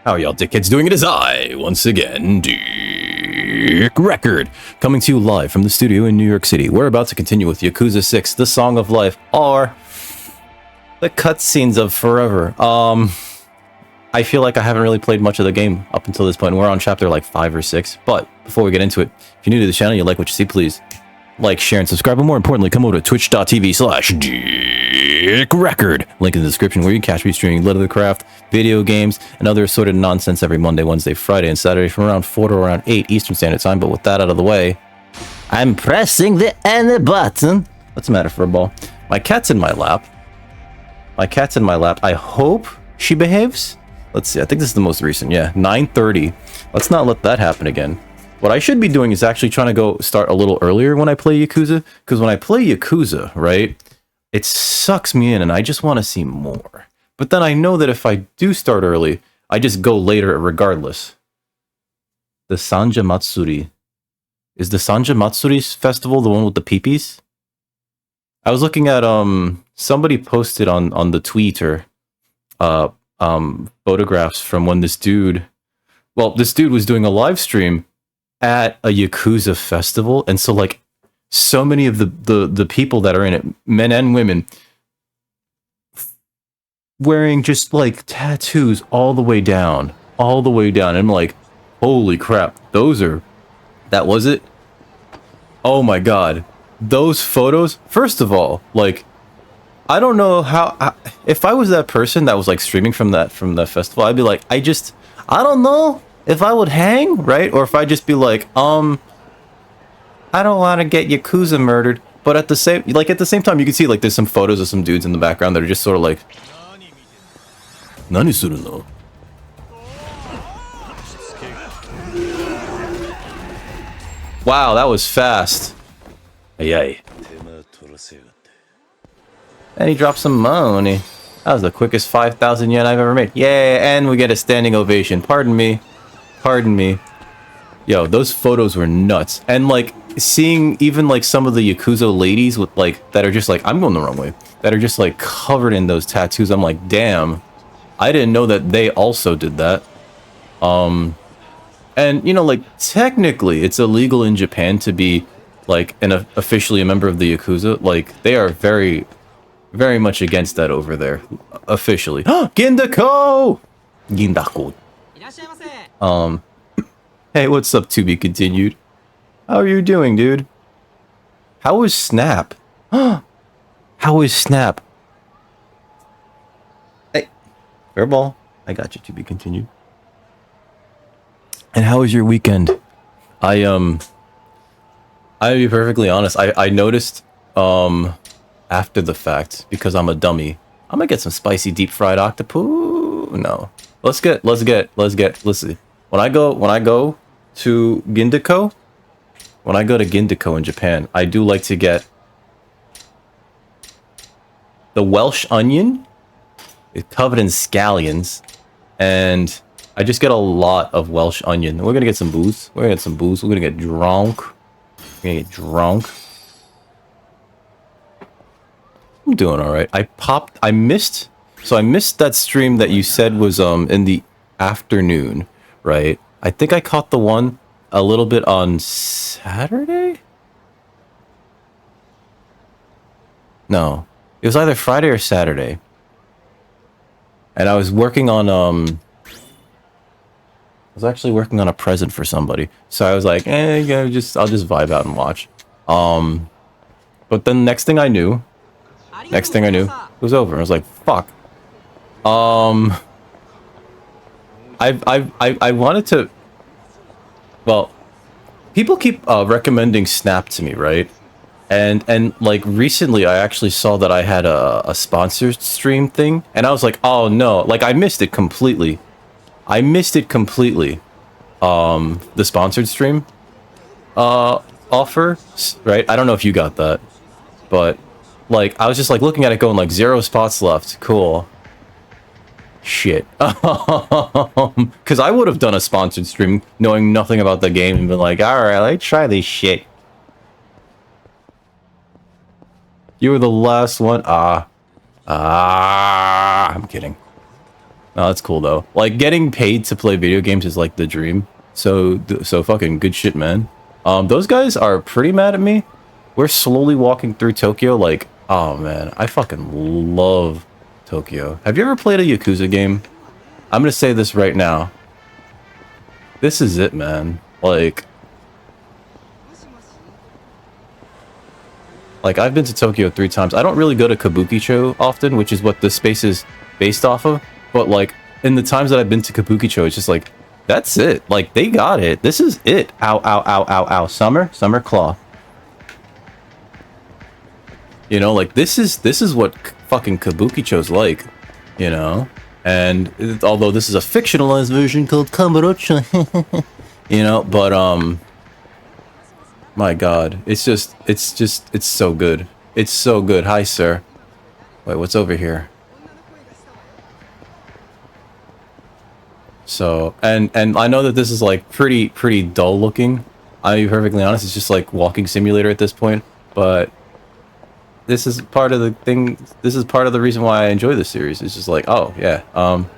How are y'all dickheads doing? It is I, once again, Dick Record, coming to you live from the studio in New York City. We're about to continue with Yakuza 6, The Song of Life, or the cutscenes of forever. I feel like I haven't really played much of the game up until this point. We're on chapter like 5 or 6, but before we get into it, if you're new to the channel, you like what you see, please like, share, and subscribe, but more importantly, come over to twitch.tv/DickRecord. Link in the description where you can catch me streaming Little Craft, video games, and other assorted nonsense every Monday, Wednesday, Friday, and Saturday from around 4 to around 8 Eastern Standard Time. But with that out of the way, I'm pressing the end button. What's the matter, Furball? My cat's in my lap. My cat's in my lap. I hope she behaves. Let's see. I think this is the most recent. Yeah, 9:30. Let's not let that happen again. What I should be doing is actually trying to go start a little earlier when I play Yakuza, because when I play Yakuza, right, it sucks me in and I just want to see more. But then I know that if I do start early, I just go later regardless. The Sanja Matsuri. Is the Sanja Matsuri festival the one with the peepees? I was looking at, somebody posted on the Twitter, photographs from when this dude was doing a live stream at a Yakuza festival, and so like so many of the people that are in it, men and women, wearing just like tattoos all the way down. And I'm like, holy crap, that was it? Oh my god, those photos. First of all, like, I don't know how, if I was that person that was like streaming from that festival, I'd be like, I don't know if I would hang, right? Or if I just be like, I don't want to get Yakuza murdered. But at the same time, you can see like there's some photos of some dudes in the background that are just sort of like, Nani suru no? Wow, that was fast. Ay. And he dropped some money. That was the quickest 5,000 yen I've ever made. Yay, and we get a standing ovation. Pardon me. Yo, those photos were nuts. And like seeing even like some of the Yakuza ladies with like that are just like, I'm going the wrong way, that are just like covered in those tattoos. I'm like, damn, I didn't know that they also did that. And you know, like technically it's illegal in Japan to be like officially a member of the Yakuza. Like they are very, very much against that over there officially. Gindako! Hey, what's up, to be continued? How are you doing, dude? How is Snap? How is Snap? Hey, Fairball, I got you, to be continued. And how was your weekend? I'll be perfectly honest, I noticed, after the fact, because I'm a dummy, I'm gonna get some spicy deep fried octopus. No. Let's see. When I go to Gindako, in Japan, I do like to get the Welsh onion. It's covered in scallions, and I just get a lot of Welsh onion. We're gonna get some booze. We're gonna get drunk. I'm doing all right. I missed that stream that you said was in the afternoon, right? I think I caught the one a little bit on Saturday? No. It was either Friday or Saturday. And I was working on I was actually working on a present for somebody. So I was like, I'll just vibe out and watch. But then next thing I knew, it was over. I was like, fuck. I wanted to, well, people keep recommending Snap to me, right? And like recently I actually saw that I had a sponsored stream thing, and I was like, oh no, like I missed it completely. The sponsored stream offer, right? I don't know if you got that, but like I was just like looking at it going like 0 spots left. Cool. Shit. Because I would have done a sponsored stream knowing nothing about the game and been like, alright, let's try this shit. You were the last one. I'm kidding. No, that's cool though. Like getting paid to play video games is like the dream. So fucking good shit, man. Those guys are pretty mad at me. We're slowly walking through Tokyo. Like, oh man, I fucking love Tokyo. Have you ever played a Yakuza game? I'm gonna say this right now. This is it, man. Like I've been to Tokyo 3 times. I don't really go to Kabukicho often, which is what the space is based off of. But like in the times that I've been to Kabukicho, it's just like that's it. Like they got it. This is it. Ow, ow, ow, ow, ow. Summer claw. You know, like this is what fucking Kabukicho's like. You know, and although this is a fictionalized version called Kamurocho, you know, but my God, it's so good. It's so good. Hi, sir. Wait, what's over here? So, and I know that this is like pretty dull looking. I'll be perfectly honest. It's just like walking simulator at this point. But this is part of the thing. This is part of the reason why I enjoy this series. It's just like, oh yeah, I'm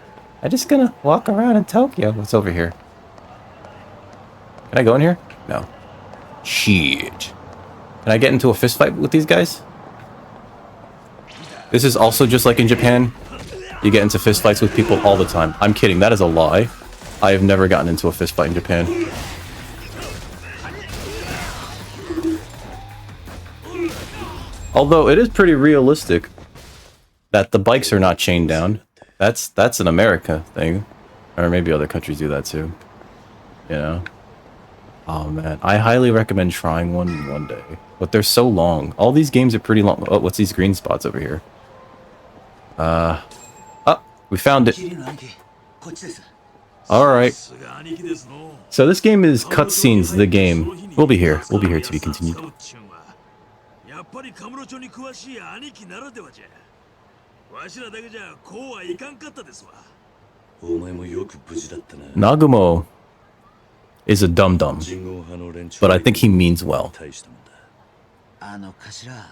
just gonna walk around in Tokyo. What's over here? Can I go in here? No. Shit. Can I get into a fist fight with these guys? This is also just like in Japan. You get into fist fights with people all the time. I'm kidding. That is a lie. I have never gotten into a fist fight in Japan. Although it is pretty realistic that the bikes are not chained down. That's an America thing. Or maybe other countries do that too. You know? Oh man, I highly recommend trying one day. But they're so long. All these games are pretty long. Oh, what's these green spots over here? Oh, we found it. Alright. So this game is cutscenes, the game. We'll be here. We'll be here to be continued. Nagumo is a dum-dum, but I think he means well.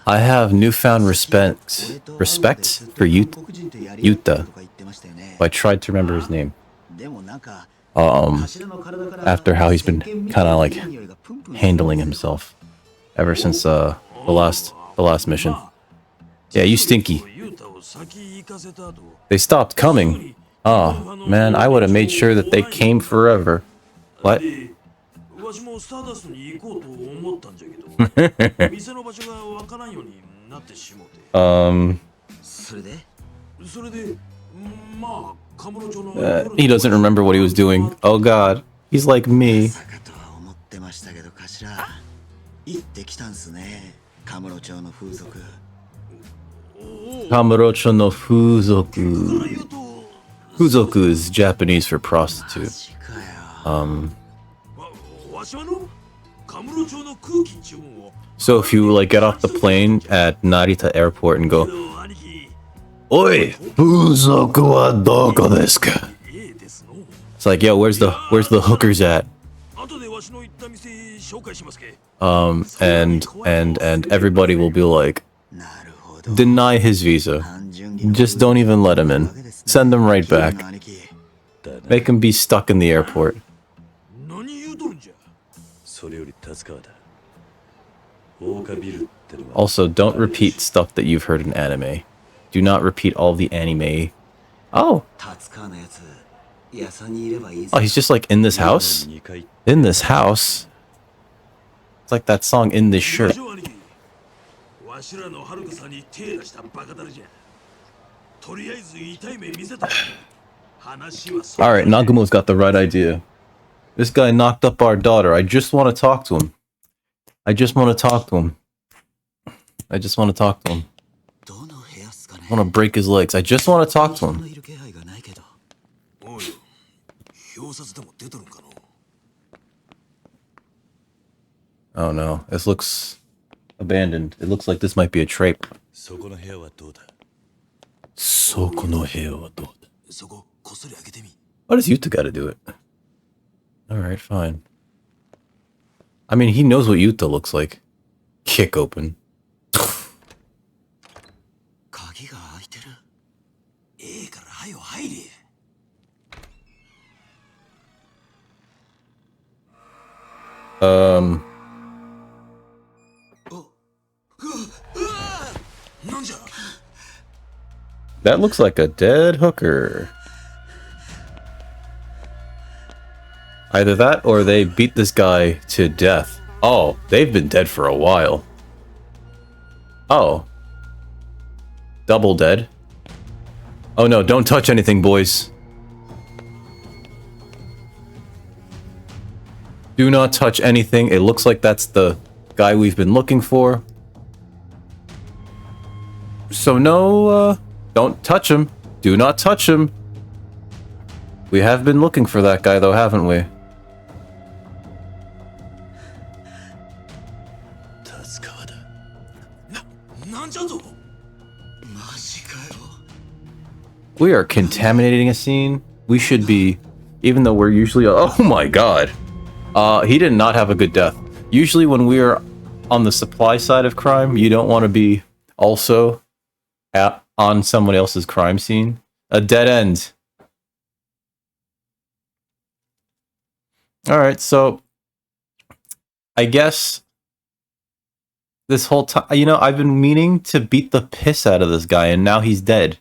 I have newfound respect for Yuta. I tried to remember his name. After how he's been kind of like handling himself ever since the last mission. Yeah, you stinky. They stopped coming. Oh man, I would have made sure that they came forever. What? He doesn't remember what he was doing. Oh god, he's like me. Kamurocho no Fuzoku. Fuzoku is Japanese for prostitute. So if you like get off the plane at Narita Airport and go, "Oi, Fuzoku wa doko desu ka?" It's like, yo, where's the hookers at? And everybody will be like, deny his visa. Just don't even let him in. Send him right back. Make him be stuck in the airport. Also, don't repeat stuff that you've heard in anime. Do not repeat all the anime. Oh! Oh, he's just like in this house? In this house? It's like that song, In This Shirt. Alright, Nagumo's got the right idea. This guy knocked up our daughter. I just want to talk to him. I just want to talk to him. I just want to talk to him. I want to break his legs. I just want to talk to him. Oh no, this looks abandoned. It looks like this might be a trape. What does Yuta gotta do it? Alright, fine. I mean, he knows what Yuta looks like. Kick open. Um... That looks like a dead hooker. Either that, or they beat this guy to death. Oh, they've been dead for a while. Oh. Double dead. Oh no, don't touch anything, boys. Do not touch anything. It looks like that's the guy we've been looking for. So no, don't touch him. Do not touch him. We have been looking for that guy though, haven't we? We are contaminating a scene. We should be, even though we're usually, oh my god. He did not have a good death. Usually when we are on the supply side of crime, you don't want to be also on someone else's crime scene. A dead end. Alright, so I guess this whole time, you know, I've been meaning to beat the piss out of this guy and now he's dead.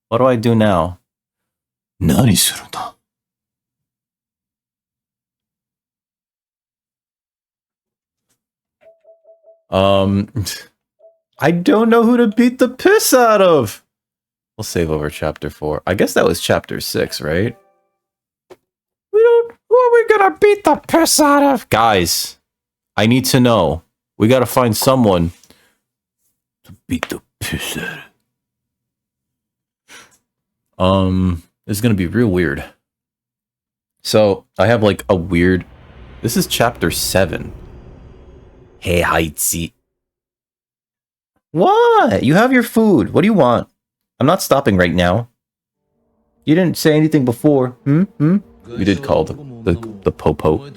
What do I do now? Nani suru da? I don't know who to beat the piss out of. We'll save over chapter 4. I guess that was chapter 6, right? Who are we gonna beat the piss out of? Guys, I need to know. We gotta find someone to beat the piss out of. This is gonna be real weird. So, I have like a weird... This is chapter 7. Hey, Haitzi. What? You have your food. What do you want? I'm not stopping right now. You didn't say anything before. You did call the Popo.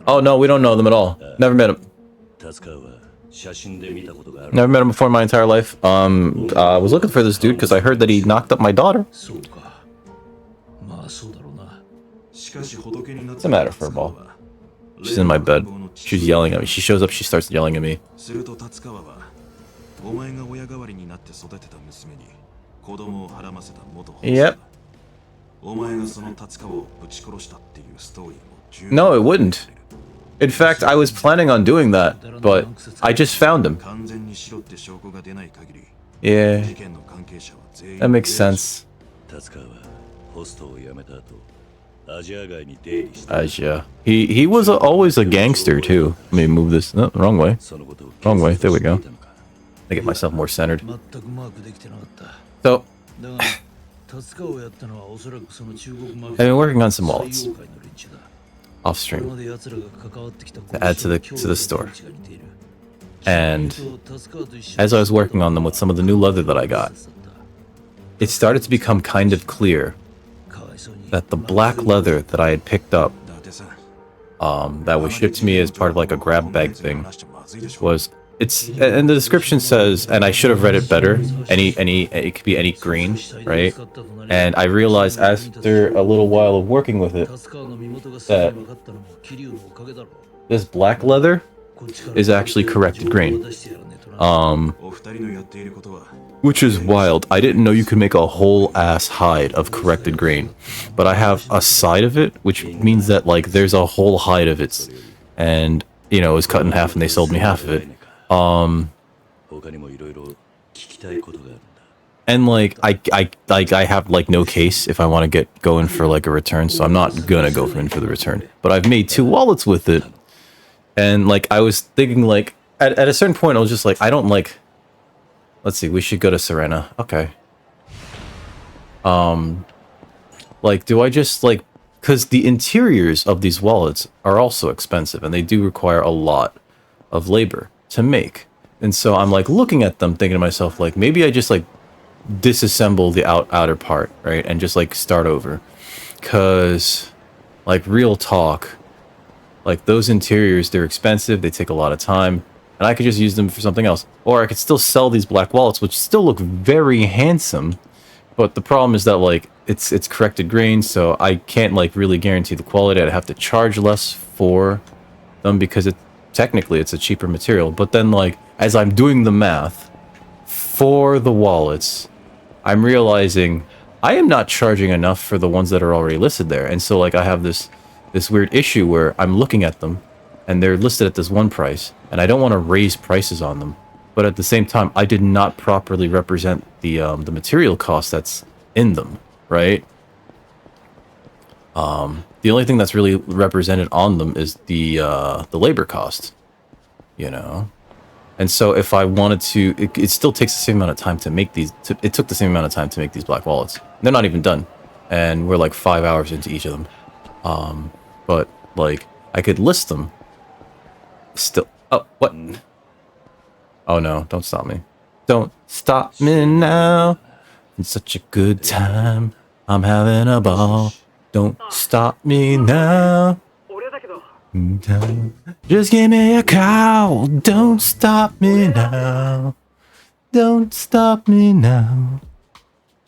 Oh, no, we don't know them at all. Never met him. Never met him before in my entire life. I was looking for this dude because I heard that he knocked up my daughter. What's the matter, Furball? She's in my bed. She's yelling at me. She shows up, she starts yelling at me. Yep. No, it wouldn't. In fact, I was planning on doing that, but I just found him. Yeah. That makes sense. Asia. He was always a gangster too. Let me move this. No, wrong way. Wrong way. There we go. I get myself more centered. So, I've been working on some wallets off stream to add to the store. And as I was working on them with some of the new leather that I got, it started to become kind of clear that the black leather that I had picked up, that was shipped to me as part of like a grab bag thing, and the description says, and I should have read it better, it could be any green, right? And I realized after a little while of working with it that this black leather is actually corrected grain. Which is wild. I didn't know you could make a whole ass hide of corrected grain. But I have a side of it, which means that like there's a whole hide of it. And, you know, it was cut in half and they sold me half of it. And like I have like no case if I want to get going for like a return, so I'm not gonna go in for the return. But I've made 2 wallets with it. And like I was thinking like at a certain point I was just like, I don't like, let's see, we should go to Serena. Okay. Like, do I just, like... Because the interiors of these wallets are also expensive, and they do require a lot of labor to make. And so I'm, like, looking at them, thinking to myself, like, maybe I just, like, disassemble the outer part, right? And just, like, start over. Because, like, real talk, like, those interiors, they're expensive, they take a lot of time. And I could just use them for something else. Or I could still sell these black wallets, which still look very handsome. But the problem is that, like, it's corrected grain, so I can't, like, really guarantee the quality. I'd have to charge less for them because technically it's a cheaper material. But then, like, as I'm doing the math for the wallets, I'm realizing I am not charging enough for the ones that are already listed there. And so, like, I have this weird issue where I'm looking at them and they're listed at this one price, and I don't want to raise prices on them. But at the same time, I did not properly represent the material cost that's in them, right? The only thing that's really represented on them is the labor cost, you know? And so if I wanted to, it still takes the same amount of time to make these, it took the same amount of time to make these black wallets. They're not even done. And we're like 5 hours into each of them. But like, I could list them. Still, oh, what? Oh no, don't stop me. Don't stop me now. It's such a good time. I'm having a ball. Don't stop me now. Just give me a call. Don't stop me now. Don't stop me now.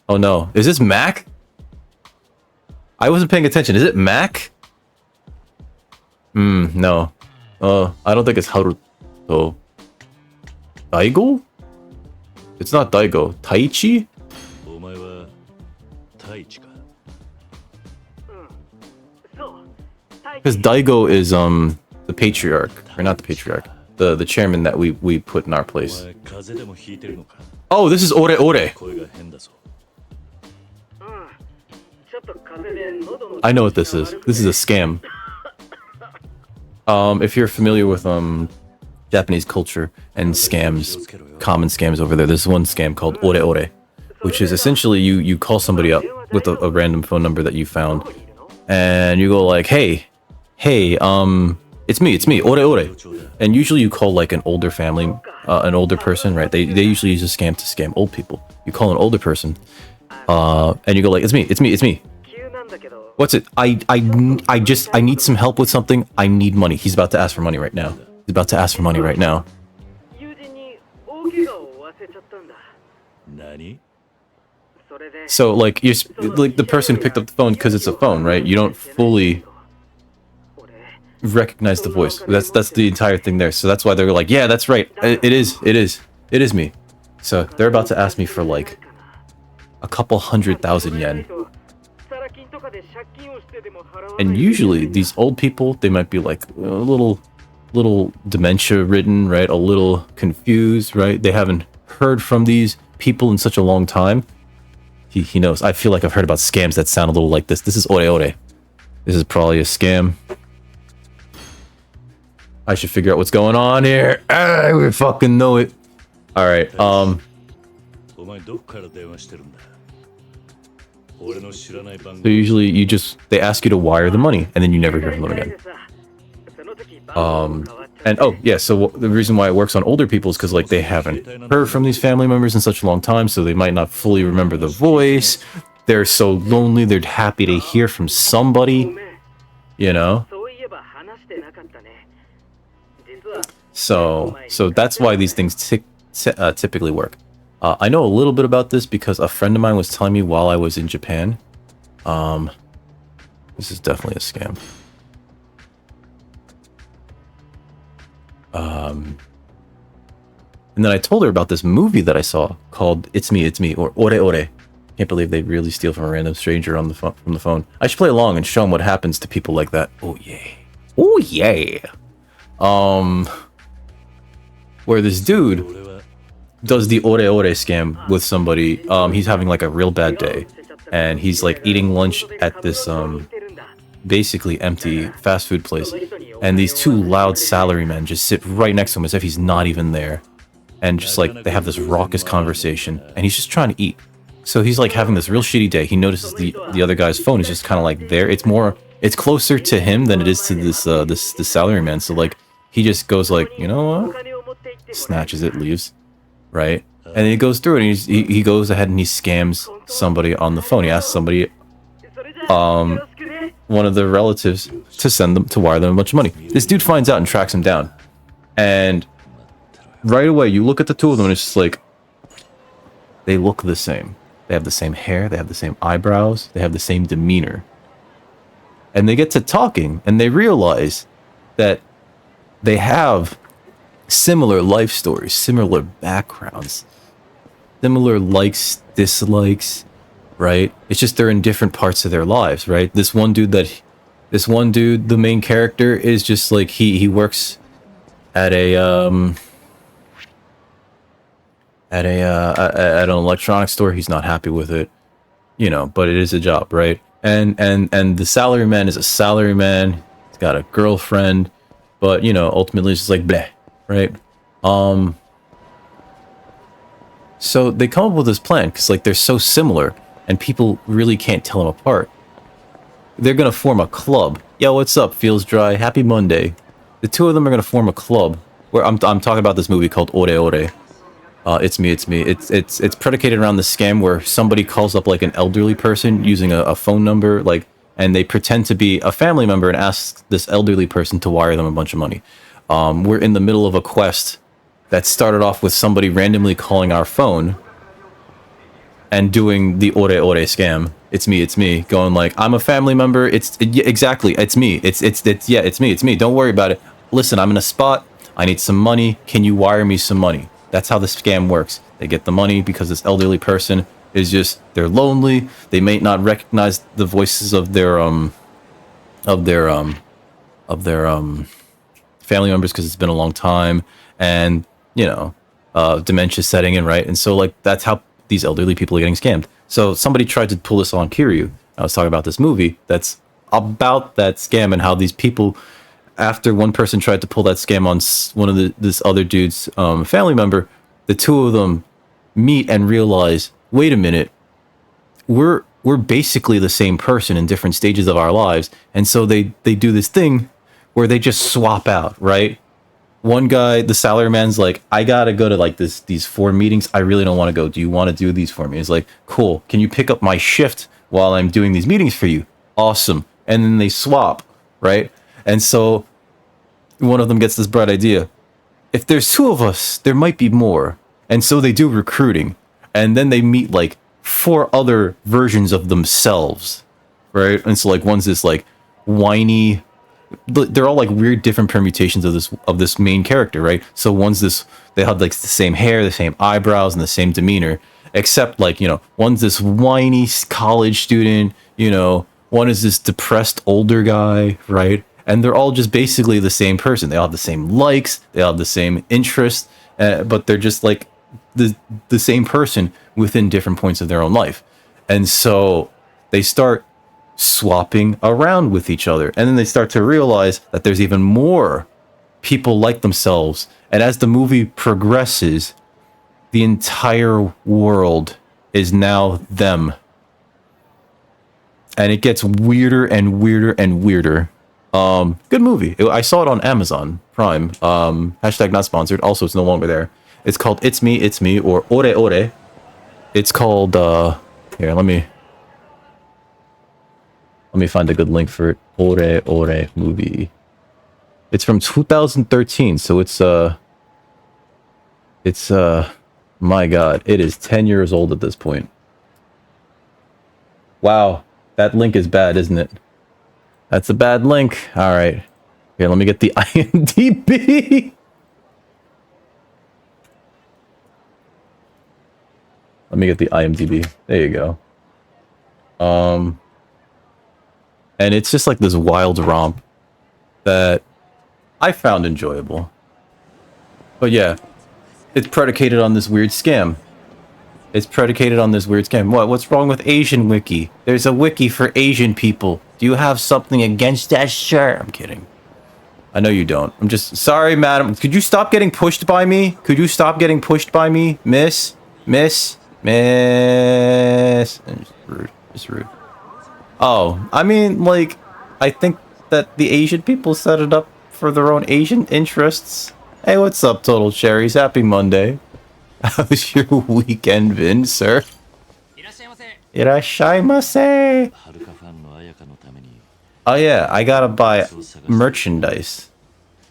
Oh no, is this Mac? I wasn't paying attention. Is it Mac? No. I don't think it's Haruto. Daigo? It's not Daigo. Taichi? Because Daigo is the patriarch, or not the patriarch, the chairman that we put in our place. Oh, this is Ore Ore. I know what this is. This is a scam. If you're familiar with Japanese culture and scams, common scams over there, there's one scam called Ore Ore, which is essentially you call somebody up with a random phone number that you found, and you go like, hey, it's me, Ore Ore. And usually you call like an older family, an older person, right? They usually use a scam to scam old people. You call an older person, and you go like, it's me. What's it? I need some help with something. I need money. He's about to ask for money right now. So like you're like the person who picked up the phone because it's a phone, right? You don't fully recognize the voice. That's the entire thing there. So that's why they're like, yeah, that's right. It is me. So they're about to ask me for like a couple 100,000 yen. And usually these old people, they might be like a little dementia ridden, right? A little confused, right? They haven't heard from these people in such a long time. He knows. I feel like I've heard about scams that sound a little like this. This is Ore Ore. This is probably a scam. I should figure out what's going on here. We fucking know it. Alright, so usually they ask you to wire the money, and then you never hear from them again. And oh yeah, so the reason why it works on older people is because like they haven't heard from these family members in such a long time, so they might not fully remember the voice. They're so lonely, they're happy to hear from somebody, you know? So that's why these things typically work. I know a little bit about this because a friend of mine was telling me while I was in Japan. This is definitely a scam. And then I told her about this movie that I saw called It's Me, or Ore Ore. Can't believe they really steal from a random stranger on from the phone. I should play along and show them what happens to people like that. Oh yeah. Oh yeah. Where this dude does the Ore Ore scam with somebody. He's having like a real bad day, and he's like eating lunch at this basically empty fast food place, and these two loud salarymen just sit right next to him as if he's not even there, and just like they have this raucous conversation, and he's just trying to eat. So he's like having this real shitty day. He notices the other guy's phone is just kind of like there. It's closer to him than it is to this salaryman. So like he just goes like, you know what? Snatches it, leaves, right? And he goes through it, and he goes ahead and he scams somebody on the phone. He asks somebody, one of their relatives, to wire them a bunch of money. This dude finds out and tracks him down, and right away you look at the two of them and it's just like they look the same. They have the same hair, they have the same eyebrows, they have the same demeanor. And they get to talking, and they realize that they have similar life stories, similar backgrounds, similar likes, dislikes, right? It's just they're in different parts of their lives, right? This one dude, the main character, is just like he works at an electronics store. He's not happy with it, you know, but it is a job, right? And the salaryman is a salaryman. He's got a girlfriend, but you know, ultimately it's just like bleh, right? So they come up with this plan because like they're so similar and people really can't tell them apart. They're gonna form a club. Yo, what's up? Feels dry. Happy Monday. The two of them are gonna form a club. Where I'm talking about this movie called Ore Ore. It's me. It's predicated around the scam where somebody calls up like an elderly person using a phone number, like, and they pretend to be a family member and ask this elderly person to wire them a bunch of money. We're in the middle of a quest that started off with somebody randomly calling our phone and doing the Ore Ore scam. It's me, going like, I'm a family member. Yeah, exactly. It's me. It's me. Don't worry about it. Listen, I'm in a spot. I need some money. Can you wire me some money? That's how the scam works. They get the money because this elderly person is just, they're lonely. They may not recognize the voices of their family members because it's been a long time, and you know, dementia setting in, right? And so like that's how these elderly people are getting scammed. So somebody tried to pull this on Kiryu. I was talking about this movie that's about that scam and how these people, after one person tried to pull that scam on one of this other dude's family member, the two of them meet and realize, wait a minute, we're basically the same person in different stages of our lives. And so they do this thing where they just swap out, right? One guy, the salaryman's like, I gotta go to like these 4 meetings. I really don't want to go. Do you want to do these for me? He's like, cool. Can you pick up my shift while I'm doing these meetings for you? Awesome. And then they swap, right? And so one of them gets this bright idea. If there's 2 of us, there might be more. And so they do recruiting. And then they meet like 4 other versions of themselves, right? And so like one's this like whiny, they're all like weird different permutations of this main character, right? So one's this, they had like the same hair, the same eyebrows, and the same demeanor, except like, you know, one's this whiny college student, you know, one is this depressed older guy, right? And they're all just basically the same person. They all have the same likes, they all have the same interests, but they're just like the same person within different points of their own life. And so they start swapping around with each other, and then they start to realize that there's even more people like themselves. And as the movie progresses, the entire world is now them, and it gets weirder and weirder and weirder. Good movie. I saw it on Amazon Prime. Hashtag not sponsored. Also, it's no longer there. It's called It's Me, or Ore Ore. It's called here, let me find a good link for it. Ore Ore movie. It's from 2013, so it's my god, it is 10 years old at this point. Wow, that link is bad, isn't it? That's a bad link. All right. Here, let me get the IMDb. Let me get the IMDb. There you go. And it's just like this wild romp that I found enjoyable. But yeah, it's predicated on this weird scam. What's wrong with Asian wiki? There's a wiki for Asian people. Do you have something against that? Sure. I'm kidding. I know you don't. I'm just sorry, madam. Could you stop getting pushed by me? Miss? It's rude. Oh, I mean, like, I think that the Asian people set it up for their own Asian interests. Hey, what's up, Total Cherries? Happy Monday. How's your weekend been, sir? Irashaimase. Oh yeah, I gotta buy merchandise.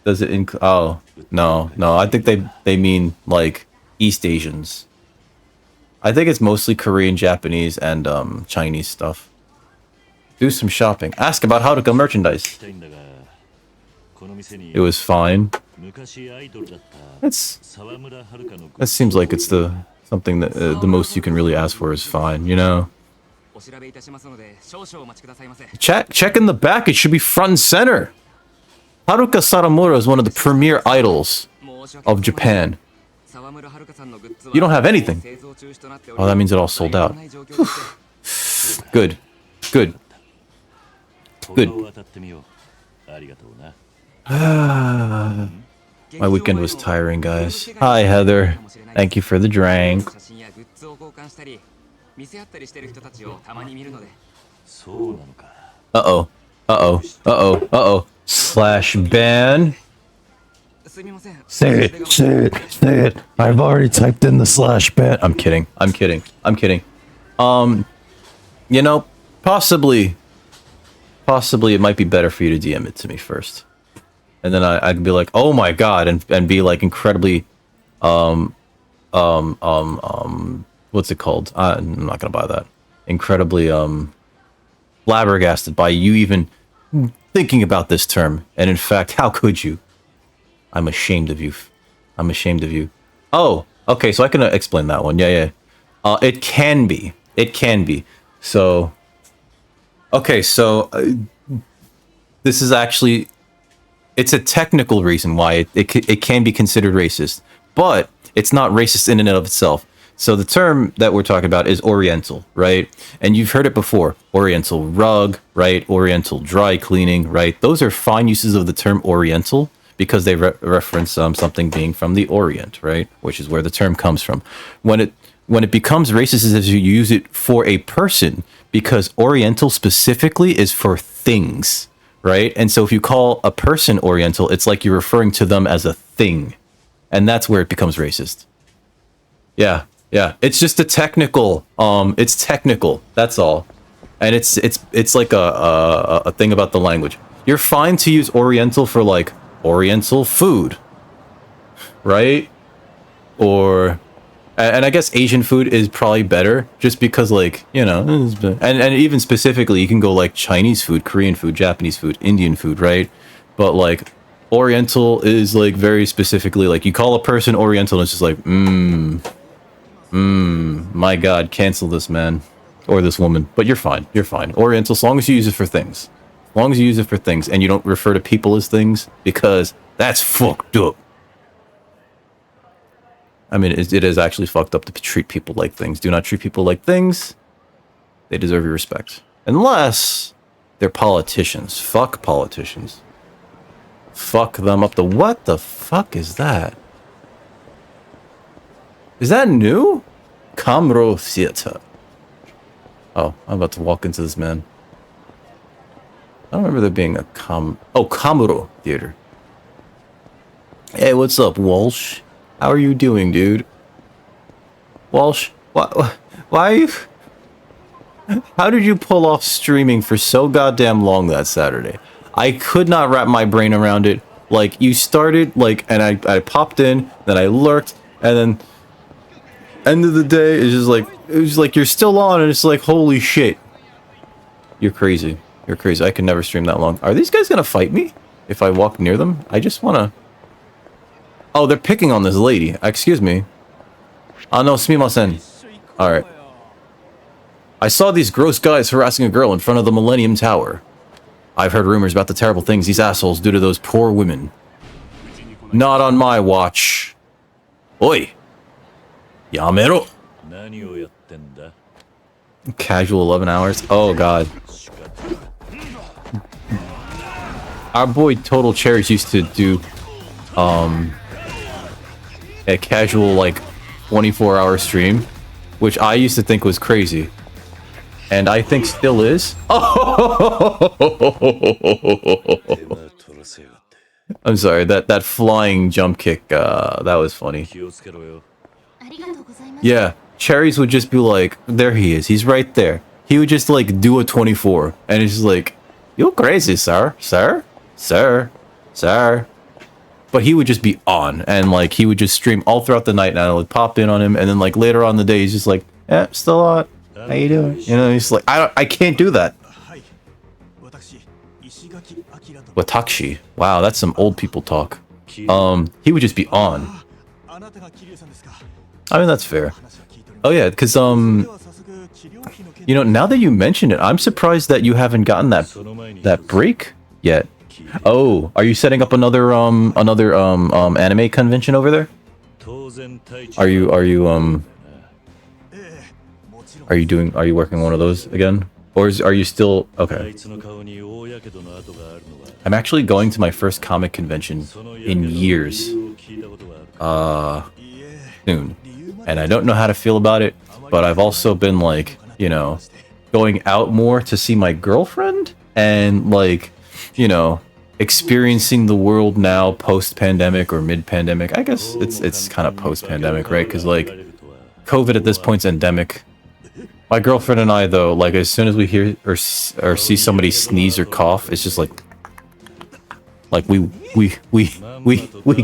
Does it include? Oh, no. I think they mean, like, East Asians. I think it's mostly Korean, Japanese, and Chinese stuff. Do some shopping. Ask about Haruka merchandise. It was fine. That seems like it's something that the most you can really ask for is fine, you know? Check in the back, it should be front and center. Haruka Saramura is one of the premier idols of Japan. You don't have anything. Oh, that means it all sold out. Good. Good. Good. My weekend was tiring, guys. Hi, Heather. Thank you for the drink. Uh-oh. Uh-oh. Uh-oh. Uh-oh. Slash ban. Say it. Say it. Say it. I've already typed in the slash ban. I'm kidding. I'm kidding. I'm kidding. You know, possibly it might be better for you to DM it to me first. And then I'd be like, oh my god, and be like incredibly, what's it called? I'm not gonna buy that. Incredibly, flabbergasted by you even thinking about this term. And in fact, how could you? I'm ashamed of you. I'm ashamed of you. Oh, okay, so I can explain that one. Yeah. It can be. It can be. So, okay, so this is actually, it's a technical reason why it can be considered racist, but it's not racist in and of itself. So the term that we're talking about is Oriental, right? And you've heard it before. Oriental rug, right? Oriental dry cleaning, right? Those are fine uses of the term Oriental because they reference something being from the Orient, right? Which is where the term comes from. When it becomes racist is if you use it for a person, because Oriental specifically is for things, right? And so if you call a person Oriental, it's like you're referring to them as a thing. And that's where it becomes racist. Yeah. It's just a technical, it's technical, that's all. And it's like a thing about the language. You're fine to use Oriental for like Oriental food, right? Or, and I guess Asian food is probably better just because, like, you know, and even specifically you can go like Chinese food, Korean food, Japanese food, Indian food, right? But like Oriental is like very specifically, like you call a person Oriental and it's just like, my god, cancel this man or this woman. But you're fine. Oriental, as long as you use it for things. As long as you use it for things and you don't refer to people as things, because that's fucked up. I mean, it is actually fucked up to treat people like things. Do not treat people like things. They deserve your respect. Unless they're politicians. Fuck politicians. Fuck them up the... What the fuck is that? Is that new? Kamro Theater. Oh, I'm about to walk into this man. I don't remember there being a Kamuro Theater. Hey, what's up, Walsh? How are you doing, dude? Walsh, why are you... How did you pull off streaming for so goddamn long that Saturday? I could not wrap my brain around it. Like, you started, like, and I popped in, then I lurked, and then... End of the day, it's just like... It was like, you're still on, and it's like, holy shit. You're crazy. You're crazy. I can never stream that long. Are these guys gonna fight me? If I walk near them? I just wanna... Oh, they're picking on this lady. Excuse me. Ah, no, sumimasen. Alright. I saw these gross guys harassing a girl in front of the Millennium Tower. I've heard rumors about the terrible things these assholes do to those poor women. Not on my watch. Oi! Yamero! Casual 11 hours? Oh, God. Our boy Total Cherries used to do, a casual, like, 24-hour stream, which I used to think was crazy. And I think still is. I'm sorry, that flying jump kick, that was funny. Yeah, Cherries would just be like, there he is, he's right there. He would just, like, do a 24, and it's just like, you're crazy, sir. Sir? Sir? Sir? But he would just be on, and, like, he would just stream all throughout the night, and I would pop in on him, and then, like, later on in the day, he's just like, yeah, still on. How you doing? You know, he's like, I can't do that. Watashi. Wow, that's some old people talk. He would just be on. I mean, that's fair. Oh yeah, because you know, now that you mention it, I'm surprised that you haven't gotten that break yet. Oh, are you setting up another anime convention over there? Are you working one of those again? Or are you still okay? I'm actually going to my first comic convention in years. Soon. And I don't know how to feel about it, but I've also been like, you know, going out more to see my girlfriend and like, you know, experiencing the world now post-pandemic or mid-pandemic. I guess it's kind of post-pandemic, right? Because like COVID at this point's endemic. My girlfriend and I, though, like as soon as we hear or see somebody sneeze or cough, it's just like we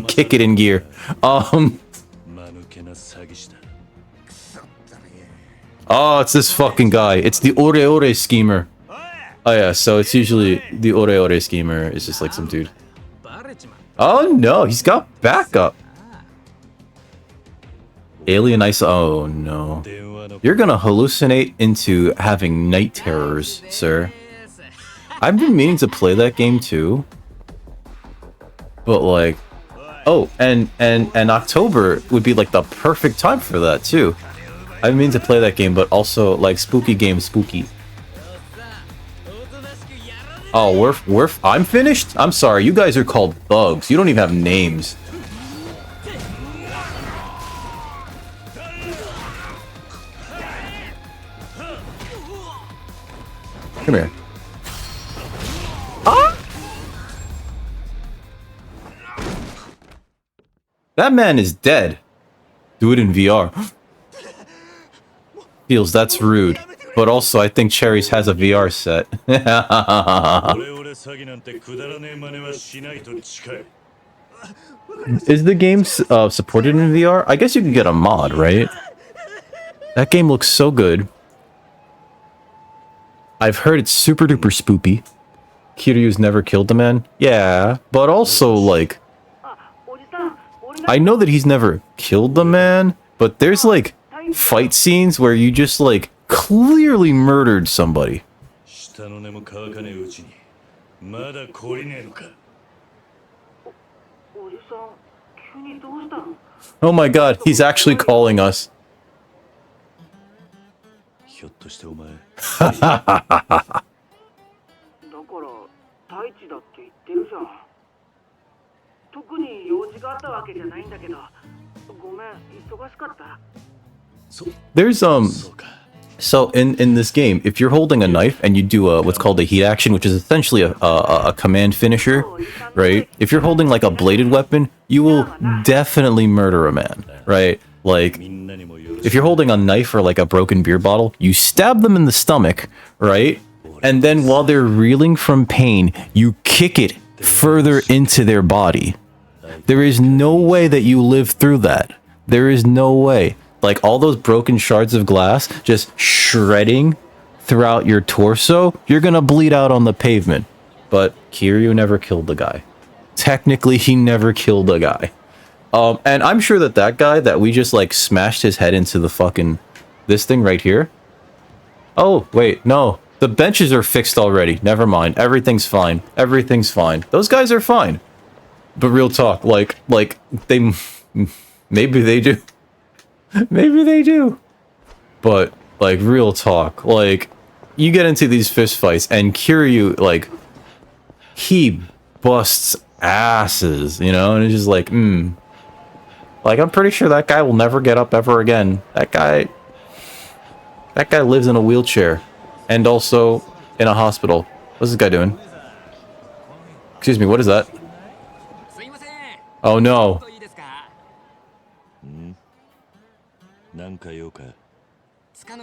kick it in gear. Oh, it's this fucking guy. It's the Ore schemer. Oh yeah, so it's usually the Ore schemer. It's just like some dude. Oh no, he's got backup. Alien ice. Oh no. You're gonna hallucinate into having night terrors, sir. I've been meaning to play that game too. But like, oh, and October would be like the perfect time for that too. I mean to play that game, but also like spooky game spooky. Oh, I'm finished? I'm sorry, you guys are called thugs. You don't even have names. Come here. Ah! That man is dead. Do it in VR. Feels that's rude. But also, I think Cherries has a VR set. Is the game supported in VR? I guess you can get a mod, right? That game looks so good. I've heard it's super duper spoopy. Kiryu's never killed the man. Yeah, but also, like... I know that he's never killed the man, but there's, like, fight scenes where you just, like, clearly murdered somebody. Oh my god, he's actually calling us. There's so in this game, if you're holding a knife and you do what's called a heat action, which is essentially a command finisher, right? If you're holding like a bladed weapon, you will definitely murder a man, right? Like if you're holding a knife or like a broken beer bottle, you stab them in the stomach, right? And then while they're reeling from pain, you kick it further into their body. There is no way that you live through that. There is no way. Like all those broken shards of glass just shredding throughout your torso, you're gonna bleed out on the pavement. But Kiryu never killed the guy. Technically, he never killed a guy. And I'm sure that that guy that we just like smashed his head into the fucking this thing right here. Oh, wait, no. The benches are fixed already. Never mind. Everything's fine. Everything's fine. Those guys are fine. But real talk, like they maybe they do. Maybe they do. But like real talk, like you get into these fist fights and Kiryu like he busts asses, you know, and it's just like, like I'm pretty sure that guy will never get up ever again. That guy lives in a wheelchair and also in a hospital. What's this guy doing? Excuse me, what is that? Oh no.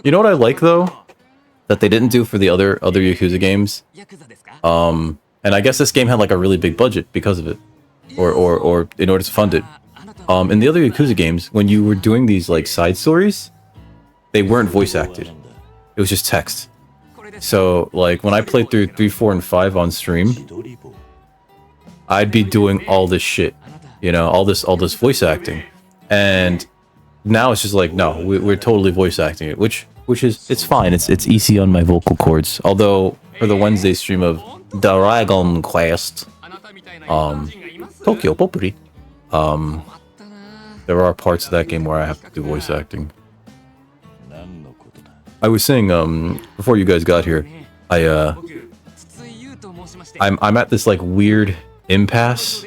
You know what I like though? That they didn't do for the other Yakuza games? And I guess this game had like a really big budget because of it. Or in order to fund it. In the other Yakuza games, when you were doing these like side stories, they weren't voice acted. It was just text. So, like, when I played through 3, 4, and 5 on stream, I'd be doing all this shit. You know, all this voice acting. And now it's just like, no, we're totally voice acting it, which is, it's fine. It's easy on my vocal cords. Although, for the Wednesday stream of Dragon Quest, Tokyo Popuri, there are parts of that game where I have to do voice acting. I was saying, before you guys got here, I'm at this like weird impasse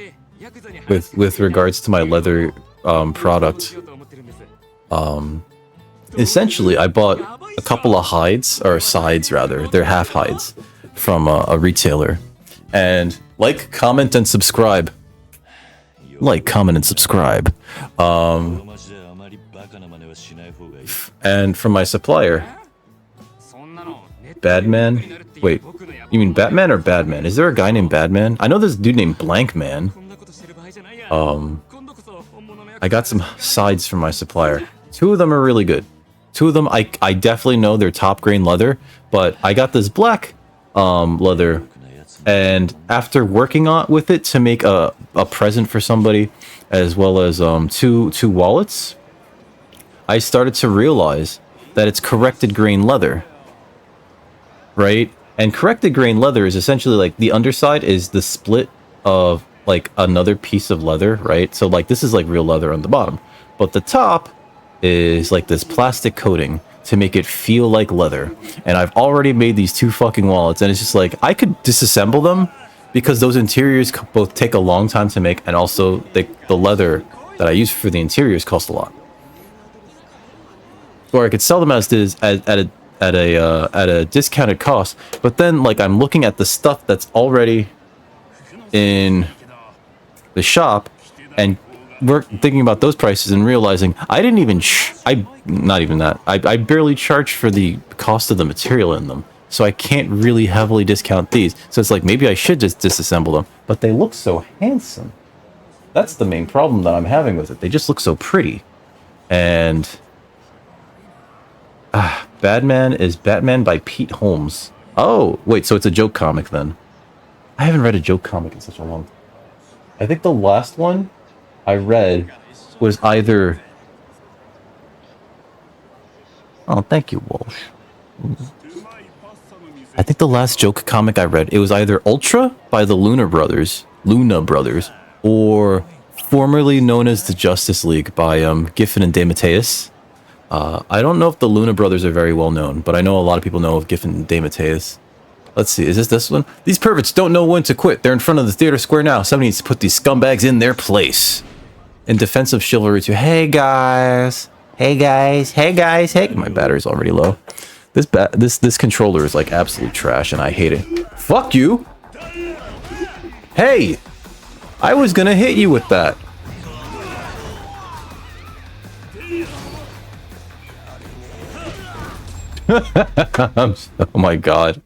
with regards to my leather product. Essentially, I bought a couple of hides, or sides rather, they're half hides, from a retailer. And like, comment, and subscribe. Like, comment, and subscribe. And from my supplier, Badman? Wait, you mean Batman or Badman? Is there a guy named Badman? I know this dude named Blankman. I got some sides from my supplier. 2 of them are really good. 2 of them, I definitely know they're top grain leather, but I got this black leather, and after working with it to make a present for somebody, as well as two wallets, I started to realize that it's corrected grain leather, right? And corrected grain leather is essentially like the underside is the split of like another piece of leather, right? So like this is like real leather on the bottom, but the top is like this plastic coating to make it feel like leather. And I've already made these 2 fucking wallets, and it's just like I could disassemble them because those interiors both take a long time to make, and also the leather that I use for the interiors cost a lot. Or I could sell them as is at a discounted cost. But then like I'm looking at the stuff that's already in the shop, and we're thinking about those prices and realizing I didn't even not even that. I barely charge for the cost of the material in them, so I can't really heavily discount these. So it's like maybe I should just disassemble them, but they look so handsome. That's the main problem that I'm having with it. They just look so pretty. And Batman is Batman by Pete Holmes. Oh wait, so it's a joke comic then. I haven't read a joke comic in such a long time. I think the last one I read was either... Oh, thank you, Walsh. I think the last joke comic I read, it was either Ultra by the Luna Brothers, or formerly known as the Justice League by Giffen and DeMatteis. I don't know if the Luna Brothers are very well known, but I know a lot of people know of Giffen and DeMatteis. Let's see, is this one? These perverts don't know when to quit. They're in front of the theater square now. Somebody needs to put these scumbags in their place. In defense of chivalry too. Hey guys. Hey guys. Hey guys. Hey. My battery's already low. This controller is like absolute trash, and I hate it. Fuck you. Hey. I was gonna hit you with that. Oh my god.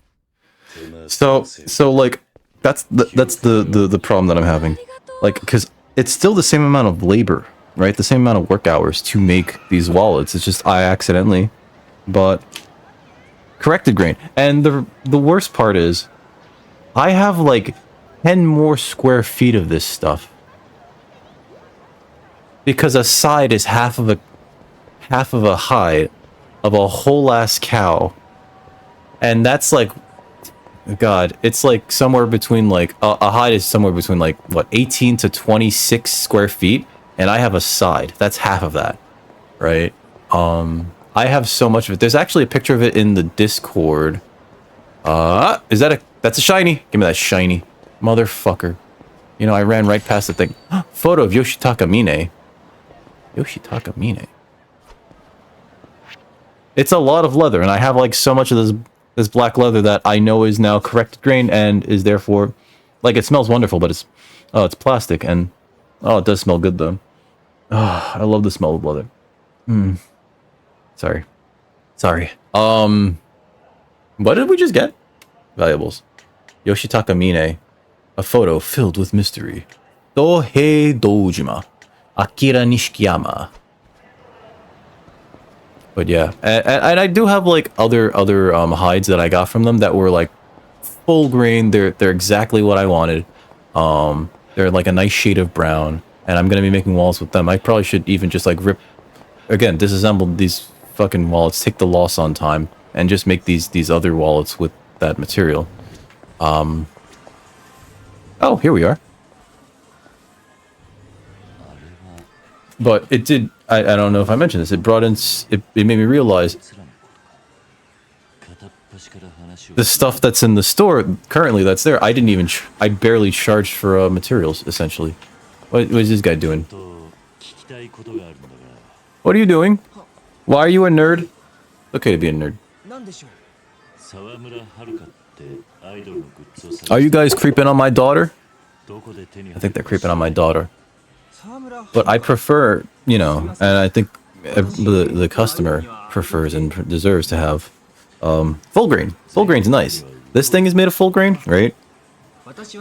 So like that's the problem that I'm having. Like, because it's still the same amount of labor, right? The same amount of work hours to make these wallets. It's just I accidentally bought corrected grain. And the worst part is I have like 10 more square feet of this stuff. Because a side is half of a hide of a whole ass cow. And that's like, God, it's like somewhere between like a hide is somewhere between like what 18 to 26 square feet, and I have a side that's half of that, right? I have so much of it. There's actually a picture of it in the Discord. That's a shiny? Give me that shiny, motherfucker. You know, I ran right past the thing. Photo of Yoshitaka Mine. Yoshitaka Mine. It's a lot of leather, and I have like so much of this black leather that I know is now corrected grain and is therefore, like, it smells wonderful, but it's plastic, and it does smell good though. I love the smell of leather. Sorry. What did we just get? Valuables. Yoshitaka Mine. A photo filled with mystery. Dohei Dojima. Akira Nishikiyama. But yeah, and I do have like other hides that I got from them that were like full grain. They're exactly what I wanted. They're like a nice shade of brown, and I'm gonna be making wallets with them. I probably should even just like disassemble these fucking wallets, take the loss on time, and just make these other wallets with that material. Oh, here we are. But it did. I don't know if I mentioned this. It brought in. It made me realize the stuff that's in the store currently that's there. I didn't even. I barely charged for materials. Essentially, what is this guy doing? What are you doing? Why are you a nerd? Okay to be a nerd. Are you guys creeping on my daughter? I think they're creeping on my daughter. But I prefer, you know, and I think the customer prefers and deserves to have full grain. Full grain's nice. This thing is made of full grain, right?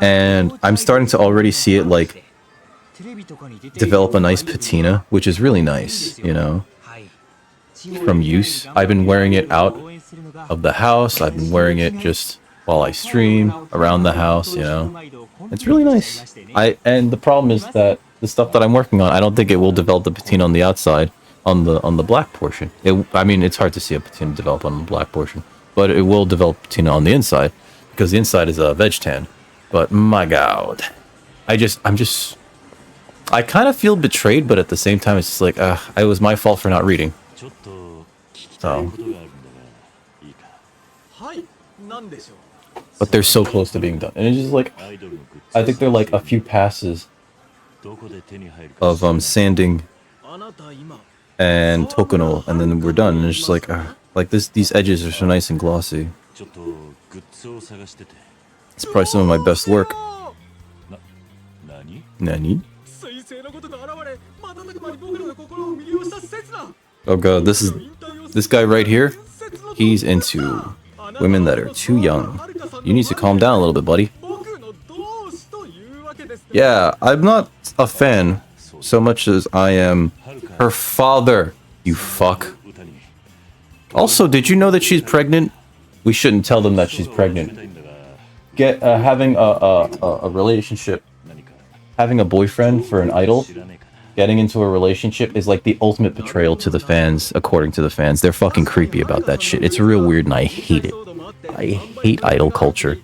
And I'm starting to already see it like develop a nice patina, which is really nice, you know, from use. I've been wearing it out of the house. I've been wearing it just while I stream around the house, you know. It's really nice. And the problem is that the stuff that I'm working on, I don't think it will develop the patina on the outside, on the black portion. I mean, it's hard to see a patina develop on the black portion, but it will develop patina on the inside because the inside is a veg tan. But my God, I kind of feel betrayed, but at the same time, it's just like, it was my fault for not reading. So, but they're so close to being done, and it's just like, I think they're like a few passes of sanding and Tokuno, and then we're done. And it's just like these edges are so nice and glossy. It's probably some of my best work. Nani? Oh god, this guy right here. He's into women that are too young. You need to calm down a little bit, buddy. Yeah, I'm not a fan so much as I am her father, you fuck. Also, did you know that she's pregnant? We shouldn't tell them that she's pregnant. Having a relationship, having a boyfriend for an idol, getting into a relationship is like the ultimate betrayal to the fans, according to the fans. They're fucking creepy about that shit. It's real weird and I hate it. I hate idol culture.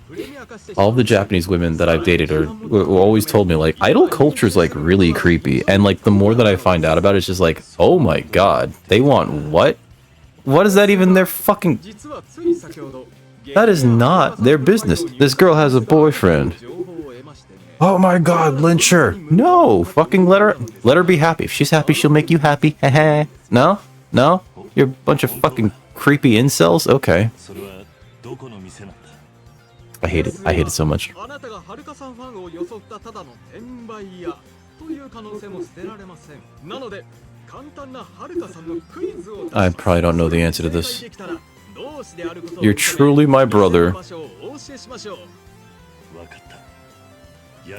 All the Japanese women that I've dated were always told me, like, idol culture is, like, really creepy. And, like, the more that I find out about it, it's just like, oh my god, they want what? What is that even their fucking... That is not their business. This girl has a boyfriend. Oh my god, lynch her. No, fucking let her be happy. If she's happy, she'll make you happy. No? No? You're a bunch of fucking creepy incels? Okay. I hate it. I hate it so much. I probably don't know the answer to this. You're truly my brother.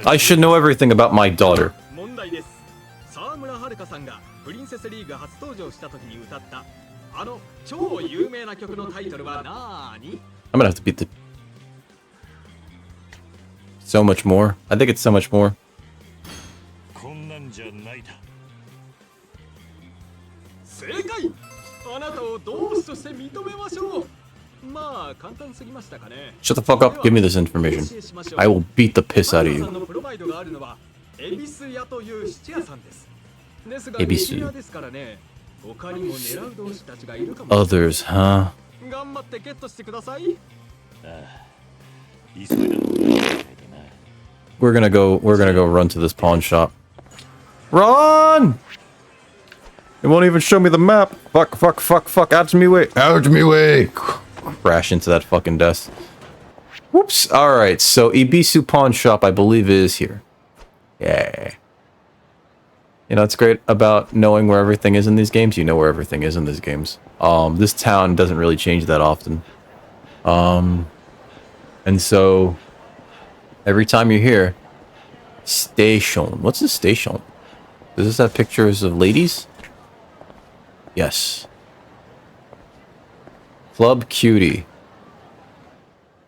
I should know everything about my daughter. I'm gonna have to beat the... So much more. I think it's so much more. Shut the fuck up. Give me this information. I will beat the piss out of you. Ebisu. Others, huh? We're gonna go run to this pawn shop. Run! It won't even show me the map. Fuck, fuck, fuck, fuck. Out of me way. Out of me way. Crash into that fucking desk. Whoops. Alright, so Ebisu pawn shop, I believe, is here. Yeah. You know, it's great about knowing where everything is in these games. You know where everything is in these games. This town doesn't really change that often. And so... Every time you're here... Station. What's a station? Does this have pictures of ladies? Yes. Club Cutie.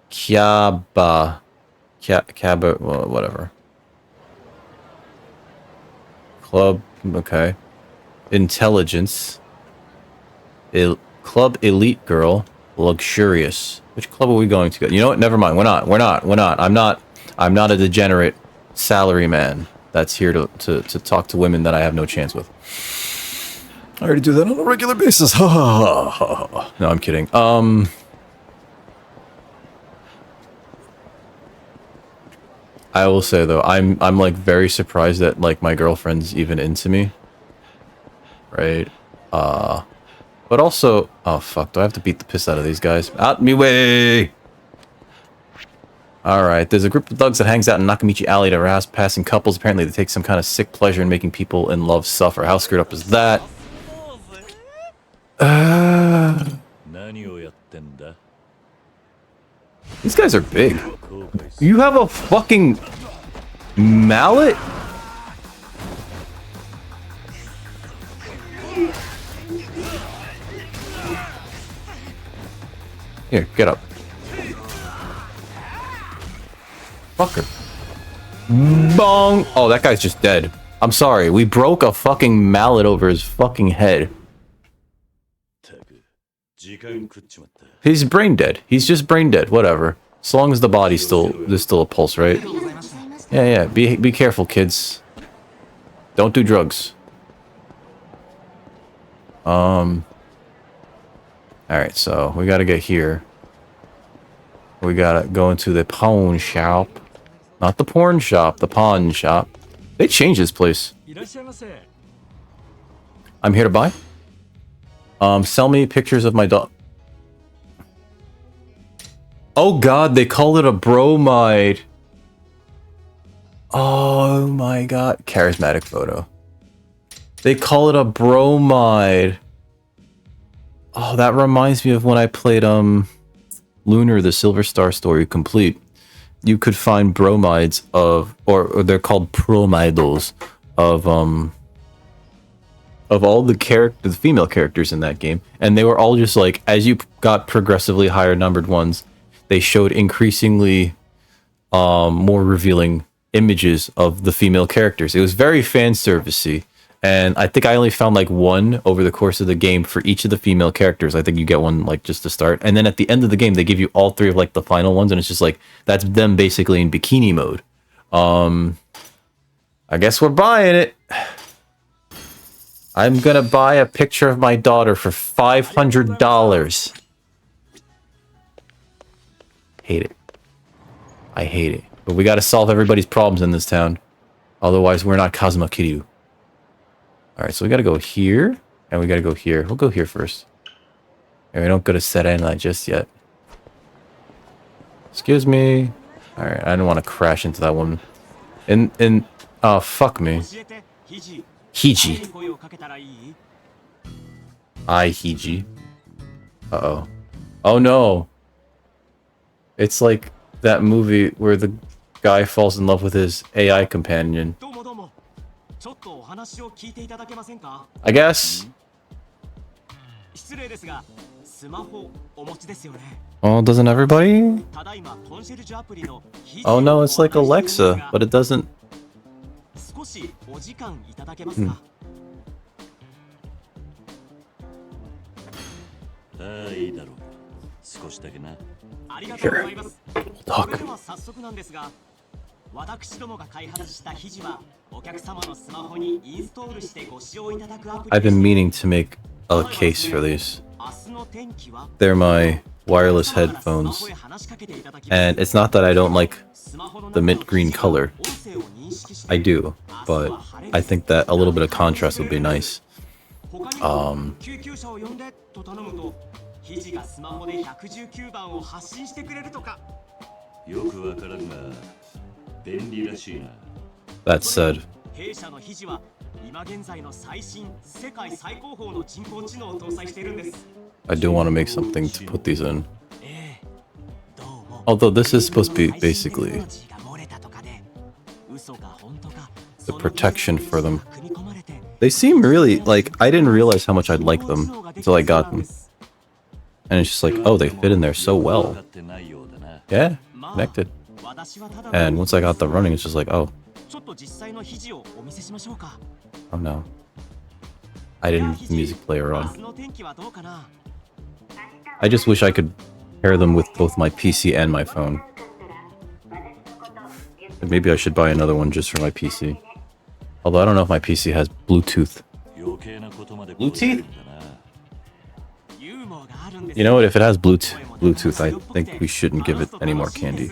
Kyaba. Kaba, well, whatever. Club, okay. Intelligence. Club Elite Girl. Luxurious. Which club are we going to go? You know what? Never mind. We're not. I'm not a degenerate salary man that's here to talk to women that I have no chance with. I already do that on a regular basis. No, I'm kidding. I will say though, I'm like very surprised that like my girlfriend's even into me. Right? But also, oh fuck, do I have to beat the piss out of these guys? Out me way! Alright, there's a group of thugs that hangs out in Nakamichi Alley to harass passing couples. Apparently they take some kind of sick pleasure in making people in love suffer. How screwed up is that? These guys are big. You have a fucking mallet? Here, get up. Fucker. Bong! Oh, that guy's just dead. I'm sorry, we broke a fucking mallet over his fucking head. He's brain dead. He's just brain dead, whatever. As long as the body's there's still a pulse, right? Yeah, be careful, kids. Don't do drugs. Alright, so we gotta get here. We gotta go into the pawn shop. Not the porn shop, the pawn shop. They changed this place. I'm here to buy. Sell me pictures of my dog. Oh god, they call it a bromide. Oh my god. Charismatic photo. They call it a bromide. Oh, that reminds me of when I played, Lunar, the Silver Star Story Complete. You could find bromides of, or they're called promidos, of all the female characters in that game. And they were all just like, as you got progressively higher numbered ones, they showed increasingly, more revealing images of the female characters. It was very fan servicey. And I think I only found like one over the course of the game for each of the female characters. I think you get one like just to start. And then at the end of the game, they give you all three of like the final ones. And it's just like, that's them basically in bikini mode. I guess we're buying it. I'm gonna buy a picture of my daughter for $500. Hate it. I hate it. But we gotta solve everybody's problems in this town. Otherwise, we're not Kazuma Kiryu. Alright, so we gotta go here, and we gotta go here. We'll go here first. And we don't go to Serena just yet. Excuse me. Alright, I don't want to crash into that one. Oh, fuck me. Hiji. Hiji. Uh-oh. Oh no! It's like that movie where the guy falls in love with his AI companion. I guess. Oh, doesn't everybody? Oh no, it's like Alexa, but it doesn't. Here. Talk. I've been meaning to make a case for these. They're my wireless headphones. And it's not that I don't like the mint green color. I do, but I think that a little bit of contrast would be nice. That said, I do want to make something to put these in. Although this is supposed to be basically the protection for them. They seem really, like, I didn't realize how much I'd like them until I got them. And it's just like, oh, they fit in there so well. Yeah, connected. And once I got them running, it's just like, oh. Oh no. I didn't have the music player on. I just wish I could pair them with both my PC and my phone. And maybe I should buy another one just for my PC. Although I don't know if my PC has Bluetooth. Bluetooth? You know what? If it has Bluetooth, I think we shouldn't give it any more candy.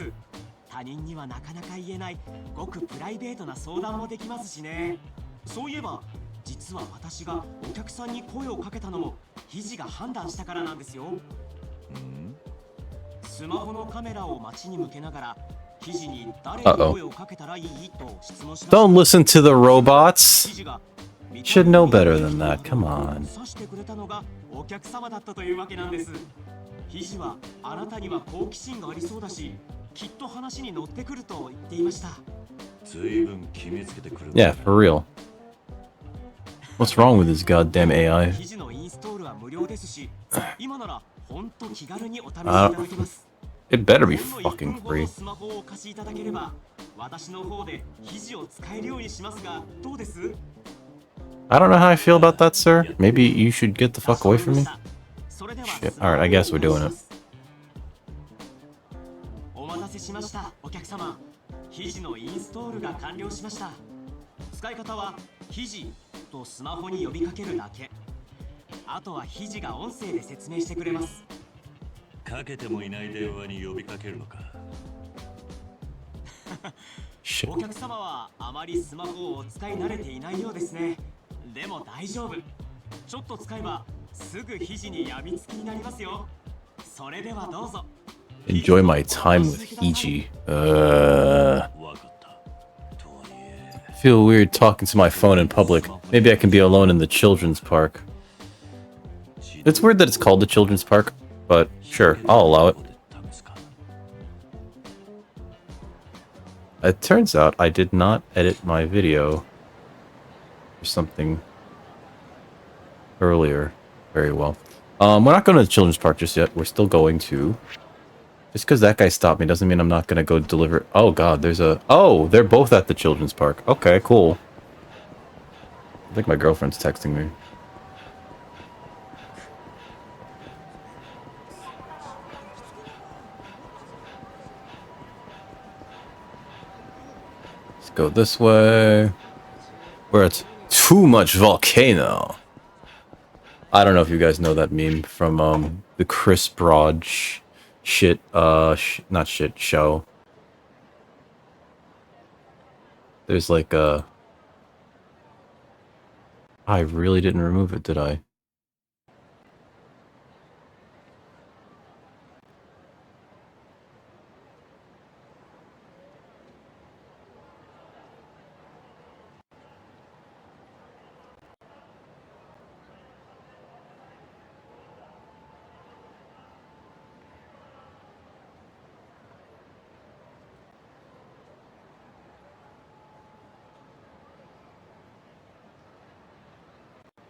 Uh-oh. Don't listen to the robots! Should know better than that, come on. Yeah, for real. What's wrong with this goddamn AI? It better be fucking free. I don't know how I feel about that, sir. Maybe you should get the fuck away from me. Shit. Alright, I guess we're doing it. Shit. Enjoy my time with Hiji. I feel weird talking to my phone in public. Maybe I can be alone in the children's park. It's weird that it's called the children's park, but sure, I'll allow it. It turns out I did not edit my video or something earlier very well. We're not going to the children's park just yet. We're still going to. Just because that guy stopped me doesn't mean I'm not going to go deliver. Oh god, there's a... Oh, they're both at the children's park. Okay, cool. I think my girlfriend's texting me. Let's go this way. We're at too much volcano. I don't know if you guys know that meme from the Chris Broad not shit show. There's like a... I really didn't remove it, did I?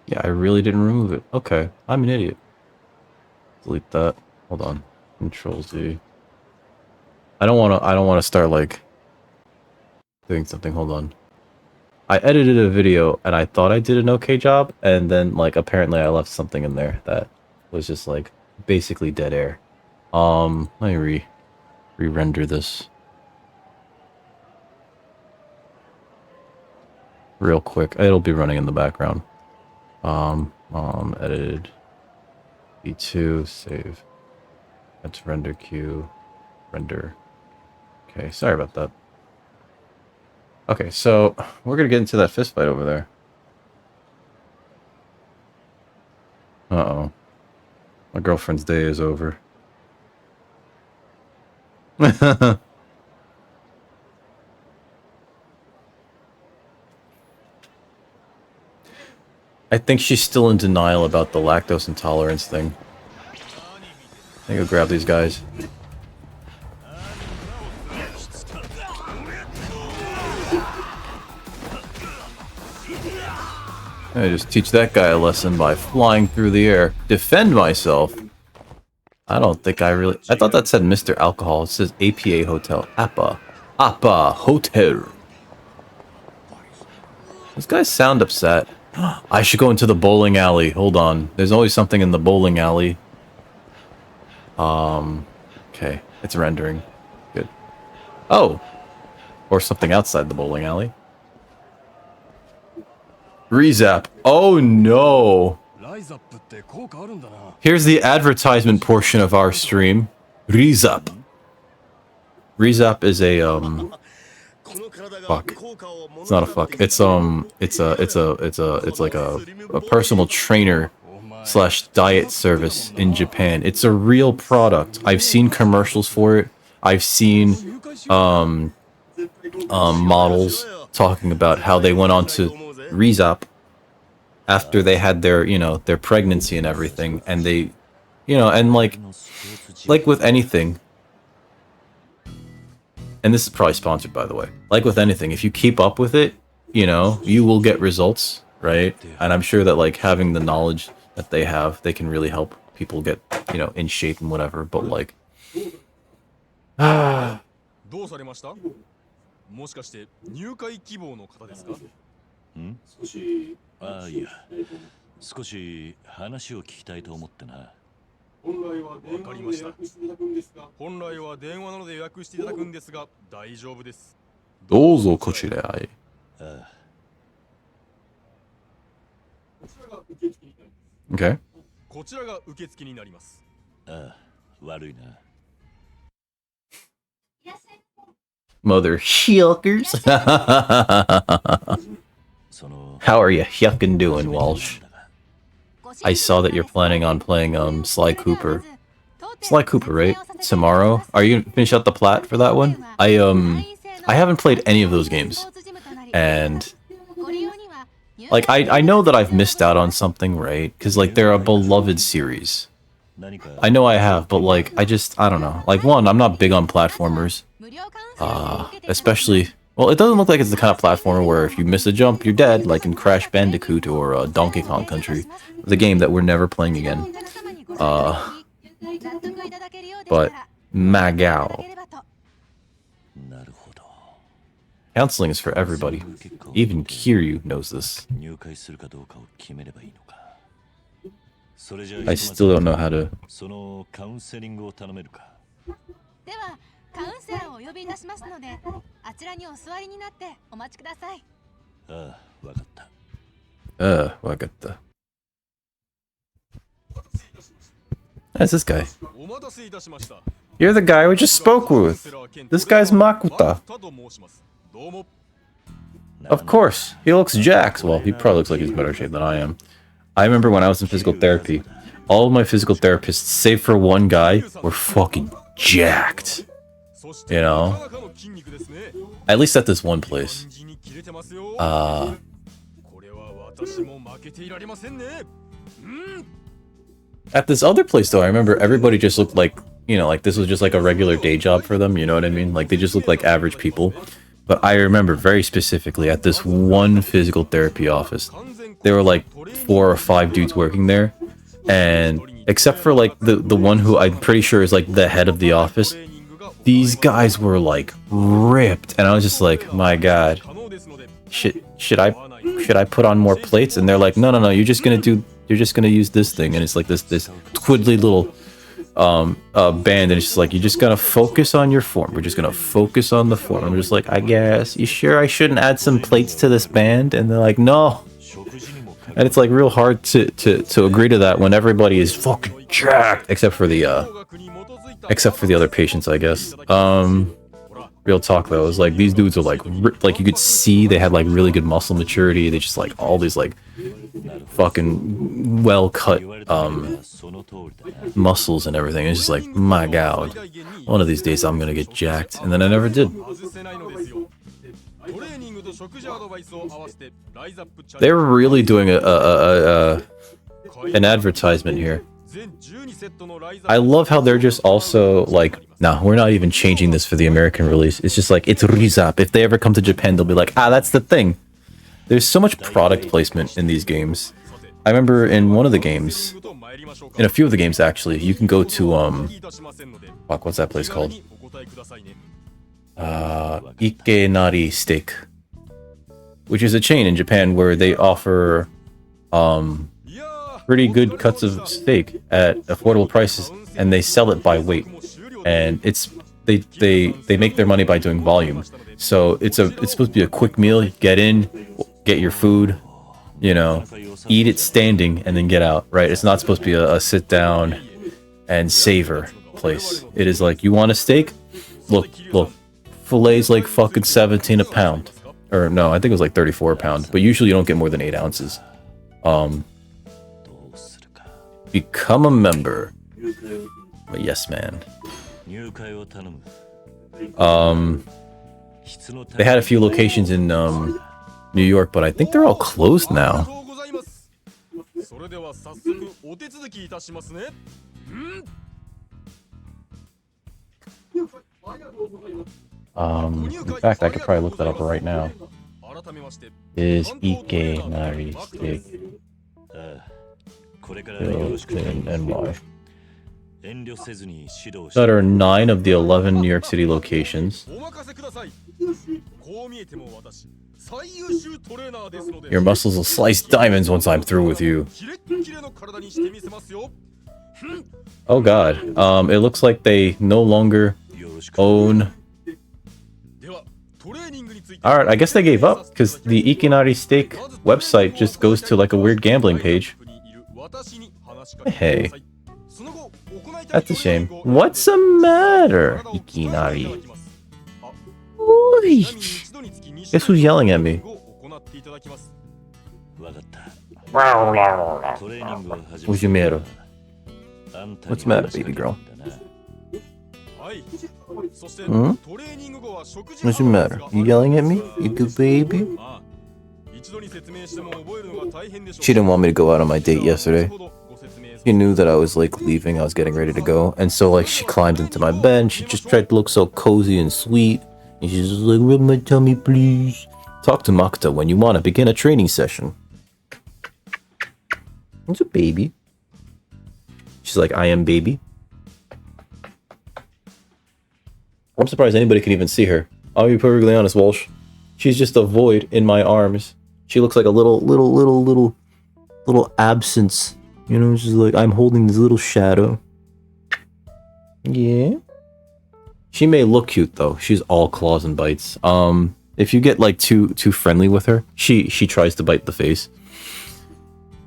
Yeah, I really didn't remove it. Okay, I'm an idiot. Delete that. Hold on. Control Z. I don't wanna start like doing something. Hold on. I edited a video and I thought I did an okay job, and then like apparently I left something in there that was just like basically dead air. Let me re-render this real quick. It'll be running in the background. Edited. B2, save. That's render queue. Render. Okay, sorry about that. Okay, so we're gonna get into that fist fight over there. Uh-oh. My girlfriend's day is over. I think she's still in denial about the lactose intolerance thing. I think I'll grab these guys. I just teach that guy a lesson by flying through the air. Defend myself. I don't think I really... I thought that said Mr. Alcohol. It says APA Hotel. Appa Hotel. This guys sound upset. I should go into the bowling alley. Hold on. There's always something in the bowling alley. Okay. It's rendering. Good. Oh! Or something outside the bowling alley. Rezap. Oh no! Here's the advertisement portion of our stream. Rezap. Rezap is a fuck. It's not a fuck. It's like a personal trainer slash diet service in Japan. It's a real product. I've seen commercials for it. I've seen models talking about how they went on to Rezap after they had their, you know, their pregnancy and everything, and they, you know, and like with anything, and this is probably sponsored, by the way, like with anything, if you keep up with it, you know, you will get results, right? And I'm sure that, like, having the knowledge that they have, they can really help people get, you know, in shape and whatever, but like, どうされました？もしかして入会希望の方ですか？ん？少し、ああ、いや、少し話を聞きたいと思ってな。本来は電話で予約していただくんですが、本来は電話なので予約していただくんですが、大丈夫です。どうぞこちらへ。Okay. こちらが受付になります。ああ、悪いな。Mother Hyukers. How are you Hyukin doing, Walsh? I saw that you're planning on playing Sly Cooper. Sly Cooper, right? Tomorrow? Are you gonna finish out the plat for that one? I haven't played any of those games. And like I know that I've missed out on something, right? Because like they're a beloved series. I know I have, but like I don't know. Like, one, I'm not big on platformers. Especially, well, it doesn't look like it's the kind of platformer where if you miss a jump, you're dead, like in Crash Bandicoot or Donkey Kong Country, the game that we're never playing again. But Magao. Counseling is for everybody. Even Kiryu knows this. I still don't know how to... カウンセラーをお呼びいたしますので、あちらにお座りになってお待ちください。ああ、わかった。わかった。That's this guy. You're the guy we just spoke with. This guy's Makuta. Of course, he looks jacked. Well, he probably looks like he's in better shape than I am. I remember when I was in physical therapy, all of my physical therapists, save for one guy, were fucking jacked. You know? At least at this one place. At this other place, though, I remember everybody just looked like, you know, like this was just like a regular day job for them, you know what I mean? Like, they just looked like average people. But I remember very specifically at this one physical therapy office, there were like 4 or 5 dudes working there. And except for like the one who I'm pretty sure is like the head of the office, these guys were like ripped, and I was just like, my god, should I put on more plates? And they're like, no, you're just gonna use this thing, and it's like this twiddly little band, and it's just like, you're just gonna focus on your form. We're just gonna focus on the form. I'm just like, I guess. You sure I shouldn't add some plates to this band? And they're like, no. And it's like real hard to agree to that when everybody is fucking jacked, except for the other patients, I guess. Real talk though, it was like these dudes are like you could see they had like really good muscle maturity. They just like all these like fucking well cut muscles and everything. It's just like, my god, one of these days I'm gonna get jacked, and then I never did. They're really doing an advertisement here. I love how they're just also like, no, we're not even changing this for the American release. It's just like, it's Rizap. If they ever come to Japan, they'll be like, ah, that's the thing. There's so much product placement in these games. I remember in one of the games, in a few of the games actually, you can go to fuck, what's that place called? Ikenari Steak, which is a chain in Japan where they offer pretty good cuts of steak at affordable prices, and they sell it by weight, and it's they make their money by doing volume. So it's supposed to be a quick meal. You get in, get your food, you know, eat it standing, and then get out. Right? It's not supposed to be a sit down and savor place. It is like, you want a steak? Look, filet's like fucking 17 a pound, or no, I think it was like 34 a pound. But usually you don't get more than 8 ounces. Become a member. But yes, man. They had a few locations in New York, but I think they're all closed now. In fact, I could probably look that up right now. Is Ikenari Steak built in NY? That are 9 of the 11 New York City locations. Your muscles will slice diamonds once I'm through with you. Oh god. It looks like they no longer own... Alright, I guess they gave up, because the Ikenari Steak website just goes to like a weird gambling page. Hey. That's a shame. What's the matter, Ikenari? Oi. Guess who's yelling at me? What's the matter? What's the matter, baby girl? Hmm? What's the matter? You yelling at me? You good baby? She didn't want me to go out on my date yesterday. She knew that I was like leaving, I was getting ready to go, and so like she climbed into my bed and she just tried to look so cozy and sweet, and she's just like, rub my tummy please. Talk to Makoto when you want to begin a training session. It's a baby. She's like, I am baby. I'm surprised anybody can even see her. I'll be perfectly honest, Walsh. She's just a void in my arms. She looks like a little absence. You know, she's like, I'm holding this little shadow. Yeah. She may look cute though. She's all claws and bites. If you get like too friendly with her, she tries to bite the face.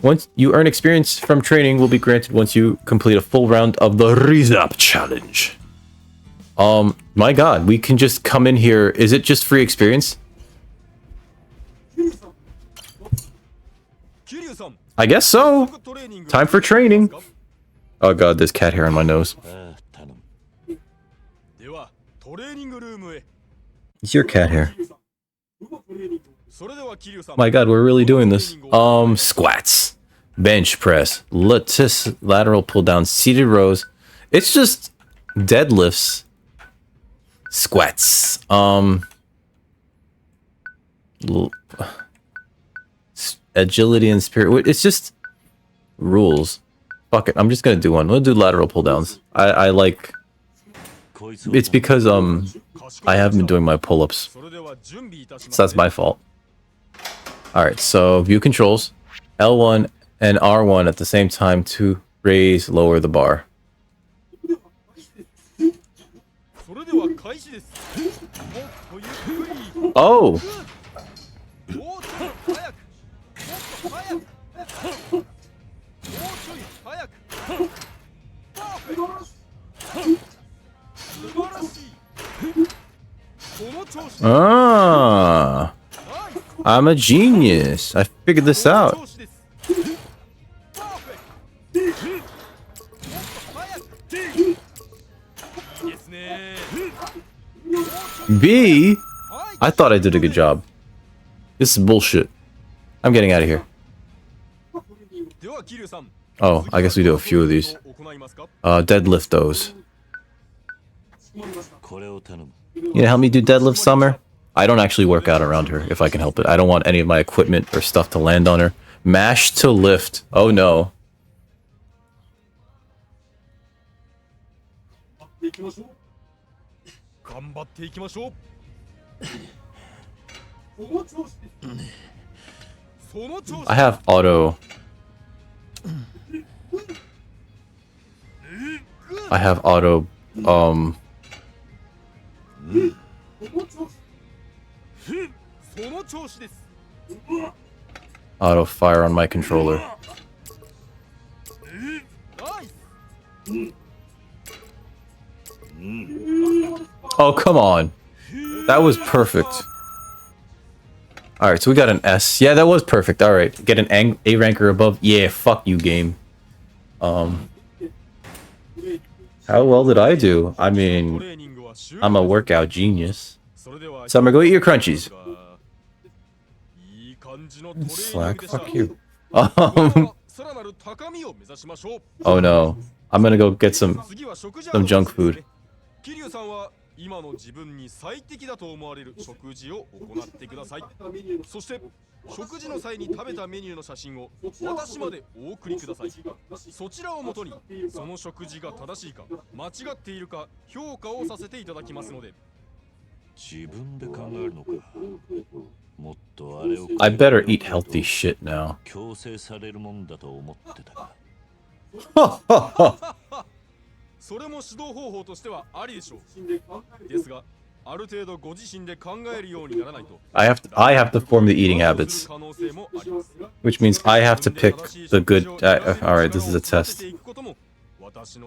Once you earn experience from training will be granted once you complete a full round of the Rizap challenge. My god, we can just come in here. Is it just free experience? I guess so. Time for training. Oh god, there's cat hair on my nose. It's your cat hair. My god, we're really doing this. Squats, bench press, lateral pull down, seated rows. It's just deadlifts, squats, agility and spirit. It's just rules. Fuck it, I'm just gonna do one. We'll do lateral pull downs. I like... It's because I haven't been doing my pull-ups, so that's my fault. Alright, so view controls, L1 and R1 at the same time to raise, lower the bar. Oh! Ah! I'm a genius. I figured this out. B? I thought I did a good job. This is bullshit. I'm getting out of here. Oh, I guess we do a few of these. Deadlift those. You gonna help me do deadlift, Summer? I don't actually work out around her, if I can help it. I don't want any of my equipment or stuff to land on her. Mash to lift. Oh no. I have auto. I have auto. Auto fire on my controller. Oh, come on. That was perfect. Alright, so we got an S. Yeah, that was perfect. Alright, get an A ranker above. Yeah, fuck you, game. How well did I do? I mean, I'm a workout genius. Summer, go eat your crunchies. Slack, fuck you. Oh no. I'm gonna go get some junk food. 今の自分に最適だと思われる食事を行ってください。そして食事の際に食べたメニューの写真を私までお送りください。そちらをもとにその食事が正しいか間違っているか評価をさせていただきますので。自分で考えるのか。もっとあれを I better eat healthy shit now. 強制されるもんだと思ってた。それも指導方法としてはありでしょう。ですが、ある程度ご自身で考えるようにならないと。I have to form the eating habits, which means I have to pick the good. All right, this is a test.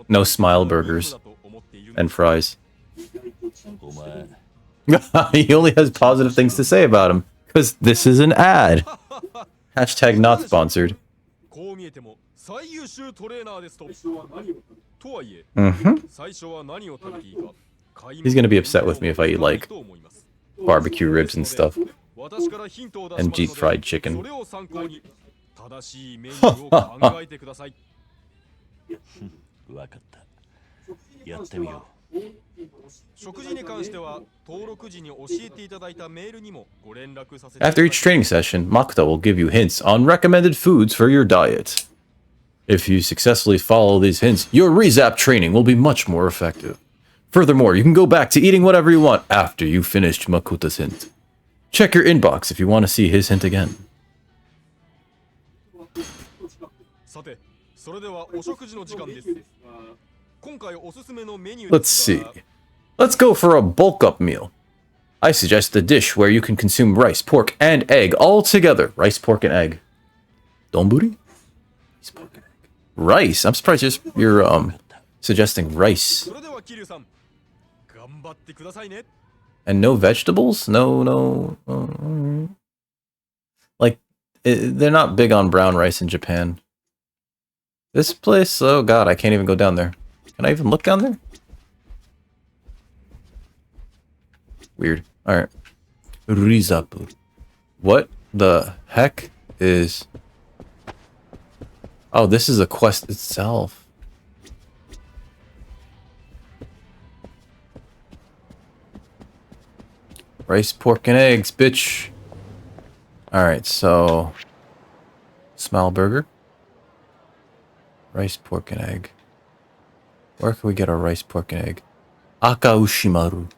No smile burgers and fries. He only has positive things to say about him because this is an ad. Hashtag not sponsored. He's gonna be upset with me if I eat like barbecue ribs and stuff and deep fried chicken. After each training session, Makoto will give you hints on recommended foods for your diet. If you successfully follow these hints, your rezap training will be much more effective. Furthermore, you can go back to eating whatever you want after you finished Makoto's hint. Check your inbox if you want to see his hint again. Let's see. Let's go for a bulk-up meal. I suggest a dish where you can consume rice, pork, and egg all together. Rice, pork, and egg. Donburi? Rice, pork, and egg. Rice? I'm surprised you're suggesting rice. And no vegetables? No. Like, they're not big on brown rice in Japan. This place, oh god, I can't even go down there. Can I even look down there? Weird. Alright. Rizapu. What the heck is... Oh, this is a quest itself. Rice, pork, and eggs, bitch. Alright, so... Smile burger. Rice, pork, and egg. Where can we get a rice, pork, and egg? Akaushimaru.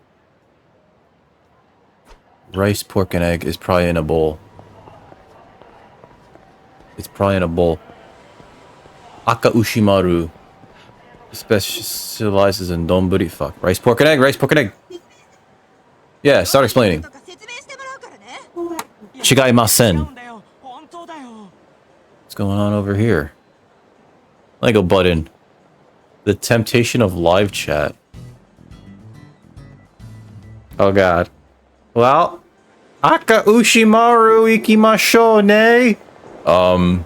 Rice, pork, and egg is probably in a bowl. It's probably in a bowl. Akaushimaru specializes in donburi. Fuck. Rice, pork, and egg. Rice, pork, and egg. Yeah, start explaining. Shigaimasen. What's going on over here? Let me go butt in. The temptation of live chat. Oh god. Well, Akaushimaru ikimashou ne. I'm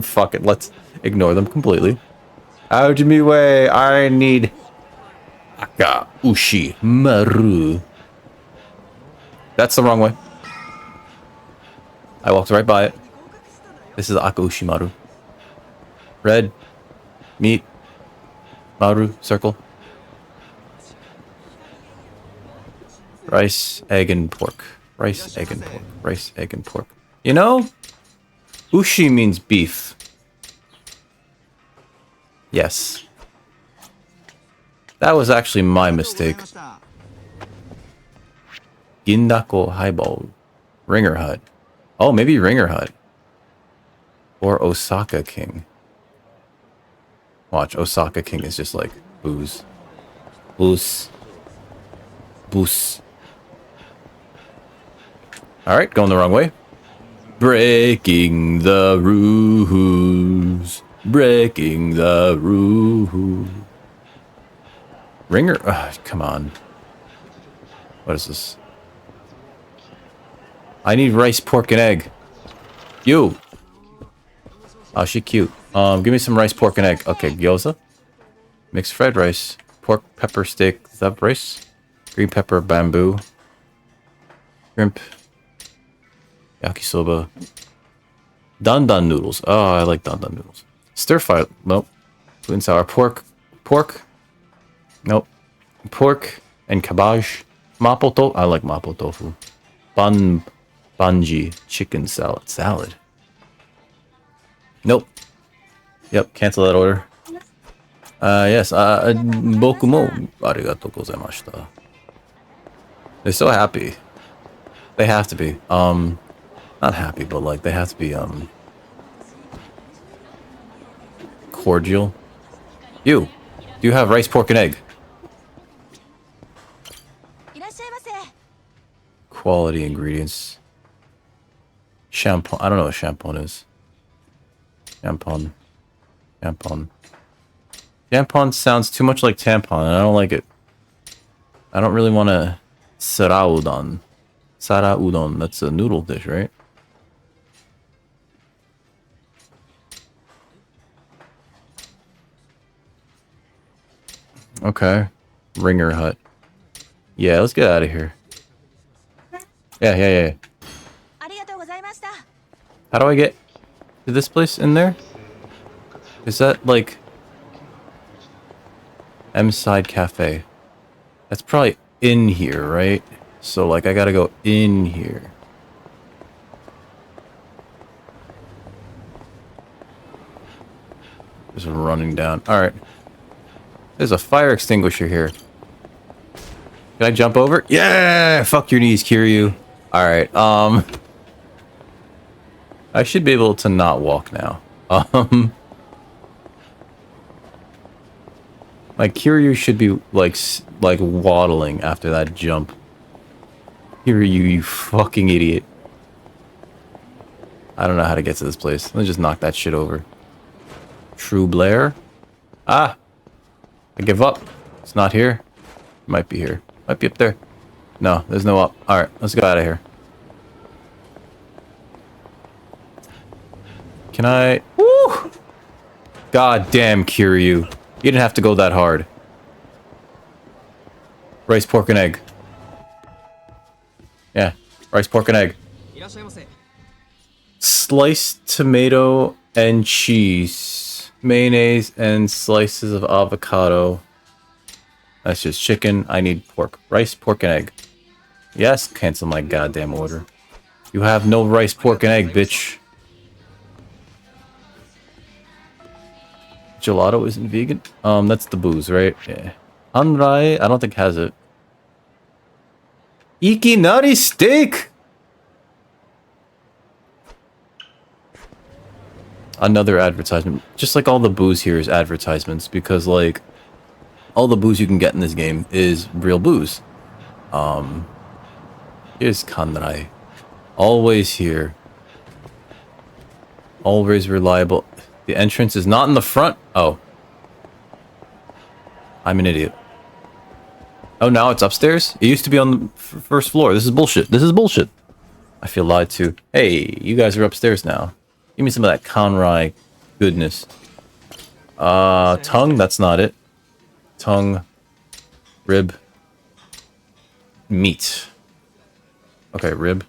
fuck it. Let's ignore them completely. Out of me way. I need Akaushimaru. That's the wrong way. I walked right by it. This is Akaushimaru. Red. Meat. Maru. Circle. Rice, egg, and pork. Rice, egg, and pork. Rice, egg, and pork. You know, ushi means beef. Yes. That was actually my mistake. Gindako highball. Ringer Hut. Oh, maybe Ringer Hut. Or Osaka King. Watch, Osaka King is just like booze. Booze. Booze. Alright, going the wrong way. Breaking the rules. Breaking the rules. Ringer? Come on. What is this? I need rice, pork, and egg. You! Oh, she cute. Give me some rice, pork, and egg. Okay, gyoza. Mixed fried rice. Pork, pepper, steak, that rice. Green pepper, bamboo. Shrimp. Yakisoba. Dandan noodles. Oh, I like dandan noodles. Stir fry. Nope. Sweet and sour. Pork. Pork. Nope. Pork and cabbage. Mapo tofu. I like mapo tofu. Banji. Chicken salad. Salad. Nope. Yep, cancel that order. Yes, boku mo arigatou gozaimashita. They're so happy. They have to be. Not happy, but like, they have to be, cordial. You. Do you have rice, pork, and egg? Quality ingredients. Shampoo. I don't know what shampoo is. Tampon. Tampon. Tampon sounds too much like tampon, and I don't like it. I don't really want to... Sara udon. Sara udon. That's a noodle dish, right? Okay. Ringer Hut. Yeah, let's get out of here. Yeah. How do I get to this place in there? Is that like M Side Cafe? That's probably in here, right? So like I gotta go in here. Just running down. Alright. There's a fire extinguisher here. Can I jump over? Yeah! Fuck your knees, Kiryu. Alright, I should be able to not walk now. Like, Kiryu should be, like waddling after that jump. Kiryu, you fucking idiot. I don't know how to get to this place. Let me just knock that shit over. True Blair? Ah! I give up. It's not here. It might be here. Might be up there. No, there's no up. Alright, let's go out of here. Can I... Woo! God damn, Kiryu. You didn't have to go that hard. Rice, pork, and egg. Yeah, rice, pork, and egg. Sliced tomato and cheese. Mayonnaise and slices of avocado. That's just chicken. I need pork. Rice, pork, and egg. Yes, cancel my goddamn order. You have no rice, pork, and egg, bitch. Gelato isn't vegan? That's the booze, right? Yeah. Hanrai, I don't think has it. Ikinari steak! Another advertisement. Just like all the booze here is advertisements, because like all the booze you can get in this game is real booze. Here's Kanrai. Always here. Always reliable. The entrance is not in the front. Oh. I'm an idiot. Oh, now it's upstairs? It used to be on the first floor. This is bullshit. This is bullshit. I feel lied to. Hey, you guys are upstairs now. Give me some of that Kanrai goodness. Tongue? That's not it. Tongue. Rib. Meat. Okay, rib.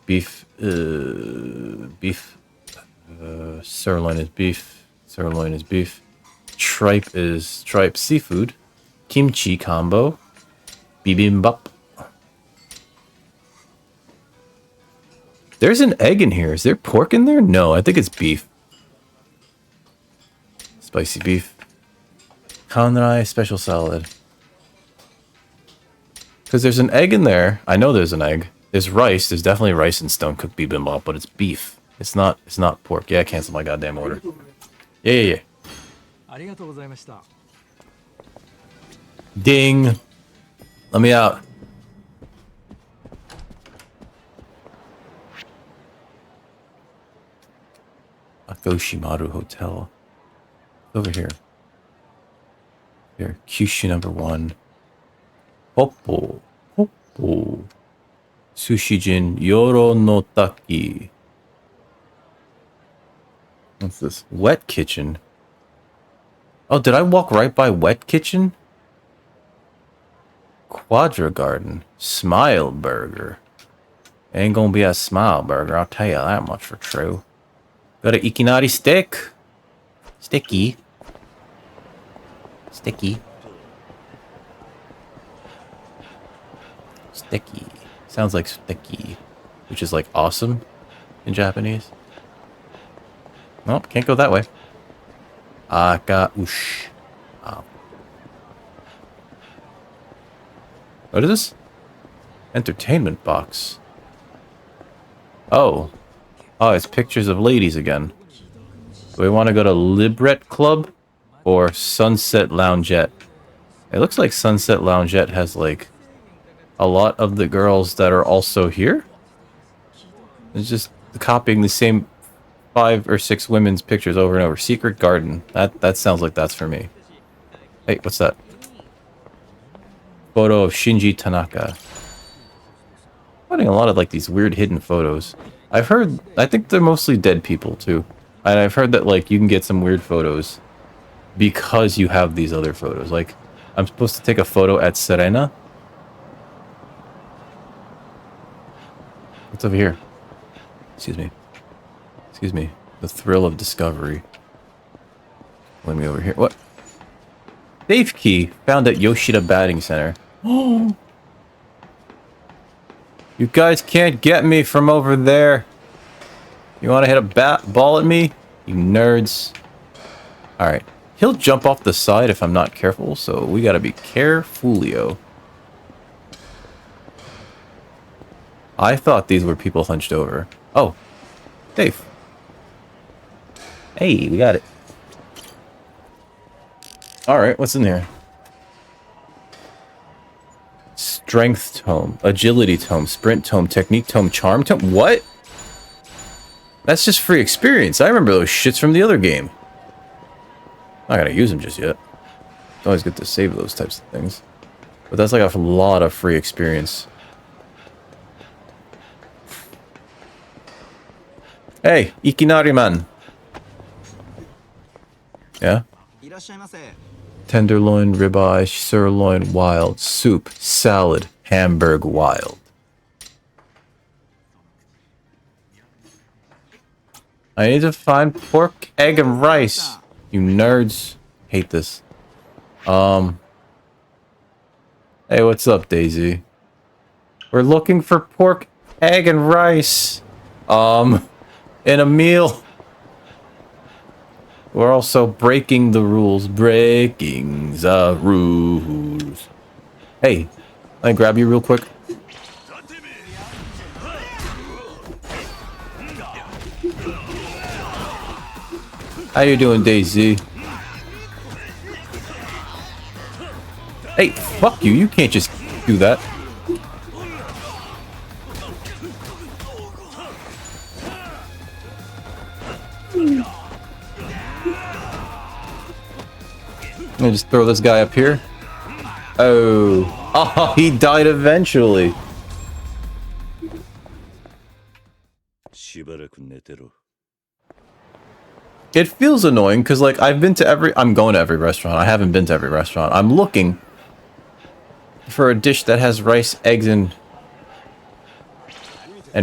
Beef. Beef. Sirloin is beef. Sirloin is beef. Tripe is tripe seafood. Kimchi combo. Bibimbap. There's an egg in here. Is there pork in there? No, I think it's beef. Spicy beef. Kanrai special salad. Because there's an egg in there. I know there's an egg. There's rice. There's definitely rice in stone cooked bibimbap, but it's beef. It's not pork. Yeah, cancel my goddamn order. Yeah. Ding. Let me out. Akoshimaru Hotel. Over here. Here. Kyushu number 1. Hoppo. Sushijin Yoro no Taki. What's this? Wet Kitchen. Oh, did I walk right by Wet Kitchen? Quadra Garden. Smile Burger. Ain't gonna be a Smile Burger, I'll tell you that much for true. Got an Ikinari stick. Sticky. Sticky. Sounds like sticky, which is like awesome in Japanese. Nope, can't go that way. Akaush. What is this? Entertainment box. Oh, it's pictures of ladies again. Do we want to go to Libret Club or Sunset Loungette? It looks like Sunset Loungette has like a lot of the girls that are also here. It's just copying the same 5 or 6 women's pictures over and over. Secret Garden. That sounds like that's for me. Hey, what's that? Photo of Shinji Tanaka. Finding a lot of like these weird hidden photos. I think they're mostly dead people too. And I've heard that like you can get some weird photos because you have these other photos. Like I'm supposed to take a photo at Serena. What's over here? Excuse me. The thrill of discovery. Let me over here. What? Safe key found at Yoshida Batting Center. Oh! You guys can't get me from over there. You want to hit a ball at me? You nerds. Alright. He'll jump off the side if I'm not careful, so we gotta be carefulio. I thought these were people hunched over. Oh. Safe. Hey, we got it. Alright, what's in here? Strength tome, agility tome, sprint tome, technique tome, charm tome. What? That's just free experience. I remember those shits from the other game. Not gonna use them just yet. It's always good to save those types of things. But that's like a lot of free experience. Hey, Ikinari-man. Yeah? Tenderloin, ribeye, sirloin, wild, soup, salad, Hamburg, wild. I need to find pork, egg, and rice. You nerds. Hate this. Hey, what's up, Daisy? We're looking for pork, egg, and rice. In a meal. We're also breaking the rules. Breaking the rules. Hey, can I grab you real quick? How you doing, Daisy? Hey, fuck you. You can't just do that. Let me just throw this guy up here. Oh, he died eventually. It feels annoying because, like, I'm going to every restaurant. I haven't been to every restaurant. I'm looking for a dish that has rice, eggs, and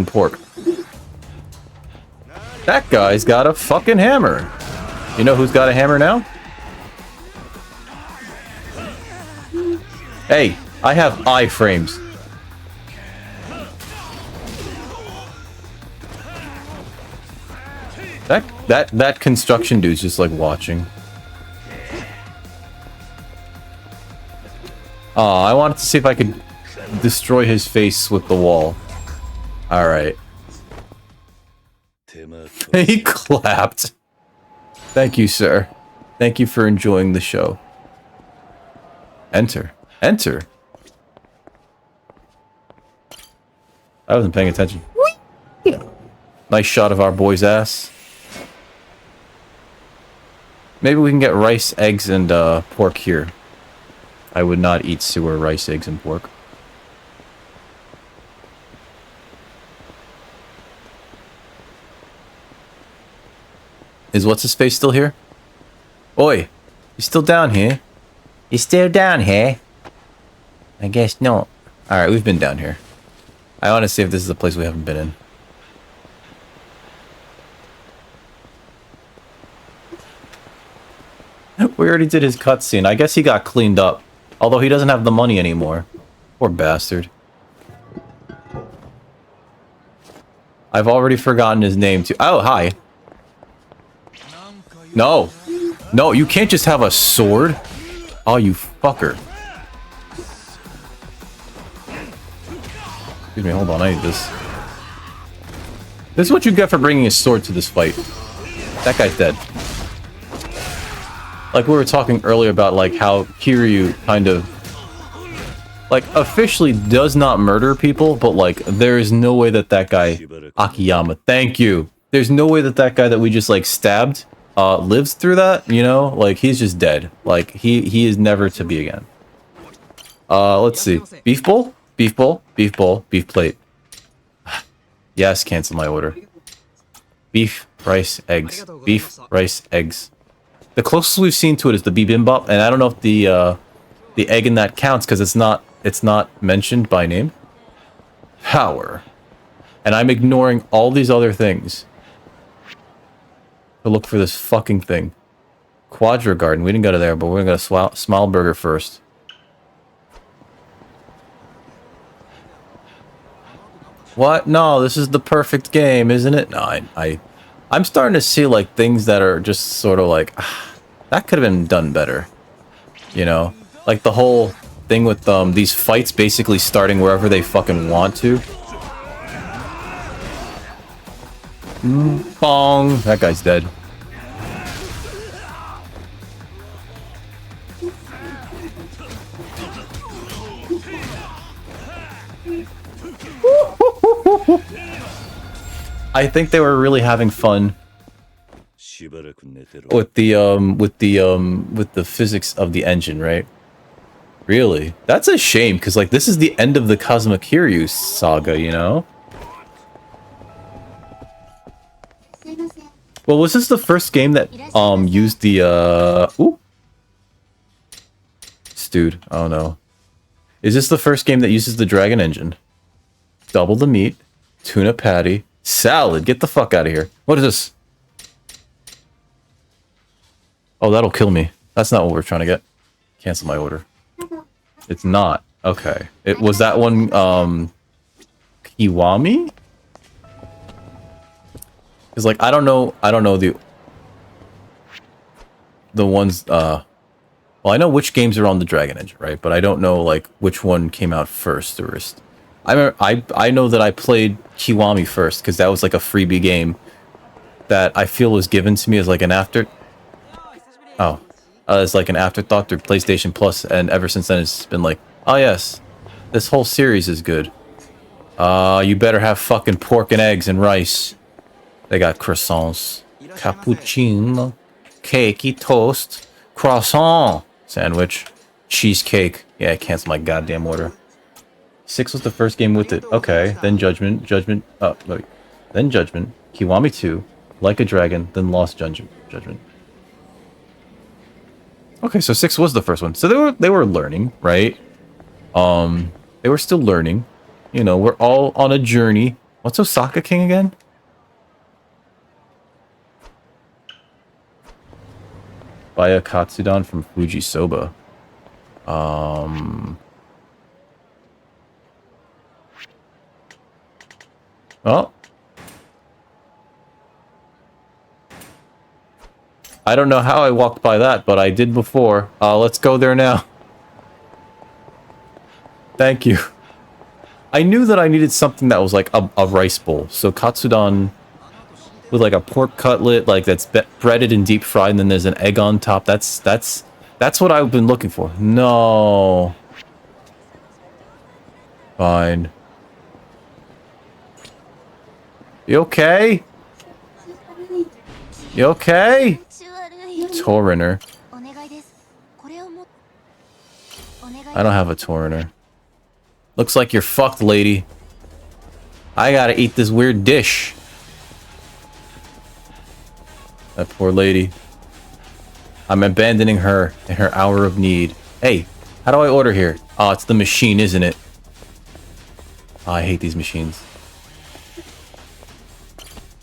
pork. That guy's got a fucking hammer. You know who's got a hammer now? Hey, I have iframes. That construction dude's just like watching. Oh, I wanted to see if I could destroy his face with the wall. Alright. He clapped. Thank you, sir. Thank you for enjoying the show. Enter. Enter. I wasn't paying attention. Nice shot of our boy's ass. Maybe we can get rice, eggs, and pork here. I would not eat sewer, rice, eggs, and pork. Is what's-his-face still here? Oi! You still down here? You still down here? I guess not. Alright, we've been down here. I want to see if this is a place we haven't been in. We already did his cutscene. I guess he got cleaned up. Although he doesn't have the money anymore. Poor bastard. I've already forgotten his name too. Oh, hi. No. No, you can't just have a sword. Oh, you fucker. Excuse me, hold on. I need this. This is what you get for bringing a sword to this fight. That guy's dead. Like we were talking earlier about like how Kiryu kind of like officially does not murder people, but like there is no way that that guy Akiyama, thank you. There's no way that that guy that we just like stabbed lives through that, you know? Like he's just dead. Like he is never to be again. Let's see. Beef bowl? Beef bowl? Beef bowl? Beef plate. Yes, cancel my order. Beef, rice, eggs. Beef, rice, eggs. The closest we've seen to it is the bibimbap, and I don't know if the egg in that counts because it's not mentioned by name. Power. And I'm ignoring all these other things to look for this fucking thing. Quadra Garden. We didn't go to there, but we're gonna go to Smile Burger first. What? No, this is the perfect game, isn't it? No, I'm starting to see like things that are just sort of like that could have been done better. You know, like the whole thing with these fights basically starting wherever they fucking want to. Bong. That guy's dead. I think they were really having fun with the physics of the engine, right? Really? That's a shame, because like this is the end of the Kazuma Kiryu saga, you know? Well, was this the first game that used the ooh? Dude, oh no. Is this the first game that uses the Dragon engine? Double the meat, tuna patty, salad. Get the fuck out of here. What is this? Oh, that'll kill me. That's not what we're trying to get. Cancel my order. It's not. Okay. It was that one Kiwami? Cuz like I don't know the ones well, I know which games are on the Dragon engine, right? But I don't know like which one came out first or I know that I played Kiwami first because that was like a freebie game that I feel was given to me as like an as like an afterthought through PlayStation Plus, and ever since then it's been like, oh yes, this whole series is good. You better have fucking pork and eggs and rice. They got croissants, cappuccino, cakey toast, croissant, sandwich, cheesecake. Yeah, cancel my goddamn order. 6 was the first game with it. Okay, then Judgment, then Judgment, Kiwami 2, Like a Dragon, then Lost Judgment. Okay, so 6 was the first one. So they were learning, right? They were still learning. You know, we're all on a journey. What's Osaka King again? Buy a Katsudan from Fuji Soba. Oh. I don't know how I walked by that, but I did before. Let's go there now. Thank you. I knew that I needed something that was like a rice bowl. So katsudon with like a pork cutlet, like that's breaded and deep fried, and then there's an egg on top. That's what I've been looking for. No. Fine. You okay? You okay? Torrenter. I don't have a Torrenter. Looks like you're fucked, lady. I gotta eat this weird dish. That poor lady. I'm abandoning her in her hour of need. Hey, how do I order here? Oh, it's the machine, isn't it? Oh, I hate these machines.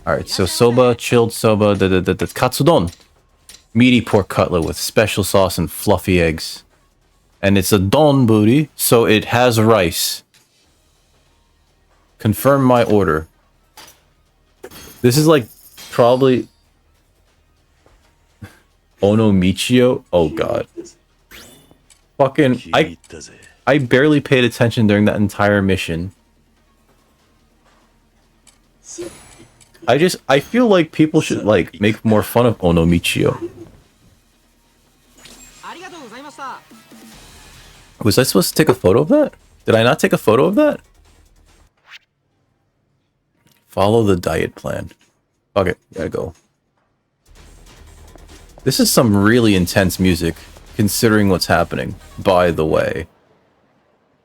Alright, so soba, chilled soba, the katsudon. Meaty pork cutlet with special sauce and fluffy eggs. And it's a don booty, so it has rice. Confirm my order. This is like probably Onomichio. Oh god. Fucking I barely paid attention during that entire mission. I feel like people should like make more fun of Onomichio. Was I supposed to take a photo of that? Did I not take a photo of that? Follow the diet plan. Okay, gotta go. This is some really intense music, considering what's happening, by the way.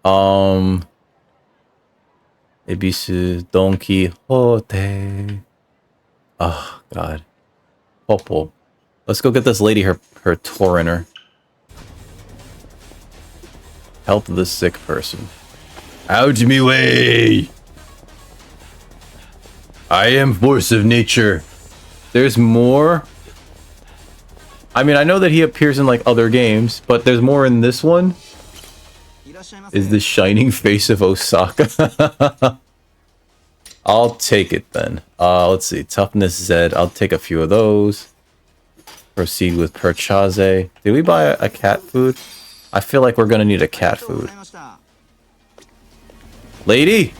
Ebisu Don Quixote. Oh, God. Popo. Let's go get this lady her Torrenter. Help the sick person. Out me way! I am force of nature. There's more. I mean, I know that he appears in like other games, but there's more in this one. Is the shining face of Osaka? I'll take it then. Let's see. Toughness Z. I'll take a few of those. Proceed with purchase. Did we buy a cat food? I feel like we're gonna need a cat food. Lady!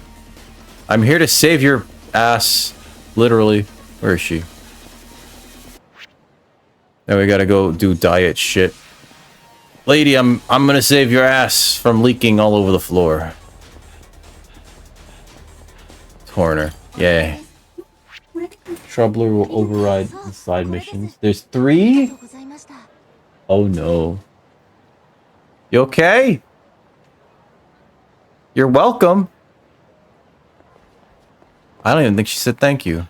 I'm here to save your ass. Literally. Where is she? Now we gotta go do diet shit. Lady, I'm gonna save your ass from leaking all over the floor. Torrenter. Yay. Troubler will override the side missions. There's 3? Oh no. You okay? You're welcome. I don't even think she said thank you.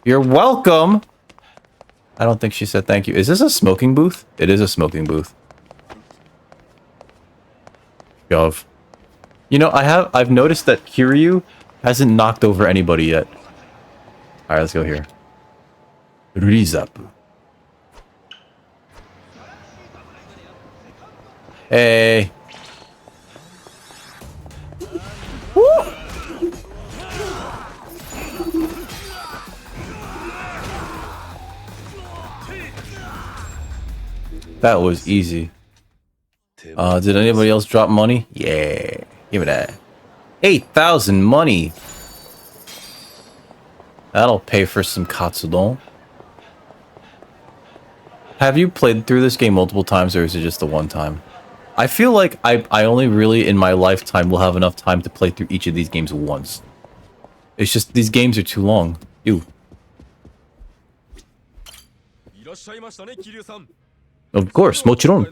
You're welcome. I don't think she said thank you. Is this a smoking booth? It is a smoking booth. Gov. You know, I've noticed that Kiryu hasn't knocked over anybody yet. Alright, let's go here. Rizapu. Hey. Woo! That was easy. Did anybody else drop money? Yeah. Give me that. 8,000 money. That'll pay for some katsudon. Have you played through this game multiple times, or is it just the one time? I feel like I only really in my lifetime will have enough time to play through each of these games once. It's just these games are too long. Ew. Of course, mochiron.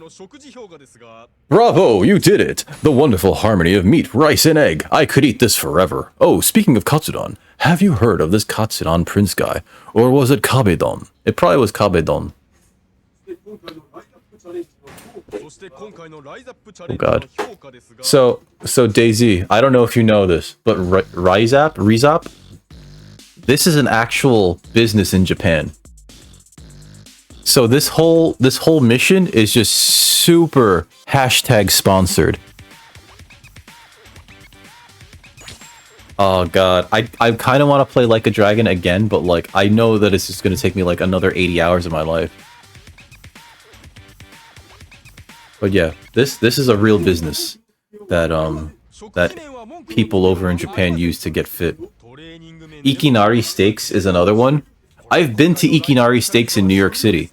Bravo, you did it! The wonderful harmony of meat, rice, and egg. I could eat this forever. Oh, speaking of katsudon, have you heard of this katsudon prince guy? Or was it kabedon? It probably was kabedon. Oh god. So Daisy, I don't know if you know this, but Rizap? This is an actual business in Japan. So this whole mission is just super hashtag sponsored. Oh god, I kind of want to play Like a Dragon again, but like I know that it's just going to take me like another 80 hours of my life. But yeah, this is a real business that that people over in Japan use to get fit. Ikinari Steaks is another one. I've been to Ikinari Steaks in New York City.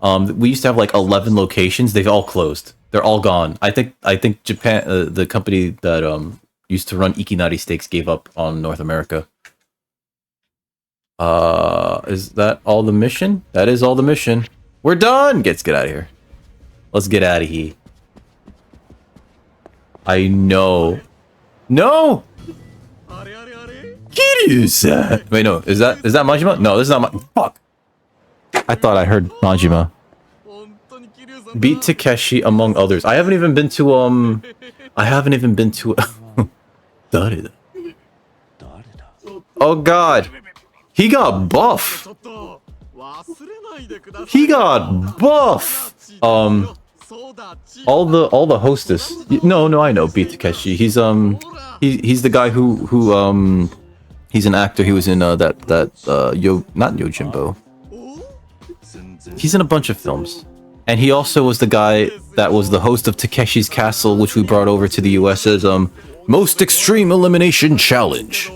We used to have like 11 locations. They've all closed. They're all gone. I think Japan, the company that used to run Ikinari Steaks, gave up on North America. Is that all the mission? That is all the mission. We're done. Let's get out of here. Let's get out of here. I know. No. Kiryusa. Wait, no. Is that Majima? No, this is not fuck. I thought I heard Majima. Beat Takeshi among others. I haven't even been to Dareda. Oh god. He got buff. He got buff. All the hostess. No, I know Beat Takeshi. He's the guy who he's an actor. He was in not Yojimbo. He's in a bunch of films. And he also was the guy that was the host of Takeshi's Castle, which we brought over to the US as Most Extreme Elimination Challenge.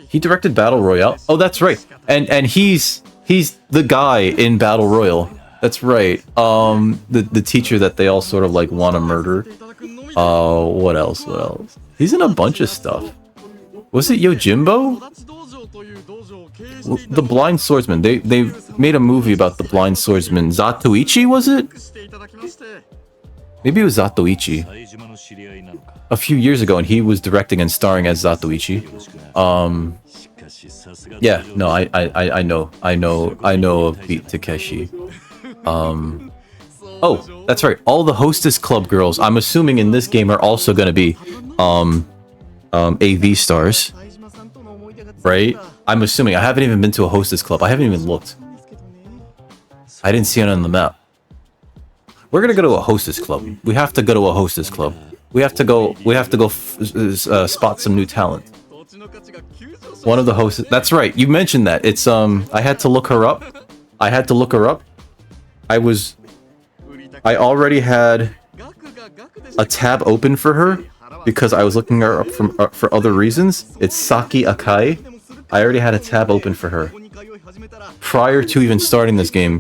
He directed Battle Royale. Oh, that's right. And he's the guy in Battle Royale. That's right. The teacher that they all sort of like want to murder. What else? He's in a bunch of stuff. Was it Yojimbo? The Blind Swordsman. They made a movie about the Blind Swordsman. Zatoichi, was it? Maybe it was Zatoichi. A few years ago, and he was directing and starring as Zatoichi. Yeah, no, I know of Beat Takeshi. Oh, that's right. All the Hostess Club girls, I'm assuming in this game, are also going to be AV stars. Right? I'm assuming. I haven't even been to a Hostess Club. I haven't even looked. I didn't see it on the map. We're gonna go to a Hostess Club. We have to go to a Hostess Club. We have to go spot some new talent. One of the hosts. That's right. You mentioned that. It's I had to look her up. I already had a tab open for her because I was looking her up for other reasons. It's Saki Akai. I already had a tab open for her prior to even starting this game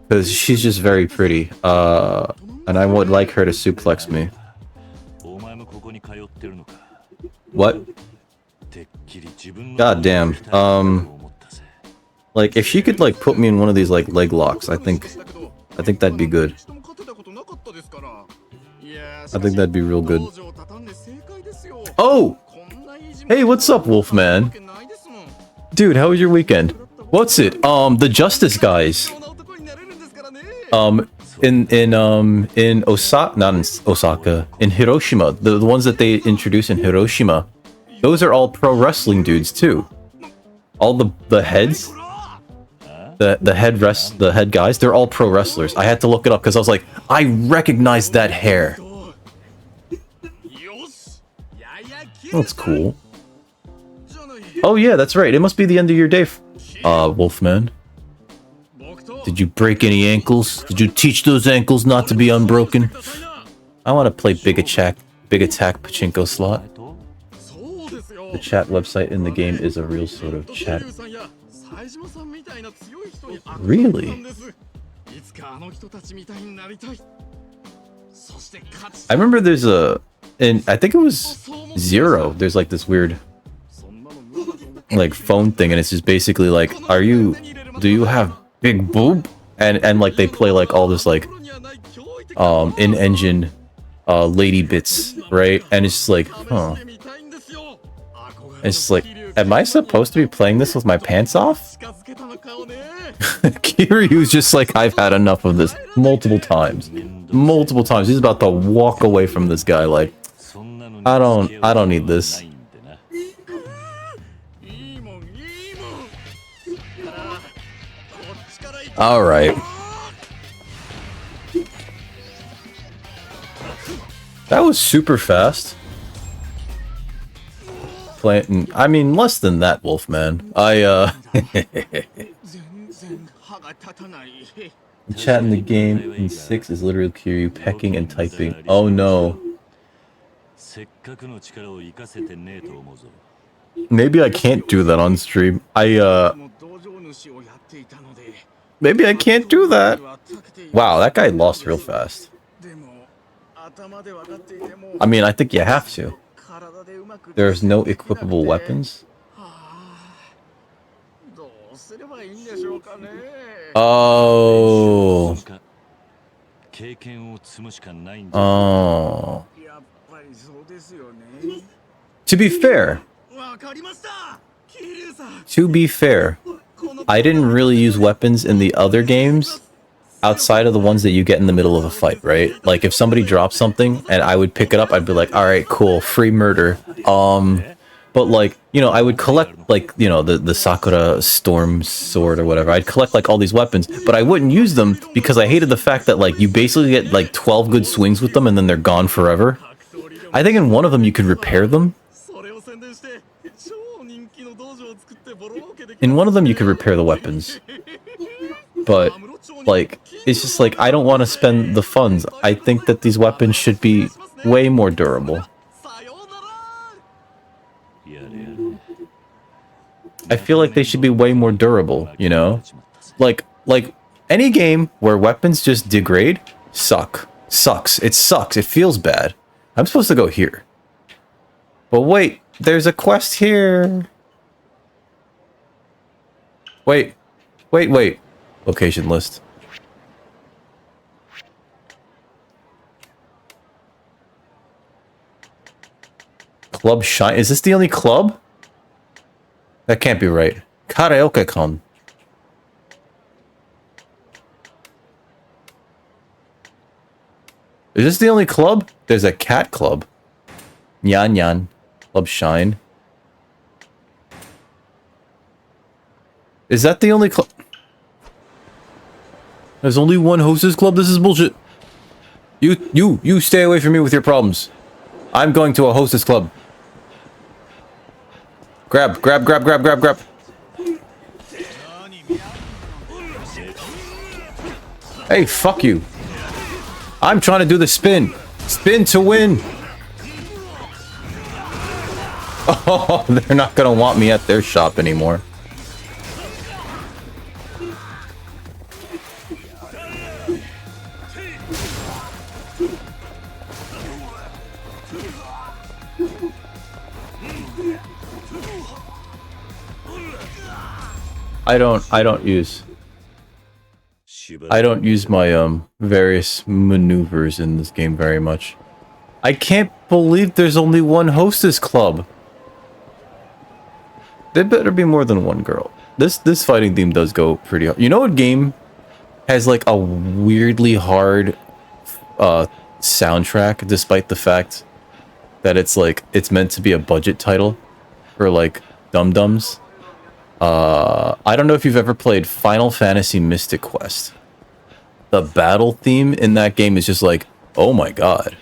because she's just very pretty. And I would like her to suplex me. What? God damn. Like if she could like put me in one of these like leg locks, I think that'd be good. I think that'd be real good. Oh! Hey, what's up, Wolfman? Dude, how was your weekend? What's it? The Justice guys. In Osaka, not in Osaka, in Hiroshima, the ones that they introduced in Hiroshima, those are all pro wrestling dudes too. All the heads, the head guys, they're all pro wrestlers. I had to look it up because I was like, I recognize that hair. That's cool. Oh yeah, that's right. It must be the end of your day, Wolfman. Did you break any ankles? Did you teach those ankles not to be unbroken? I want to play Big Attack Pachinko slot. The chat website in the game is a real sort of chat. Really? I remember there's I think it was Zero. There's like this weird like phone thing, and it's just basically like, do you have big boob? And like they play like all this like in-engine lady bits, right? And it's just like, huh. It's just like, am I supposed to be playing this with my pants off? Kiryu's just like, I've had enough of this multiple times. He's about to walk away from this guy like, I don't need this. All right. That was super fast. playing. I mean, less than that, Wolfman. Chat in the game in 6 is literally Kiryu pecking and typing. Oh no. Maybe I can't do that on stream. Maybe I can't do that. Wow, that guy lost real fast. I mean, I think you have to. There's no equipable weapons. Oh. Oh. To be fair, I didn't really use weapons in the other games outside of the ones that you get in the middle of a fight, right? Like if somebody drops something and I would pick it up, I'd be like, all right, cool, free murder. But like, you know, I would collect like, you know, the Sakura Storm Sword or whatever. I'd collect like all these weapons, but I wouldn't use them because I hated the fact that like you basically get like 12 good swings with them and then they're gone forever. I think in one of them you could repair them. In one of them you could repair the weapons. But like, it's just like, I don't want to spend the funds. I think that these weapons should be way more durable. I feel like they should be way more durable, you know? Like any game where weapons just degrade, sucks. It sucks. It feels bad. I'm supposed to go here. But wait, there's a quest here. Wait. Location list. Club Shine. Is this the only club? That can't be right. Karaoke-con. Is this the only club? There's a cat club. Nyan. Club Shine. Is that the only club? There's only one hostess club? This is bullshit. You stay away from me with your problems. I'm going to a hostess club. Grab. Hey, fuck you. I'm trying to do the spin. Spin to win. Oh, they're not gonna want me at their shop anymore. I don't use my various maneuvers in this game very much. I can't believe there's only one hostess club. There better be more than one girl. This fighting theme does go pretty hard. You know what game has like a weirdly hard soundtrack despite the fact that it's meant to be a budget title for like dum-dums? I don't know if you've ever played Final Fantasy Mystic Quest. The battle theme in that game is just like, oh my god,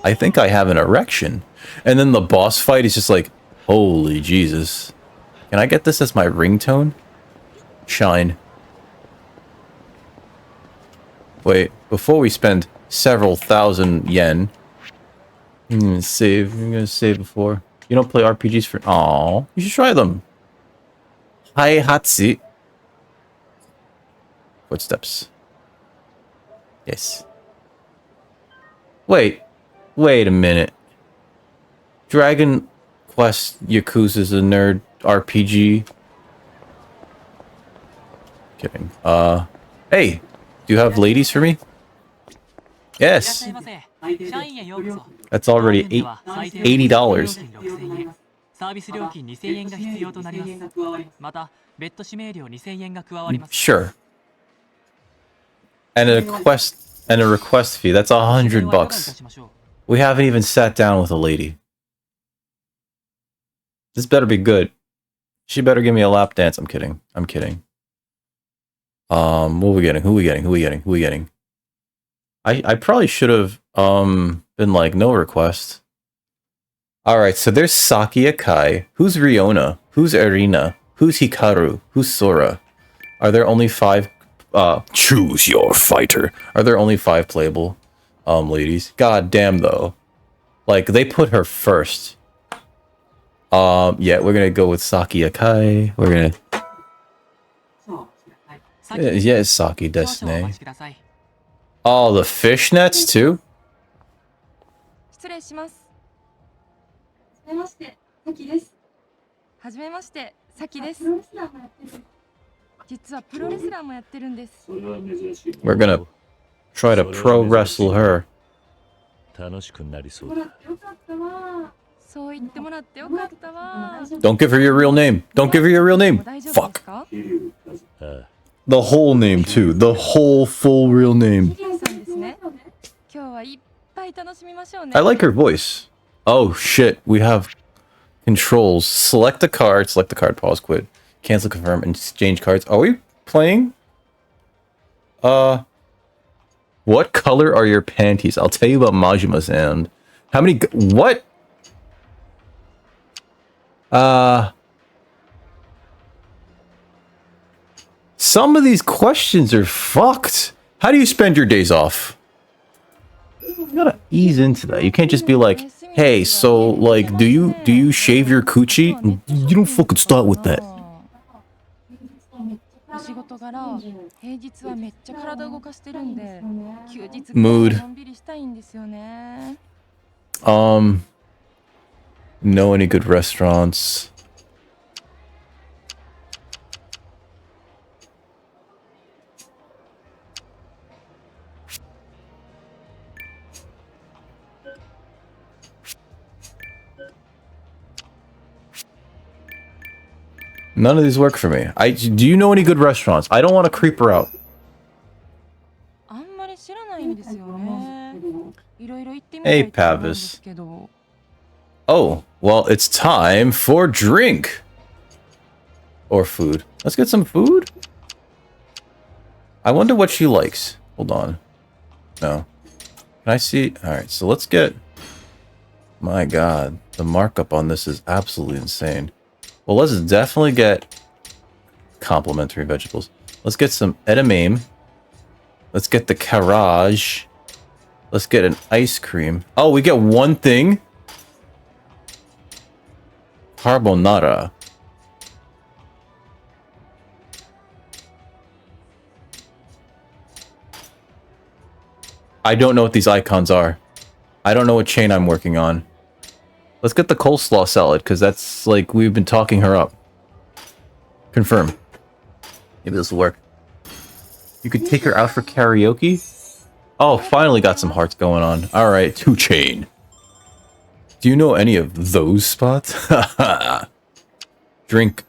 I think I have an erection. And then the boss fight is just like, holy Jesus. Can I get this as my ringtone? Shine. Wait, before we spend several thousand yen, I'm gonna save before. You don't play RPGs for... Aww, you should try them. Hatsi. Footsteps. Yes. Wait a minute. Dragon Quest Yakuza is a nerd RPG. Kidding. Hey, do you have ladies for me? Yes. That's already $80. サービス料金2000円が必要となります。また、別途指名料2000円が加わります。Sure. And a request fee. That's $100. We haven't even sat down with a lady. This better be good. She better give me a lap dance. I'm kidding. What are we getting? Who we getting? I probably should have been like no request. Alright, so there's Saki Akai. Who's Riona? Who's Erina? Who's Hikaru? Who's Sora? Are there only 5... choose your fighter. Are there only 5 playable, ladies? God damn, though. Like, they put her first. Yeah, we're gonna go with Saki Akai. We're gonna... Yeah, it's Saki Desne. Oh, the fishnets, too? 失礼します。はじめまして、さきです。はじめまして、さきです。実はプロレスラーもやってるんです。We're gonna try to pro wrestle her. 楽しくなりそうだ。そう言ってもらってよかったわ。Don't give her your real name. Don't give her your real name. Fuck. The whole name, too. The whole full real name. I like her voice. Oh, shit. We have controls. Select the card, pause, quit. Cancel, confirm, and exchange cards. Are we playing? What color are your panties? I'll tell you about Majima-san. How many... What? Some of these questions are fucked. How do you spend your days off? You gotta ease into that. You can't just be like, hey, so, like, do you shave your coochie? You don't fucking start with that. Mood. Know any good restaurants? None of these work for me. Do you know any good restaurants? I don't want to creep her out. Hey, Pavis. Oh, well, it's time for drink. Or food. Let's get some food. I wonder what she likes. Hold on. No. Can I see? Alright, so let's get... My god. The markup on this is absolutely insane. Well, let's definitely get complimentary vegetables. Let's get some edamame. Let's get the carrage. Let's get an ice cream. Oh, we get one thing? Carbonara. I don't know what these icons are. I don't know what chain I'm working on. Let's get the coleslaw salad, because that's, like, we've been talking her up. Confirm. Maybe this will work. You could take her out for karaoke? Oh, finally got some hearts going on. Alright, 2 chain. Do you know any of those spots? Drink.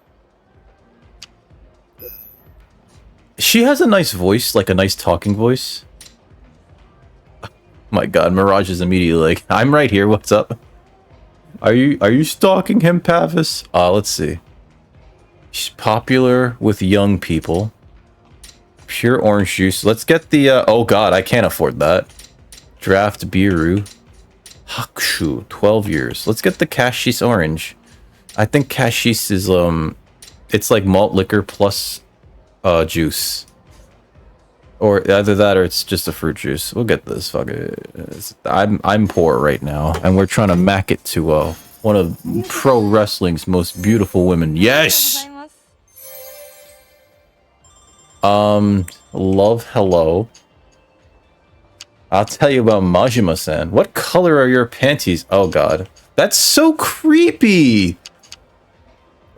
She has a nice voice, like a nice talking voice. My god, Mirage is immediately like, I'm right here, what's up? Are you stalking him, Pavis? Let's see. She's popular with young people. Pure orange juice. Let's get the, oh god, I can't afford that. Draft Biru. Hakushu, 12 years. Let's get the Cassis orange. I think Cassis is, it's like malt liquor plus, juice. Or either that or it's just a fruit juice. We'll get this. Fuck it. I'm poor right now, and we're trying to mac it to one of pro wrestling's most beautiful women. Yes. Love hello. I'll tell you about Majima-san. What color are your panties? Oh god, that's so creepy.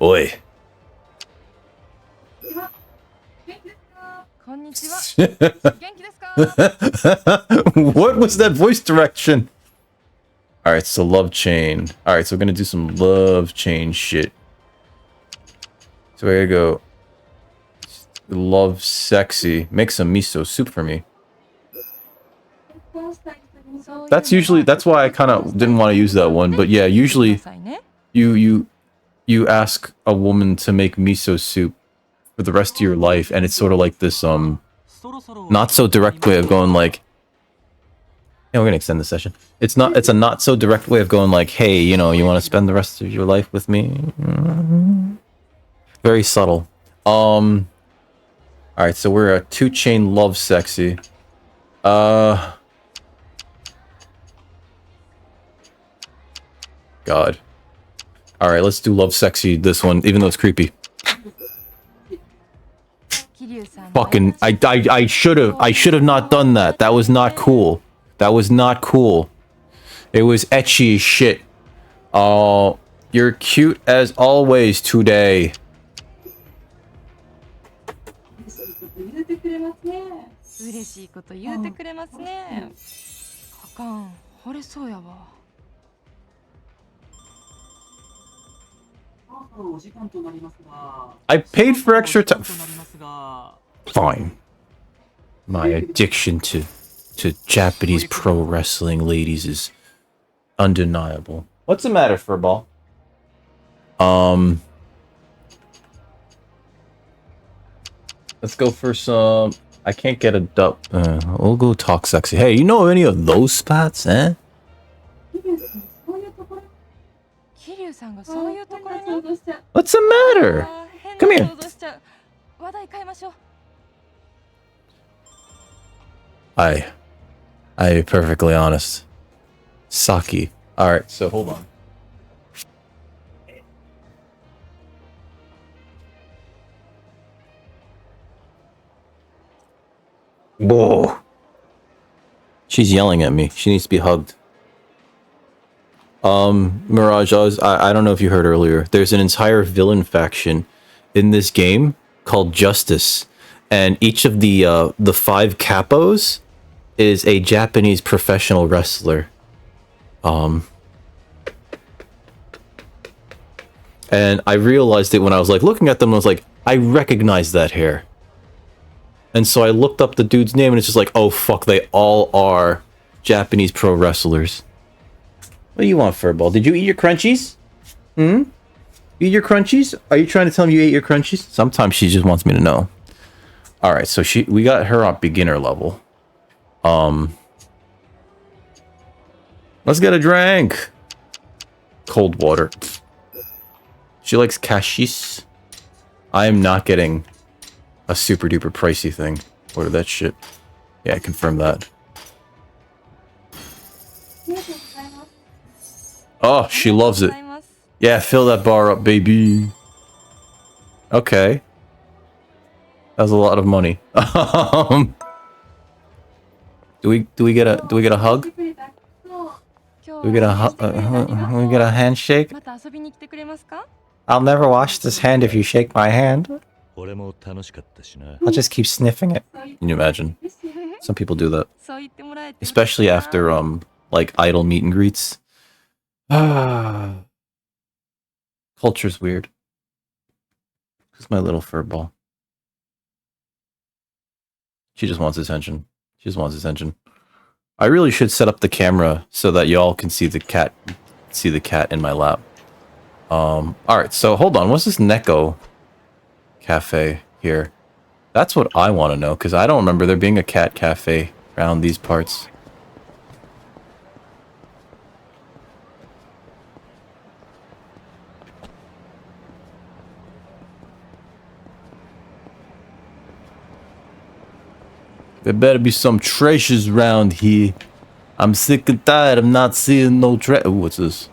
Oi. What was that voice direction? Alright, so love chain. Alright, so we're gonna do some love chain shit. So we're gonna go love sexy. Make some miso soup for me. That's usually, that's why I kind of didn't want to use that one, but yeah, usually you ask a woman to make miso soup for the rest of your life, and it's sort of like this not so direct way of going like, Yeah, we're gonna extend the session. It's a not so direct way of going like, hey, you know, you want to spend the rest of your life with me? Very subtle. All right, so we're a 2 Chain Love Sexy. God. All right, let's do Love Sexy. This one, even though it's creepy. Fucking, I should have not done that. That was not cool. That was not cool. It was etchy as shit. Oh, you're cute as always today. 嬉しいこと言うてくれますね。あかん、惚れそうやわ。I paid for extra time. Fine. My addiction to Japanese pro wrestling ladies is undeniable. What's the matter, Furball? Let's go for some. I can't get a dub. We'll go talk sexy. Hey, you know any of those spots, eh? What's the matter? Come here. I'll be perfectly honest. Saki. Alright, so hold on. Whoa. She's yelling at me. She needs to be hugged. Mirage, I don't know if you heard earlier. There's an entire villain faction in this game called Justice. And each of the 5 capos is a Japanese professional wrestler. And I realized it when I was like looking at them. I was like, I recognize that hair. And so I looked up the dude's name, and it's just like, oh fuck, they all are Japanese pro wrestlers. What do you want, Furball? Did you eat your crunchies? You eat your crunchies? Are you trying to tell me you ate your crunchies? Sometimes she just wants me to know. All right, so we got her on beginner level. Let's get a drink. Cold water. She likes cashews. I am not getting a super duper pricey thing. Order that shit. Yeah, I confirm that. Oh, she loves it. Yeah, fill that bar up, baby. Okay. That was a lot of money. Do we get a hug? Do we get a handshake? I'll never wash this hand if you shake my hand. I'll just keep sniffing it. Can you imagine? Some people do that. Especially after like idol meet and greets. Culture's weird. Who's my little furball? She just wants attention. She just wants attention. I really should set up the camera so that y'all can see the cat in my lap. Alright, so hold on. What's this Neko cafe here? That's what I want to know, because I don't remember there being a cat cafe around these parts. There better be some treasures around here. I'm sick and tired of not seeing no Ooh, what's this?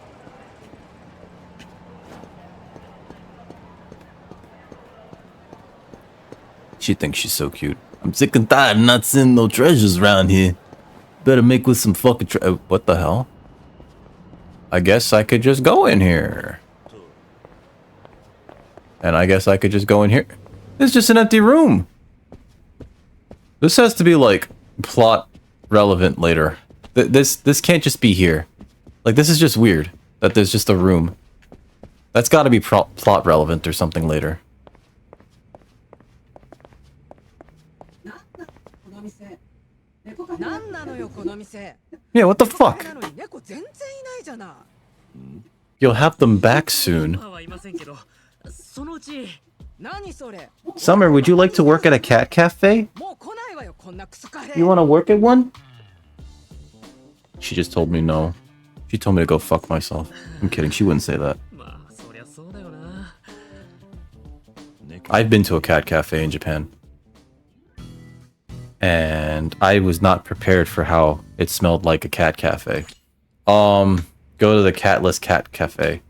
She thinks she's so cute. I'm sick and tired of not seeing no treasures around here. Better make with some fucking what the hell? I guess I could just go in here. And I guess I could just go in here. It's just an empty room. This has to be like plot relevant later. This can't just be here. Like, this is just weird that there's just a room. That's got to be plot relevant or something later. Yeah, what the fuck? You'll have them back soon. Summer, would you like to work at a cat cafe? You want to work at one? She just told me no. She told me to go fuck myself. I'm kidding. She wouldn't say that. まあそりゃそうだよな。 I've been to a cat cafe in Japan. And I was not prepared for how it smelled like a cat cafe. Go to the catless cat cafe.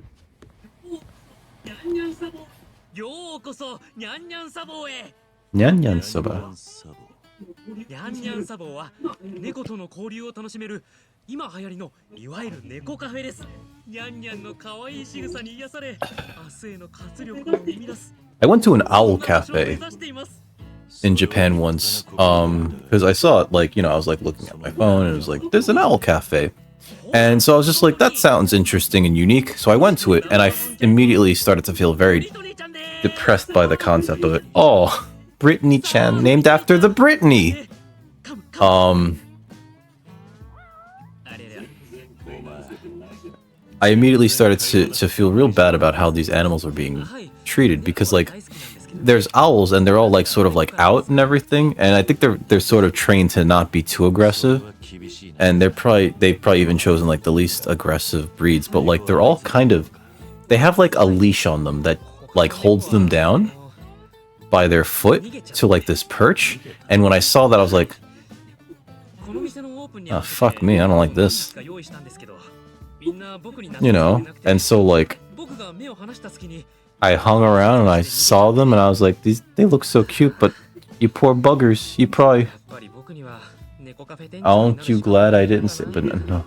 ようこそニャンニャンサボへ。 Nyan Nyan Soba. ニャンニャンサボは猫との交流を楽しめる今流行りのいわゆる猫カフェです。ニャンニャンの可愛い仕草に癒され、明日への活力を生み出す。 I went to an owl cafe in Japan once. Because I saw it, like, you know, I was like looking at my phone and it was like, there's an owl cafe. And so I was just like, that sounds interesting and unique. So I went to it and I immediately started to feel very depressed by the concept of it. Oh, Brittany Chan, named after the Brittany. I immediately started to feel real bad about how these animals were being treated because, like, there's owls and they're all like sort of like out and everything, and I think they're sort of trained to not be too aggressive, and they've probably even chosen like the least aggressive breeds, but like they're all kind of, they have like a leash on them that like holds them down by their foot to like this perch, and when I saw that I was like, oh, fuck me, I don't like this, you know. And so like I hung around and I saw them and I was like, they look so cute, but you poor buggers, you probably, aren't you glad I didn't say, but no.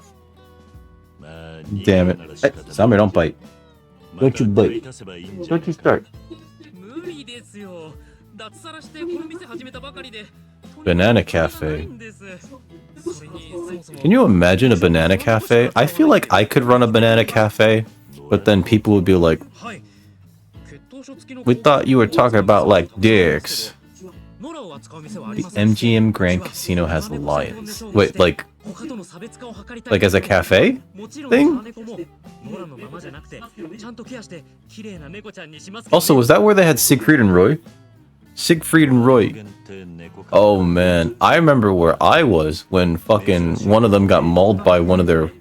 Damn it. Hey, Samir, don't bite. Don't you bite. Don't you start. Banana cafe. Can you imagine a banana cafe? I feel like I could run a banana cafe, but then people would be like, we thought you were talking about like dicks. The MGM Grand Casino has lions. Wait, like as a cafe thing? Also, was that where they had Siegfried and Roy? Siegfried and Roy. Oh man, I remember where I was when fucking one of them got mauled by one of their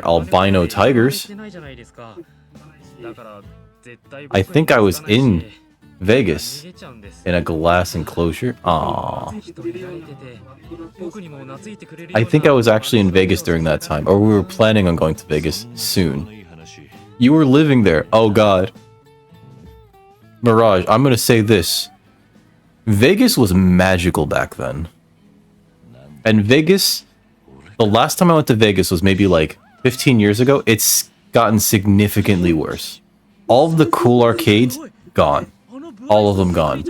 albino tigers. I think I was in Vegas in a glass enclosure. Aww. I think I was actually in Vegas during that time, or we were planning on going to Vegas soon. You were living there. Oh god. Mirage, I'm gonna say this. Vegas was magical back then. And Vegas, the last time I went to Vegas was maybe like 15 years ago. It's gotten significantly worse. All of the cool arcades, gone. All of them gone.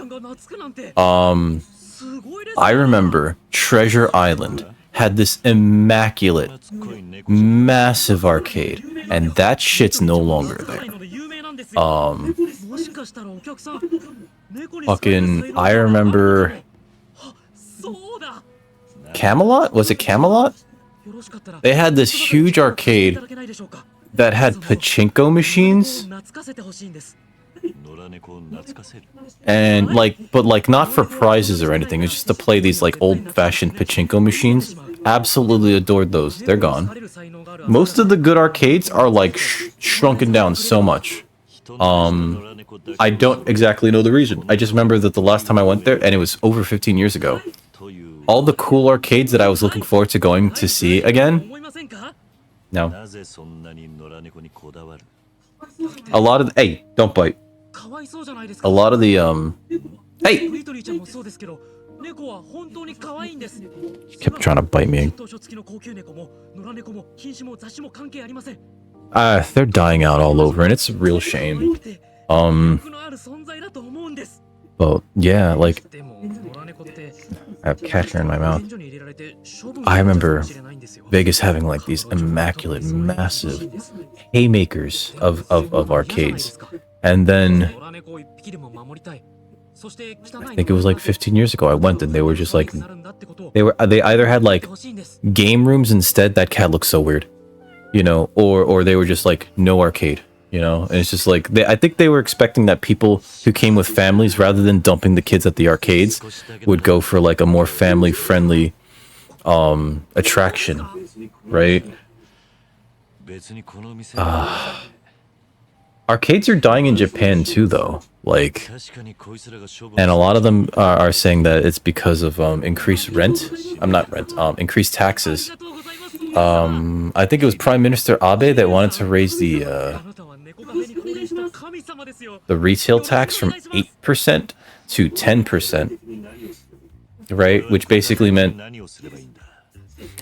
I remember Treasure Island had this immaculate, massive arcade, and that shit's no longer there. Fucking, I remember Camelot? Was it Camelot? They had this huge arcade that had pachinko machines. And like, but like not for prizes or anything. It's just to play these like old-fashioned pachinko machines. Absolutely adored those. They're gone. Most of the good arcades are like shrunken down so much. I don't exactly know the reason. I just remember that the last time I went there, and it was over 15 years ago, all the cool arcades that I was looking forward to going to see again, no. A lot of hey, don't bite. A lot of the hey, kept trying to bite me. They're dying out all over, and it's a real shame. Well, yeah, like, I have cat hair in my mouth. I remember Vegas having like these immaculate, massive haymakers of arcades, and then I think it was like 15 years ago I went and they were just like, they either had like game rooms instead. That cat looks so weird, you know, or they were just like no arcade, you know. And it's just like I think they were expecting that people who came with families, rather than dumping the kids at the arcades, would go for like a more family friendly attraction, right? Arcades are dying in Japan too, though. Like, and a lot of them are saying that it's because of increased rent. Increased taxes. I think it was Prime Minister Abe that wanted to raise the retail tax from 8% to 10%, right? Which basically meant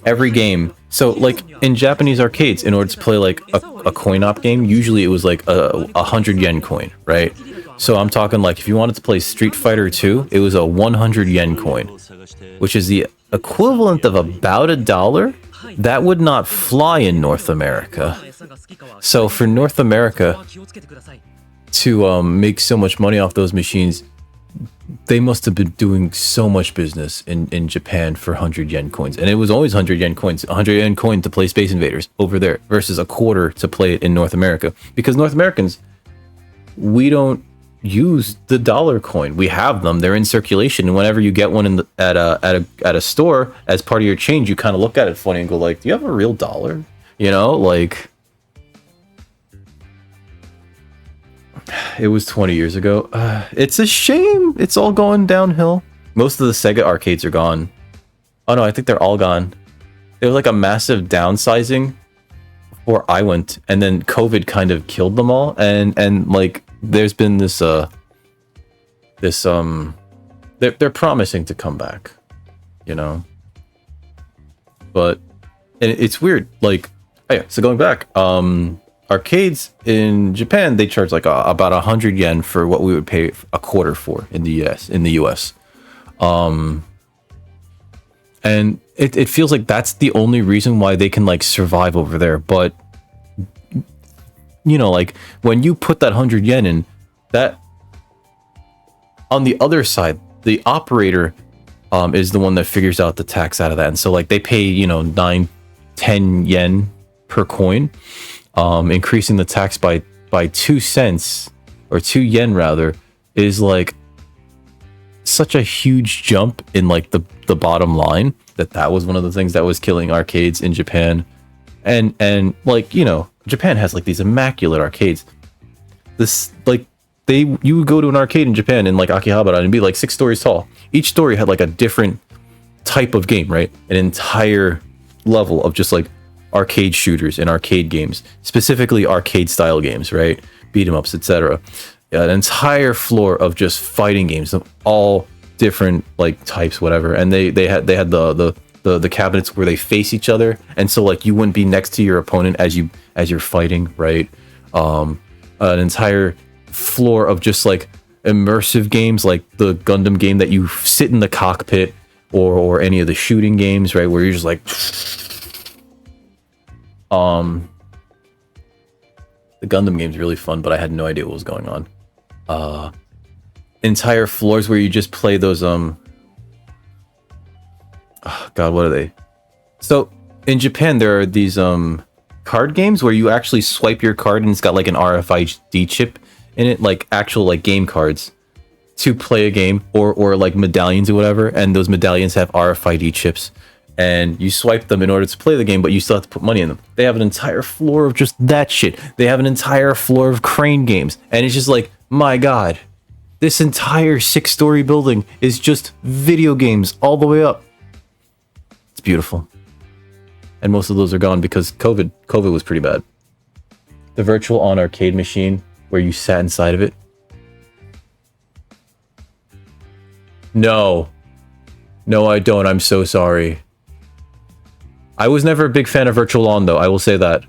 every game. So, like, in Japanese arcades, in order to play, like, a coin-op game, usually it was, like, a 100 yen coin, right? So I'm talking, like, if you wanted to play Street Fighter 2, it was a 100 yen coin, which is the equivalent of about $1. That would not fly in North America. So for North America to make so much money off those machines, they must have been doing so much business in Japan for 100 yen coins. And it was always 100 yen coins. 100 yen coin to play Space Invaders over there versus a quarter to play it in North America. Because North Americans, we don't use the dollar coin. We have them. They're in circulation. And whenever you get one at a store as part of your change, you kind of look at it funny and go like, do you have a real dollar? You know, like... It was 20 years ago. It's a shame. It's all going downhill. Most of the Sega arcades are gone. Oh no, I think they're all gone. There was like a massive downsizing before I went, and then COVID kind of killed them all. And like, there's been this they're promising to come back, you know. But and it's weird. Like, oh yeah. So going back, arcades in Japan, they charge like about 100 yen for what we would pay a quarter for in the US. And it feels like that's the only reason why they can like survive over there. But you know, like when you put that 100 yen in, that on the other side, the operator is the one that figures out the tax out of that. And so like they pay, you know, 9-10 yen per coin. Increasing the tax by 2 cents or 2 yen rather is like such a huge jump in like the bottom line that was one of the things that was killing arcades in Japan. And like, you know, Japan has like these immaculate arcades. This like you would go to an arcade in Japan in like Akihabara and it'd be like 6 stories tall. Each story had like a different type of game, right? An entire level of just like arcade shooters and arcade games, specifically arcade style games, right? Beat 'em ups, etc. An entire floor of just fighting games of all different like types, whatever. And they had the cabinets where they face each other, and so like you wouldn't be next to your opponent as you're fighting, right? An entire floor of just like immersive games, like the Gundam game that you sit in the cockpit, or any of the shooting games, right, where you're just like the Gundam game's really fun, but I had no idea what was going on. Entire floors where you just play those oh god, what are they? So in Japan there are these card games where you actually swipe your card and it's got like an RFID chip in it, like actual like game cards to play a game, or like medallions or whatever, and those medallions have RFID chips. And you swipe them in order to play the game, but you still have to put money in them. They have an entire floor of just that shit. They have an entire floor of crane games. And it's just like, my god, this entire 6-story building is just video games all the way up. It's beautiful. And most of those are gone because COVID was pretty bad. The virtual on arcade machine where you sat inside of it. No, I don't. I'm so sorry. I was never a big fan of Virtual On, though. I will say that.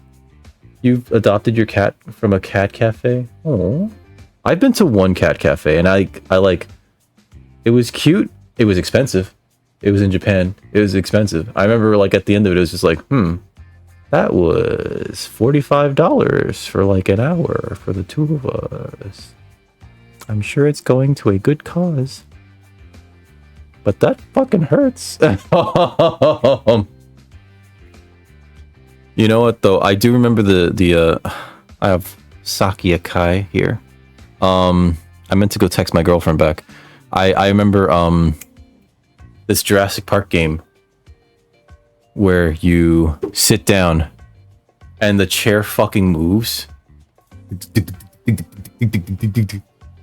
You've adopted your cat from a cat cafe? Oh, I've been to one cat cafe, and I like... It was cute. It was expensive. It was in Japan. It was expensive. I remember, like, at the end of it, it was just like, that was $45 for, like, an hour for the two of us. I'm sure it's going to a good cause. But that fucking hurts. You know what though? I do remember I have Saki Akai here. I meant to go text my girlfriend back. I remember this Jurassic Park game where you sit down and the chair fucking moves.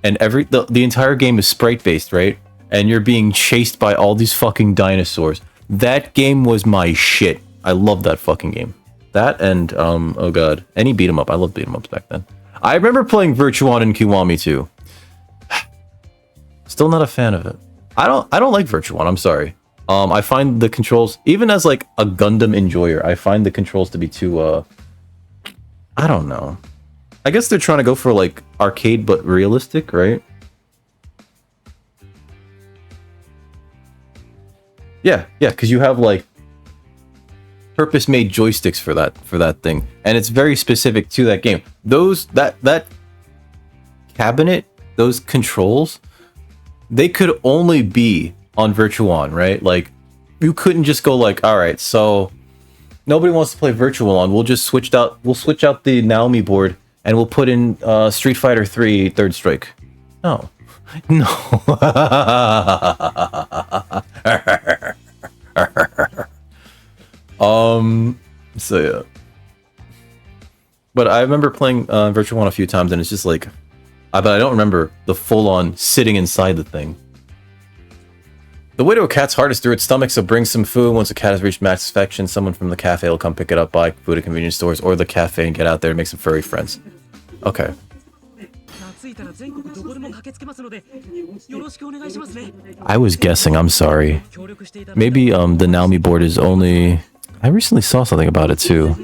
And the entire game is sprite based, right? And you're being chased by all these fucking dinosaurs. That game was my shit. I love that fucking game. That and oh god, any beat 'em up. I love beat 'em ups back then. I remember playing Virtuon and Kiwami too. Still not a fan of it. I don't like Virtuon. I'm sorry. I find the controls, even as like a Gundam enjoyer, I find the controls to be too I don't know. I guess they're trying to go for like arcade but realistic, right? Yeah, because you have like purpose-made joysticks for that thing, and it's very specific to that game. That cabinet, those controls, they could only be on Virtuon, right? Like, you couldn't just go like, all right, so nobody wants to play Virtuon. We'll switch out the Naomi board and we'll put in Street Fighter 3 Third Strike. No. No. So yeah. But I remember playing Virtuon a few times, and it's just like, but I don't remember the full-on sitting inside the thing. The way to a cat's heart is through its stomach, so bring some food. Once a cat has reached max satisfaction, someone from the cafe will come pick it up, buy food at convenience stores or the cafe, and get out there and make some furry friends. Okay. I was guessing, I'm sorry. Maybe the Naomi board is only... I recently saw something about it too.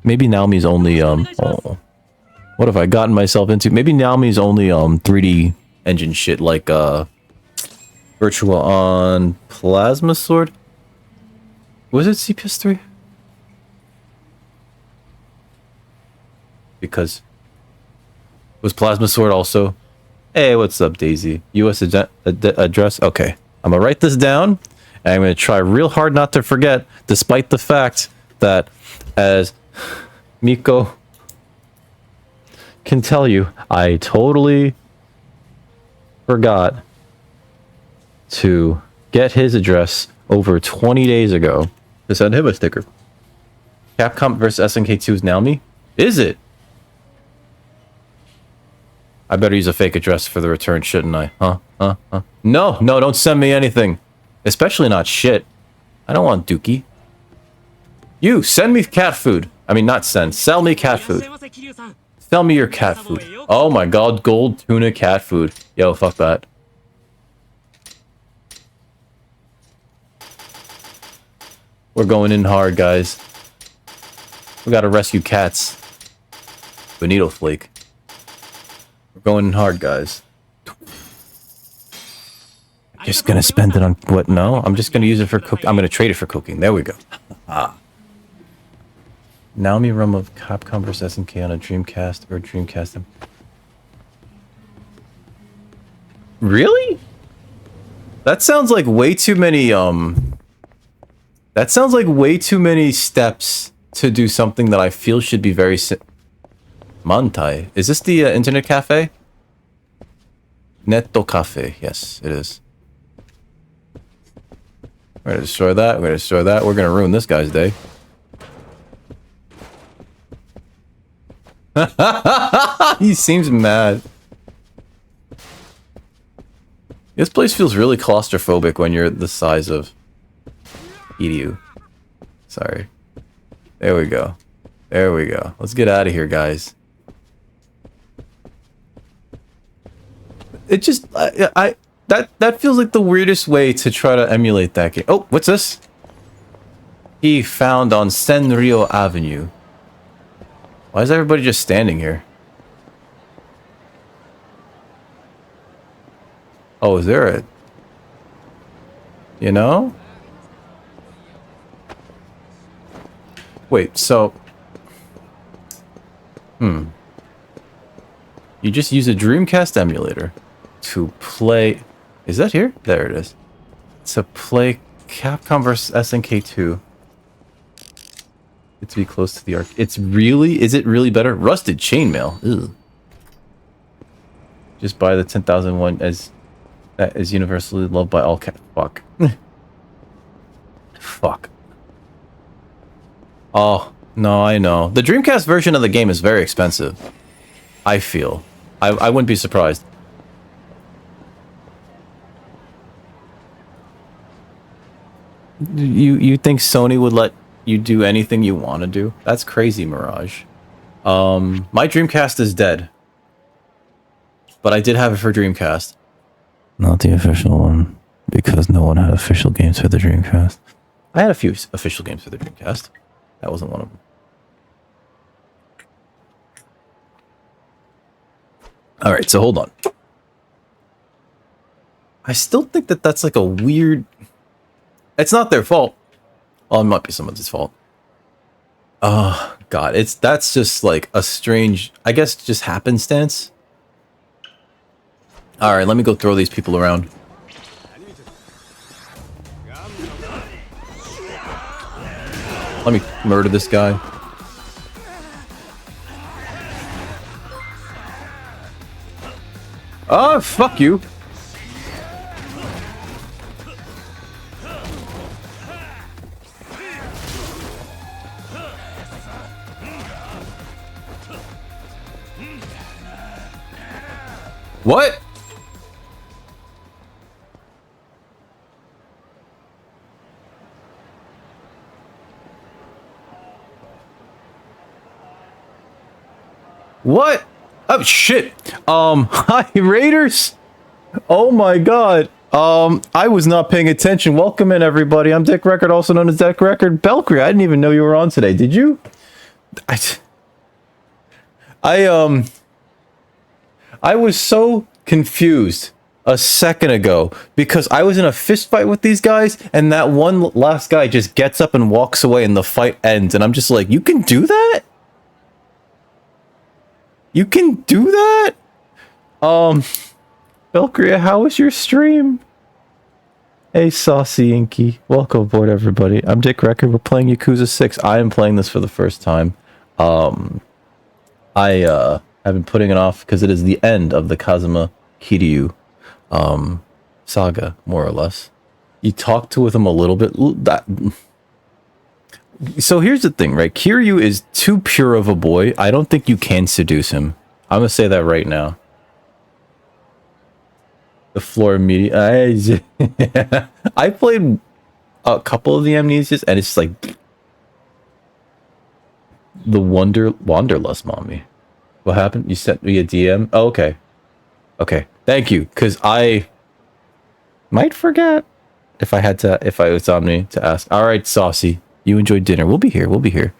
Maybe Naomi's only oh, what have I gotten myself into? Maybe Naomi's only 3D engine shit like Virtua on Plasma Sword? Was it CPS3? Because was Plasma Sword also? Hey, what's up, Daisy? US address? Okay. I'm gonna write this down, and I'm gonna try real hard not to forget, despite the fact that, as Miko can tell you, I totally forgot to get his address over 20 days ago to send him a sticker. Capcom vs SNK2's Naomi? Is it? I better use a fake address for the return, shouldn't I? Huh? No, don't send me anything. Especially not shit. I don't want dookie. You, send me cat food. I mean, not send. Sell me cat food. Sell me your cat food. Oh my god, gold tuna cat food. Yo, fuck that. We're going in hard, guys. We gotta rescue cats. Bonito Flake. We're going in hard, guys. Just gonna spend it on what? No, I'm just gonna use it for cooking. I'm gonna trade it for cooking. There we go. Naomi Rum of Capcom vs SNK on a Dreamcast or Dreamcast. Really? That sounds like way too many. That sounds like way too many steps to do something that I feel should be very Mantai. Is this the internet cafe? Netto Cafe. Yes, it is. We're gonna destroy that. We're gonna destroy that. We're gonna ruin this guy's day. He seems mad. This place feels really claustrophobic when you're the size of Edu. Sorry. There we go. There we go. Let's get out of here, guys. It just that feels like the weirdest way to try to emulate that game. Oh, what's this? He found on Senryo Avenue. Why is everybody just standing here? Oh, is there a... You know? Wait, so... You just use a Dreamcast emulator to play... Is that here? There it is. To play Capcom vs SNK 2. It's to be close to the arc. It's really... Is it really better? Rusted Chainmail. Ew. Just buy the 10,001 as... That is universally loved by all cat. Fuck. Fuck. Oh, no, I know. The Dreamcast version of the game is very expensive. I feel. I wouldn't be surprised. You think Sony would let you do anything you want to do? That's crazy, Mirage. My Dreamcast is dead. But I did have it for Dreamcast. Not the official one, because no one had official games for the Dreamcast. I had a few official games for the Dreamcast. That wasn't one of them. Alright, so hold on. I still think that that's like a weird... It's not their fault. Well, it might be someone's fault. Oh, God. That's just like a strange... I guess just happenstance. Alright, let me go throw these people around. Let me murder this guy. Oh, fuck you. What? What? Oh shit. Hi Raiders. Oh my god. I was not paying attention. Welcome in everybody. I'm Dick Record, also known as Dick Record. Belkry, I didn't even know you were on today. Did you? I was so confused a second ago because I was in a fist fight with these guys and that one last guy just gets up and walks away and the fight ends and I'm just like, you can do that? You can do that? Belkria, how was your stream? Hey, Saucy Inky. Welcome aboard, everybody. I'm Dick Record. We're playing Yakuza 6. I am playing this for the first time. I have been putting it off because it is the end of the Kazuma Kiryu saga, more or less. You talked with him a little bit. So here's the thing, right? Kiryu is too pure of a boy. I don't think you can seduce him. I'm gonna say that right now. The floor media. I played a couple of the Amnesias, and it's like the Wanderlust, mommy. What happened? You sent me a DM? Oh, okay. Okay. Thank you, because I might forget if I was on me to ask. All right, Saucy. You enjoyed dinner. We'll be here. We'll be here.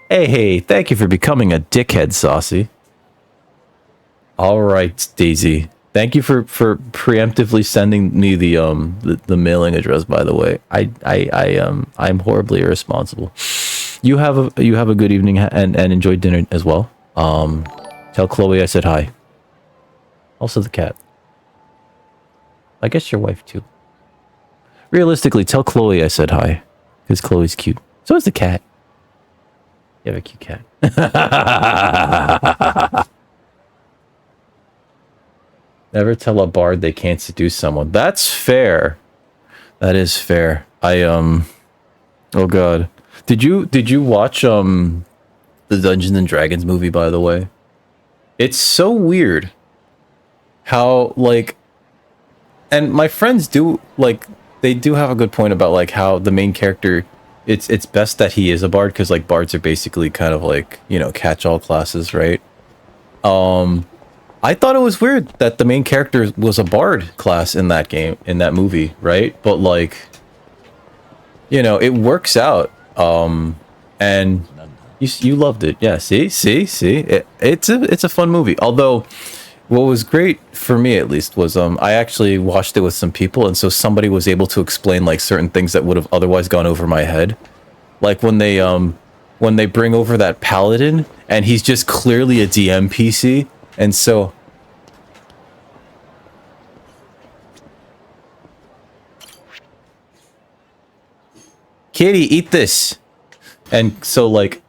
Hey, thank you for becoming a dickhead, Saucy. All right, Daisy. Thank you for preemptively sending me the mailing address, by the way. I'm horribly irresponsible. You have a good evening and enjoy dinner as well. Tell Chloe I said hi. Also the cat. I guess your wife too. Realistically, tell Chloe I said hi. Because Chloe's cute. So is the cat. You have a cute cat. Never tell a bard they can't seduce someone. That's fair. That is fair. Oh god. Did you watch the Dungeons and Dragons movie, by the way? It's so weird how, like, and my friends do, like, they do have a good point about, like, how the main character, it's best that he is a bard, because, like, bards are basically kind of like, you know, catch-all classes, right? I thought it was weird that the main character was a bard class in that game, in that movie, right? But, like, you know, it works out. And you loved it. Yeah, see? It's a fun movie. Although, what was great, for me at least, was I actually watched it with some people, and so somebody was able to explain, like, certain things that would have otherwise gone over my head. Like, when they bring over that paladin, and he's just clearly a DM PC, and so... Kitty, eat this! And so, like,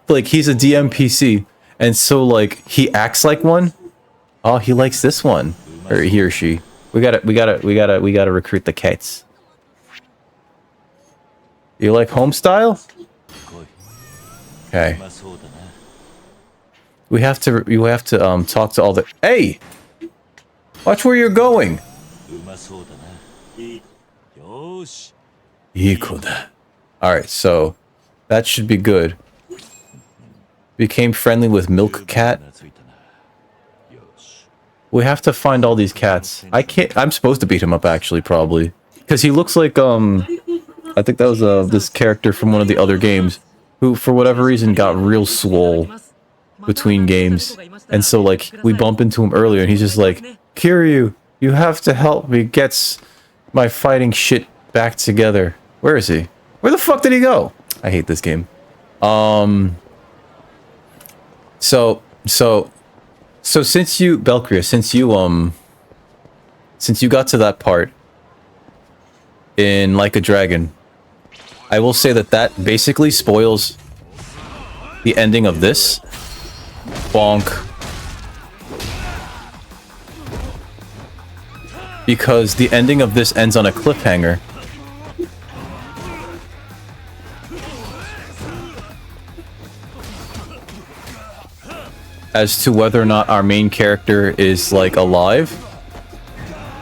like, he's a DM PC, and so, like, he acts like one. Oh, he likes this one. Or he or she. We gotta recruit the cats. You like home style? Okay. We have to talk to all the. Hey, watch where you're going. Yakuza. All right, so that should be good. Became friendly with Milk Cat. We have to find all these cats. I can't. I'm supposed to beat him up actually, probably, because he looks like I think that was this character from one of the other games, who for whatever reason got real swole between games, and so like we bump into him earlier, and he's just like, "Kiryu, you have to help me get my fighting shit back together." Where is he? Where the fuck did he go? I hate this game. So since you, Belkria, since you got to that part in Like a Dragon, I will say that basically spoils the ending of this. Bonk. Because the ending of this ends on a cliffhanger. As to whether or not our main character is like alive.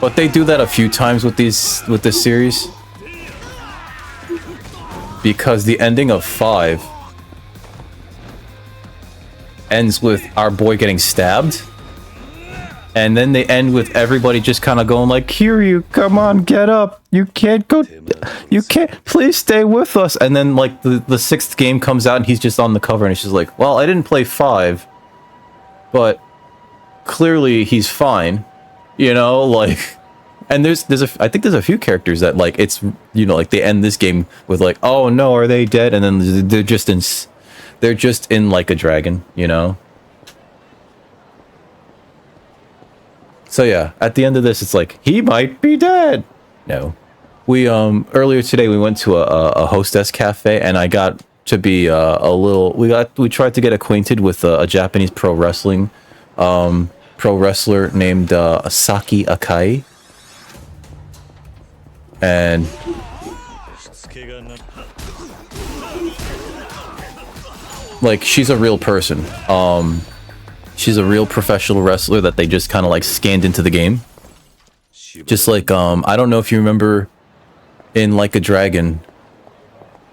But they do that a few times with this series. Because the ending of 5 ends with our boy getting stabbed. And then they end with everybody just kind of going like, Kiryu, come on, get up. You can't go. You can't. Please stay with us. And then like the 6th game comes out and he's just on the cover and it's just like, well, I didn't play 5. But clearly he's fine. You know, like... And I think there's a few characters that like, it's, you know, like they end this game with like, oh no, are they dead? And then they're just in Like a Dragon, you know? So yeah, at the end of this, it's like, he might be dead. No. We, earlier today, we went to a hostess cafe, and I got to be we tried to get acquainted with a Japanese pro wrestler named Saki Akai. And like, she's a real person. She's a real professional wrestler that they just kind of like scanned into the game. Just like, I don't know if you remember in Like a Dragon,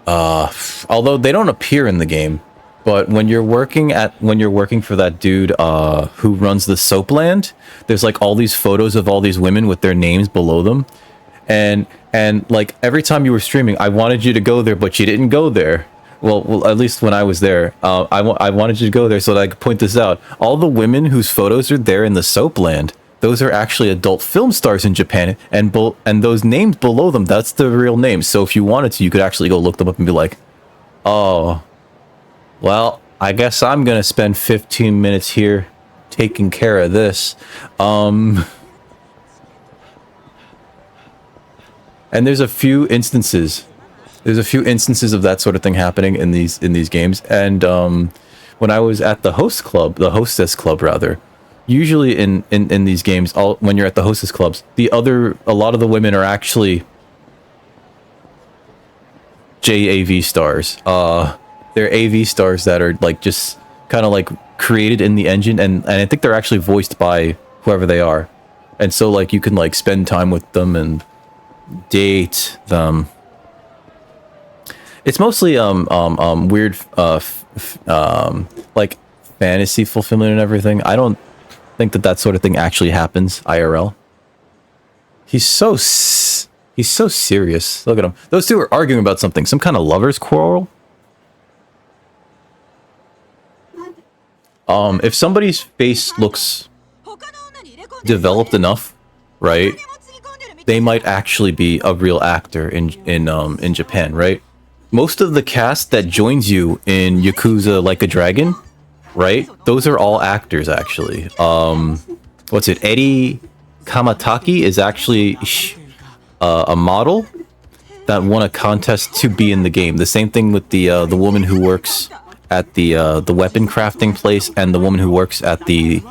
although they don't appear in the game, but when you're working for that dude who runs the soap land, there's like all these photos of all these women with their names below them. And like every time you were streaming, I wanted you to go there, but you didn't go there. Well, at least when I was there, I wanted you to go there so that I could point this out. All the women whose photos are there in the soap land, those are actually adult film stars in Japan, and those names below them, that's the real names. So if you wanted to, you could actually go look them up and be like, oh, well, I guess I'm gonna spend 15 minutes here taking care of this. And there's a few instances of that sort of thing happening in these games. And when I was at the hostess club rather, usually in these games, when you're at the hostess clubs, a lot of the women are actually JAV stars. They're AV stars that are like just kind of like created in the engine, and I think they're actually voiced by whoever they are. And so like you can like spend time with them and date them. It's mostly weird like fantasy fulfillment and everything. I don't think that sort of thing actually happens IRL. He's so serious. Look at him. Those two are arguing about something, some kind of lovers quarrel. If somebody's face looks developed enough, right, they might actually be a real actor in Japan, right? Most of the cast that joins you in Yakuza Like a Dragon, right? Those are all actors, actually. What's it? Eri Kamataki is actually a model that won a contest to be in the game. The same thing with the woman who works at the weapon crafting place and the woman who works at the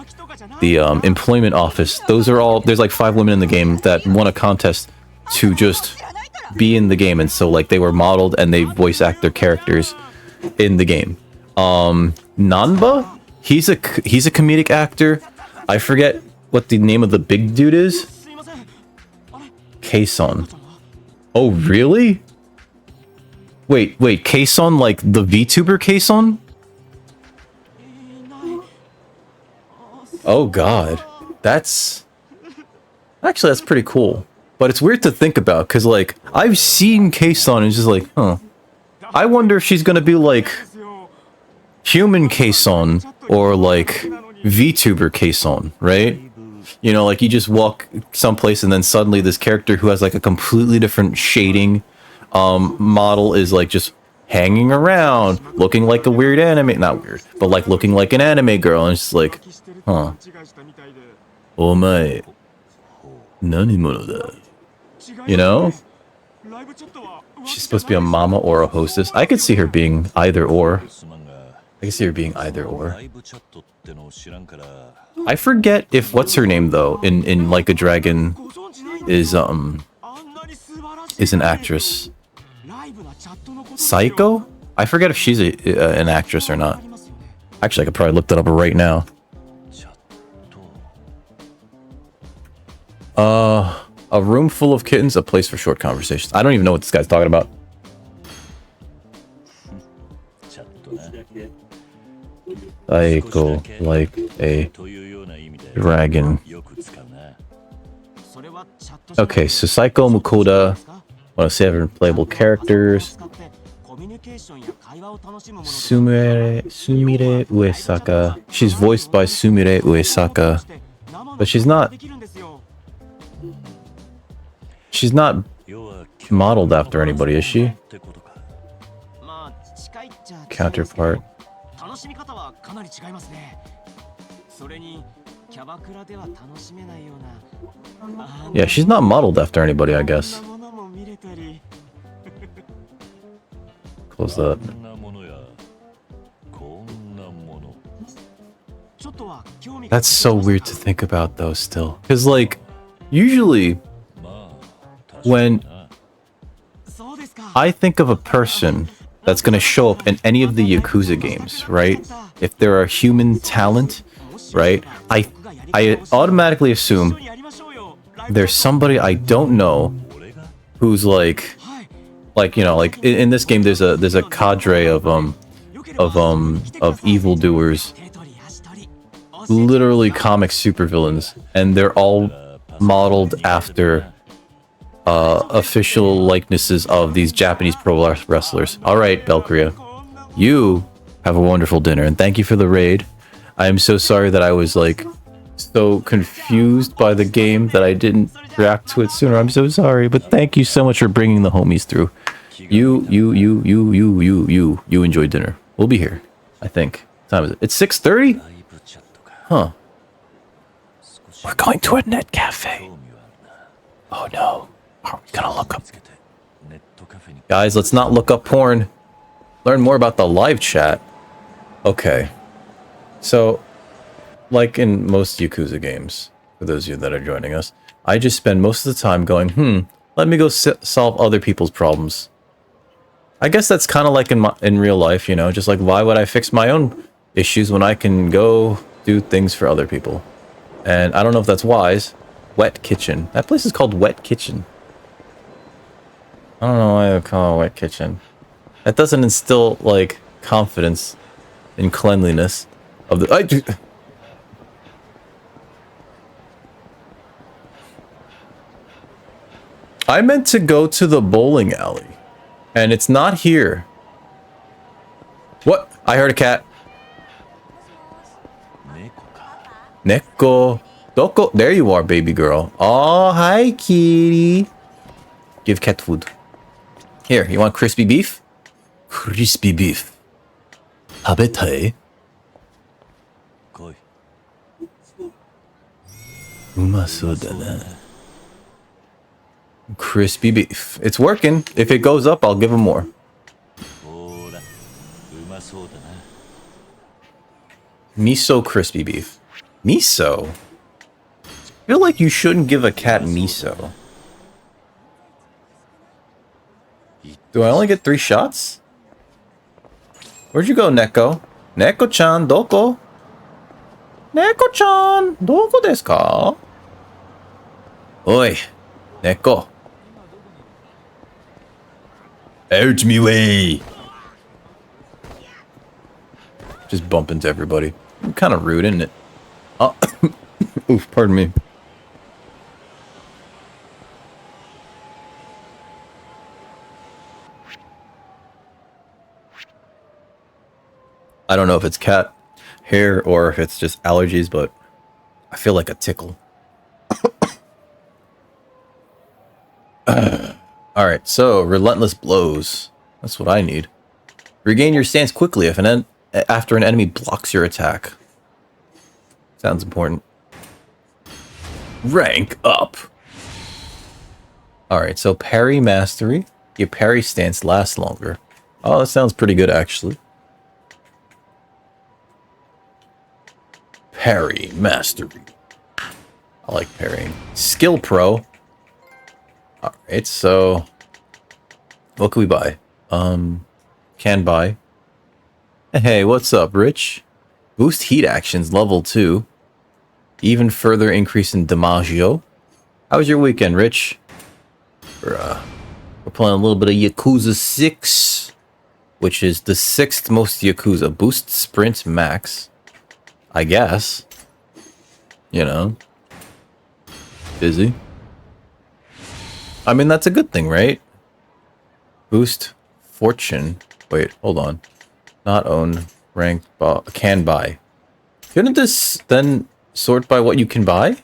employment office. Those are all, there's like 5 women in the game that won a contest to just be in the game, and so like they were modeled and they voice act their characters in the game. Nanba? He's a comedic actor. I forget what the name of the big dude is. Kason. Oh, really? Wait, Kason, like the VTuber Kason? Oh god. That's pretty cool. But it's weird to think about, because, like, I've seen Kason and it's just like, huh. I wonder if she's gonna be like human Kason or like VTuber Kason, right? You know, like you just walk someplace and then suddenly this character who has like a completely different shading model is like just hanging around, looking like a weird anime, not weird, but like looking like an anime girl, and it's just like, huh. Omae, nani mono da? You know? She's supposed to be a mama or a hostess. I could see her being either or. I could see her being either or. I forget if what's her name though in Like a Dragon is an actress. Psycho? I forget if she's an actress or not. Actually, I could probably look that up right now. A room full of kittens, a place for short conversations. I don't even know what this guy's talking about. Psycho, like a dragon. Okay, so Psycho Mukoda, one of 7 playable characters. Sumire Uesaka. She's voiced by Sumire Uesaka, but she's not modeled after anybody, is she? Counterpart. Yeah, she's not modeled after anybody, I guess. Close that. That's so weird to think about, though, still. Because, like, usually, when I think of a person that's going to show up in any of the Yakuza games, right? If they're a human talent, right? I automatically assume there's somebody I don't know who's like you know, like in this game there's a cadre of evildoers, literally comic supervillains, and they're all modeled after official likenesses of these Japanese pro wrestlers. All right, Belkria, you have a wonderful dinner, and thank you for the raid. I am so sorry that I was like so confused by the game that I didn't react to it sooner. I'm so sorry, but thank you so much for bringing the homies through. You enjoy dinner. We'll be here, I think. What time is it? It's 6:30? Huh. We're going to a net cafe. Oh no. Are we gonna look up? Guys, let's not look up porn. Learn more about the live chat. Okay. So, like in most Yakuza games, for those of you that are joining us, I just spend most of the time going, let me go solve other people's problems. I guess that's kind of like in real life, you know, just like, why would I fix my own issues when I can go do things for other people? And I don't know if that's wise. Wet Kitchen. That place is called Wet Kitchen. I don't know why they call it Wet Kitchen. That doesn't instill, like, confidence in cleanliness of the... I meant to go to the bowling alley, and it's not here. What? I heard a cat. Neko. Doko. There you are, baby girl. Oh, hi, kitty. Give cat food. Here, you want crispy beef? Crispy beef. Tabetai. Umasou da na. Crispy beef. It's working. If it goes up, I'll give him more. Miso crispy beef. Miso? I feel like you shouldn't give a cat miso. Do I only get 3 shots? Where'd you go, Neko? Neko-chan, doko? Neko-chan, doko desu ka? Oi, Neko. Out me way. Just bump into everybody. Kind of rude, isn't it? Oh, oof, pardon me. I don't know if it's cat hair or if it's just allergies, but I feel like a tickle. Alright, so relentless blows. That's what I need. Regain your stance quickly if after an enemy blocks your attack. Sounds important. Rank up. Alright, so parry mastery. Your parry stance lasts longer. Oh, that sounds pretty good actually. Parry mastery. I like parrying. Skill pro. Alright, so what can we buy? Can buy. Hey, what's up, Rich? Boost heat actions level 2. Even further increase in Damaggio. How was your weekend, Rich? We're playing a little bit of Yakuza 6, which is the 6th most Yakuza. Boost sprint max. I guess. You know. Busy. I mean, that's a good thing, right? Boost fortune. Wait, hold on. Not own. Ranked. Can buy. Shouldn't this then sort by what you can buy?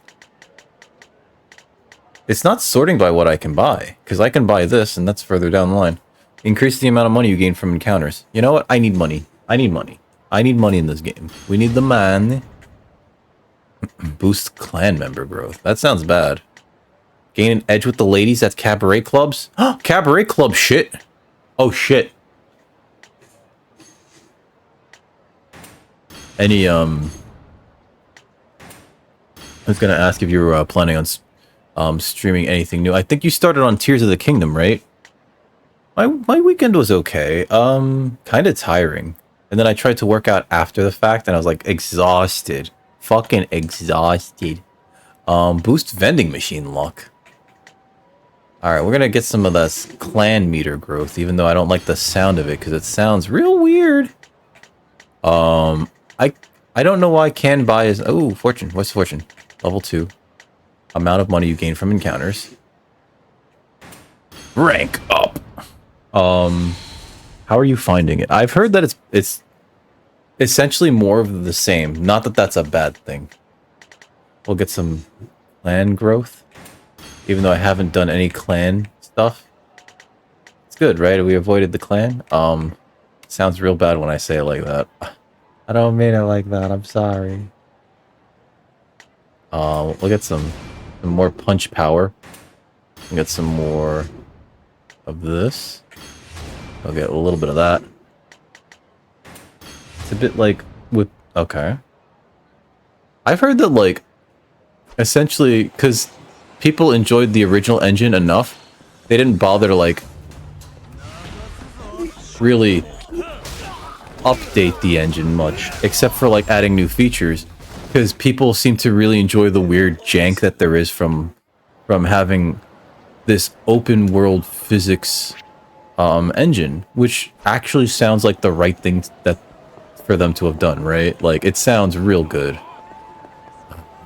It's not sorting by what I can buy. Because I can buy this, and that's further down the line. Increase the amount of money you gain from encounters. You know what? I need money. I need money. I need money in this game. We need the man. Boost clan member growth. That sounds bad. Gain an edge with the ladies at cabaret clubs? Cabaret club shit. Oh shit. Any I was gonna ask if you were planning on streaming anything new. I think you started on Tears of the Kingdom, right? My weekend was okay. Kind of tiring. And then I tried to work out after the fact, and I was like exhausted. Fucking exhausted. Boost vending machine luck. Alright, we're gonna get some of this clan meter growth, even though I don't like the sound of it, because it sounds real weird. I don't know why can buy is... Oh, fortune. What's fortune? Level 2. Amount of money you gain from encounters. Rank up. How are you finding it? I've heard that it's essentially more of the same. Not that that's a bad thing. We'll get some clan growth. Even though I haven't done any clan stuff. It's good, right? We avoided the clan. Sounds real bad when I say it like that. I don't mean it like that. I'm sorry. We'll get some more punch power. We'll get some more of this. I'll get a little bit of that. It's a bit like with... Okay. I've heard that, like, essentially, because people enjoyed the original engine enough, they didn't bother to, like, really update the engine much, except for, like, adding new features. Because people seem to really enjoy the weird jank that there is from having this open world physics engine, which actually sounds like the right thing that for them to have done, right? Like, it sounds real good.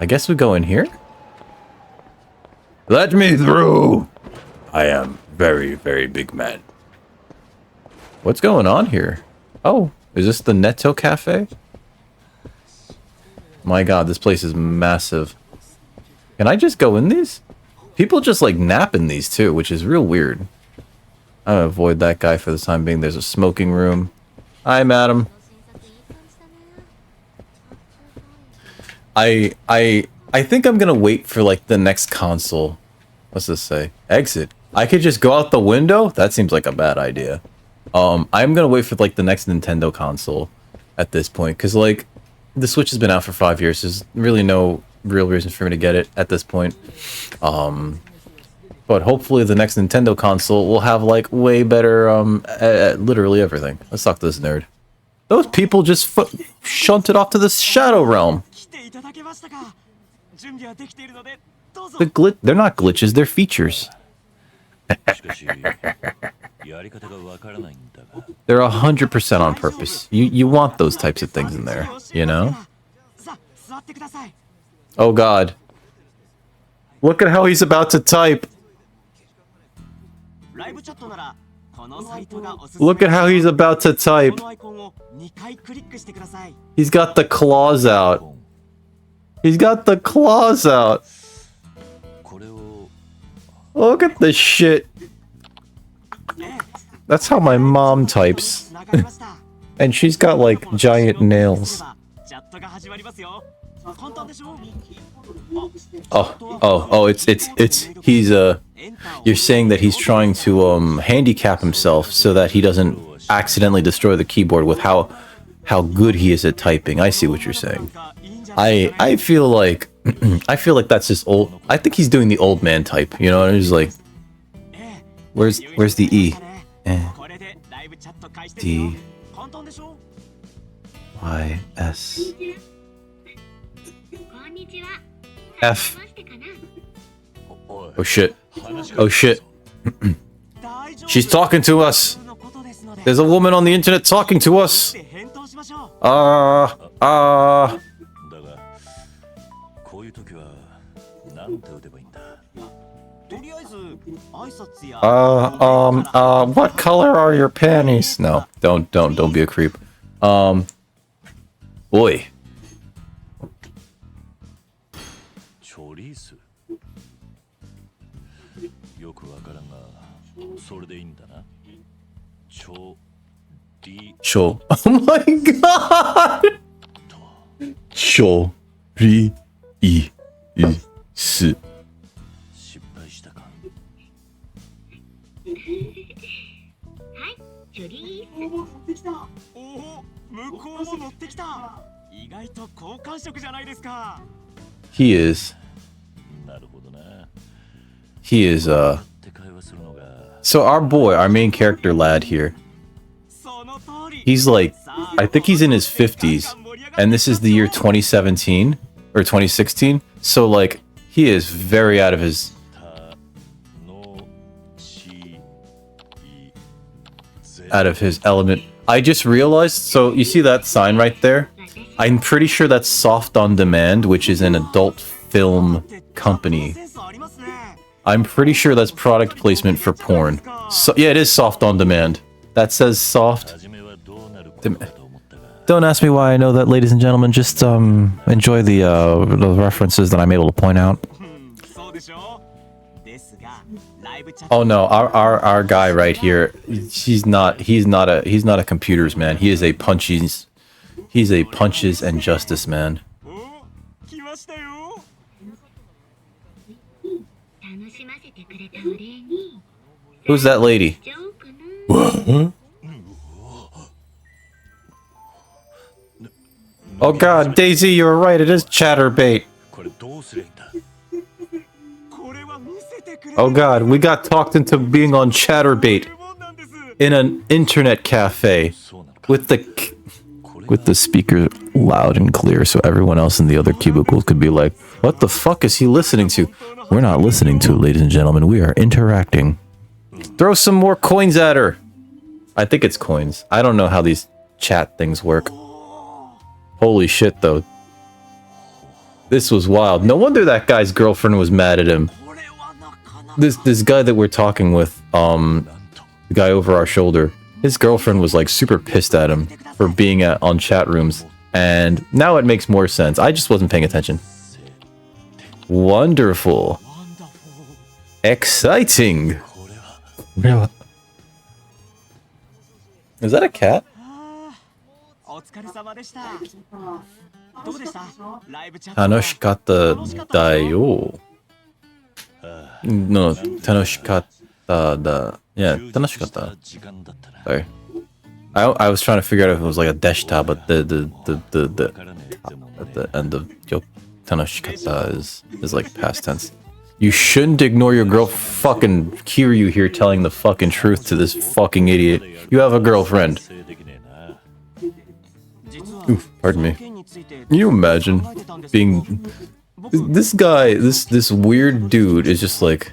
I guess we go in here? Let me through! I am very, very big man. What's going on here? Oh, is this the Netto Cafe? My god, this place is massive. Can I just go in these? People just, like, nap in these, too, which is real weird. I'm gonna avoid that guy for the time being. There's a smoking room. Hi, madam. I think I'm gonna wait for, like, the next console. What's this say? Exit. I could just go out the window? That seems like a bad idea. I'm gonna wait for, like, the next Nintendo console at this point, because, like, the Switch has been out for 5 years. There's really no real reason for me to get it at this point. But hopefully the next Nintendo console will have, like, way better, literally everything. Let's talk to this nerd. Those people just shunted off to the Shadow Realm. They're not glitches, they're features. They're 100% on purpose. You want those types of things in there, you know? Oh god. Look at how he's about to type. Look at how he's about to type. He's got the claws out. He's got the claws out. Look at this shit. That's how my mom types. And she's got like giant nails. He's you're saying that he's trying to handicap himself so that he doesn't accidentally destroy the keyboard with how good he is at typing. I see what you're saying. I feel like that's just old. I think he's doing the old man type, you know, and he's like, where's the E? D Y S F. Oh shit. Oh shit. She's talking to us. There's a woman on the internet talking to us. What color are your panties? No, don't be a creep. Boy. Cho. Oh my god! Cho. Ri. I. I. S. He is. So our boy, our main character lad here, he's like, I think he's in his 50s, and this is the year 2017 or 2016. So like, he is very out of his element. I just realized, so you see that sign right there? I'm pretty sure that's Soft on Demand, which is an adult film company. I'm pretty sure that's product placement for porn. So yeah, it is Soft on Demand. That says soft. Don't ask me why I know that, ladies and gentlemen. Just enjoy the references that I'm able to point out. Oh no, our guy right here, he's not a computers man. He is a punches and justice man. Who's that lady? Oh god, Daisy, you were right, it is Chatterbait. Oh god, we got talked into being on Chatterbait in an internet cafe with the speaker loud and clear so everyone else in the other cubicles could be like, what the fuck is he listening to? We're not listening to it, ladies and gentlemen, we are interacting. Throw some more coins at her. I think it's coins. I don't know how these chat things work. Holy shit though. This was wild. No wonder that guy's girlfriend was mad at him. This guy that we're talking with, the guy over our shoulder, his girlfriend was like super pissed at him for being on chat rooms, and now it makes more sense. I just wasn't paying attention. Wonderful. Exciting. Is that a cat? Tanoshikatta da yo. No, tanoshikatta da. Yeah, tanoshikatta. Sorry. I was trying to figure out if it was like a deshita, but the at the end of yo tanoshikatta is like past tense. You shouldn't ignore your girl. Fucking Kiryu here telling the fucking truth to this fucking idiot. You have a girlfriend. Oof, pardon me. Can you imagine being... This guy, this weird dude is just like...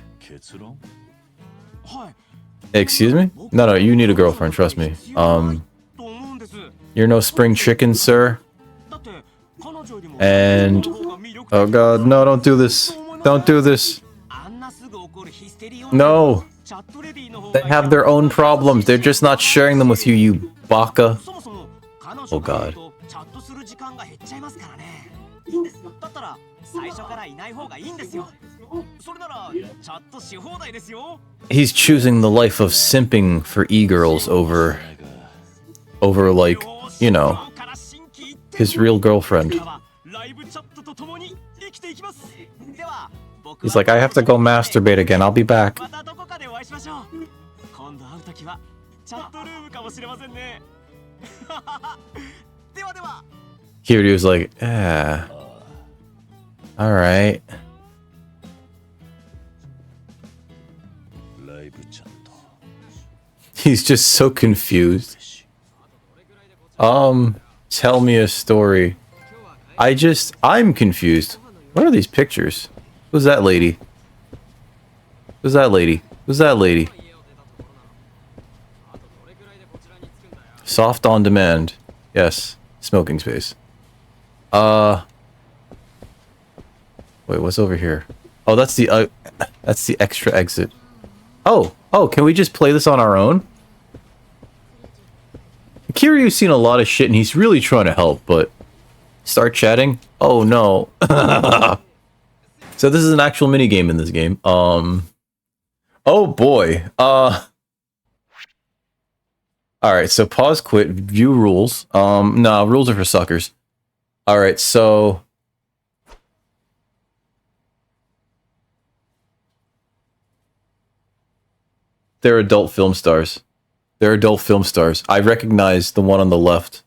Excuse me? No, you need a girlfriend, trust me. You're no spring chicken, sir. And... Oh god, no, don't do this. Don't do this. No. They have their own problems. They're just not sharing them with you, you baka. Oh god. He's choosing the life of simping for e-girls over like, you know, his real girlfriend. He's like, I have to go masturbate again. I'll be back. Kiryu was like, alright. He's just so confused. Tell me a story. I'm confused. What are these pictures? Who's that lady? Who's that lady? Who's that lady? Soft on demand. Yes. Smoking space. Wait, what's over here? Oh, that's the extra exit. Oh, can we just play this on our own? Kiryu's seen a lot of shit and he's really trying to help, but... Start chatting? Oh no. So this is an actual minigame in this game. Oh boy. Alright, so pause, quit, view rules. No, rules are for suckers. Alright, so... They're adult film stars. They're adult film stars. I recognize the one on the left.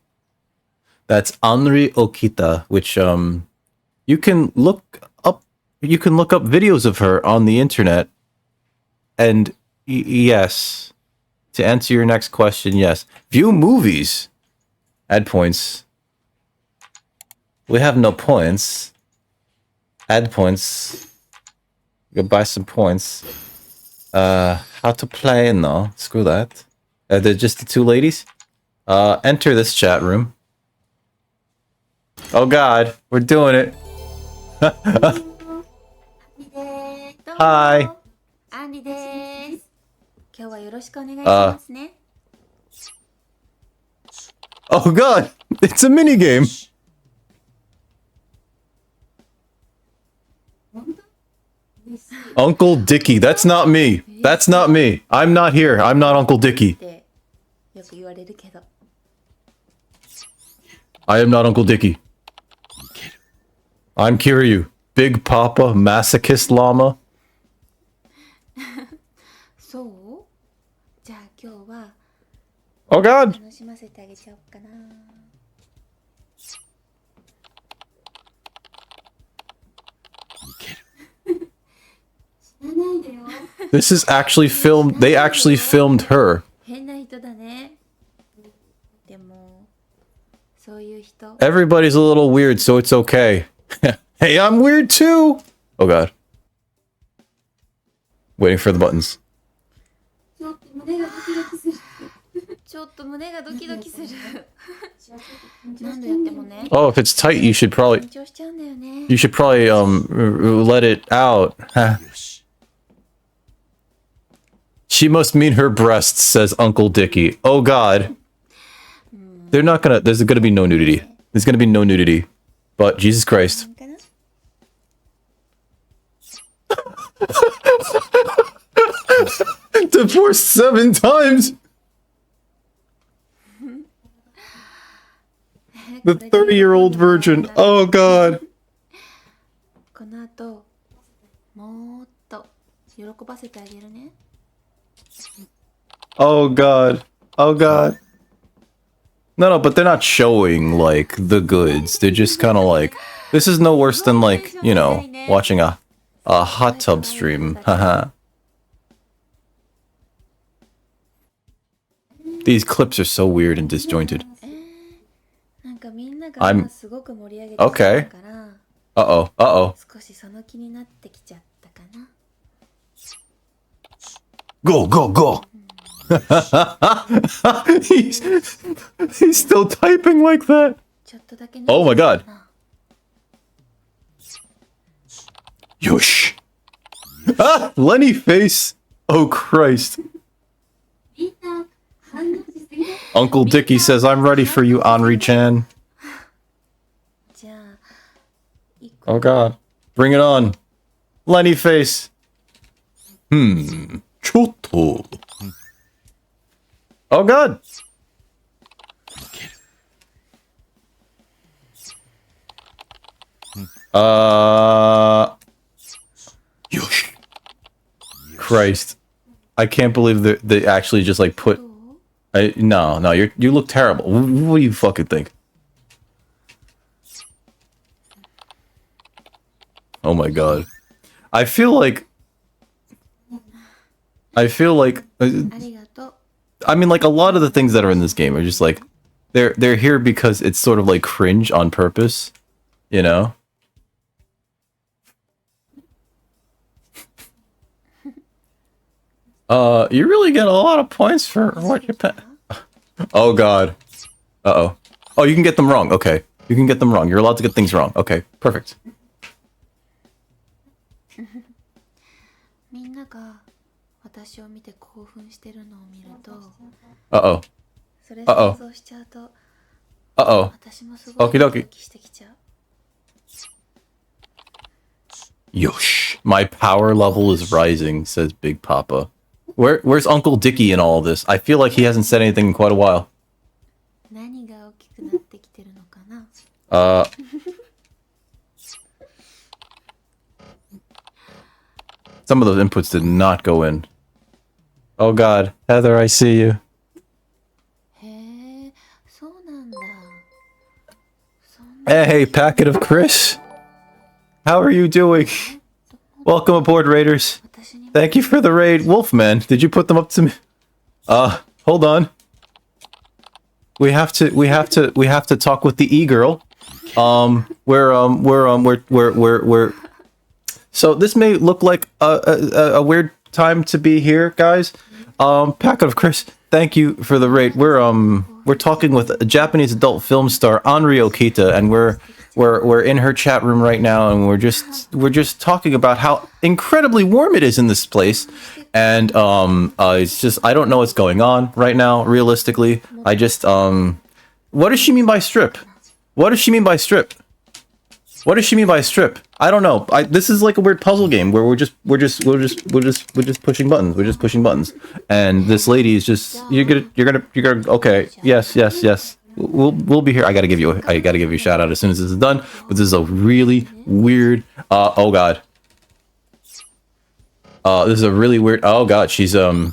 That's Anri Okita, which, you can look up videos of her on the internet. And, yes. To answer your next question, yes. View movies. Add points. We have no points. Add points. Go buy some points. How to play? No, screw that. They're just the two ladies. Enter this chat room. Oh god, we're doing it. Hi. Oh god, it's a minigame. Uncle Dickie, that's not me. That's not me. I'm not here. I'm not Uncle Dickie. I am not Uncle Dickie. I'm Kiryu. Big Papa, masochist llama. Oh god! This is actually filmed. They actually filmed her. Everybody's a little weird, so it's okay. Hey, I'm weird too! Oh god. Waiting for the buttons. Oh, if it's tight, you should probably let it out. She must mean her breasts, says Uncle Dickie. Oh god. They're not gonna, there's gonna be no nudity. There's gonna be no nudity. But, Jesus Christ. Divorced 7 times! The 30-year-old virgin. Oh god. Oh god. Oh god. No, but they're not showing, like, the goods. They're just kind of like... This is no worse than, like, you know, watching a hot tub stream. Haha. These clips are so weird and disjointed. I'm okay. Uh-oh. Uh-oh. Go, go, go. he's still typing like that. Oh my god. Yosh. Ah, Lenny face. Oh Christ. Uncle Dickie says, I'm ready for you, Henri-chan. Oh god. Bring it on. Lenny face. Chotto. Oh god. Yosh. Christ. I can't believe that they actually just like put no, you look terrible. What do you fucking think? Oh my god. I feel like I mean, like, a lot of the things that are in this game are just like they're here because it's sort of like cringe on purpose, you know? You really get a lot of points for what you pay. Oh god. Uh-oh. Oh, you can get them wrong. Okay. You can get them wrong. You're allowed to get things wrong. Okay, perfect. Uh-oh. Uh-oh. Uh-oh. Okie dokie. Yosh. My power level is rising, says Big Papa. Where's Uncle Dickie in all this? I feel like he hasn't said anything in quite a while. Some of those inputs did not go in. Oh god. Heather, I see you. Hey, packet of Chris. How are you doing? Welcome aboard, Raiders. Thank you for the raid. Wolfman, did you put them up to me? Hold on. We have to talk with the e-girl. So this may look like a weird time to be here, guys. Packet of Chris, thank you for the raid. We're talking with a Japanese adult film star Anri Okita, and we're in her chat room right now, and we're just talking about how incredibly warm it is in this place, and it's just I don't know what's going on right now. Realistically, I just what does she mean by strip? What does she mean by strip? What does she mean by strip? I don't know. This is like a weird puzzle game where we're just pushing buttons. We're just pushing buttons, and this lady is just you're gonna okay, yes. We'll be here. I gotta give you a shout out as soon as this is done. But this is a really weird. Oh god. This is a really weird. Oh god, she's Oh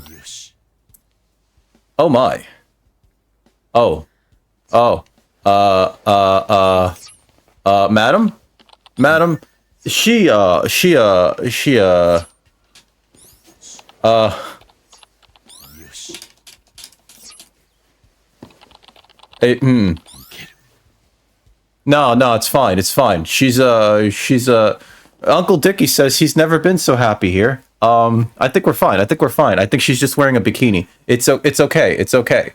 my. Oh. Madam. She No, it's fine. It's fine. She's Uncle Dickie says he's never been so happy here. I think we're fine. I think she's just wearing a bikini. It's okay. It's okay.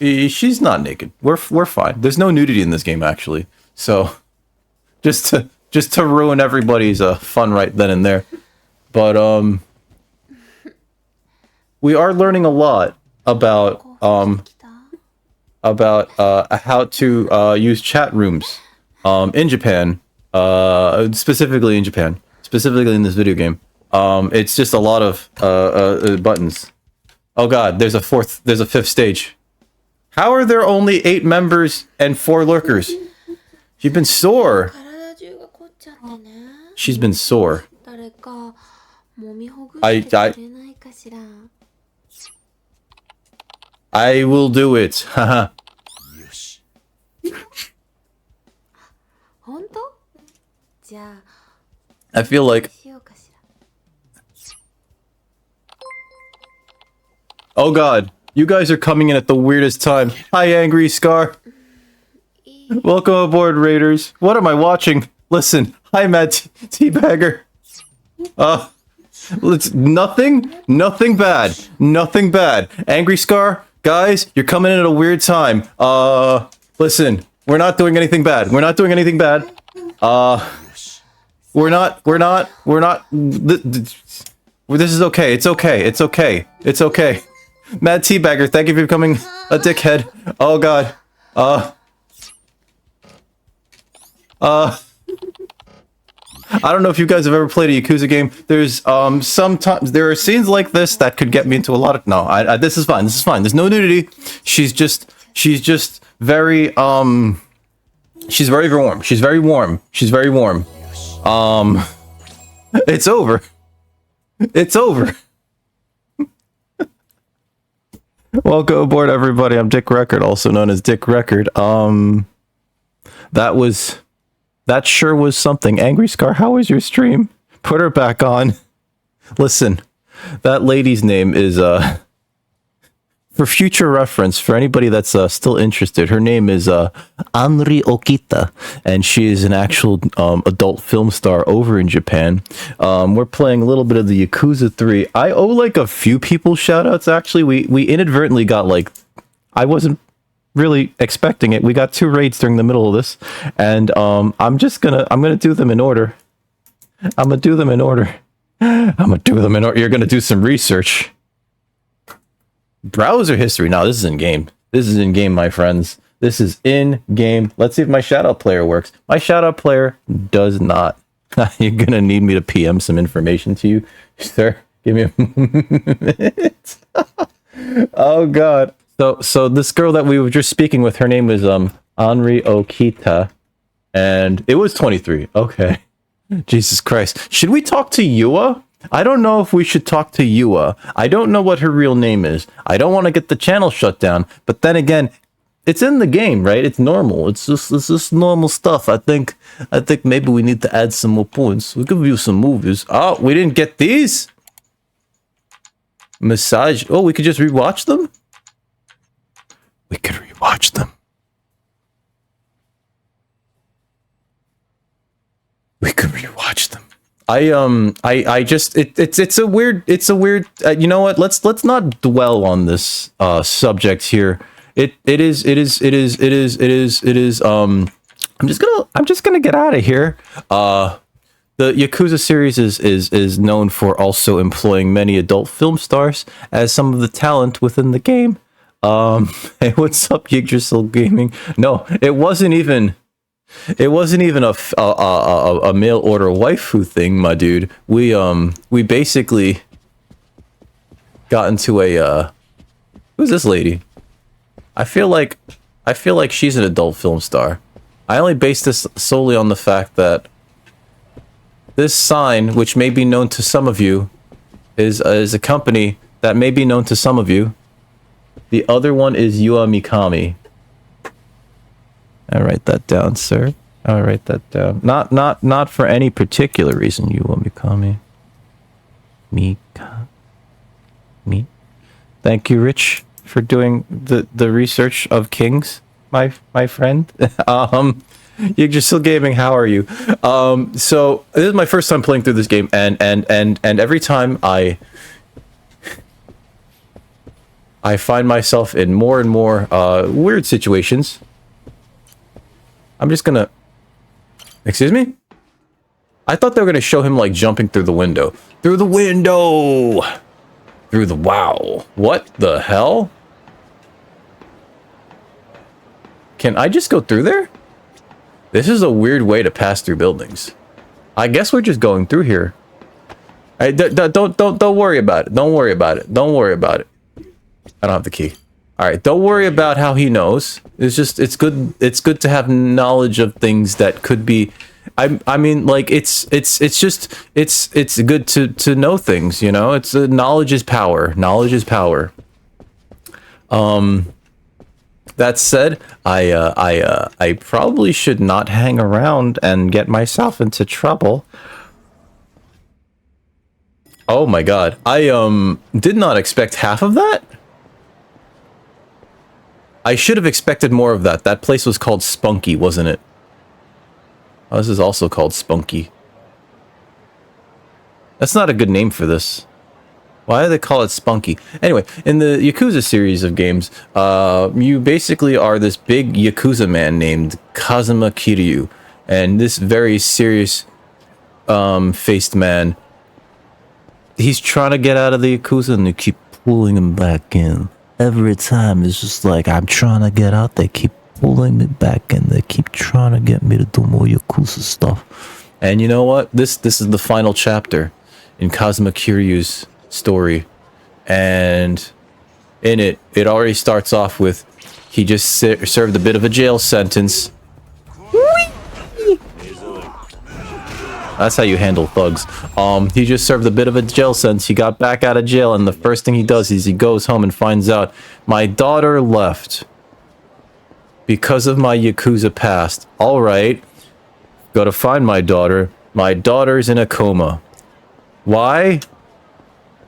She's not naked. We're fine. There's no nudity in this game actually. So just to ruin everybody's fun right then and there. But we are learning a lot about how to use chat rooms in Japan, specifically in this video game. It's just a lot of buttons. Oh god, there's a fifth stage. How are there only 8 members and 4 lurkers? She's been sore. She's been sore. I will do it. Haha. I feel like... Oh god. You guys are coming in at the weirdest time. Hi, Angry Scar. Welcome aboard, Raiders. What am I watching? Listen, hi, Mad Teabagger. Nothing bad. Angry Scar, guys, you're coming in at a weird time. Listen, we're not doing anything bad. We're not. This is okay. It's okay. Mad Teabagger, thank you for becoming a dickhead. Oh god. I don't know if you guys have ever played a Yakuza game. There's sometimes there are scenes like this that could get me into a lot of this is fine. There's no nudity. She's just very she's very warm. It's over. Welcome aboard, everybody. I'm Dick Record, also known as Dick Record. That sure was something. Angry Scar, how was your stream? Put her back on. Listen, that lady's name is, for future reference, for anybody that's still interested, her name is Anri Okita, and she is an actual adult film star over in Japan. We're playing a little bit of the Yakuza 3. I owe like a few people shoutouts, actually. We inadvertently got like... I wasn't really expecting it. We got 2 raids during the middle of this, and I'm gonna do them in order. You're gonna do some research. Browser history. No, this is in game. My friends. This is in game. Let's see if my shoutout player works. My shoutout player does not. You're gonna need me to PM some information to you, sir. Give me a minute. Oh god. So this girl that we were just speaking with, her name was Anri Okita, and it was 23. Okay. Jesus Christ. Should we talk to Yua? I don't know if we should talk to Yua. I don't know what her real name is. I don't want to get the channel shut down, but then again, it's in the game, right? It's normal. It's just normal stuff. I think maybe we need to add some more points. We could view some movies. Oh, we didn't get these? Massage. Oh, we could just rewatch them? We could rewatch them. It's a weird, you know what? Let's not dwell on this subject here. I'm just gonna get out of here. The Yakuza series is known for also employing many adult film stars as some of the talent within the game. Hey, what's up, Yggdrasil Gaming? No, it wasn't even a mail order waifu thing, my dude. We basically got into a who's this lady? I feel like she's an adult film star. I only base this solely on the fact that this sign, which may be known to some of you, is a company that may be known to some of you. The other one is Yua Mikami. I write that down, sir. I write that down. Not for any particular reason, Yua Mikami. Me. Thank you, Rich, for doing the research of kings, my friend. You're still gaming. How are you? So this is my first time playing through this game, and every time I find myself in more and more weird situations. I'm just gonna... Excuse me? I thought they were gonna show him, like, jumping through the window. Through the window! Through the... Wow. What the hell? Can I just go through there? This is a weird way to pass through buildings. I guess we're just going through here. Don't worry about it. Don't worry about it. I don't have the key. All right, don't worry about how he knows. It's good to have knowledge of things that could be... I mean, like, it's good to know things, you know? It's knowledge is power. Knowledge is power. That said, I probably should not hang around and get myself into trouble. Oh my god. I did not expect half of that. I should have expected more of that. That place was called Spunky, wasn't it? Oh, this is also called Spunky. That's not a good name for this. Why do they call it Spunky? Anyway, in the Yakuza series of games, you basically are this big Yakuza man named Kazuma Kiryu. And this very serious faced man, he's trying to get out of the Yakuza and they keep pulling him back in. Every time it's just like, I'm trying to get out, they keep pulling me back in. They keep trying to get me to do more Yakuza stuff. And you know what? This is the final chapter in Kazuma Kiryu's story. And in it already starts off with, he just served a bit of a jail sentence. That's how you handle thugs. He just served a bit of a jail sentence. He got back out of jail, and the first thing he does is he goes home and finds out, my daughter left because of my Yakuza past. Alright, gotta find my daughter. My daughter's in a coma. Why?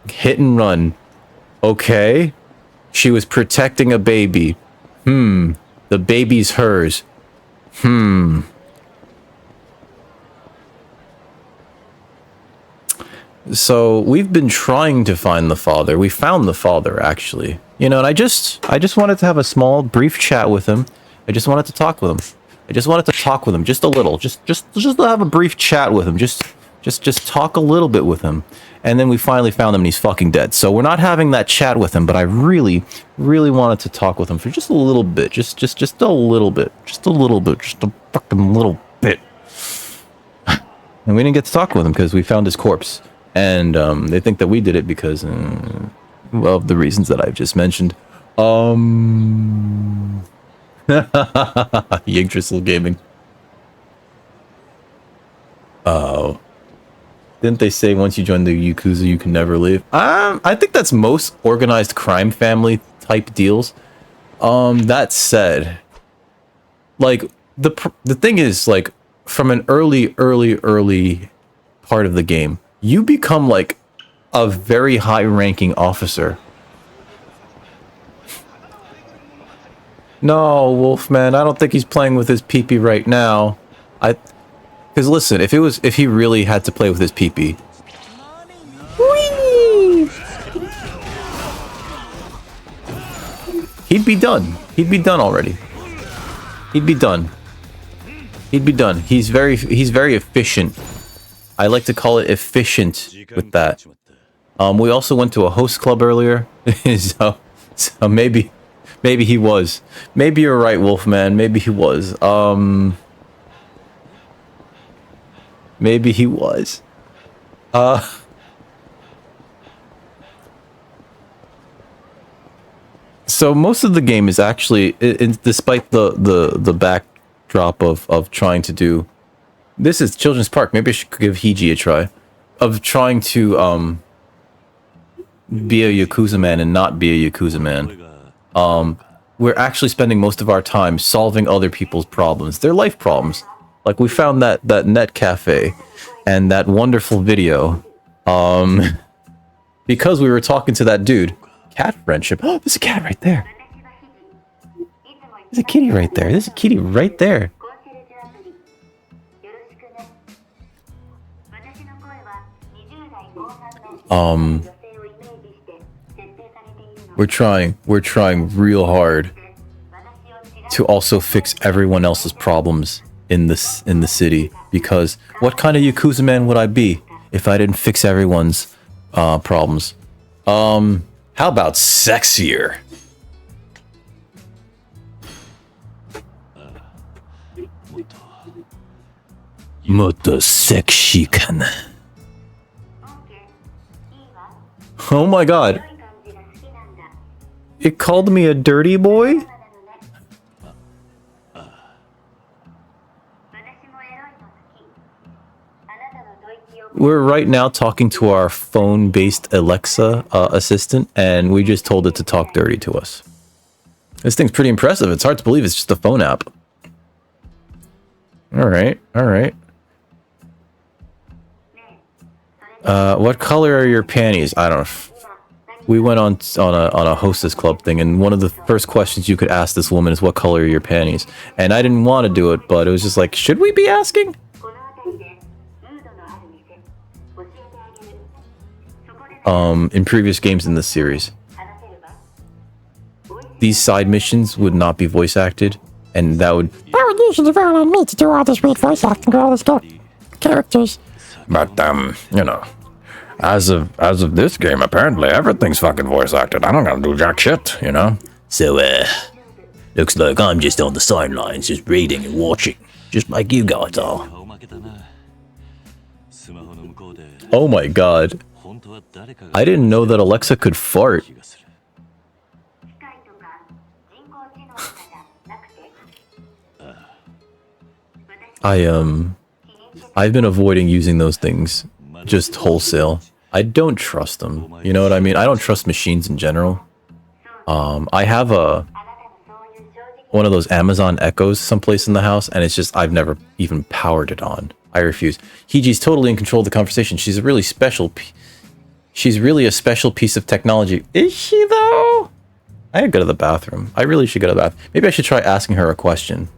Hit and run. Okay. She was protecting a baby. The baby's hers. So we've been trying to find the father. We found the father, actually. You know, and I just wanted to have a small, brief chat with him. I just wanted to talk with him. I just wanted to talk with him, just a little. Just have a brief chat with him. Just talk a little bit with him. And then we finally found him, and he's fucking dead. So we're not having that chat with him, but I really, really wanted to talk with him for just a little bit. Just a little bit. Just a little bit. Just a fucking little bit. And we didn't get to talk with him because we found his corpse. And they think that we did it because, well, of the reasons that I've just mentioned. Yggdrasil Gaming. Oh. Didn't they say once you join the Yakuza, you can never leave? I think that's most organized crime family type deals. That said, like, the thing is, like, from an early part of the game, you become like a very high-ranking officer. No, Wolfman, I don't think he's playing with his pee-pee right now. Because listen, if he really had to play with his pee-pee, he'd be done. He'd be done already. He'd be done. He'd be done. He's very efficient. I like to call it efficient with that. We also went to a host club earlier, so maybe he was. Maybe you're right, Wolfman. Maybe he was. Maybe he was. So most of the game is actually, despite the backdrop of trying to do. This is Children's Park. Maybe I should give Hiji a try. Of trying to, be a Yakuza man and not be a Yakuza man. We're actually spending most of our time solving other people's problems. Their life problems. Like, we found that net cafe and that wonderful video. Because we were talking to that dude. Cat friendship. Oh, there's a cat right there. There's a kitty right there. There's a kitty right there. We're trying real hard to also fix everyone else's problems in the city, because what kind of Yakuza man would I be if I didn't fix everyone's problems? How about sexier? Moto sexy kana. Oh my god. It called me a dirty boy? We're right now talking to our phone-based Alexa assistant, and we just told it to talk dirty to us. This thing's pretty impressive. It's hard to believe it's just a phone app. Alright, alright. What color are your panties? I don't know. we went on a hostess club thing, and one of the first questions you could ask this woman is, "What color are your panties?" And I didn't want to do it, but it was just like, should we be asking? In previous games in this series, these side missions would not be voice acted, and that would usually rely on me to do all this weird voice acting for all these characters. But you know, as of this game, apparently everything's fucking voice acted. I don't gotta do jack shit, you know. So looks like I'm just on the sidelines, just reading and watching, just like you guys are. Oh my god, I didn't know that Alexa could fart. I've been avoiding using those things just wholesale. I don't trust them. You know what I mean? I don't trust machines in general. I have one of those Amazon Echoes someplace in the house, and it's just I've never even powered it on. I refuse. Hiji's totally in control of the conversation. She's a really special. She's really a special piece of technology. Is she though? I gotta go to the bathroom. I really should go to the bathroom. Maybe I should try asking her a question.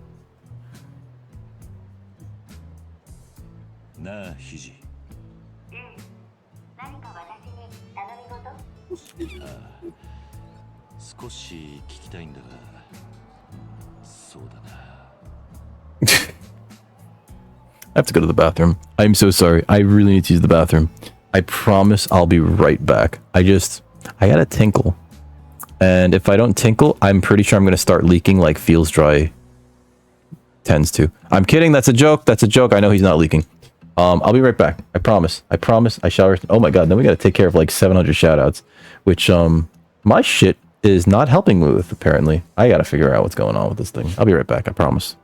I have to go to the bathroom. I'm so sorry. I really need to use the bathroom. I promise I'll be right back. I gotta tinkle. And if I don't tinkle, I'm pretty sure I'm gonna start leaking like Feels Dry tends to. I'm kidding. That's a joke. That's a joke. I know he's not leaking. I'll be right back. I promise. I promise. I shall. Oh my god. Then we gotta take care of like 700 shoutouts, which my shit is not helping me with, apparently. I gotta figure out what's going on with this thing. I'll be right back. I promise.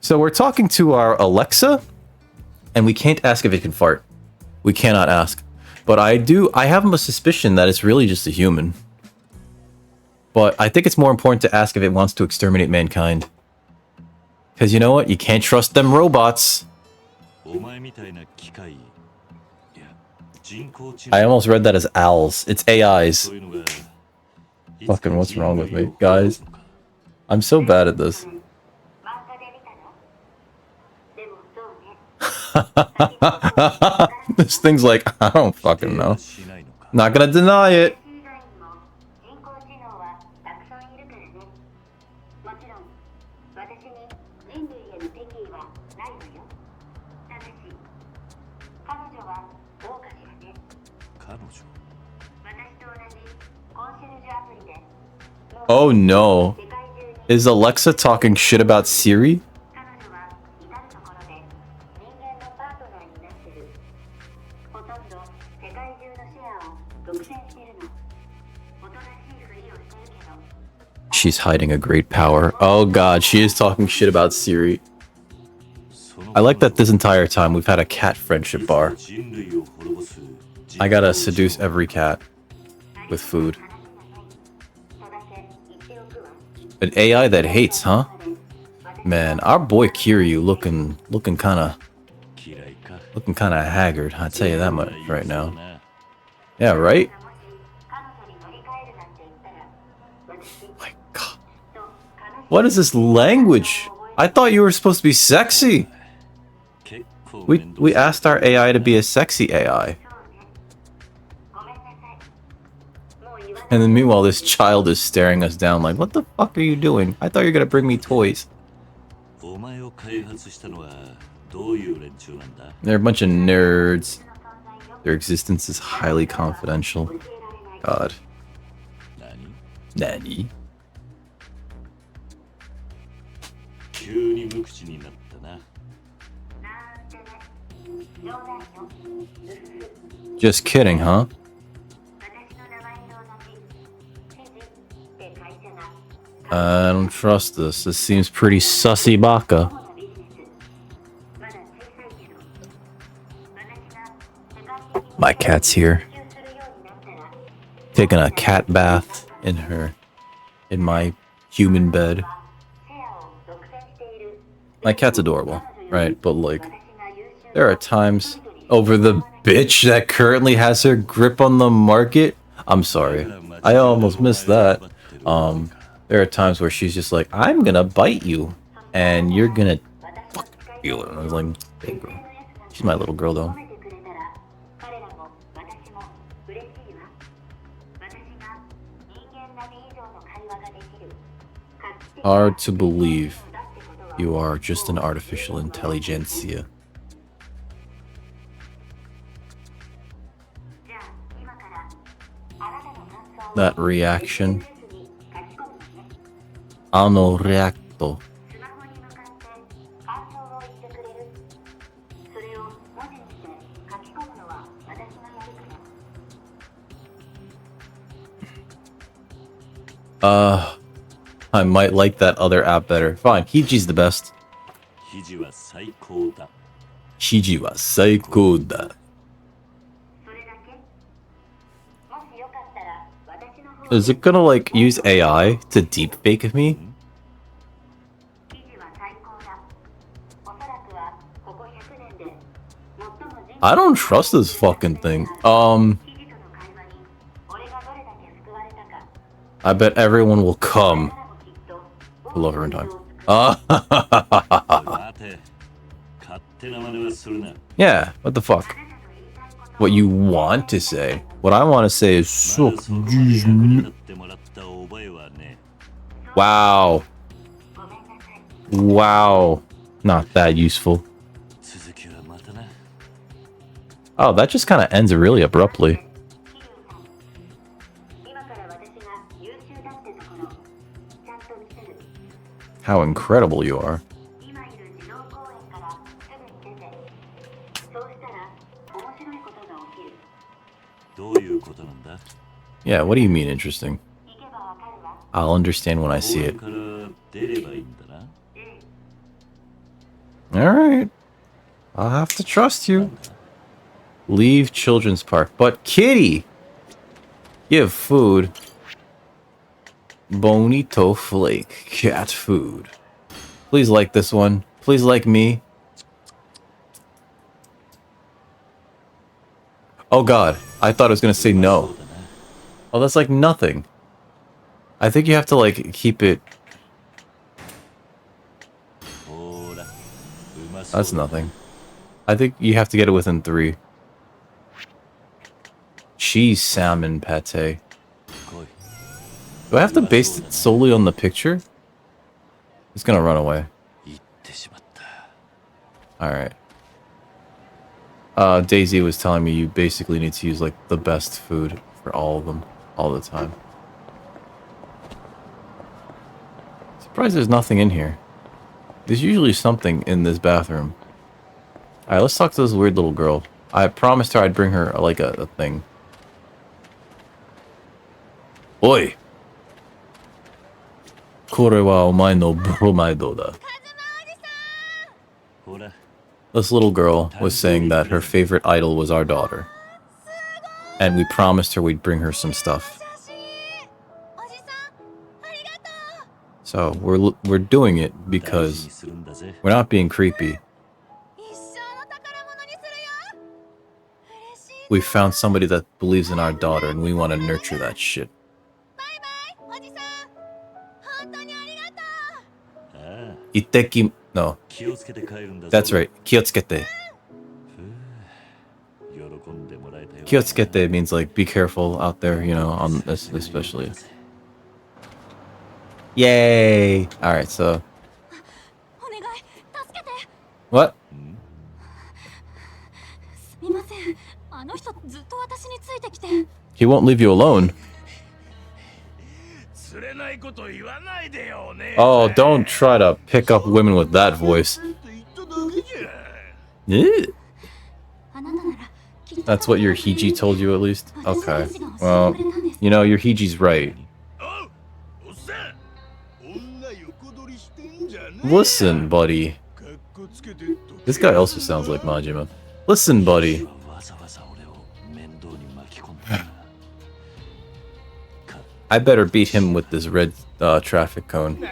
So we're talking to our Alexa, and we can't ask if it can fart. We cannot ask. But I have a suspicion that it's really just a human. But I think it's more important to ask if it wants to exterminate mankind. Because you know what? You can't trust them robots. I almost read that as owls. It's AIs. Fucking what's wrong with me? Guys, I'm so bad at this. This thing's like, I don't fucking know. Not gonna deny it. Oh no. Is Alexa talking shit about Siri? She's hiding a great power. Oh god, she is talking shit about Siri. I like that this entire time we've had a cat friendship bar. I gotta seduce every cat with food. An AI that hates, huh? Man, our boy Kiryu looking kinda haggard, I'll tell you that much right now. Yeah, right? My god. What is this language? I thought you were supposed to be sexy. We asked our AI to be a sexy AI. And then meanwhile, this child is staring us down like, what the fuck are you doing? I thought you were gonna bring me toys. They're a bunch of nerds. Their existence is highly confidential. God. Nani? Just kidding, huh? I don't trust this. This seems pretty sussy baka. My cat's here. Taking a cat bath in my human bed. My cat's adorable, right? But like, there are times over the bitch that currently has her grip on the market. I'm sorry. I almost missed that. There are times where she's just like, I'm gonna bite you, and you're gonna fucking feel it. And I was like, hey, girl. She's my little girl, though. Hard to believe you are just an artificial intelligentsia. That reaction. Ano reacto. I might like that other app better. Fine, Hiji's the best. Hiji wa saikou da. Is it gonna like use AI to deepfake me? I don't trust this fucking thing. I bet everyone will come. I love her in time. Yeah, what the fuck? What you want to say? What I want to say is so. Wow. Wow. Not that useful. Oh, that just kind of ends really abruptly. How incredible you are. Yeah, what do you mean interesting? I'll understand when I see it. Alright. I'll have to trust you. Leave children's park. But kitty! Give food. Bonito Flake. Cat food. Please like this one. Please like me. Oh god. I thought it was gonna say no. Oh, that's like nothing. I think you have to like keep it. That's nothing. I think you have to get it within 3. Cheese salmon pate. Do I have to base it solely on the picture? It's gonna run away. Alright. Daisy was telling me you basically need to use like the best food for all of them, all the time. Surprised there's nothing in here. There's usually something in this bathroom. Alright, let's talk to this weird little girl. I promised her I'd bring her like a thing. Oi! Kore wa omae no bromaido da. This little girl was saying that her favorite idol was our daughter. And we promised her we'd bring her some stuff. So we're doing it because we're not being creepy. We found somebody that believes in our daughter and we want to nurture that shit. Iteki... No. That's right. Kiotsukete. Kiotsukete means like be careful out there, you know, on this especially. Yay! Alright, so... What? He won't leave you alone. Oh, don't try to pick up women with that voice. That's what your Hiji told you at least? Okay. Well, you know, your Hiji's right. Listen, buddy. This guy also sounds like Majima. Listen, buddy. I better beat him with this red traffic cone.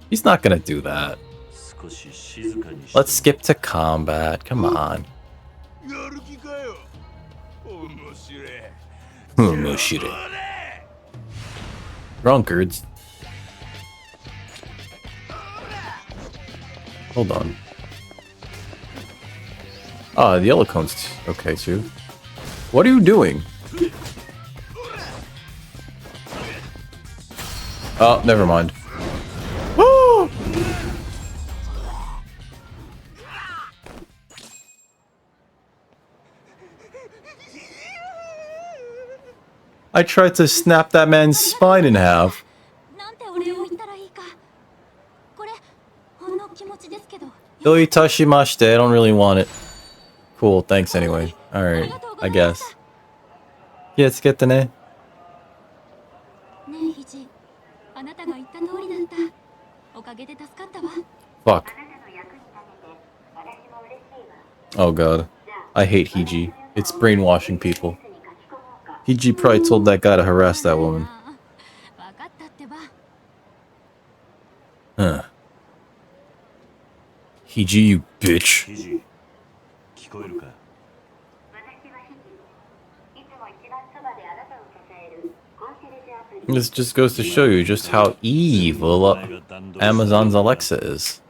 He's not gonna do that. Let's skip to combat. Come on. Drunkards. Hold on. Ah, the yellow cone's okay too. What are you doing? Oh, never mind. Woo! I tried to snap that man's spine in half. なんてお礼を言ったらいいか。これほんの気持ちですけど。 Doitashimashite, I don't really want it. Cool, thanks anyway. Alright, I guess. Yeah, let's get the name. ねえひじ、あなたが言った通りだった。おかげで助かったわ。 Fuck. Oh god. I hate Hiji. It's brainwashing people. Hiji probably told that guy to harass that woman. わかったってば。 Huh. Hiji, you bitch. 記事聞こえるか。 This just goes to show you just how evil Amazon's Alexa is.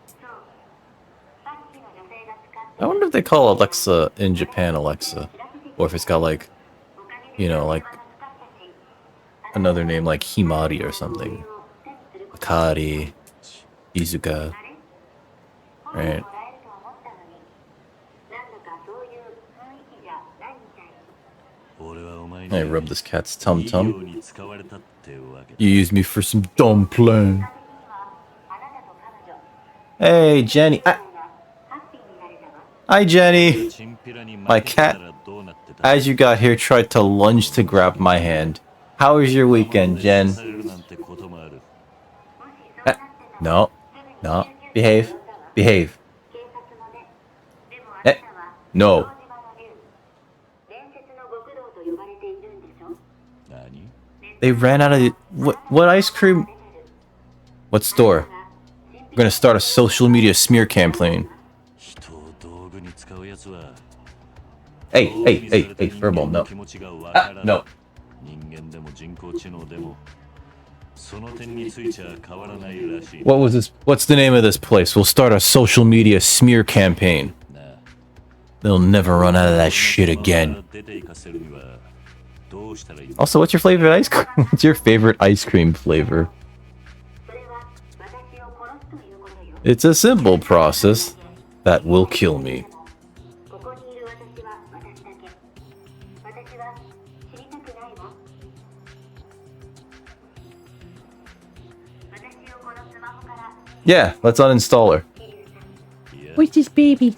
I wonder if they call Alexa in Japan Alexa. Or if it's got like, you know, like another name like Himari or something. Akari, Izuka. Right. I rub this cat's tum-tum. You use me for some dumpling. Hey, Jenny. Hi, Jenny. My cat, as you got here, tried to lunge to grab my hand. How was your weekend, Jen? No. No. Behave. Behave. No. They ran out of what ice cream? What store? We're gonna start a social media smear campaign. Hey, Furball, no. No. What was this? What's the name of this place? We'll start a social media smear campaign. They'll never run out of that shit again. Also, what's your favorite ice cream? What's your favorite ice cream flavor? It's a simple process that will kill me. Yeah, let's uninstall her. Where's this baby?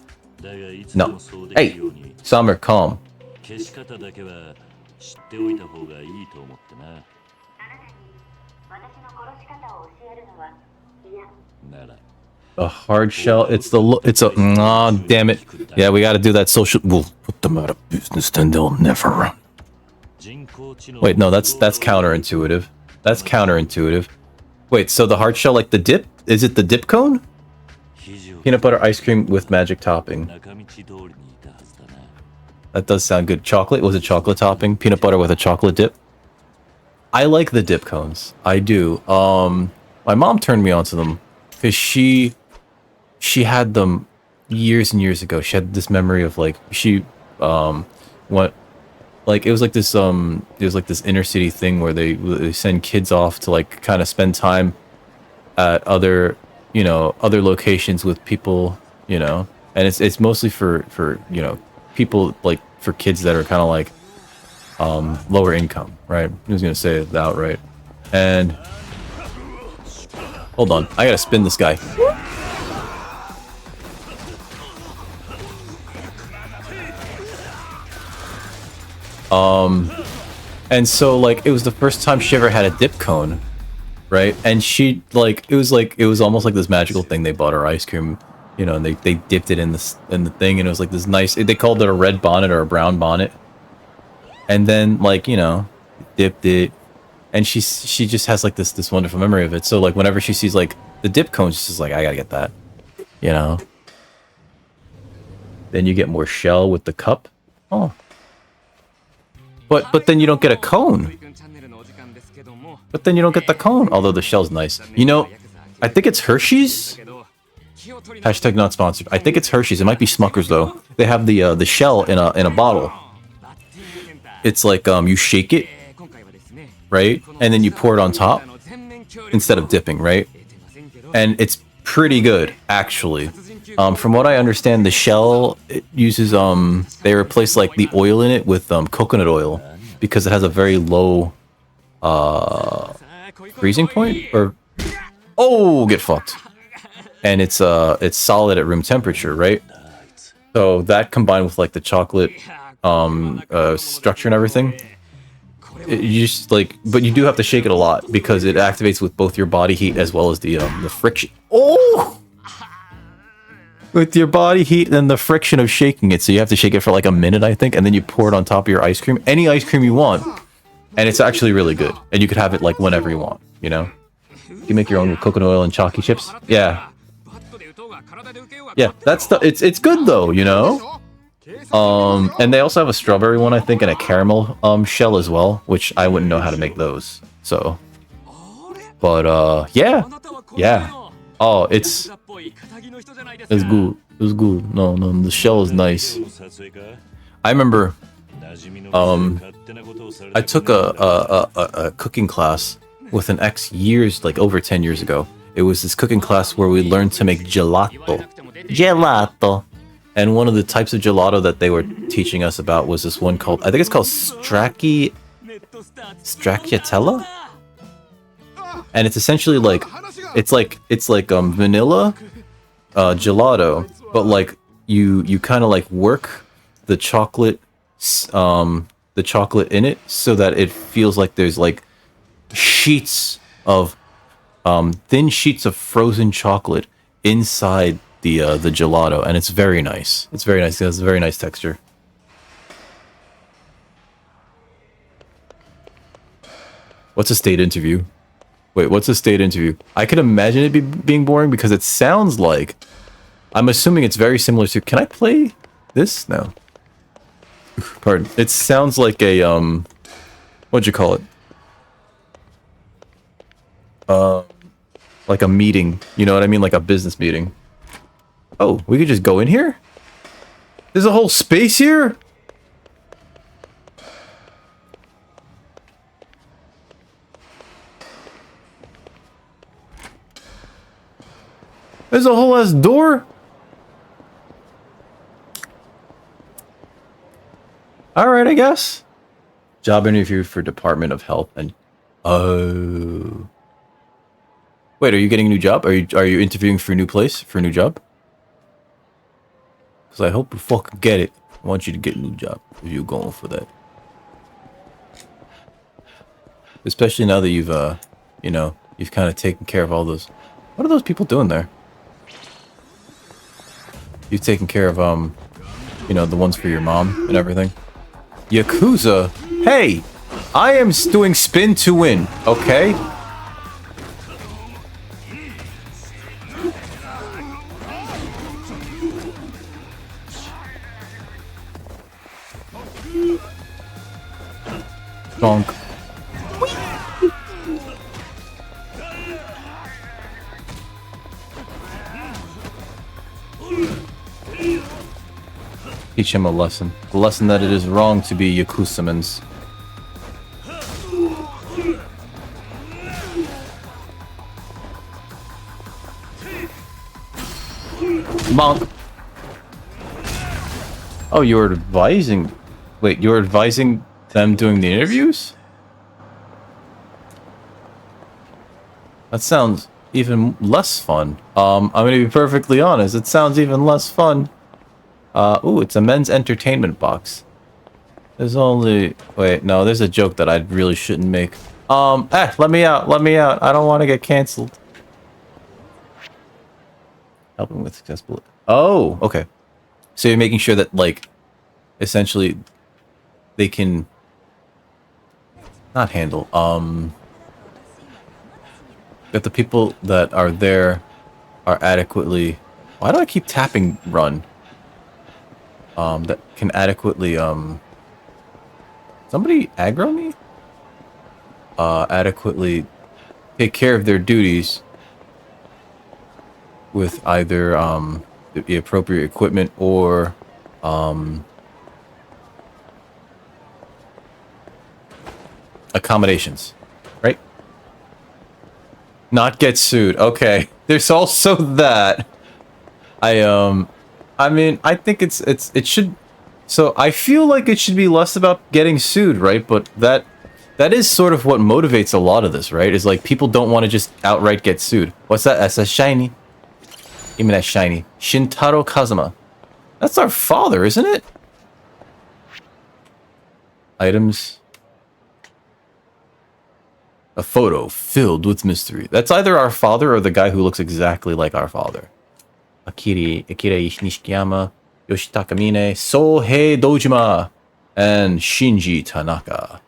No. Hey, Summer, calm. A hard shell. It's a. Aw, damn it. Yeah, we gotta do that social. We'll put them out of business, then they'll never run. Wait, no, that's counterintuitive. That's counterintuitive. Wait, so the hard shell, like the dip? Is it the dip cone? Peanut butter ice cream with magic topping. That does sound good. Chocolate? Was it chocolate topping? Peanut butter with a chocolate dip? I like the dip cones. I do. My mom turned me onto them because she had them years and years ago. She had this memory of like what, like it was like this inner city thing where they send kids off to like kind of spend time at other locations with people, and it's mostly for people, like for kids that are kind of like lower income, right? I was gonna say it outright. And hold on, I gotta spin this guy. And so like it was the first time she ever had a dip cone, right? And she it was almost like this magical thing. They bought her ice cream, and they dipped it in the thing, and it was like this nice. They called it a red bonnet or a brown bonnet. And then dipped it, and she just has like this wonderful memory of it. So like whenever she sees like the dip cones, she's just like, I gotta get that, you know. Then you get more shell with the cup. Oh, but then you don't get a cone. But then you don't get the cone. Although the shell's nice. You know, I think it's Hershey's. Hashtag not sponsored. I think it's Hershey's. It might be Smucker's though. They have the shell in a bottle. It's like you shake it, right? And then you pour it on top instead of dipping, right? And it's pretty good, actually. From what I understand, the shell it uses they replace like the oil in it with coconut oil because it has a very low freezing point, or get fucked. And it's solid at room temperature, right? So that combined with like the chocolate structure and everything, you just like, but you do have to shake it a lot because it activates with both your body heat as well as the friction. Oh, with your body heat and the friction of shaking it. So you have to shake it for like a minute, I think, and then you pour it on top of your ice cream, any ice cream you want, and it's actually really good. And you could have it like whenever you want, you know. You make your own with coconut oil and chalky chips. Yeah, that's it's good though, you know. And they also have a strawberry one, I think, and a caramel shell as well, which I wouldn't know how to make those. So, but yeah. Oh, it's good. It's good. No, the shell is nice. I remember, I took a cooking class with an ex years, like over 10 years ago. It was this cooking class where we learned to make gelato. And one of the types of gelato that they were teaching us about was this one called, I think it's called stracciatella? And it's essentially like, it's like vanilla gelato, but like you kind of like work the chocolate in it so that it feels like there's like sheets of thin sheets of frozen chocolate inside the gelato, and it's very nice. It's very nice. It has a very nice texture. What's a state interview? Wait, what's a state interview? I can imagine it being boring because it sounds like, I'm assuming it's very similar to, can I play this? No. Pardon. It sounds like a, what'd you call it? Like a meeting, you know what I mean? Like a business meeting. Oh, we could just go in here? There's a whole space here? There's a whole ass door? Alright, I guess. Job interview for Department of Health and... Oh... Wait, are you getting a new job? Are you interviewing for a new place? For a new job? Because I hope you fucking get it. I want you to get a new job if you're going for that. Especially now that you've, you know, you've kind of taken care of all those... What are those people doing there? You've taken care of, you know, the ones for your mom and everything. Yakuza? Hey! I am doing spin to win, okay? Bonk. Teach him a lesson. The lesson that it is wrong to be Yakusamans. Bonk. Oh, you were advising... Wait, you were advising them doing the interviews? That sounds even less fun. I'm gonna be perfectly honest, it sounds even less fun. Ooh, it's a men's entertainment box. There's only... Wait, no, there's a joke that I really shouldn't make. Let me out, I don't want to get cancelled. Helping with successful... Oh, okay. So you're making sure that, like, essentially, they can... Not handle, that the people that are there are adequately... Why do I keep tapping run? That can adequately, somebody aggro me? Adequately take care of their duties with either, the appropriate equipment or, accommodations, right? Not get sued. Okay. There's also that. I mean, I think it should, so I feel like it should be less about getting sued, right? But that is sort of what motivates a lot of this, right? Is like people don't want to just outright get sued. What's that? That's a shiny. Give me that shiny. Shintaro Kazuma. That's our father, isn't it? Items. A photo filled with mystery. That's either our father or the guy who looks exactly like our father. Akira Nishikiyama, Yoshitaka Mine, Sohei Dojima, and Shinji Tanaka.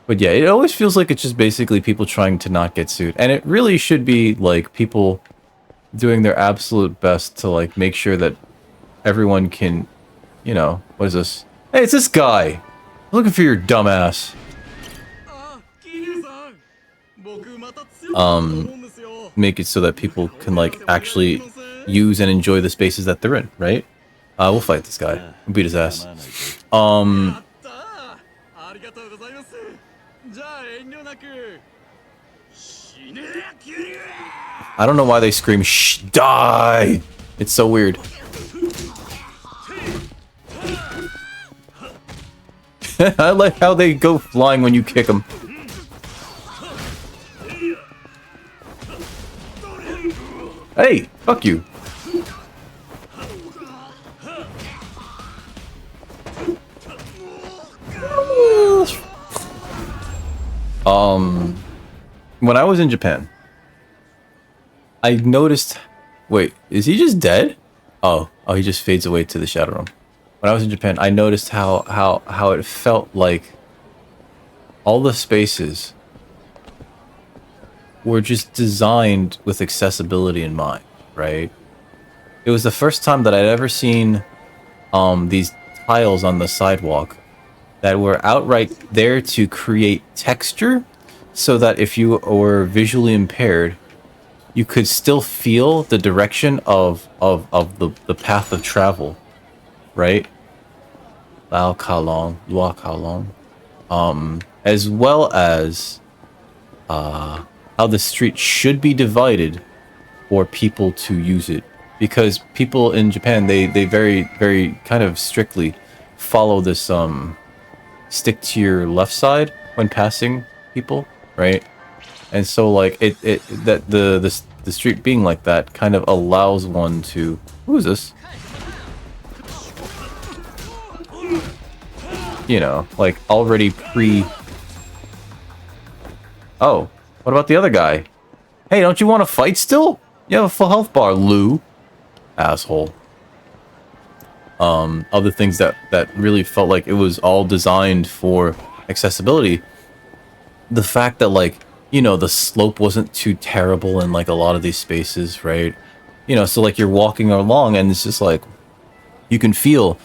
But yeah, it always feels like it's just basically people trying to not get sued. And it really should be like people doing their absolute best to like make sure that everyone can, you know, what is this? Hey, it's this guy! I'm looking for your dumbass. Make it so that people can like actually use and enjoy the spaces that they're in, right? We'll fight this guy. We'll beat his ass. I don't know why they scream, shh, die! It's so weird. I like how they go flying when you kick them. Hey, fuck you. When I was in Japan, I noticed... Wait, is he just dead? Oh, he just fades away to the shadow room. When I was in Japan, I noticed how it felt like all the spaces were just designed with accessibility in mind, right? It was the first time that I'd ever seen these tiles on the sidewalk that were outright there to create texture so that if you were visually impaired, you could still feel the direction of the path of travel, right? Lao Kalong, Lua Kalong. As well as how the street should be divided for people to use it. Because people in Japan, they very, very kind of strictly follow this stick to your left side when passing people, right? And so like the street being like that kind of allows one to... Who is this? You know, like already Oh, what about the other guy? Hey, don't you want to fight still? You have a full health bar, Lou. Asshole. Other things that really felt like it was all designed for accessibility. The fact that, like, you know, the slope wasn't too terrible in like a lot of these spaces, right? You know, so like you're walking along and it's just like you can feel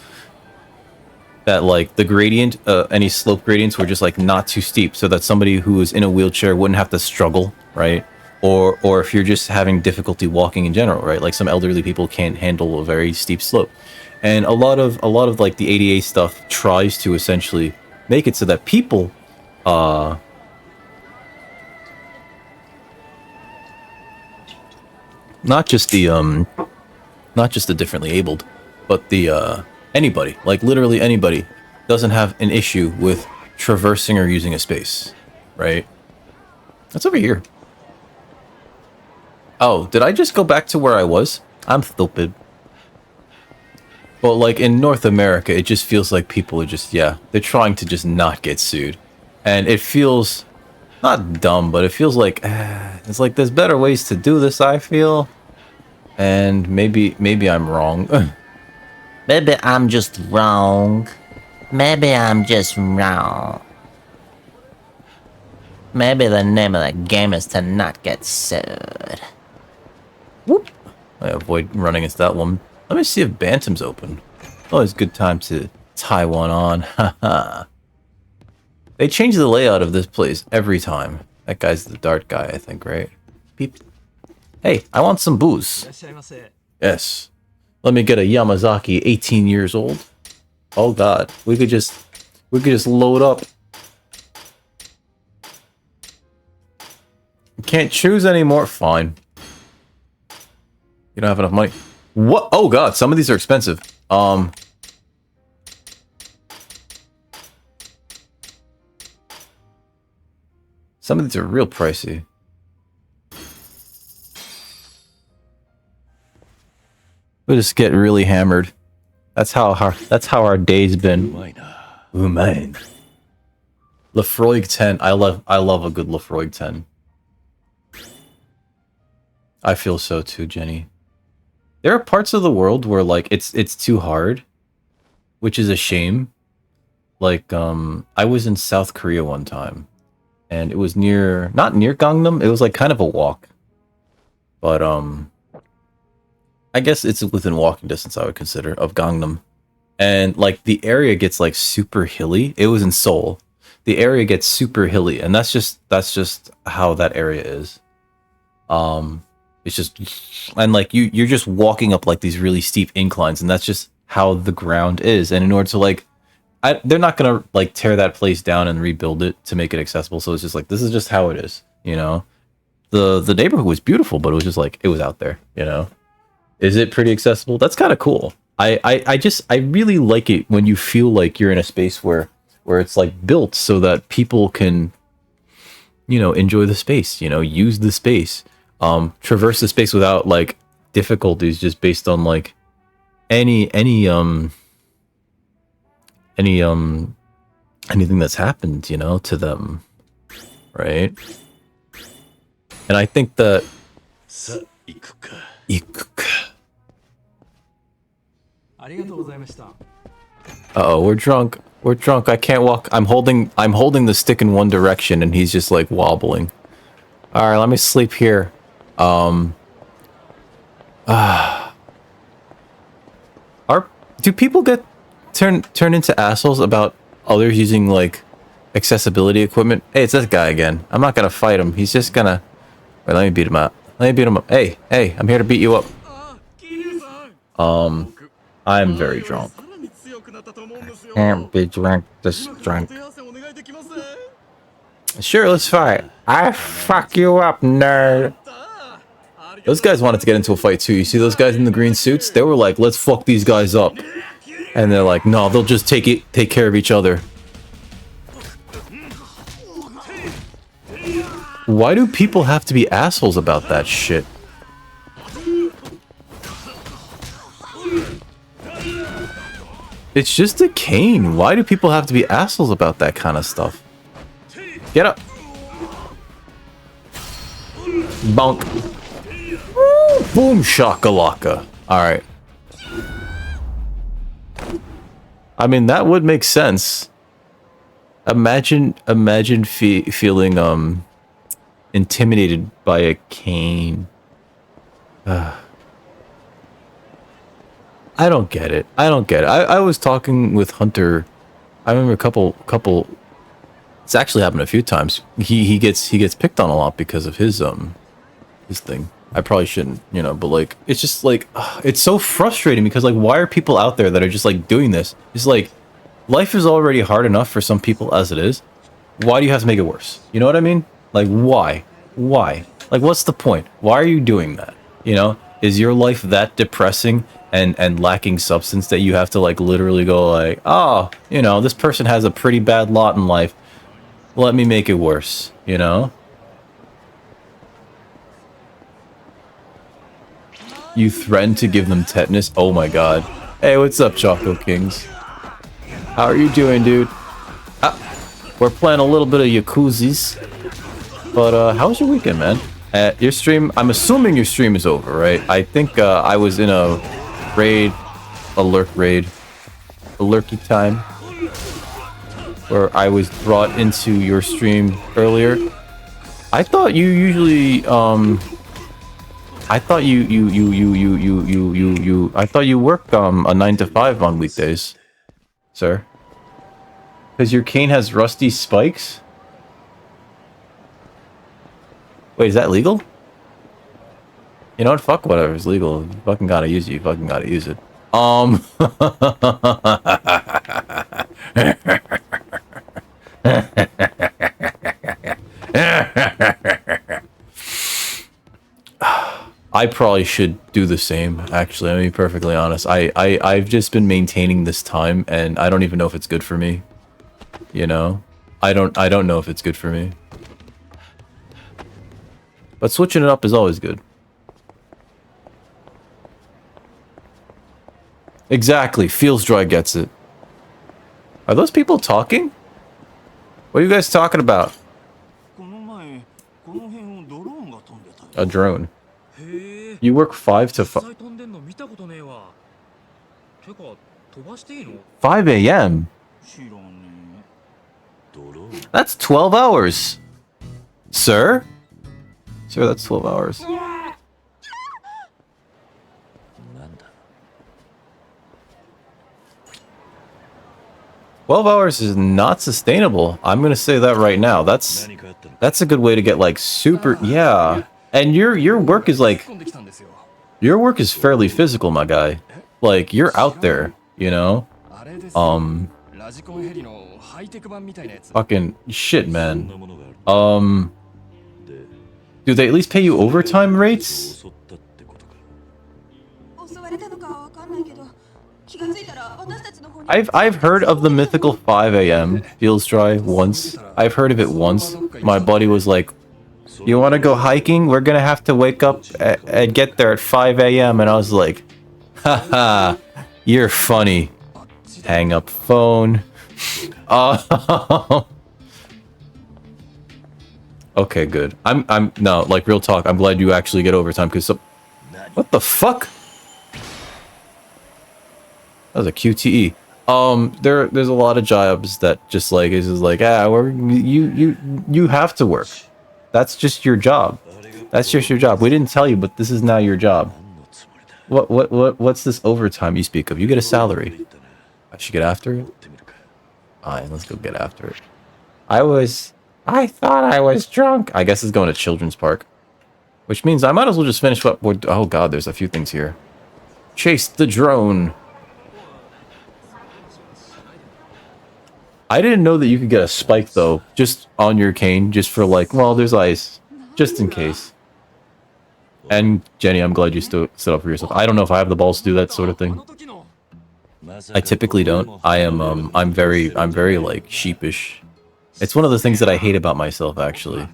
that like the gradient, any slope gradients were just like not too steep, so that somebody who is in a wheelchair wouldn't have to struggle, right? Or if you're just having difficulty walking in general, right? Like some elderly people can't handle a very steep slope. And a lot of like the ADA stuff tries to essentially make it so that people not just the differently abled, but the anybody, like literally anybody, doesn't have an issue with traversing or using a space, right? That's over here. Oh, did I just go back to where I was? I'm stupid. But like in North America, it just feels like people are just, yeah, they're trying to just not get sued. And it feels not dumb, but it feels like it's like there's better ways to do this, I feel. And maybe I'm wrong. Maybe I'm just wrong. Maybe I'm just wrong. Maybe the name of the game is to not get sued. Whoop. I avoid running into that one. Let me see if Bantam's open. Always a good time to tie one on. Haha. They change the layout of this place every time. That guy's the dart guy, I think, right? Beep. Hey, I want some booze. Yes. Let me get a Yamazaki, 18 years old. Oh god, we could just load up. Can't choose anymore. Fine. You don't have enough money. What? Oh god, some of these are expensive. Some of these are real pricey. We'll just get really hammered. That's how our day's been. Ooh, man. Lefroy 10. I love a good Lefroy 10. I feel so too, Jenny. There are parts of the world where like it's too hard, which is a shame. Like I was in South Korea one time, and it was not near Gangnam. It was like kind of a walk, but I guess it's within walking distance, I would consider, of Gangnam. And like the area gets like super hilly. It was in Seoul. The area gets super hilly, and that's just how that area is. It's just, and like you're just walking up like these really steep inclines, and that's just how the ground is. And in order to like, they're not gonna like tear that place down and rebuild it to make it accessible. So it's just like, this is just how it is, you know. The neighborhood was beautiful, but it was just like, it was out there, you know. Is it pretty accessible? That's kind of cool. I really like it when you feel like you're in a space where it's like built so that people can, you know, enjoy the space, you know, use the space, traverse the space without like difficulties, just based on like anything that's happened, you know, to them, right? And I think that uh-oh, we're drunk. We're drunk. I can't walk. I'm holding the stick in one direction, and he's just like wobbling. All right, let me sleep here. Do people get turn into assholes about others using like accessibility equipment? Hey, it's this guy again. I'm not gonna fight him. He's just gonna. Wait, let me beat him up. Let me beat him up. Hey, I'm here to beat you up. I'm very drunk. Can't be drunk this drunk. Sure, let's fight. I fuck you up, nerd. Those guys wanted to get into a fight too. You see those guys in the green suits? They were like, let's fuck these guys up. And they're like, no, they'll just take care of each other. Why do people have to be assholes about that shit? It's just a cane. Why do people have to be assholes about that kind of stuff? Get up. Bonk. Boom shakalaka. Alright. I mean, that would make sense. Imagine feeling intimidated by a cane. I don't get it. I was talking with Hunter. I remember a couple. It's actually happened a few times. He gets picked on a lot because of his thing. I probably shouldn't, you know, but like it's just like it's so frustrating because like why are people out there that are just like doing this? It's like life is already hard enough for some people as it is. Why do you have to make it worse? You know what I mean? Like why? Like what's the point? Why are you doing that? You know? Is your life that depressing and lacking substance that you have to like literally go like, oh, you know, this person has a pretty bad lot in life. Let me make it worse, you know? You threaten to give them tetanus? Oh my god. Hey, what's up, Choco Kings? How are you doing, dude? We're playing a little bit of Yakuzas. But, how was your weekend, man? Your stream, I'm assuming your stream is over, right? I think, I was in a raid, a lurky time, where I was brought into your stream earlier. I thought you usually I thought I thought you worked a 9 to 5 on weekdays, sir. Because your cane has rusty spikes? Wait, is that legal? You know what? Fuck whatever. It's legal. You fucking gotta use it. You fucking gotta use it. I probably should do the same, actually. I'm being perfectly honest. I've just been maintaining this time, and I don't even know if it's good for me. You know? I don't know if it's good for me. But switching it up is always good. Exactly. Feels Dry gets it. Are those people talking? What are you guys talking about? A drone. You work 5 to 5. 5 a.m. That's 12 hours. Sir? Sir, that's 12 hours. 12 hours is not sustainable. I'm gonna say that right now. That's a good way to get like super, yeah. And your work is like, your work is fairly physical, my guy. Like you're out there, you know. Fucking shit, man. Do they at least pay you overtime rates? I've heard of the mythical 5 a.m. Feels Dry once. I've heard of it once. My buddy was like, "You want to go hiking? We're gonna have to wake up and get there at 5 a.m." And I was like, "Haha, you're funny." Hang up phone. Okay, good. I'm no, like real talk. I'm glad you actually get overtime because what the fuck? That was a QTE. There's a lot of jobs that just like is just like you have to work. That's just your job. That's just your job. We didn't tell you, but this is now your job. What's this overtime you speak of? You get a salary. I should get after it. Alright, let's go get after it. I thought I was drunk. I guess it's going to Children's Park. Which means I might as well just finish what we're... Oh god, there's a few things here. Chase the drone. I didn't know that you could get a spike, though. Just on your cane. Just for like, well, there's ice. Just in case. And Jenny, I'm glad you stood up for yourself. I don't know if I have the balls to do that sort of thing. I typically don't. I'm very like sheepish. It's one of the things that I hate about myself, actually.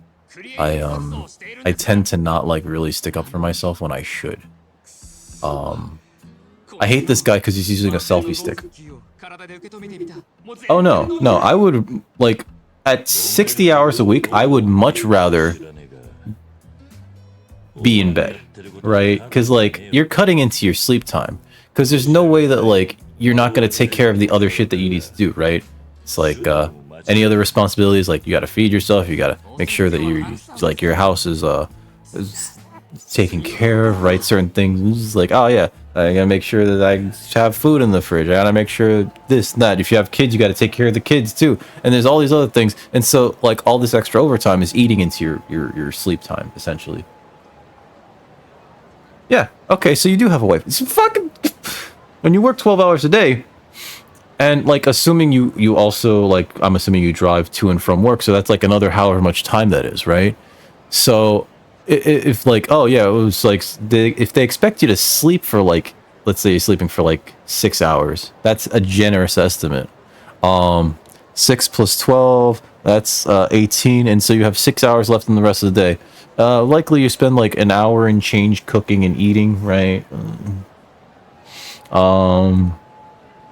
I tend to not like really stick up for myself when I should. I hate this guy because he's using a selfie stick. Oh no, I would like at 60 hours a week. I would much rather be in bed, right? Because like you're cutting into your sleep time. Because there's no way that like you're not gonna take care of the other shit that you need to do, right? It's like any other responsibilities, like you gotta feed yourself, you gotta make sure that your house is taken care of, right? Certain things, it's like, oh yeah, I gotta make sure that I have food in the fridge. I gotta make sure this and that. If you have kids, you gotta take care of the kids too. And there's all these other things, and so like all this extra overtime is eating into your sleep time, essentially. Yeah. Okay. So you do have a wife. It's fucking when you work 12 hours a day. And, like, assuming you also, like, I'm assuming you drive to and from work, so that's, like, another however much time that is, right? So, if like, oh, yeah, it was, like, if they expect you to sleep for, like, let's say you're sleeping for, like, 6 hours, that's a generous estimate. 6 plus 12, that's 18, and so you have 6 hours left in the rest of the day. Likely you spend, like, an hour and change cooking and eating, right? You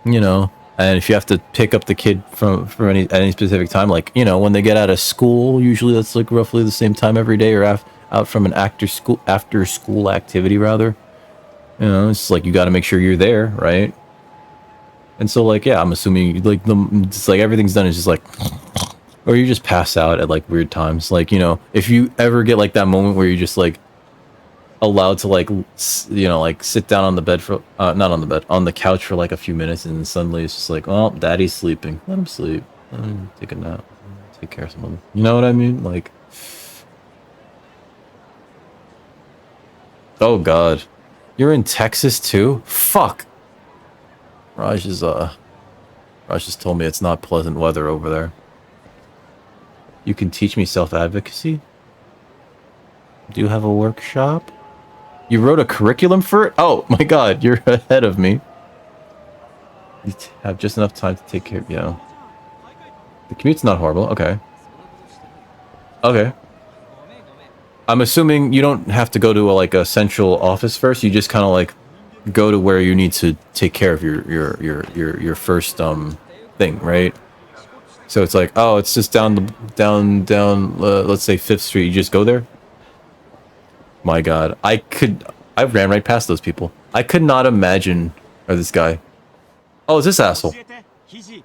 know... And if you have to pick up the kid from at any specific time, like, you know, when they get out of school, usually that's like roughly the same time every day, or out from an after school activity, rather. You know, it's like you got to make sure you're there, right? And so, like, yeah, I'm assuming like it's like everything's done is just like or you just pass out at like weird times. Like, you know, if you ever get like that moment where you're just like allowed to like, you know, like sit down on the bed for, not on the bed, on the couch for like a few minutes, and then suddenly it's just like, well, daddy's sleeping. Let him sleep. Let him take a nap. Take care of someone. You know what I mean? Like, oh God, you're in Texas too? Fuck. Raj just told me it's not pleasant weather over there. You can teach me self-advocacy? Do you have a workshop? You wrote a curriculum for it? Oh my God, you're ahead of me. You have just enough time to take care of, yeah. The commute's not horrible, okay. Okay. I'm assuming you don't have to go to like a central office first. You just kind of like go to where you need to take care of your first thing, right? So it's like, oh, it's just down let's say 5th Street. You just go there. My God, I ran right past those people. I could not imagine, or this guy. Oh, it's this asshole.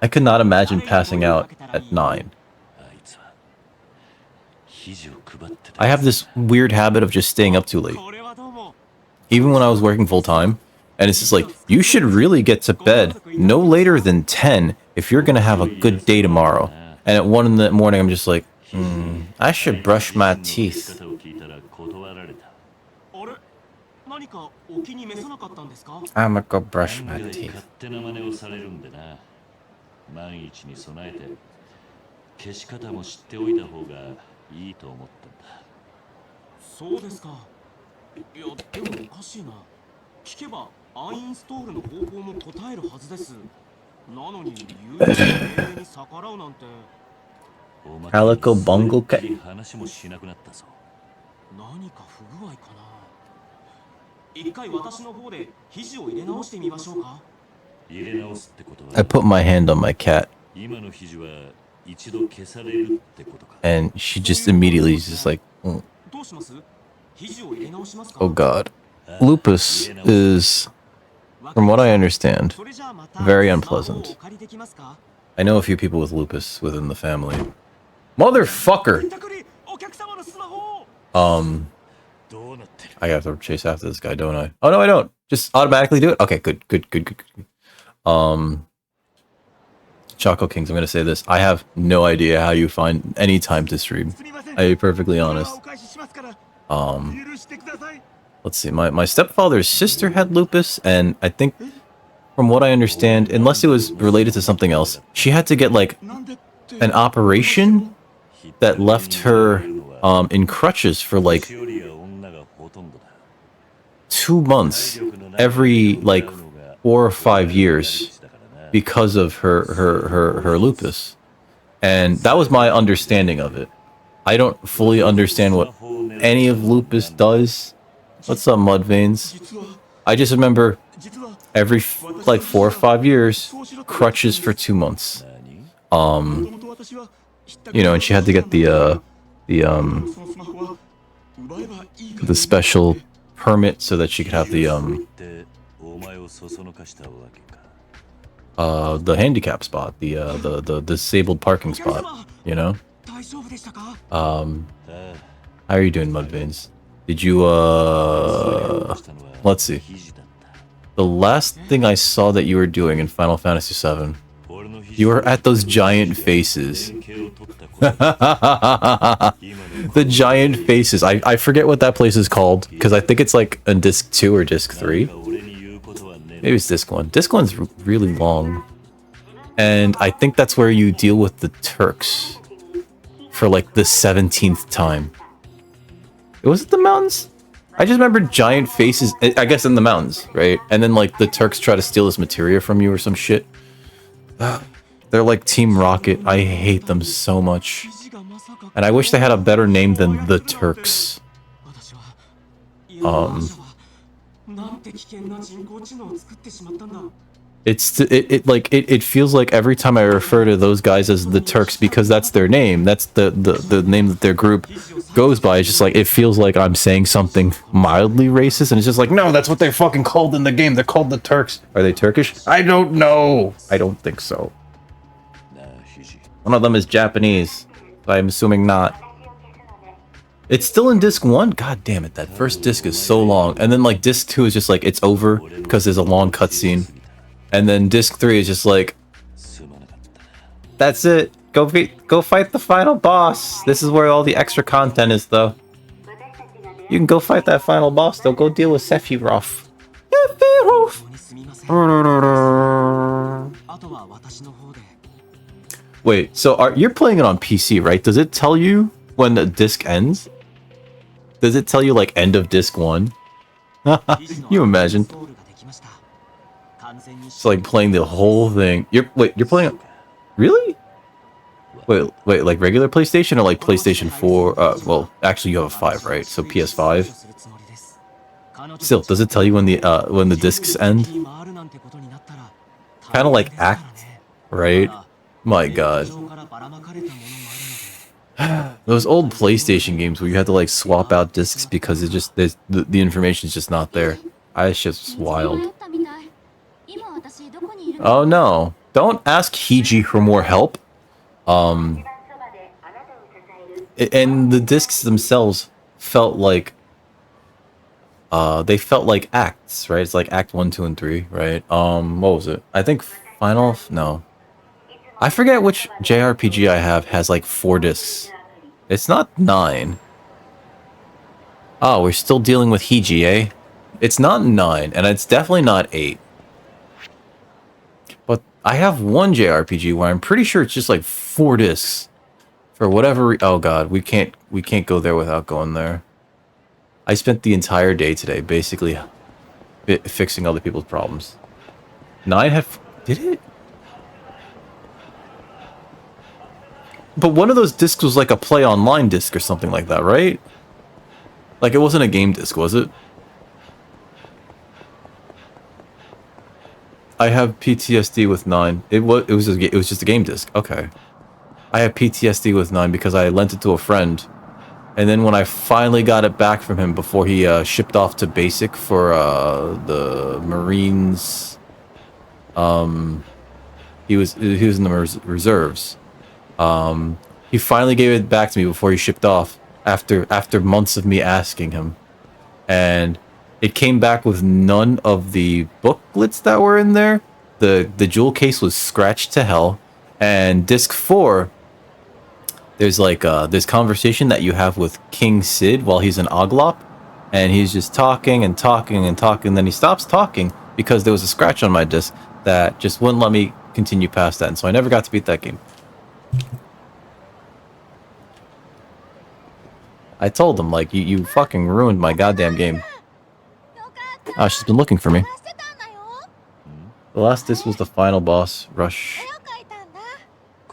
I could not imagine passing out at 9. I have this weird habit of just staying up too late. Even when I was working full time. And it's just like, you should really get to bed no later than 10 if you're going to have a good day tomorrow. And at 1 in the morning, I'm just like, I should brush my teeth. I'm gonna go brush my teeth. Calico bungle cut. I put my hand on my cat. And she just immediately is just like, oh God. Lupus is, from what I understand, very unpleasant. I know a few people with lupus within the family. Motherfucker! I have to chase after this guy, don't I? Oh, no, I don't. Just automatically do it? Okay, good. Choco Kings, I'm gonna say this. I have no idea how you find any time to stream. I'll be perfectly honest. Let's see, my stepfather's sister had lupus, and I think, from what I understand, unless it was related to something else, she had to get, like, an operation that left her, in crutches for, like, 2 months every, like, 4 or 5 years because of her lupus. And that was my understanding of it. I don't fully understand what any of lupus does. What's up, Mudveins? I just remember every, like, 4 or 5 years, crutches for 2 months. You know, and she had to get the special permit so that she could have the handicap spot, the disabled parking spot, you know? How are you doing, Mudveins? Did you, let's see. The last thing I saw that you were doing in Final Fantasy VII, you were at those giant faces. The giant faces. I forget what that place is called, because I think it's like on disc 2 or disc 3. Maybe it's disc 1. Disc 1's really long. And I think that's where you deal with the Turks for like the 17th time. Was it the mountains? I just remember giant faces, I guess in the mountains, right? And then like the Turks try to steal this materia from you or some shit. They're like Team Rocket. I hate them so much. And I wish they had a better name than the Turks. It feels like every time I refer to those guys as the Turks, because that's their name, that's the name that their group goes by, it's just like, it feels like I'm saying something mildly racist, and it's just like, no, that's what they're fucking called in the game. They're called the Turks. Are they Turkish? I don't know. I don't think so. One of them is Japanese. I'm assuming not. It's still in disc 1? God damn it, that first disc is so long. And then like disc 2 is just like, it's over because there's a long cutscene. And then disc 3 is just like, that's it. Go fight the final boss. This is where all the extra content is though. You can go fight that final boss though. Go deal with Sephiroth. Wait, so you're playing it on PC, right? Does it tell you when the disc ends? Does it tell you like end of disc 1? You imagine. It's like playing the whole thing. You're playing Really? Wait, like regular PlayStation or like PlayStation 4? Well, actually you have a 5, right? So PS5. Still, does it tell you when the discs end? Kind of like Act, right? My god. Those old PlayStation games where you had to like swap out discs because it just the information's just not there. It's just wild. Oh no. Don't ask Hiji for more help. And the discs themselves felt like they felt like acts, right? It's like act 1, 2, and 3, right? What was it? I think no. I forget which JRPG I have has like 4 discs. It's not 9. Oh, we're still dealing with Hiji, eh? It's not 9, and it's definitely not 8. But I have one JRPG where I'm pretty sure it's just like 4 discs. For whatever oh god, we can't go there without going there. I spent the entire day today basically fixing other people's problems. 9 did it? But one of those discs was like a play online disc or something like that, right? Like it wasn't a game disc, was it? I have PTSD with 9. It was just a game disc. Okay. I have PTSD with 9 because I lent it to a friend. And then when I finally got it back from him before he shipped off to basic for the Marines, he was in the reserves. He finally gave it back to me before he shipped off after months of me asking him. And it came back with none of the booklets that were in there. The jewel case was scratched to hell. And disc 4, there's like this conversation that you have with King Sid while he's in Oglop, and he's just talking and talking and talking, and then he stops talking because there was a scratch on my disc that just wouldn't let me continue past that, and so I never got to beat that game. I told him, like, you fucking ruined my goddamn game. Oh, she's been looking for me. The last disc was the final boss rush.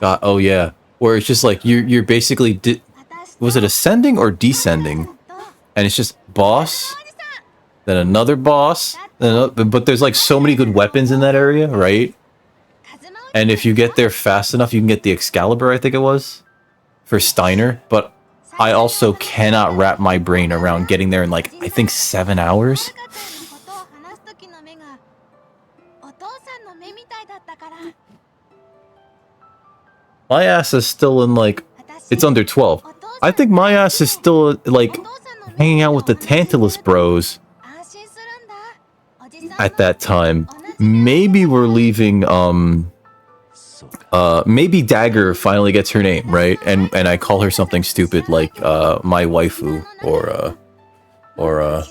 God, oh yeah. Where it's just like you're basically was it ascending or descending? And it's just boss, then another boss, but there's like so many good weapons in that area, right? And if you get there fast enough, you can get the Excalibur, I think it was, for Steiner. But I also cannot wrap my brain around getting there in like I think 7 hours. My ass is still in like, it's under 12. I think my ass is still like hanging out with the Tantalus bros at that time. Maybe we're leaving, maybe Dagger finally gets her name, right? And I call her something stupid like my waifu or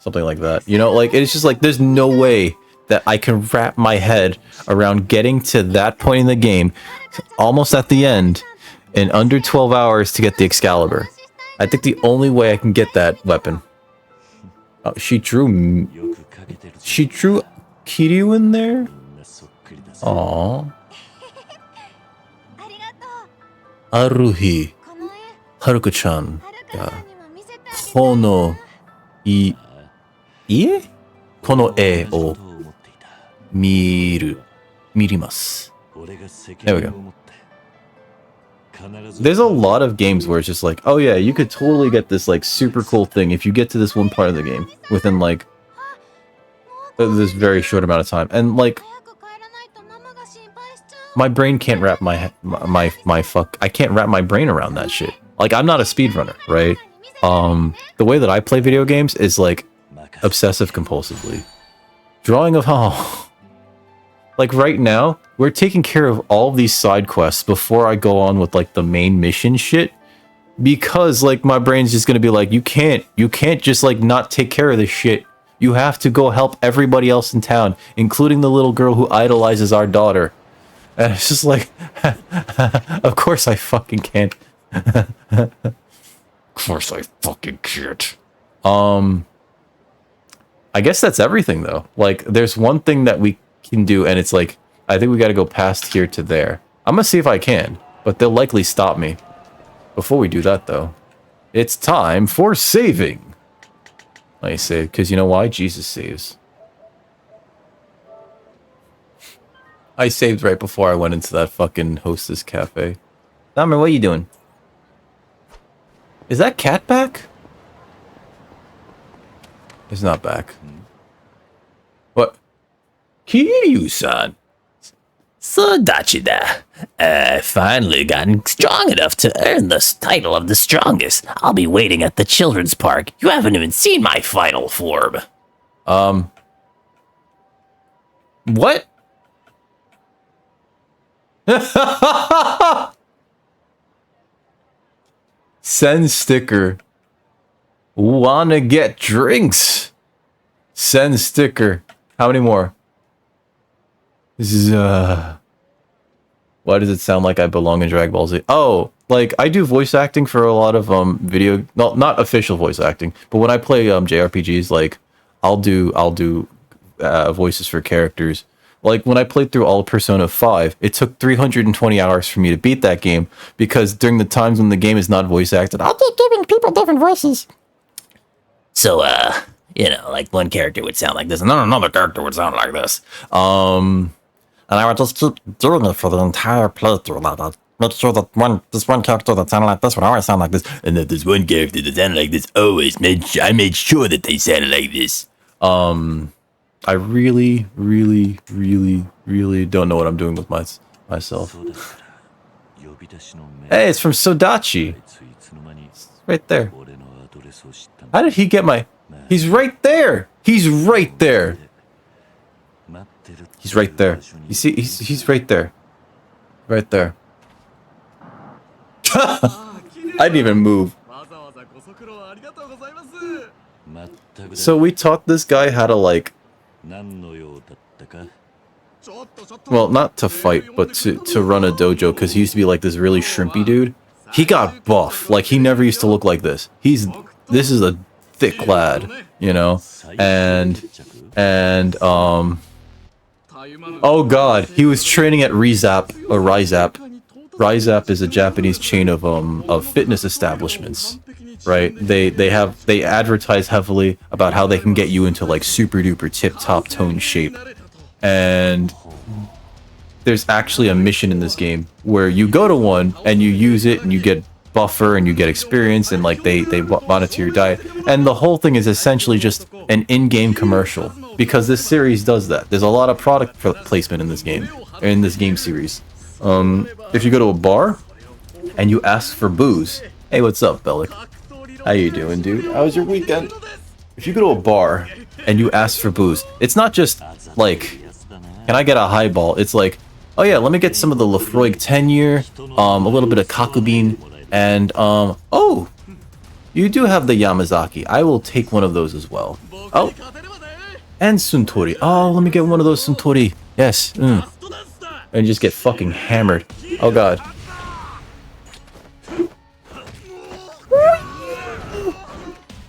something like that. You know, like it's just like there's no way that I can wrap my head around getting to that point in the game, almost at the end, in under 12 hours to get the Excalibur. I think the only way I can get that weapon. Oh, she drew Kiryu in there? Aww. Aruhi. Haruka-chan. Kono ie? Kono e o mirimasu. There we go. There's a lot of games where it's just like, oh yeah, you could totally get this like super cool thing if you get to this one part of the game within like this very short amount of time. And like my brain can't wrap my fuck. I can't wrap my brain around that shit. Like, I'm not a speedrunner, right? The way that I play video games is like obsessive compulsively. Drawing of like right now, we're taking care of all of these side quests before I go on with like the main mission shit. Because like my brain's just gonna be like, you can't just like not take care of this shit. You have to go help everybody else in town, including the little girl who idolizes our daughter. And it's just like, of course I fucking can't. Of course I fucking can't. I guess that's everything though. Like, there's one thing that we can do, and it's like, I think we gotta go past here to there. I'm gonna see if I can, but they'll likely stop me. Before we do that though, it's time for saving. I say, because you know why? Jesus saves. I saved right before I went into that fucking Hostess Cafe. Dahmer, what are you doing? Is that cat back? It's not back. What? Kiryu-san. So, Dachida, I've finally gotten strong enough to earn the title of the strongest. I'll be waiting at the children's park. You haven't even seen my final form. What? Send sticker. Wanna get drinks? Send sticker. How many more? This is, why does it sound like I belong in Dragon Ball Z? Oh, like, I do voice acting for a lot of, video, no, not official voice acting, but when I play, JRPGs, like, I'll do voices for characters. Like, when I played through all of Persona 5, it took 320 hours for me to beat that game, because during the times when the game is not voice acted, I'll Keep giving people different voices. So, you know, like one character would sound like this, and then another character would sound like this. And I would just keep doing it for the entire playthrough. Like, I'd make sure that this one character that sounded like this would always sound like this. And that this one character that sounded like this I made sure that they sounded like this. I really, really, really, really don't know what I'm doing with myself. Hey, it's from Sodachi. It's right there. How did he get my... He's right there! He's right there! He's right there. You see, he's right there. Right there. I didn't even move. So we taught this guy how to, like... Well, not to fight, but to run a dojo, because he used to be like this really shrimpy dude. He got buff. Like, he never used to look like this. This is a thick lad, you know? Oh god, he was training at Rizap, or Rizap. Rizap is a Japanese chain of fitness establishments, right? They advertise heavily about how they can get you into like super duper tip-top tone shape. And there's actually a mission in this game where you go to one and you use it and you get buffer and you get experience, and like they monitor your diet, and the whole thing is essentially just an in-game commercial, because this series does that. There's a lot of product placement in this game, in this game series. If you go to a bar and you ask for booze, hey, what's up, Bellic? How you doing, dude? How was your weekend? If you go to a bar and you ask for booze, it's not just like, can I get a highball? It's like, oh yeah, let me get some of the Lafroig 10-year, a little bit of Kakubin, and, oh, you do have the Yamazaki. I will take one of those as well. Oh, and Suntory. Oh, let me get one of those Suntory. Yes, and just get fucking hammered. Oh god.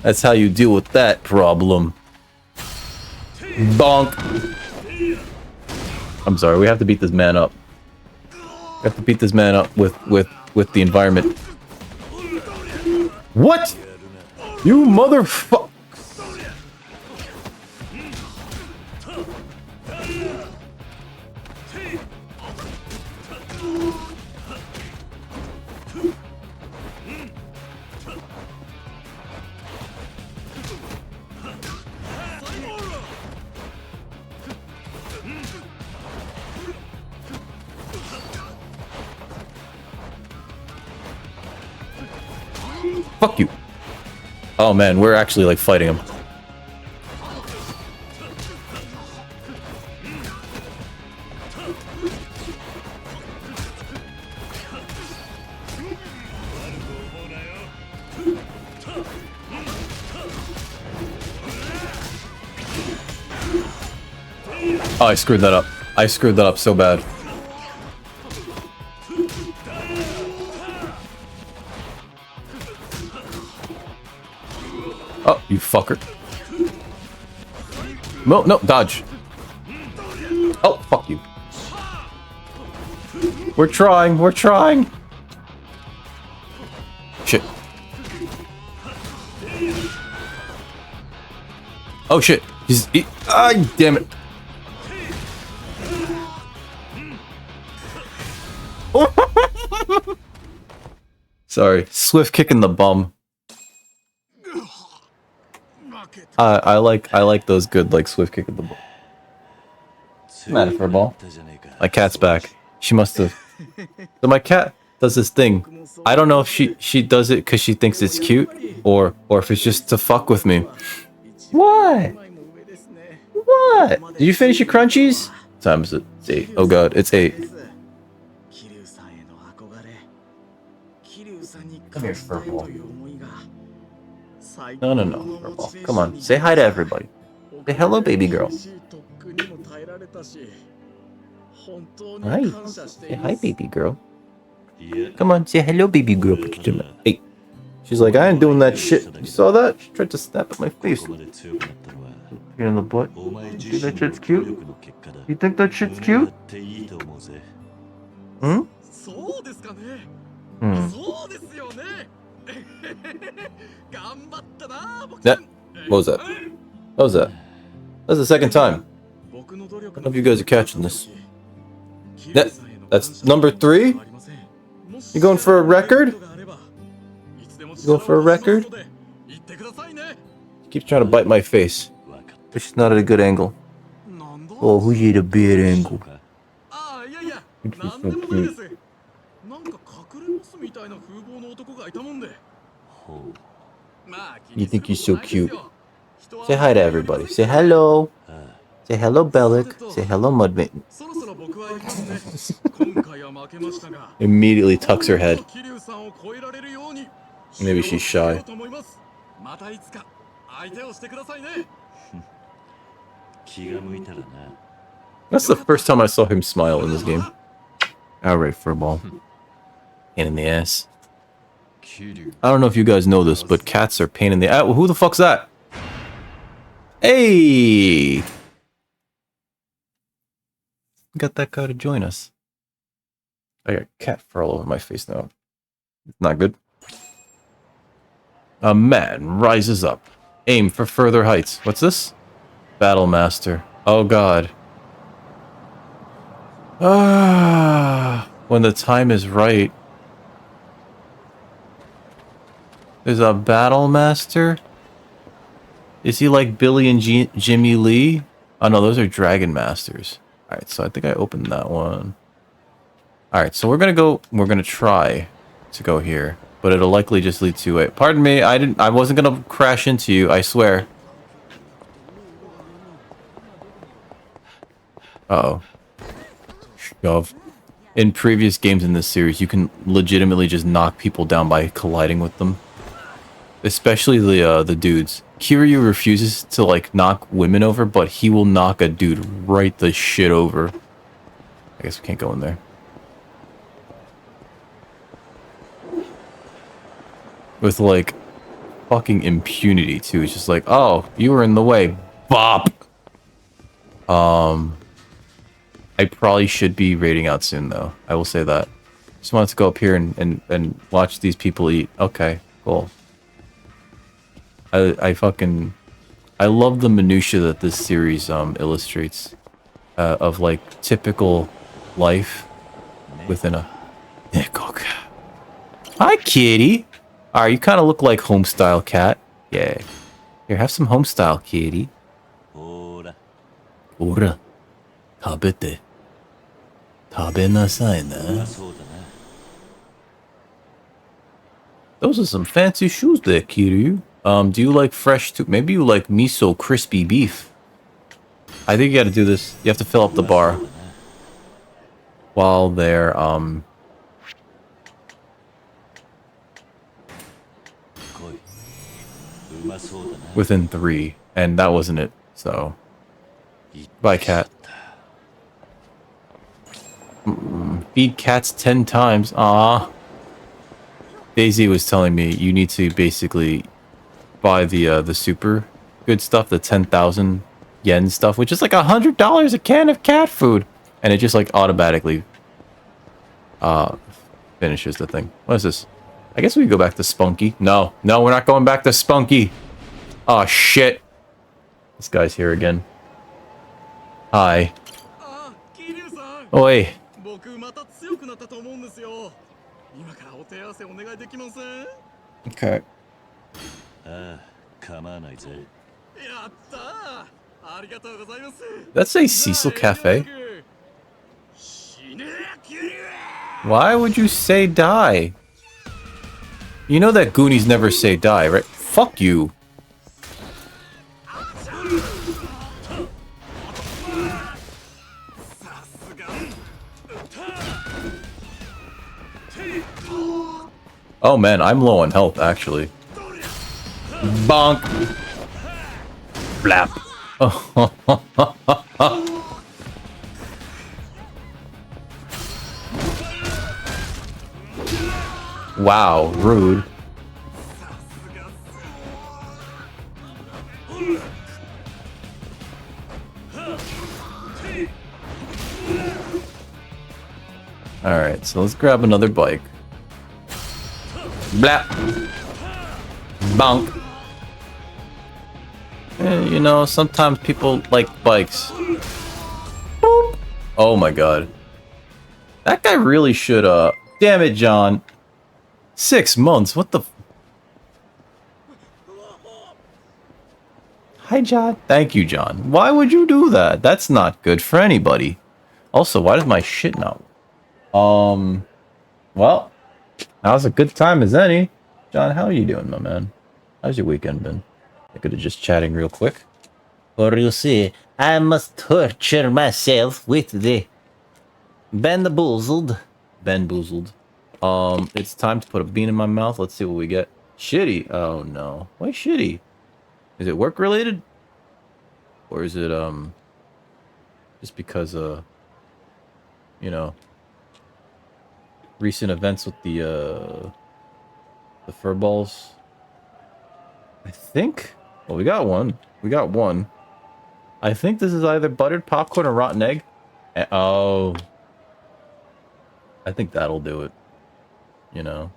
That's how you deal with that problem. Bonk. I'm sorry, we have to beat this man up. We have to beat this man up with the environment. What? You motherfucker. Fuck you. Oh man, we're actually like fighting him. Oh, I screwed that up. I screwed that up so bad. Oh, you fucker. No, no, dodge. Oh, fuck you. We're trying, we're trying. Shit. Oh shit. Ah, damn it. Sorry. Swift kick in the bum. I like those good like swift kick in the bum. Mad for a ball. My cat's back. She must have. So my cat does this thing. I don't know if she does it because she thinks it's cute or if it's just to fuck with me. What? What? Did you finish your crunchies? What time is it? It's 8. Oh god, it's 8. Come here, Furball. No, Furball. Come on, say hi to everybody. Say hello, baby girl. Hi. Say hi, baby girl. Come on, say hello, baby girl. Hey. She's like, I ain't doing that shit. You saw that? She tried to snap at my face. You're in the butt. You think that shit's cute? You think that shit's cute? Hmm? That, what was that? What was that? That's the second time. I don't know if you guys are catching this. That's number 3? You going for a record? You going for a record? He keeps trying to bite my face. Which is not at a good angle. Oh, who's you at a bad angle? It's just so cute. You think you're so cute. Say hi to everybody. Say hello. Say hello, Bellic. Say hello, Mudmitten. Immediately tucks her head. Maybe she's shy. That's the first time I saw him smile in this game. Alright, Furball. Pain in the ass. I don't know if you guys know this, but cats are pain in the ass. Who the fuck's that? Hey! Got that guy to join us. I got cat fur all over my face now. It's not good. A man rises up. Aim for further heights. What's this? Battle Master. Oh god. Ah, when the time is right. There's a Battle Master? Is he like Billy and Jimmy Lee? Oh no, those are Dragon Masters. Alright, so I think I opened that one. Alright, so we're gonna try to go here. But it'll likely just lead to a... Pardon me, I wasn't gonna crash into you, I swear. Uh-oh. Shove. In previous games in this series, you can legitimately just knock people down by colliding with them. Especially the dudes. Kiryu refuses to, like, knock women over, but he will knock a dude right the shit over. I guess we can't go in there. With, like, fucking impunity, too. It's just like, oh, you were in the way. Bop! I probably should be raiding out soon, though. I will say that. Just wanted to go up here and watch these people eat. Okay, cool. I love the minutia that this series illustrates of like typical life within a Hi kitty. Alright, you kinda look like homestyle cat. Yeah. Here, have some homestyle kitty. Ora. Tabete. Tabenasai na. Those are some fancy shoes there, Kiryu. Do you like fresh too? Maybe you like miso crispy beef. I think you gotta do this. You have to fill up the bar while they're, within 3. And that wasn't it, so. Bye, cat. Feed cats 10 times. Ah. Daisy was telling me you need to basically buy the super good stuff, the 10,000 yen stuff, which is like $100 a can of cat food, and it just like automatically finishes the thing. What is this? I guess we can go back to Spunky. No, we're not going back to Spunky. Oh shit! This guy's here again. Hi. Oi. Okay. That's a Cecil Cafe. Why would you say die? You know that Goonies never say die, right? Fuck you. Oh man, I'm low on health actually. Bonk. Blap. Wow, rude. Alright, so let's grab another bike. Blap. Bonk. And, you know, sometimes people like bikes. Boop. Oh my god. That guy really should, damn it, John. 6 months, what the... Hi, John. Thank you, John. Why would you do that? That's not good for anybody. Also, why does my shit not... Well, now's a good time as any. John, how are you doing, my man? How's your weekend been? I could have just chatting real quick. For you see, I must torture myself with the bamboozled. Bamboozled. It's time to put a bean in my mouth. Let's see what we get. Shitty. Oh no. Why shitty? Is it work related? Or is it just because you know, recent events with the furballs? I think. Well, we got one. We got one. I think this is either buttered popcorn or rotten egg. Oh. I think that'll do it. You know.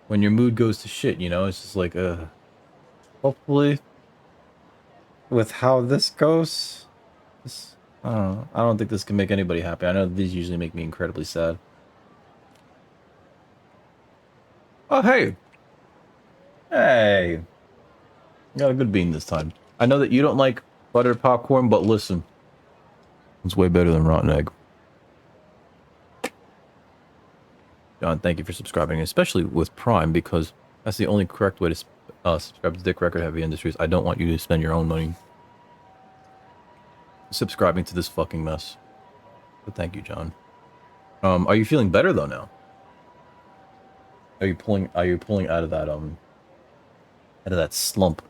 When your mood goes to shit, you know, it's just like, hopefully, with how this goes, this, I don't know. I don't think this can make anybody happy. I know these usually make me incredibly sad. Oh, hey. Hey. Got a good bean this time. I know that you don't like buttered popcorn, but listen. It's way better than rotten egg. John, thank you for subscribing, especially with Prime, because that's the only correct way to subscribe to Dick Record Heavy Industries. I don't want you to spend your own money subscribing to this fucking mess. But thank you, John. Are you feeling better though now? Are you pulling out of that slump?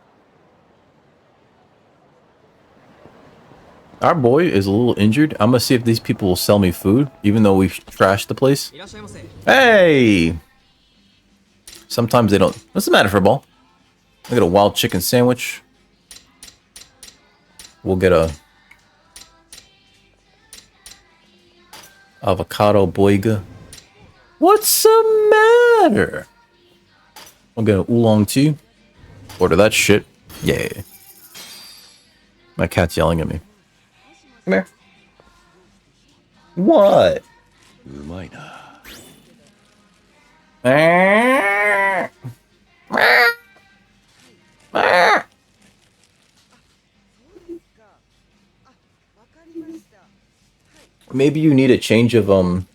Our boy is a little injured. I'm gonna see if these people will sell me food, even though we've trashed the place. Hey! Sometimes they don't. What's the matter, Furball? I got a wild chicken sandwich. We'll get a avocado boiga. What's the matter? We'll get an oolong tea. Order that shit. Yeah. My cat's yelling at me. Come here. What? Maybe you need a change of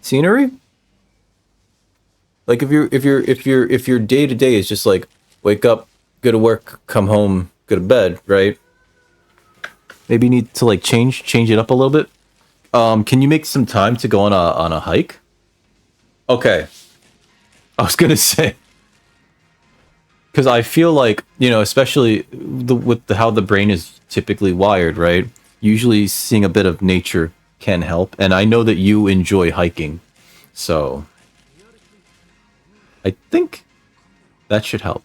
scenery? Like if your day to day is just like wake up, go to work, come home, go to bed, right? Maybe you need to like change it up a little bit. Can you make some time to go on a hike? Okay. I was gonna say, because I feel like, you know, especially with how the brain is typically wired, right? Usually seeing a bit of nature can help, and I know that you enjoy hiking, so I think that should help,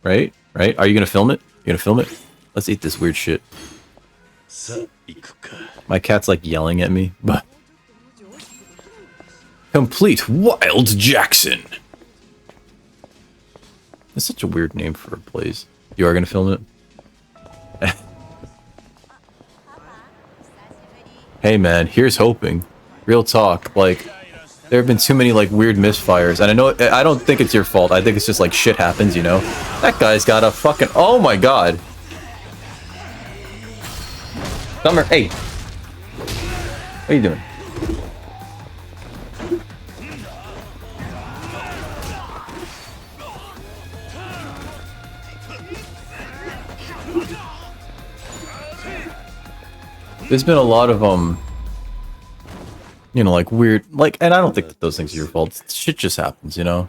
right? Right? Are you gonna film it? You gonna film it? Let's eat this weird shit. My cat's like yelling at me, but complete Wild Jackson. That's such a weird name for a place. You are gonna film it? Hey man, here's hoping. Real talk, like, there have been too many like weird misfires, and I don't think it's your fault. I think it's just like shit happens, you know? That guy's got a fucking, oh my god. Summer, hey. What are you doing? There's been a lot of, you know, like weird, like, and I don't think that those things are your fault. Shit just happens, you know?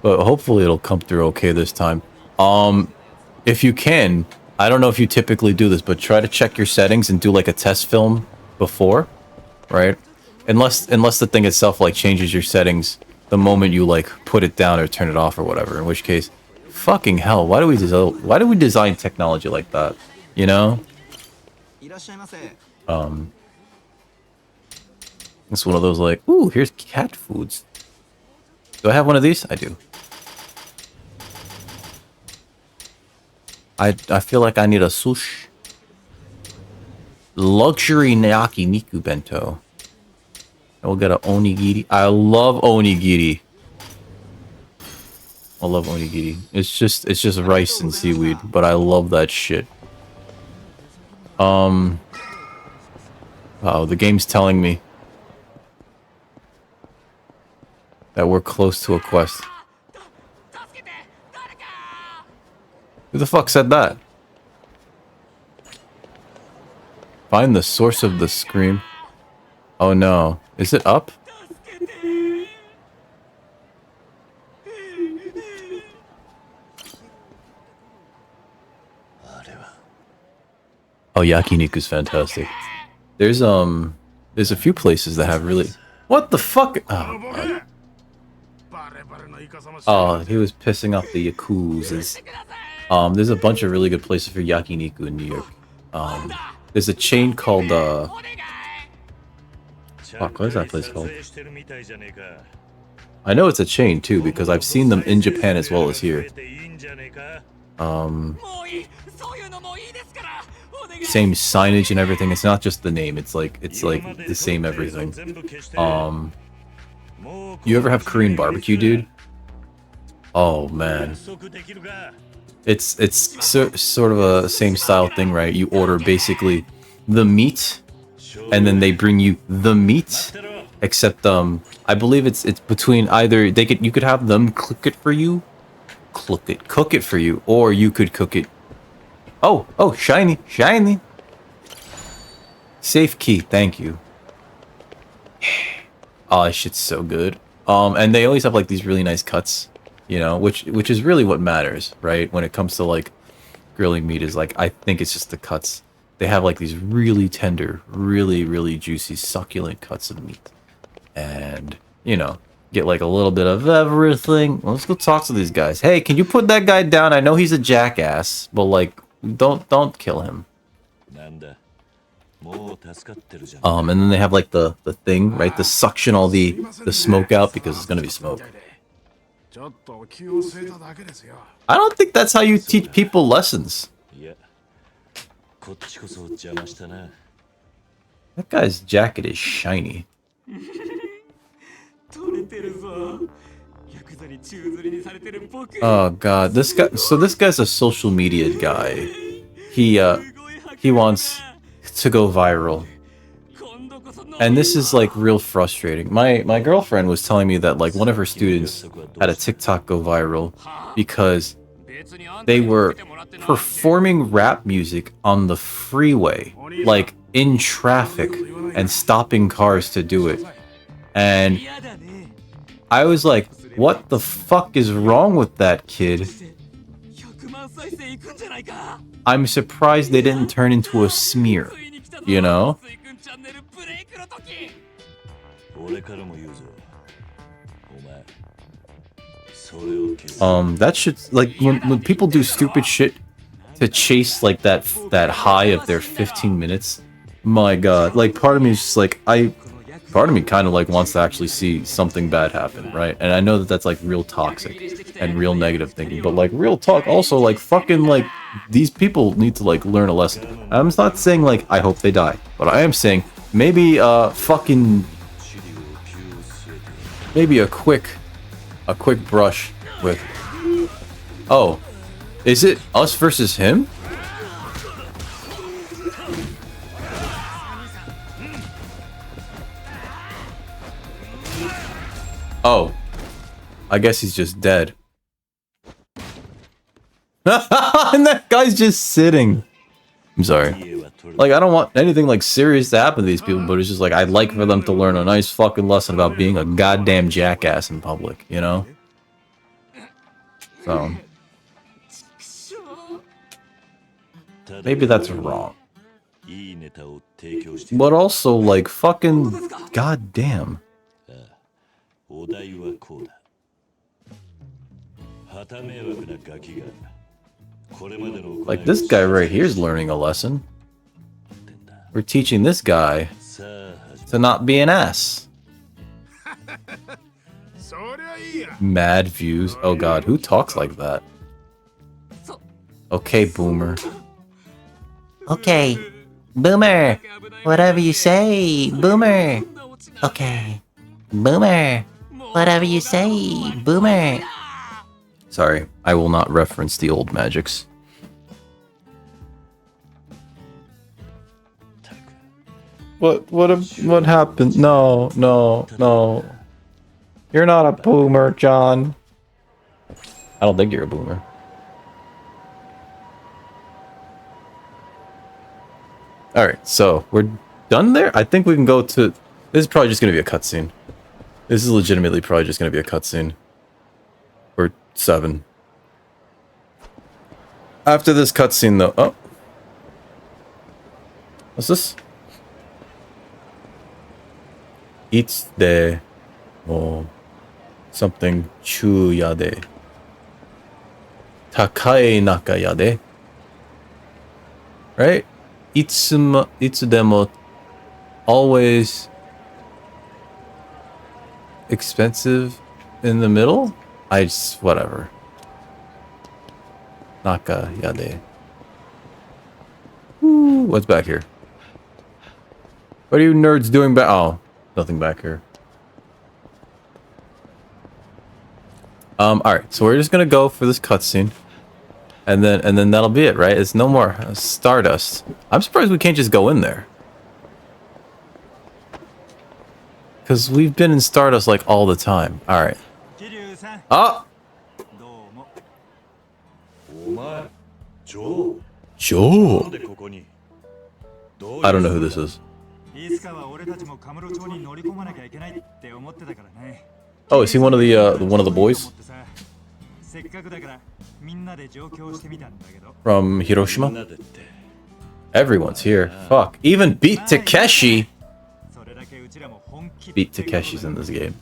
But hopefully it'll come through okay this time. If you can, I don't know if you typically do this, but try to check your settings and do like a test film before, right? Unless the thing itself like changes your settings the moment you like put it down or turn it off or whatever, in which case, fucking hell, why do we design technology like that? You know? It's one of those like, ooh, here's cat foods. Do I have one of these? I do. I feel like I need a sushi. Luxury yakiniku bento. I will get a onigiri. I love onigiri. I love onigiri. It's just rice and seaweed, but I love that shit. Wow, the game's telling me that we're close to a quest. Who the fuck said that? Find the source of the scream. Oh no. Is it up? Oh, yakiniku's fantastic. There's a few places that have really... What the fuck? Oh, God. Oh, he was pissing off the Yakuzas. There's a bunch of really good places for yakiniku in New York. There's a chain called, fuck, what is that place called? I know it's a chain, too, because I've seen them in Japan as well as here. Same signage and everything. It's not just the name. It's like the same everything. You ever have Korean barbecue, dude? Oh man, it's sort of a same style thing, right? You order basically the meat, and then they bring you the meat. Except I believe it's between either you could have them cook it for you, or you could cook it. Oh, shiny. Safe key, thank you. Oh, this shit's so good. And they always have like these really nice cuts, you know, which is really what matters, right? When it comes to like grilling meat, is like, I think it's just the cuts. They have like these really tender, really juicy, succulent cuts of meat. And, you know, get like a little bit of everything. Well, let's go talk to these guys. Hey, can you put that guy down? I know he's a jackass, but like, don't kill him. And then they have like the thing, right? The suction all the smoke out, because it's gonna be smoke. I don't think that's how you teach people lessons. That guy's jacket is shiny. Oh god, this guy's a social media guy. He wants to go viral. And this is like real frustrating. My girlfriend was telling me that like one of her students had a TikTok go viral because they were performing rap music on the freeway, like in traffic, and stopping cars to do it. And I was like, what the fuck is wrong with that kid? I'm surprised they didn't turn into a smear, you know? That shit, like, when people do stupid shit to chase, like, that high of their 15 minutes, my god, like, part of me is just like, part of me kind of, like, wants to actually see something bad happen, right? And I know that that's, like, real toxic and real negative thinking, but, like, real talk also, like, fucking, like, these people need to, like, learn a lesson. I'm not saying, like, I hope they die, but I am saying, maybe, maybe a quick brush with... Oh, is it us versus him? Oh, I guess he's just dead. And that guy's just sitting. I'm sorry. Like, I don't want anything, like, serious to happen to these people, but it's just, like, I'd like for them to learn a nice fucking lesson about being a goddamn jackass in public, you know? So... maybe that's wrong. But also, like, fucking... goddamn. Like, this guy right here is learning a lesson. We're teaching this guy to not be an ass. Mad views. Oh god, who talks like that? Okay, boomer. Okay, Boomer. Whatever you say, Boomer. Okay, Boomer. Whatever you say, Boomer. Sorry, I will not reference the old magics. What happened? No. You're not a boomer, John. I don't think you're a boomer. Alright, so we're done there? I think we can go to... this is probably just going to be a cutscene. This is legitimately probably just going to be a cutscene. Or 7. After this cutscene, though... oh. What's this? It's de... oh... something... chuya de... takai naka ya de... right? Itsudemo... always... expensive in the middle? I just... whatever. Naka yade. Ooh, what's back here? What are you nerds doing back? Oh, nothing back here. Alright, so we're just gonna go for this cutscene. And then that'll be it, right? It's no more Stardust. I'm surprised we can't just go in there. Because we've been in Stardust like all the time. Alright. Oh! Joe! I don't know who this is. Oh, is he one of the boys? From Hiroshima? Everyone's here. Fuck. Even Beat Takeshi! Beat Takeshi's in this game.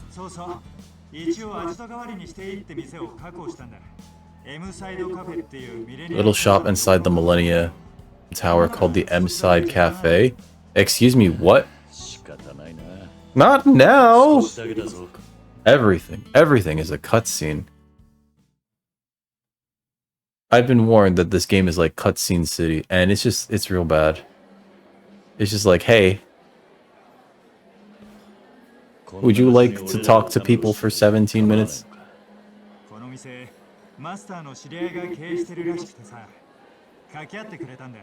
Little shop inside the Millennia Tower called the M-Side Cafe. Excuse me, what? Not now! Everything is a cutscene. I've been warned that this game is like cutscene city, and it's real bad. It's just like, hey, would you like to talk to people for 17 minutes?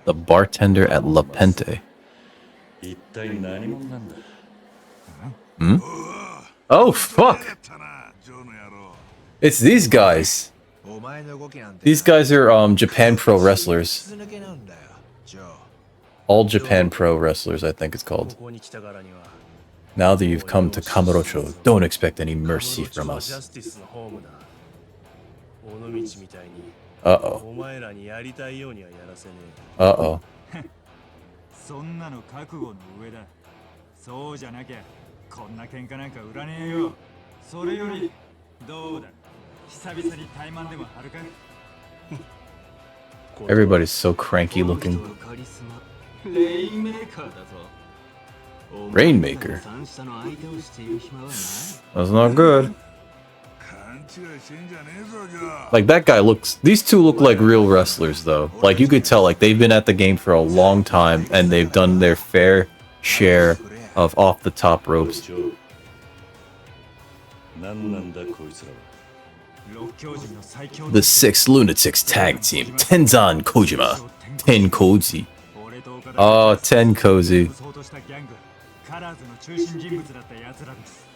The bartender at La Pente. Hmm? Oh, fuck! It's these guys. These guys are, Japan Pro wrestlers. All Japan Pro wrestlers, I think it's called. Now that you've come to Kamurocho, don't expect any mercy from us. Uh-oh. Uh-oh. そんなの覚悟の上だ。そうじゃなきゃこんな喧嘩なんか売らねえよ。それよりどうだ。久々に怠慢でも張るか。Everybody's so cranky looking. Rainmaker? That's not good. Like, that guy looks... These two look like real wrestlers, though. Like, you could tell, like, they've been at the game for a long time, and they've done their fair share of off-the-top ropes. The 6 Lunatics tag team, Tenzan Kojima, Ten Koji. Oh, Ten Koji. カラーズの中心人物だった奴らです。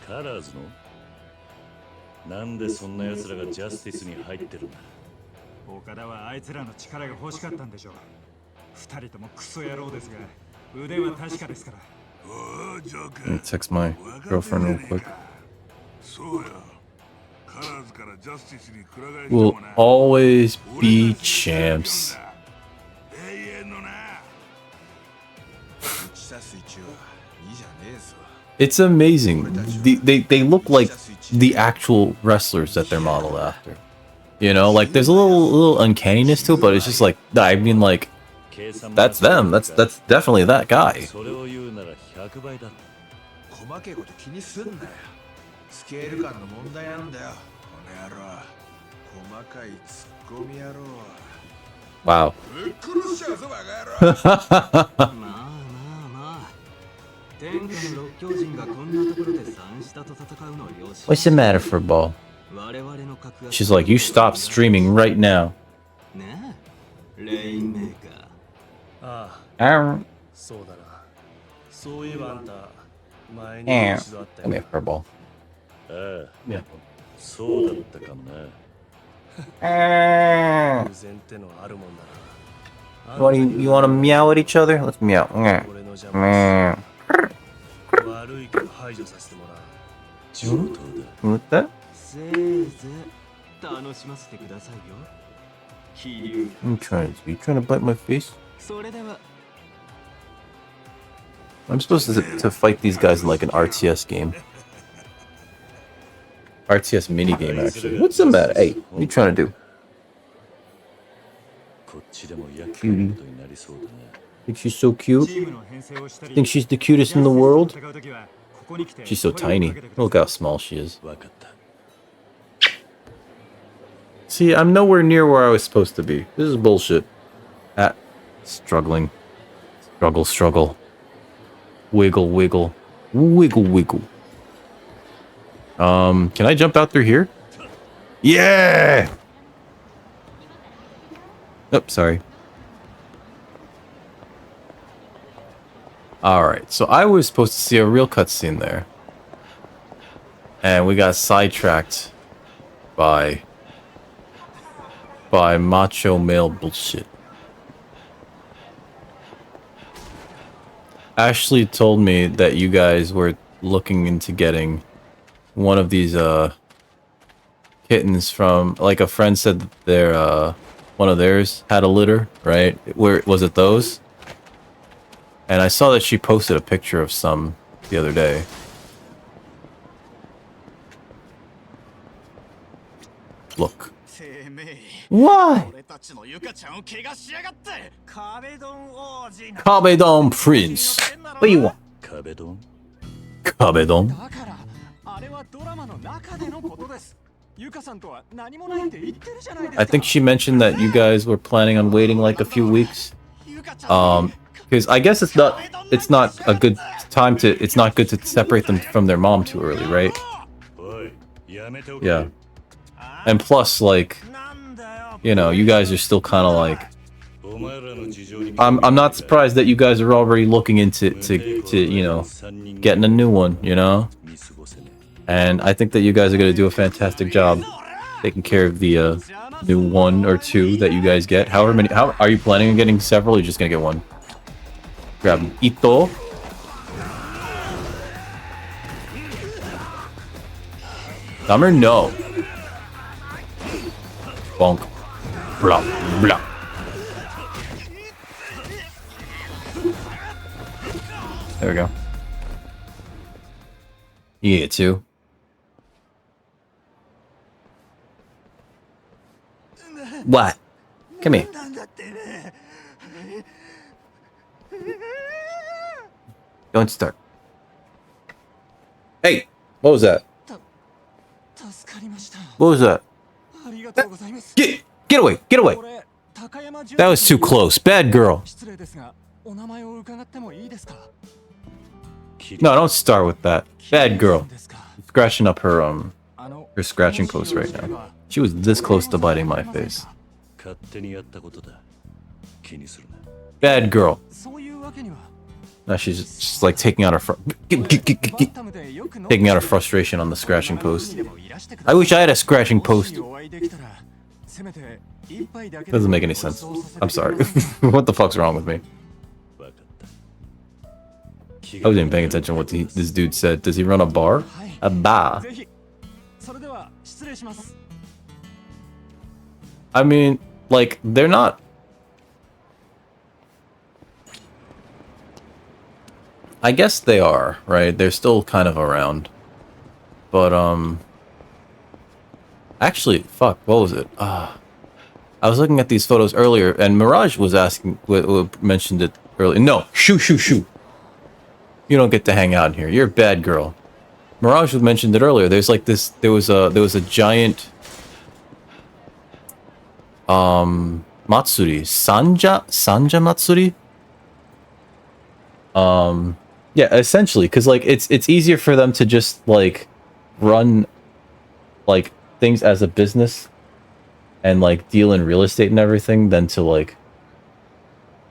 カラーズのなんでそんな奴らがジャスティスに入ってるんだ。岡田はあいつらの力が欲しかったんでしょう。二人ともクソ野郎ですが、腕は確かですから。Let me text my girlfriend real quick. We'll always be champs. It's amazing. They look like the actual wrestlers that they're modeled after. You know, like there's a little uncanniness to it, but it's just like, I mean, like, that's them. That's definitely that guy. Wow. What's the matter, Football? She's like, you stop streaming right now. Come here, Football. Yeah. You want to meow at each other? Let's meow. Meow. What that? I'm trying to. You trying to bite my face? I'm supposed to fight these guys in like an RTS game. RTS minigame, actually. What's the matter? Hey, what are you trying to do? Cutie. Think she's so cute? Think she's the cutest in the world? She's so tiny. Look how small she is. See, I'm nowhere near where I was supposed to be. This is bullshit. Struggling. Struggle. Wiggle. Wiggle. Can I jump out through here? Yeah! Oh, sorry. Alright, so I was supposed to see a real cutscene there. And we got sidetracked by macho male bullshit. Ashley told me that you guys were looking into getting one of these kittens from, like, a friend said that their one of theirs had a litter, right? Where was it those? And I saw that she posted a picture of some the other day. Look. Why? Kabedon Prince. What do you want? Kabedon? I think she mentioned that you guys were planning on waiting like a few weeks. Because I guess it's not a good time to, it's not good to separate them from their mom too early, right? Yeah. And plus, like, you know, you guys are still kind of like I'm not surprised that you guys are already looking into you know, getting a new one, you know? And I think that you guys are going to do a fantastic job taking care of the new one or two that you guys get. However many, how are you planning on getting several, or are you just going to get one? Grab Ito. Summer, no. Bonk. Blah, blah. There we go. You get two. What? Come here. Don't start. Hey, what was that? What was that? Get away! Get away! That was too close. Bad girl. No, don't start with that. Bad girl. Scratching up her scratching post right now. She was this close to biting my face. Bad girl. Now she's just like taking out her taking out her frustration on the scratching post. I wish I had a scratching post. Doesn't make any sense. I'm sorry. What the fuck's wrong with me? I wasn't even paying attention to what this dude said. Does he run a bar? A bar. I mean, like, they're not... I guess they are, right? They're still kind of around. But, actually, fuck, what was it? I was looking at these photos earlier, and Mirage was asking... mentioned it earlier. No! Shoo! You don't get to hang out in here. You're a bad girl. Mirage mentioned it earlier. There's like this... There was a giant... Matsuri. Sanja Matsuri? Yeah, essentially, because like it's easier for them to just like run like things as a business and like deal in real estate and everything than to like,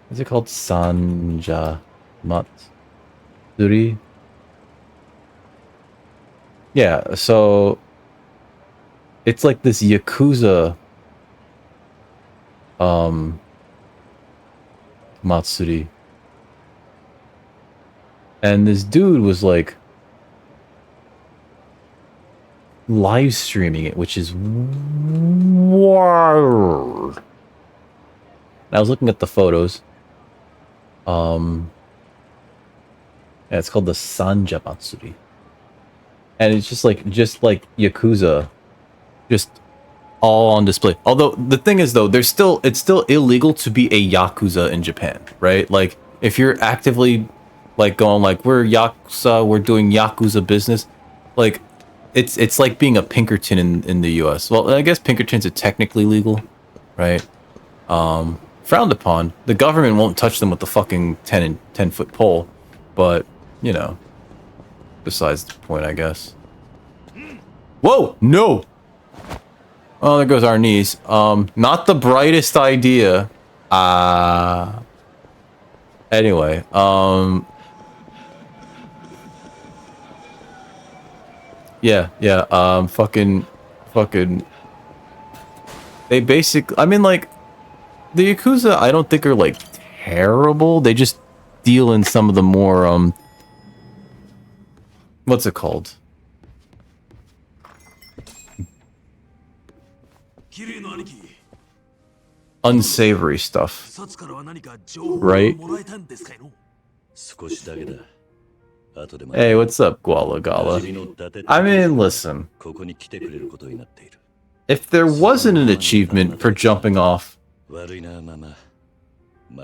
what's it called? Sanja Matsuri? Yeah, so it's like this Yakuza Matsuri. And this dude was like live streaming it, which is wild. I was looking at the photos. Yeah, it's called the Sanja Matsuri. And it's just like Yakuza, just all on display. Although the thing is though, it's still illegal to be a Yakuza in Japan, right? Like if you're actively like going like we're Yakuza, we're doing Yakuza business, like it's like being a Pinkerton in the US. Well, I guess Pinkertons are technically legal, right? Frowned upon. The government won't touch them with the fucking 10-foot pole, but you know, besides the point, I guess. Whoa, no. Oh, there goes our knees. Not the brightest idea. Anyway, yeah, fucking, they basically, I mean, like, the Yakuza, I don't think are, like, terrible. They just deal in some of the more, what's it called? Unsavory stuff, right? Hey, what's up, Guala Gala? I mean, listen. If there wasn't an achievement for jumping off...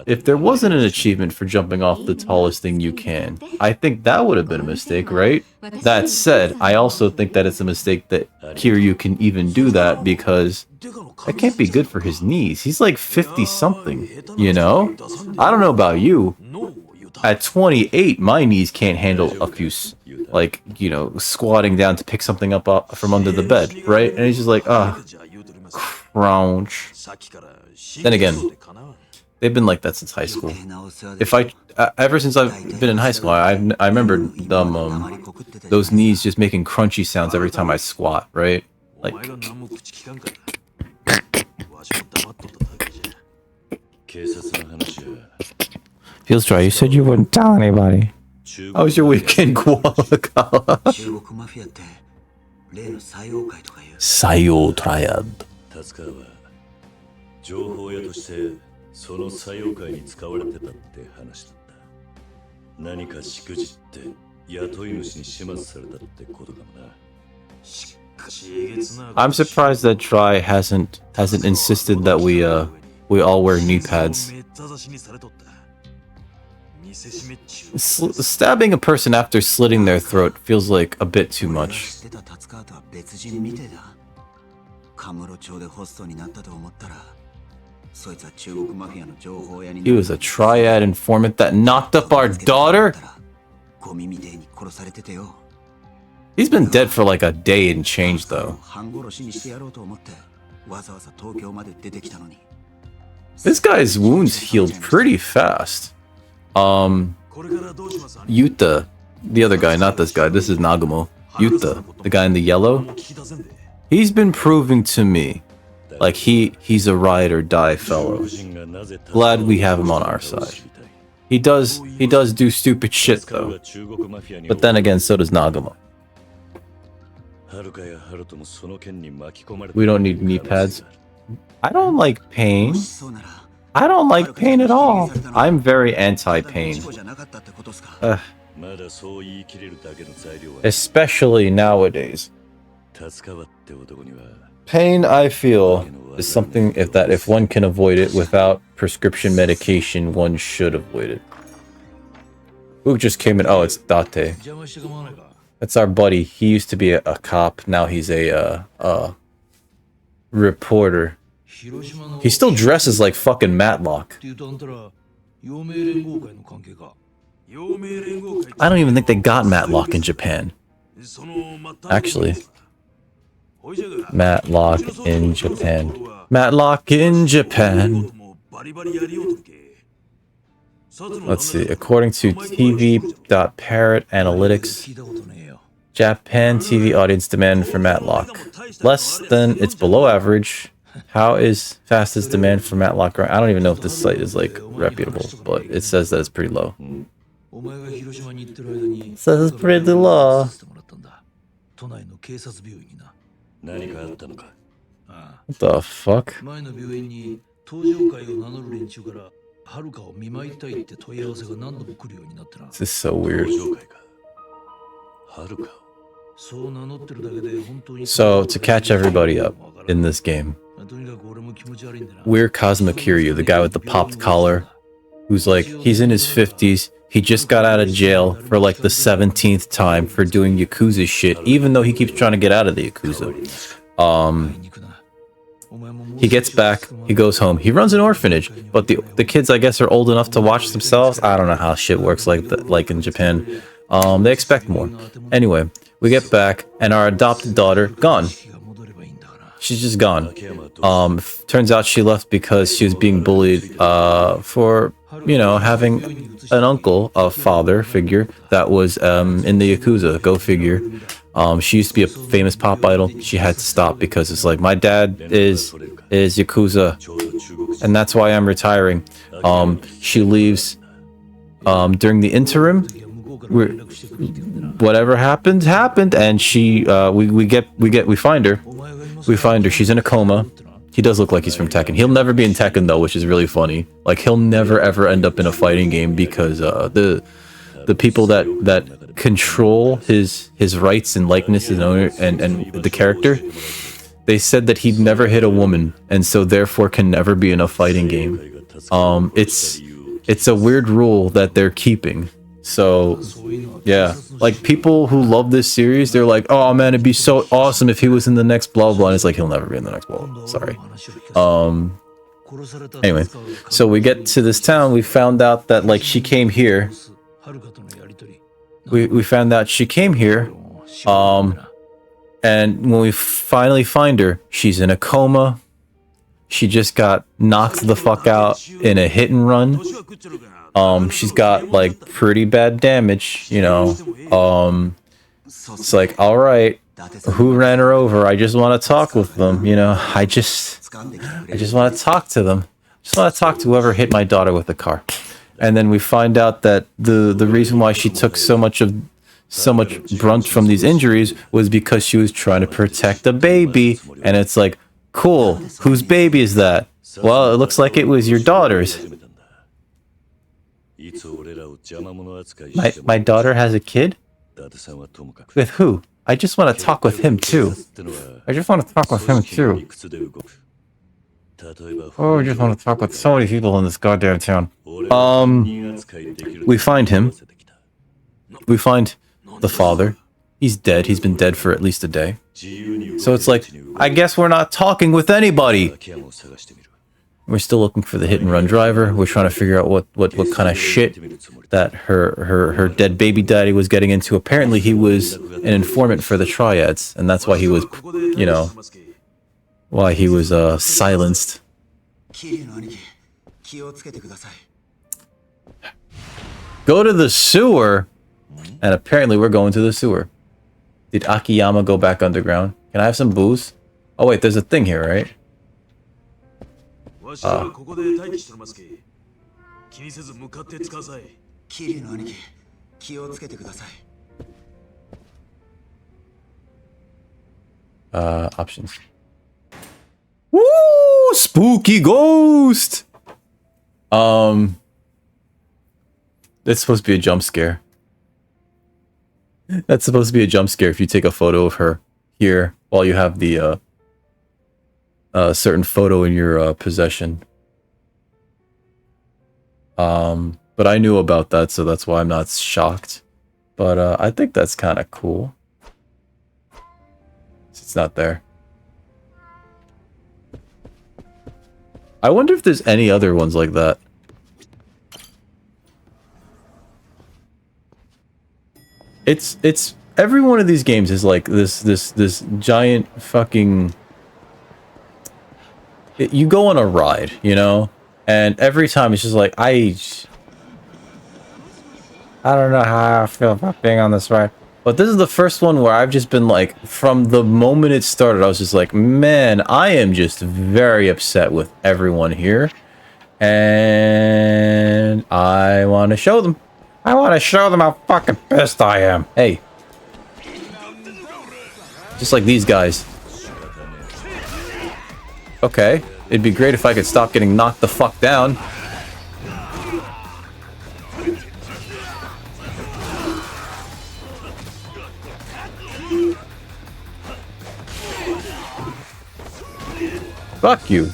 If there wasn't an achievement for jumping off the tallest thing you can, I think that would have been a mistake, right? That said, I also think that it's a mistake that Kiryu can even do that because that can't be good for his knees. He's like 50-something, you know? I don't know about you. At 28, my knees can't handle a few, like, you know, squatting down to pick something up from under the bed, right? And he's just like, ah, crouch. Then again, They've been like that since high school. If I ever since I've been in high school, I remember them those knees just making crunchy sounds every time I squat, right? Like feels dry. You said you wouldn't tell anybody. How was your weekend, Guadalajara? Sayo Triad. 情報屋としてその作用会に使われてたって話だった。何かしくじって雇い主に始末されたってことかもな。I'm surprised that Try hasn't insisted that we all wear knee pads. Stabbing a person after slitting their throat feels like a bit too much. He was a triad informant that knocked up our daughter? He's been dead for like a day and change though. This guy's wounds healed pretty fast. Yuta, the other guy, not this guy, this is Nagumo. Yuta, the guy in the yellow, he's been proving to me like he's a ride or die fellow. Glad we have him on our side. He does do stupid shit though. But then again, so does Nagumo. We don't need knee pads. I don't like pain. I don't like pain at all. I'm very anti-pain. Especially nowadays. Pain, I feel, is something if one can avoid it without prescription medication, one should avoid it. Who just came in? Oh, it's Date. That's our buddy. He used to be a cop. Now he's a reporter. He still dresses like fucking Matlock. I don't even think they got Matlock in Japan. Actually. Matlock in Japan. Matlock in Japan. Let's see. According to TV.Parrot Analytics, Japan TV audience demand for Matlock. Less than, it's below average. How is fastest demand for Matlock? I don't even know if this site is like reputable, but it says that it's pretty low. It says it's pretty low. What the fuck? This is so weird. So, to catch everybody up in this game, we're Kazuma Kiryu, the guy with the popped collar, who's like, he's in his 50s, he just got out of jail for like the 17th time for doing Yakuza shit, even though he keeps trying to get out of the Yakuza. He gets back, he goes home, he runs an orphanage, but the kids, I guess, are old enough to watch themselves. I don't know how shit works like in Japan. They expect more. Anyway, we get back, and our adopted daughter, gone. She's just gone. Turns out she left because she was being bullied for, you know, having an uncle, a father figure, that was in the Yakuza. Go figure. She used to be a famous pop idol. She had to stop because it's like, my dad is Yakuza, and that's why I'm retiring. She leaves during the interim. Whatever happened, and she we find her. She's in a coma. He does look like he's from Tekken. He'll never be in Tekken though, which is really funny. Like, he'll never ever end up in a fighting game because the people that control his rights and likeness and the character, they said that he'd never hit a woman and so therefore can never be in a fighting game. It's a weird rule that they're keeping. So, yeah, like, people who love this series, they're like, oh man, it'd be so awesome if he was in the next blah blah, and it's like, he'll never be in the next blah blah. Sorry. Anyway, so we get to this town. We found out that, like, she came here. We found out she came here, and when we finally find her, she's in a coma. She just got knocked the fuck out in a hit and run. She's got like pretty bad damage, you know. It's like, all right, who ran her over? I just want to talk with them, you know. I just want to talk to them. Just want to talk to whoever hit my daughter with the car. And then we find out that the reason why she took so much brunt from these injuries was because she was trying to protect a baby. And it's like, cool, whose baby is that? Well, it looks like it was your daughter's. My daughter has a kid? With who? I just want to talk with him too. I just want to talk with him too. Oh, I just want to talk with so many people in this goddamn town. We find him. We find the father. He's dead. He's been dead for at least a day. So it's like, I guess we're not talking with anybody. We're still looking for the hit and run driver. We're trying to figure out what kind of shit that her dead baby daddy was getting into. Apparently he was an informant for the triads, and that's why he was, you know, why he was silenced. Go to the sewer, and apparently we're going to the sewer. Did Akiyama go back underground? Can I have some booze? Oh wait, there's a thing here, right? Options. Woo! Spooky ghost! That's supposed to be a jump scare. That's supposed to be a jump scare if you take a photo of her here while you have the certain photo in your possession. But I knew about that, so that's why I'm not shocked. But I think that's kind of cool. It's not there. I wonder if there's any other ones like that. It's every one of these games is like this giant fucking. You go on a ride, you know, and every time it's just like I don't know how I feel about being on this ride. But this is the first one where I've just been like, from the moment it started, I was just like, man, I am just very upset with everyone here. And I want to show them. I want to show them how fucking pissed I am. Hey. Just like these guys. Okay. It'd be great if I could stop getting knocked the fuck down. Fuck you.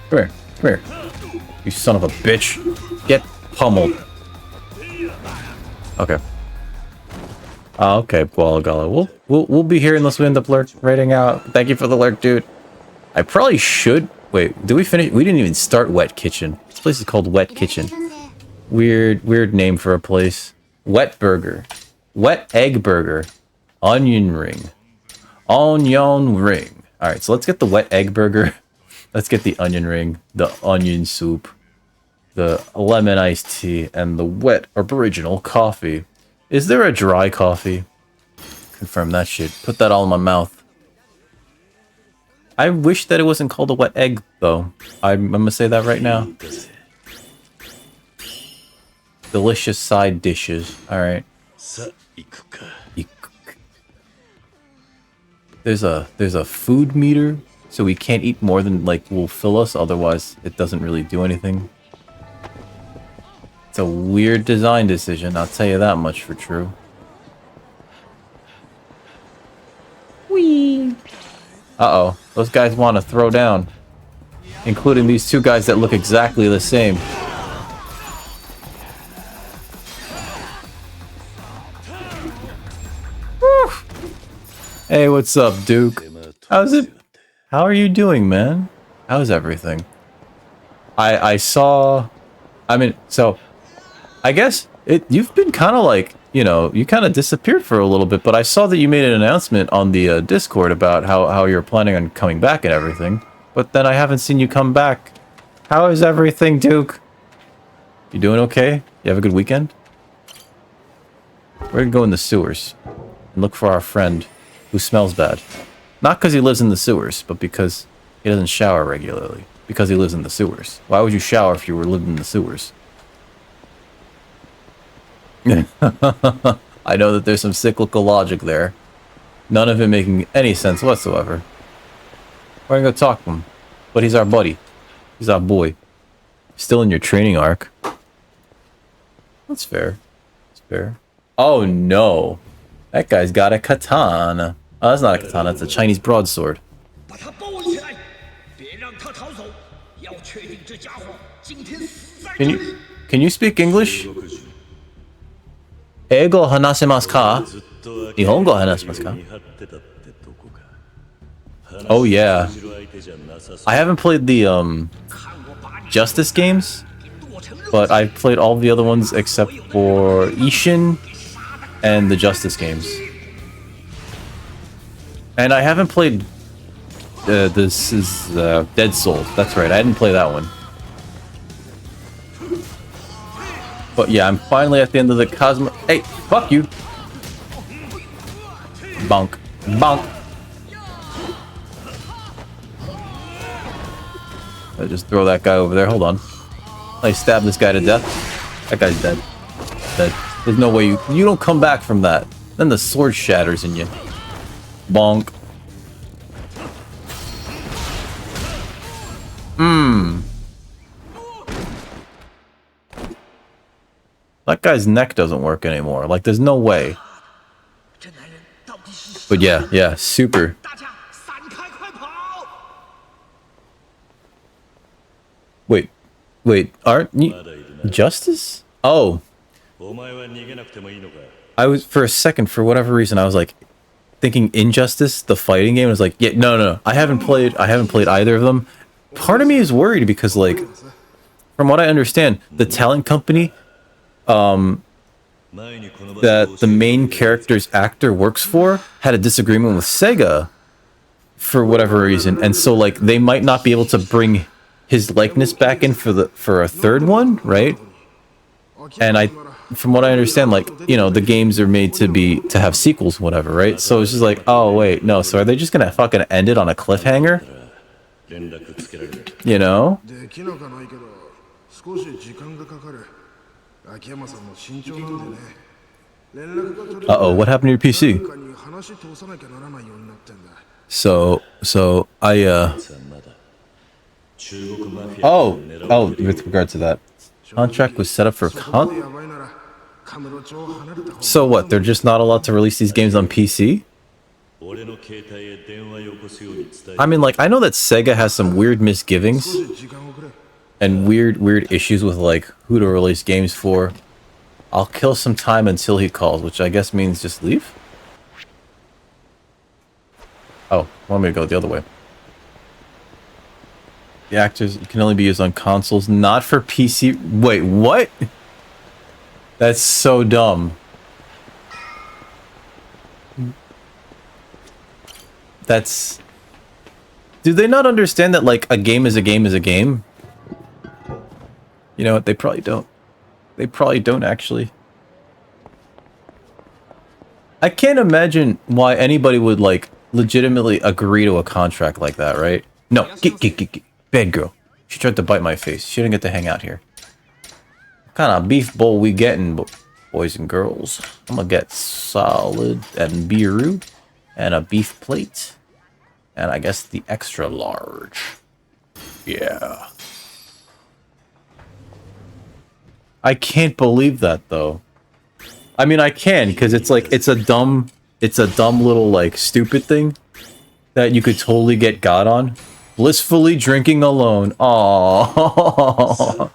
Come here. Come here. You son of a bitch. Get pummeled. Okay. Okay, Gualagala. We'll be here unless we end up raiding out. Thank you for the lurk, dude. I probably should. Wait, did we finish? We didn't even start Wet Kitchen. This place is called Wet Kitchen. Weird name for a place. Wet Burger. Wet Egg Burger. Onion Ring. Onion Ring. Alright, so let's get the Wet Egg Burger. Let's get the onion ring, the onion soup, the lemon iced tea, and the wet original coffee. Is there a dry coffee? Confirm that shit. Put that all in my mouth. I wish that it wasn't called a wet egg, though. I'm gonna say that right now. Delicious side dishes. Alright. There's a food meter. So we can't eat more than, like, will fill us, otherwise it doesn't really do anything. It's a weird design decision, I'll tell you that much for true. Whee! Uh-oh, those guys want to throw down. Including these two guys that look exactly the same. Woo! Hey, what's up, Duke? How's it? How are you doing, man? How's everything? I saw I mean, so I guess you've been kind of like, you know, you kind of disappeared for a little bit, but I saw that you made an announcement on the Discord about how you're planning on coming back and everything. But then I haven't seen you come back. How is everything, Duke? You doing okay? You have a good weekend? We're gonna go in the sewers and look for our friend who smells bad. Not because he lives in the sewers, but because he doesn't shower regularly. Because he lives in the sewers. Why would you shower if you were living in the sewers? I know that there's some cyclical logic there. None of it making any sense whatsoever. We're gonna go talk to him. But he's our buddy. He's our boy. Still in your training arc. That's fair. That's fair. Oh no. That guy's got a katana. Oh, that's not a katana, it's a Chinese broadsword. Can you speak English? Eigo hanashimasu ka? Nihongo hanashimasu ka? Oh yeah. I haven't played the Justice games, but I've played all the other ones except for Ishin and the Justice games. And I haven't played this is Dead Souls. That's right. I didn't play that one. But yeah, I'm finally at the end of the Cosmo. Hey, fuck you. Bonk. Bonk. I'll just throw that guy over there. Hold on. I stab this guy to death. That guy's dead. Dead. There's no way you don't come back from that. Then the sword shatters in you. Bonk. That guy's neck doesn't work anymore. Like, there's no way. But yeah, super. Wait, aren't you... Justice? Oh. I was, for a second, for whatever reason, I was like, thinking Injustice, the fighting game. I was like, yeah, no. I haven't played either of them. Part of me is worried because, like, from what I understand, the talent company that the main character's actor works for had a disagreement with Sega for whatever reason, and so like they might not be able to bring his likeness back in for a third one, right? And from what I understand, like, you know, the games are made to have sequels, whatever, right? So it's just like, oh wait, no, so are they just gonna fucking end it on a cliffhanger? You know? Uh-oh, what happened to your PC? So I Oh, with regard to that. Contract was set up for So what, they're just not allowed to release these games on PC? I mean, like, I know that Sega has some weird misgivings and weird issues with, like, who to release games for. I'll kill some time until he calls, which I guess means just leave? Oh, want me to go the other way. The actors can only be used on consoles, not for PC. Wait, what? That's so dumb. That's... Do they not understand that, like, a game is a game is a game? You know what? They probably don't. They probably don't, actually. I can't imagine why anybody would, like, legitimately agree to a contract like that, right? No, get. Bad girl. She tried to bite my face. She didn't get to hang out here. What kind of beef bowl we getting, boys and girls? I'm gonna get solid and beer and a beef plate. And I guess the extra large. Yeah. I can't believe that, though. I mean, I can, because it's like, it's a dumb little, like, stupid thing that you could totally get got on. Blissfully drinking alone. Aww.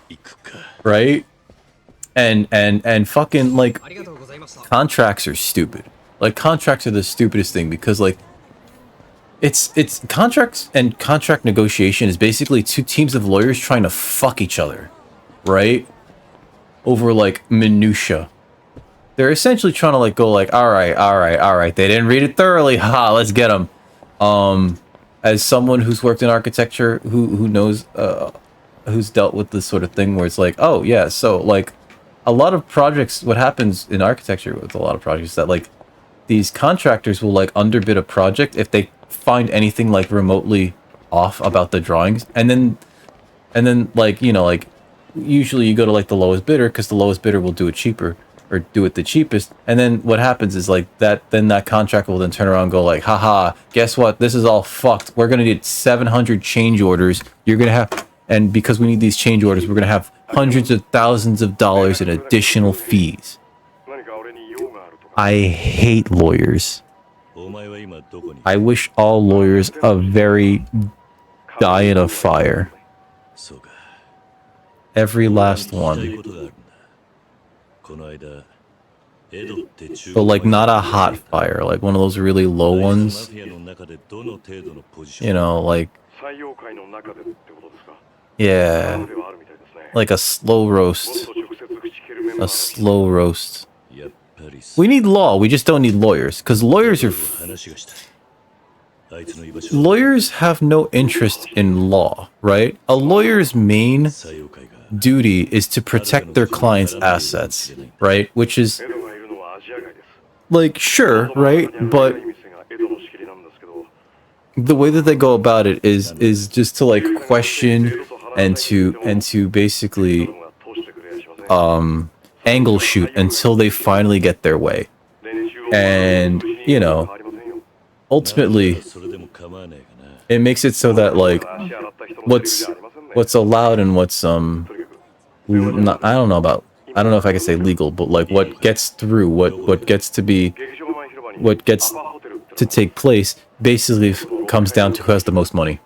Right? And fucking, like, contracts are stupid. Like, contracts are the stupidest thing, because, like, it's contracts and contract negotiation is basically two teams of lawyers trying to fuck each other. Right? over like minutia. They're essentially trying to like go like, all right. They didn't read it thoroughly. Ha, let's get them. As someone who's worked in architecture, who knows, who's dealt with this sort of thing where it's like, oh yeah, so like a lot of projects, what happens in architecture with a lot of projects is that like these contractors will like underbid a project if they find anything like remotely off about the drawings, and then like, you know, like usually you go to like the lowest bidder because the lowest bidder will do it cheaper or do it the cheapest, and then what happens is like then that contractor will then turn around and go like, haha, guess what, this is all fucked, we're gonna need 700 change orders, you're gonna have, and because we need these change orders, we're gonna have hundreds of thousands of dollars in additional fees. I hate lawyers. I wish all lawyers a very die in a fire. Every last one. But like not a hot fire, like one of those really low ones. You know, like, yeah, like a slow roast. A slow roast. We need law, we just don't need lawyers, because lawyers are lawyers have no interest in law, right? A lawyer's main duty is to protect their client's assets, right? Which is like, sure, right? But the way that they go about it is just to like question and to basically angle shoot until they finally get their way. And, you know, ultimately it makes it so that like what's allowed and what's not, I don't know if I can say legal, but like what gets through, what gets to be, what gets to take place basically comes down to who has the most money.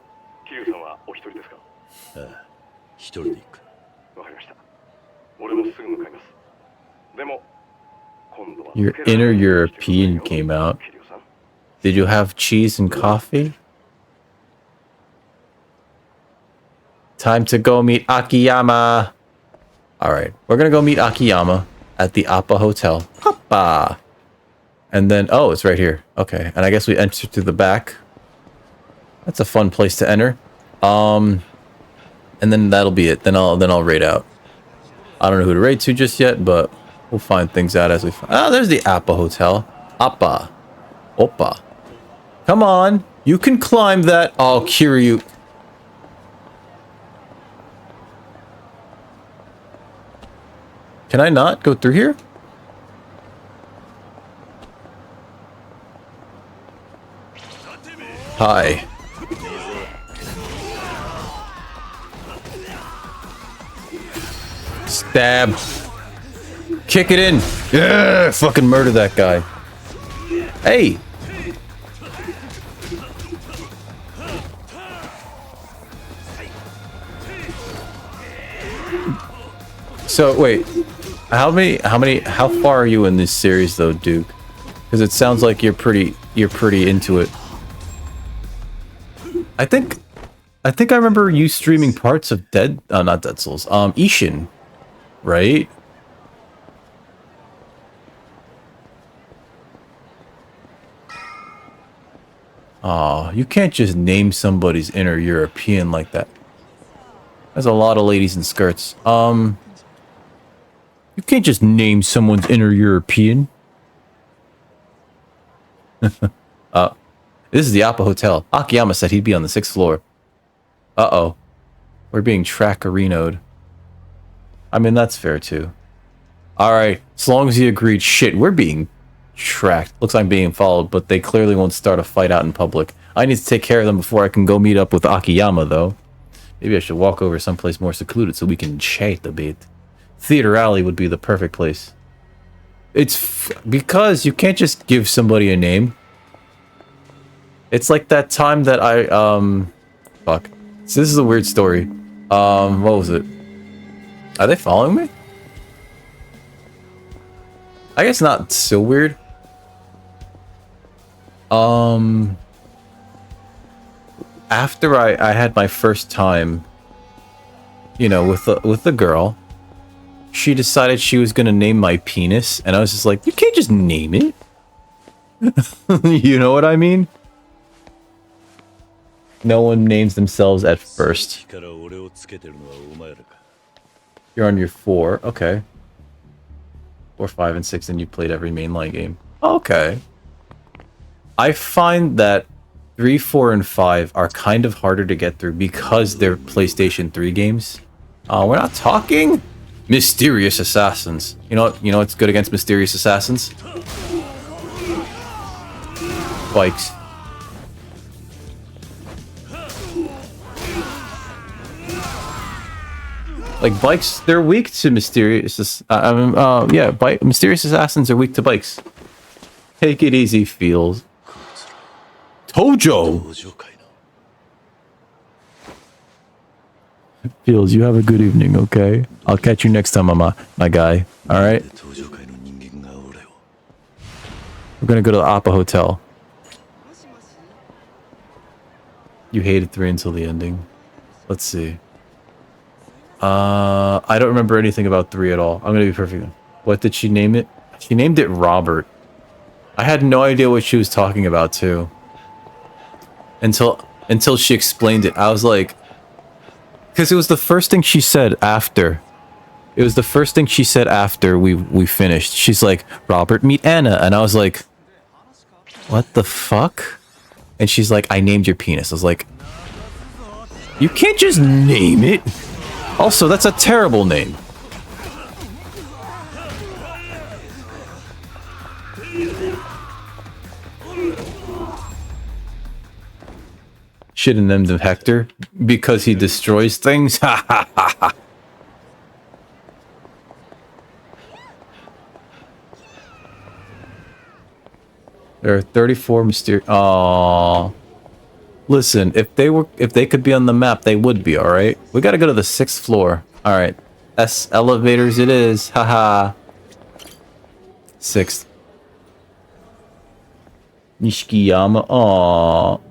Your inner European came out. Did you have cheese and coffee? Time to go meet Akiyama. Alright, we're gonna go meet Akiyama at the Appa Hotel. Appa! And then, oh, it's right here. Okay, and I guess we enter through the back. That's a fun place to enter. And then that'll be it. Then I'll raid out. I don't know who to raid to just yet, but we'll find things out as we find. Oh, there's the Appa Hotel. Appa. Oppa. Come on. You can climb that. I'll cure you. Can I not go through here? Hi. Stab. Kick it in. Yeah, fucking murder that guy. Hey. So wait, how far are you in this series though, Duke? Because it sounds like you're pretty into it. I think I remember you streaming parts of not Dead Souls, Ishin, right? Aw, you can't just name somebody's inner European like that. There's a lot of ladies in skirts. You can't just name someone's inner European. This is the Appa Hotel. Akiyama said he'd be on the 6th floor. Uh-oh. We're being trackerinoed. I mean, that's fair, too. Alright, as long as he agreed. Shit, we're being tracked. Looks like I'm being followed, but they clearly won't start a fight out in public. I need to take care of them before I can go meet up with Akiyama, though. Maybe I should walk over someplace more secluded so we can chat a bit. Theater Alley would be the perfect place. It's because you can't just give somebody a name. It's like that time that I, fuck. So this is a weird story. What was it? Are they following me? I guess not so weird. After I had my first time, you know, with the girl, she decided she was gonna name my penis, and I was just like, you can't just name it. You know what I mean? No one names themselves at first. You're on your 4, okay. 4, 5, and 6, and you played every mainline game. Okay. I find that 3, 4, and 5 are kind of harder to get through because they're PlayStation 3 games. We're not talking mysterious assassins. You know what's good against mysterious assassins? Bikes. Like bikes, they're weak to mysterious. Mysterious assassins are weak to bikes. Take it easy, Feels. Tojo. Feels, you have a good evening, okay? I'll catch you next time, my guy. All right. We're gonna go to the Appa Hotel. You hated 3 until the ending. Let's see. I don't remember anything about 3 at all. I'm gonna be perfect. What did she name it? She named it Robert. I had no idea what she was talking about too. Until she explained it. I was like, because it was the first thing she said after. It was the first thing she said after we finished. She's like, Robert, meet Anna. And I was like, what the fuck? And she's like, I named your penis. I was like, you can't just name it. Also, that's a terrible name. Should have named him Hector because he destroys things. Ha ha ha ha. There are 34 mysterious. Aww. Listen, if they could be on the map, they would be. All right. We gotta go to the 6th floor. All right. S elevators. It is. Haha. 6th. Nishikiyama. Aww.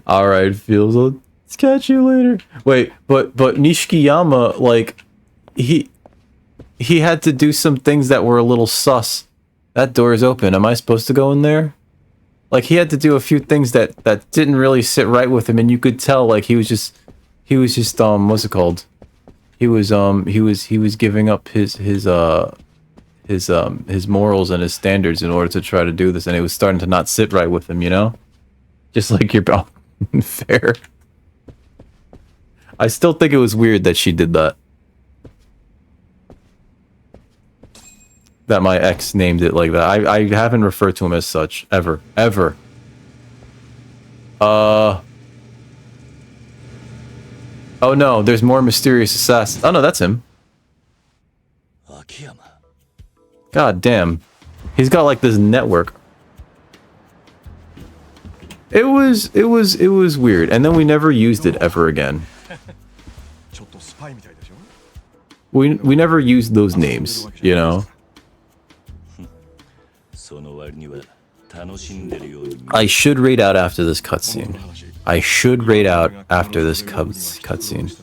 All right, Feels. Let's catch you later. Wait, but Nishikiyama, like, he had to do some things that were a little sus. That door is open. Am I supposed to go in there? Like, he had to do a few things that didn't really sit right with him, and you could tell, like, he was just what's it called? He was giving up his morals and his standards in order to try to do this, and it was starting to not sit right with him, you know? Just like your fair. I still think it was weird that she did that. That my ex named it like that. I haven't referred to him as such ever. Oh no, there's more mysterious assassins. Oh no, that's him. God damn. He's got like this network. It was weird, and then we never used it ever again. We never used those names, you know. I should raid out after this cutscene. I should raid out after this cutscene.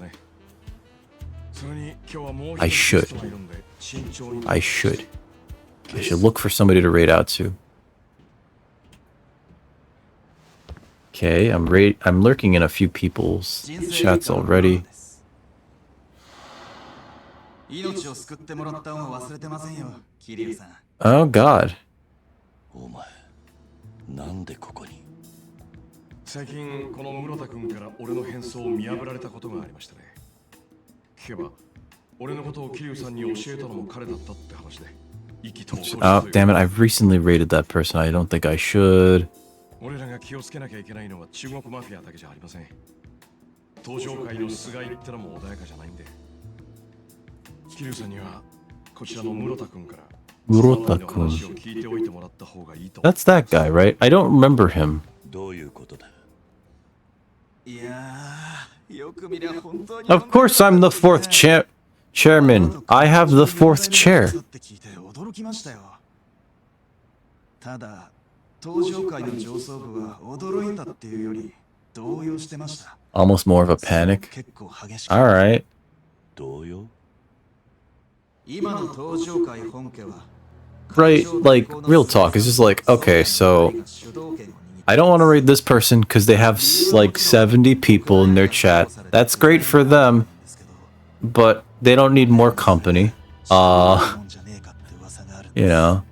I should look for somebody to raid out to. Okay, I'm lurking in a few people's chats already. Oh god. 最近この室田君から俺の変装を見破られたことがありましたね。聞けば俺のことを桐生さんに教えたのも彼だったって話で。Oh, damn it, I've recently rated that person. I don't think I should. 俺らが気をつけなきゃいけないのは中国マフィアだけじゃありません。東上界の菅井ってのも穏やかじゃないんで。桐生さんにはこちらの室田君から Murota-kun. That's that guy, right? I don't remember him. Of course I'm the 4th chairman. I have the 4th chair. ただ、東上界の上層部は驚いたっていうより動揺してました。Almost more of a panic. All right. Right, like, real talk. It's just like, okay, so I don't want to raid this person because they have like 70 people in their chat. That's great for them, but they don't need more company. You know.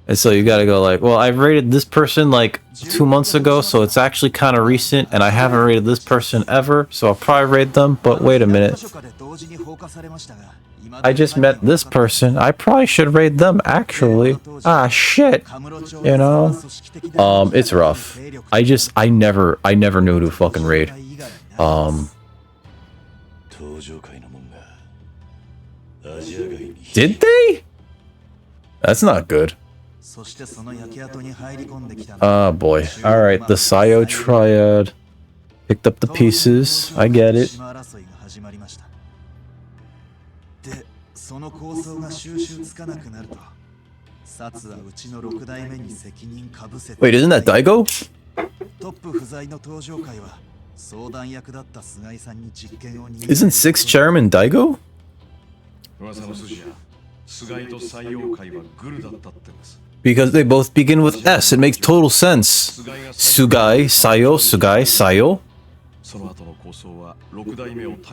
And so you gotta go like, well, I rated this person like 2 months ago, so it's actually kind of recent, and I haven't rated this person ever, so I'll probably raid them, but wait a minute. I just met this person. I probably should raid them, actually. Ah, shit. You know? It's rough. I never knew who to fucking raid. Did they? That's not good. Oh boy. Alright, the Sayo Triad. Picked up the pieces. I get it. Wait, isn't that Daigo? Isn't 6th chairman Daigo? Because they both begin with S. It makes total sense. Sugai, Sayo, Sugai, Sayo.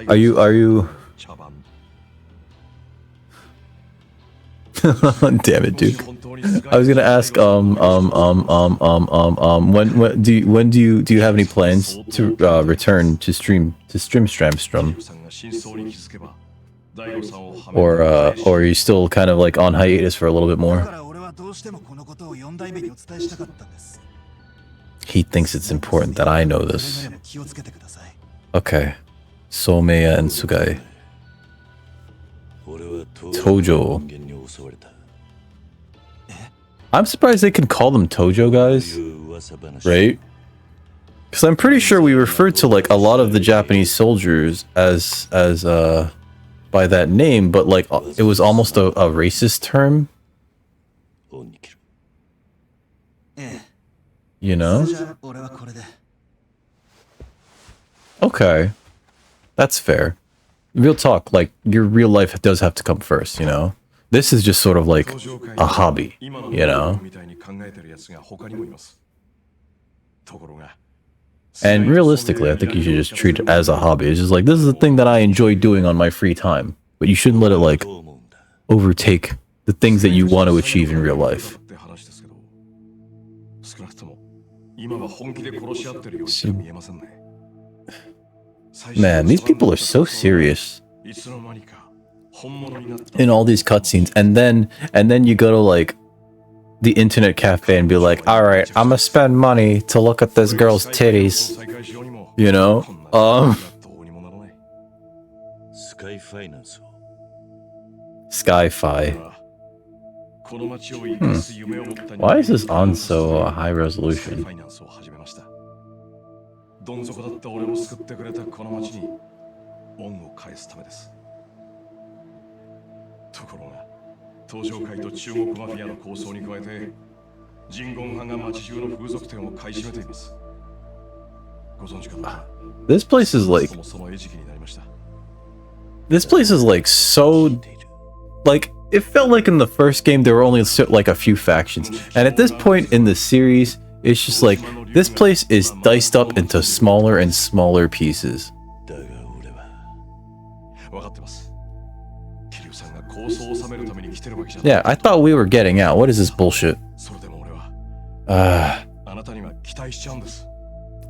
Are you... Damn it, Duke. I was gonna ask, when do you have any plans to return to Strimstramstrom? Or are you still kind of like on hiatus for a little bit more? He thinks it's important that I know this. Okay. Someya and Sugai. Tojo. I'm surprised they can call them Tojo guys. Right? Because I'm pretty sure we referred to like a lot of the Japanese soldiers as by that name, but like it was almost a racist term. You know? Okay. That's fair. Real talk, like, your real life does have to come first, you know? This is just sort of like a hobby, you know? And realistically, I think you should just treat it as a hobby. It's just like, this is the thing that I enjoy doing on my free time. But you shouldn't let it, like, overtake the things that you want to achieve in real life. So, man, these people are so serious in all these cutscenes, and then you go to like the internet cafe and be like, all right, I'm gonna spend money to look at this girl's titties, you know? Skyfi. Why is this on so high resolution? どん底だった俺を救ってくれたこの町に恩を返すためです。ところが、東上会と中国マフィアの抗争に加えて、人言派が町中の風俗店を買い占めています。ご存知かどうか。This place is like... This place is like so... Like, it felt like in the first game there were only like a few factions. And at this point in the series, it's just like, this place is diced up into smaller and smaller pieces. Yeah, I thought we were getting out. What is this bullshit? I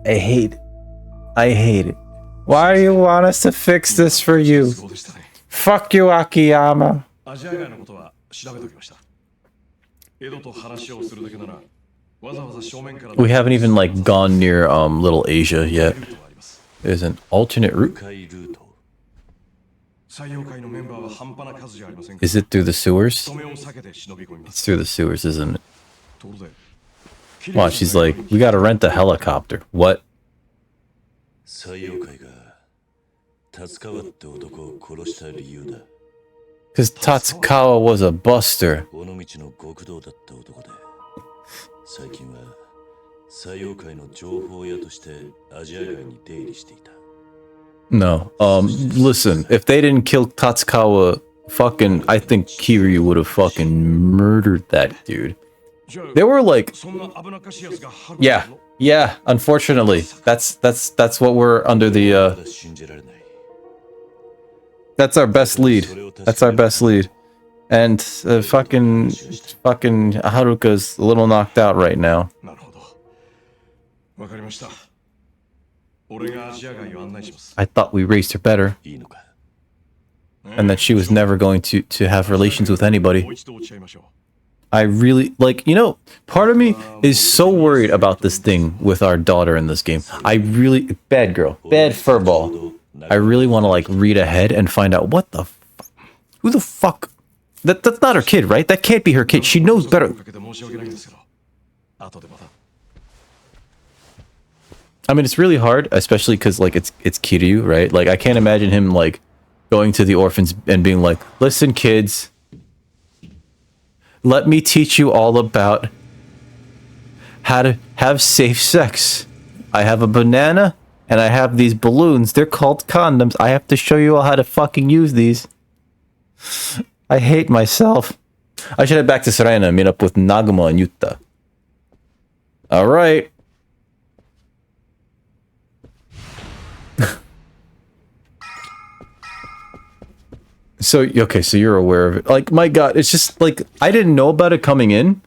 hate it. I hate it. Why do you want us to fix this for you? Fuck you, Akiyama. We haven't even like gone near Little Asia yet. There's an alternate route. Is it through the sewers? It's through the sewers, isn't it? Watch, she's like, we gotta rent a helicopter. What? Because Tatsukawa was a buster. 作用会の情報屋としてアジア外に出入りしていた。 No. Listen, if they didn't kill Tatsukawa, fucking, I think Kiryu would have fucking murdered that dude. They were like, yeah, unfortunately. That's what we're under the, that's our best lead. That's our best lead. And, fucking Haruka's a little knocked out right now. I thought we raised her better. And that she was never going to have relations with anybody. I really, like, you know, part of me is so worried about this thing with our daughter in this game. I really, bad girl, bad furball. I really want to, like, read ahead and find out what the who the fuck, that's not her kid, right? That can't be her kid. She knows better. I mean, it's really hard, especially because, like, it's Kiryu, right? Like, I can't imagine him, like, going to the orphans and being like, listen, kids, let me teach you all about how to have safe sex. I have a banana, and I have these balloons. They're called condoms. I have to show you all how to fucking use these. I hate myself. I should head back to Serena and meet up with Naguma and Yuta. Alright. So, okay, so you're aware of it. Like, my god, it's just, like, I didn't know about it coming in.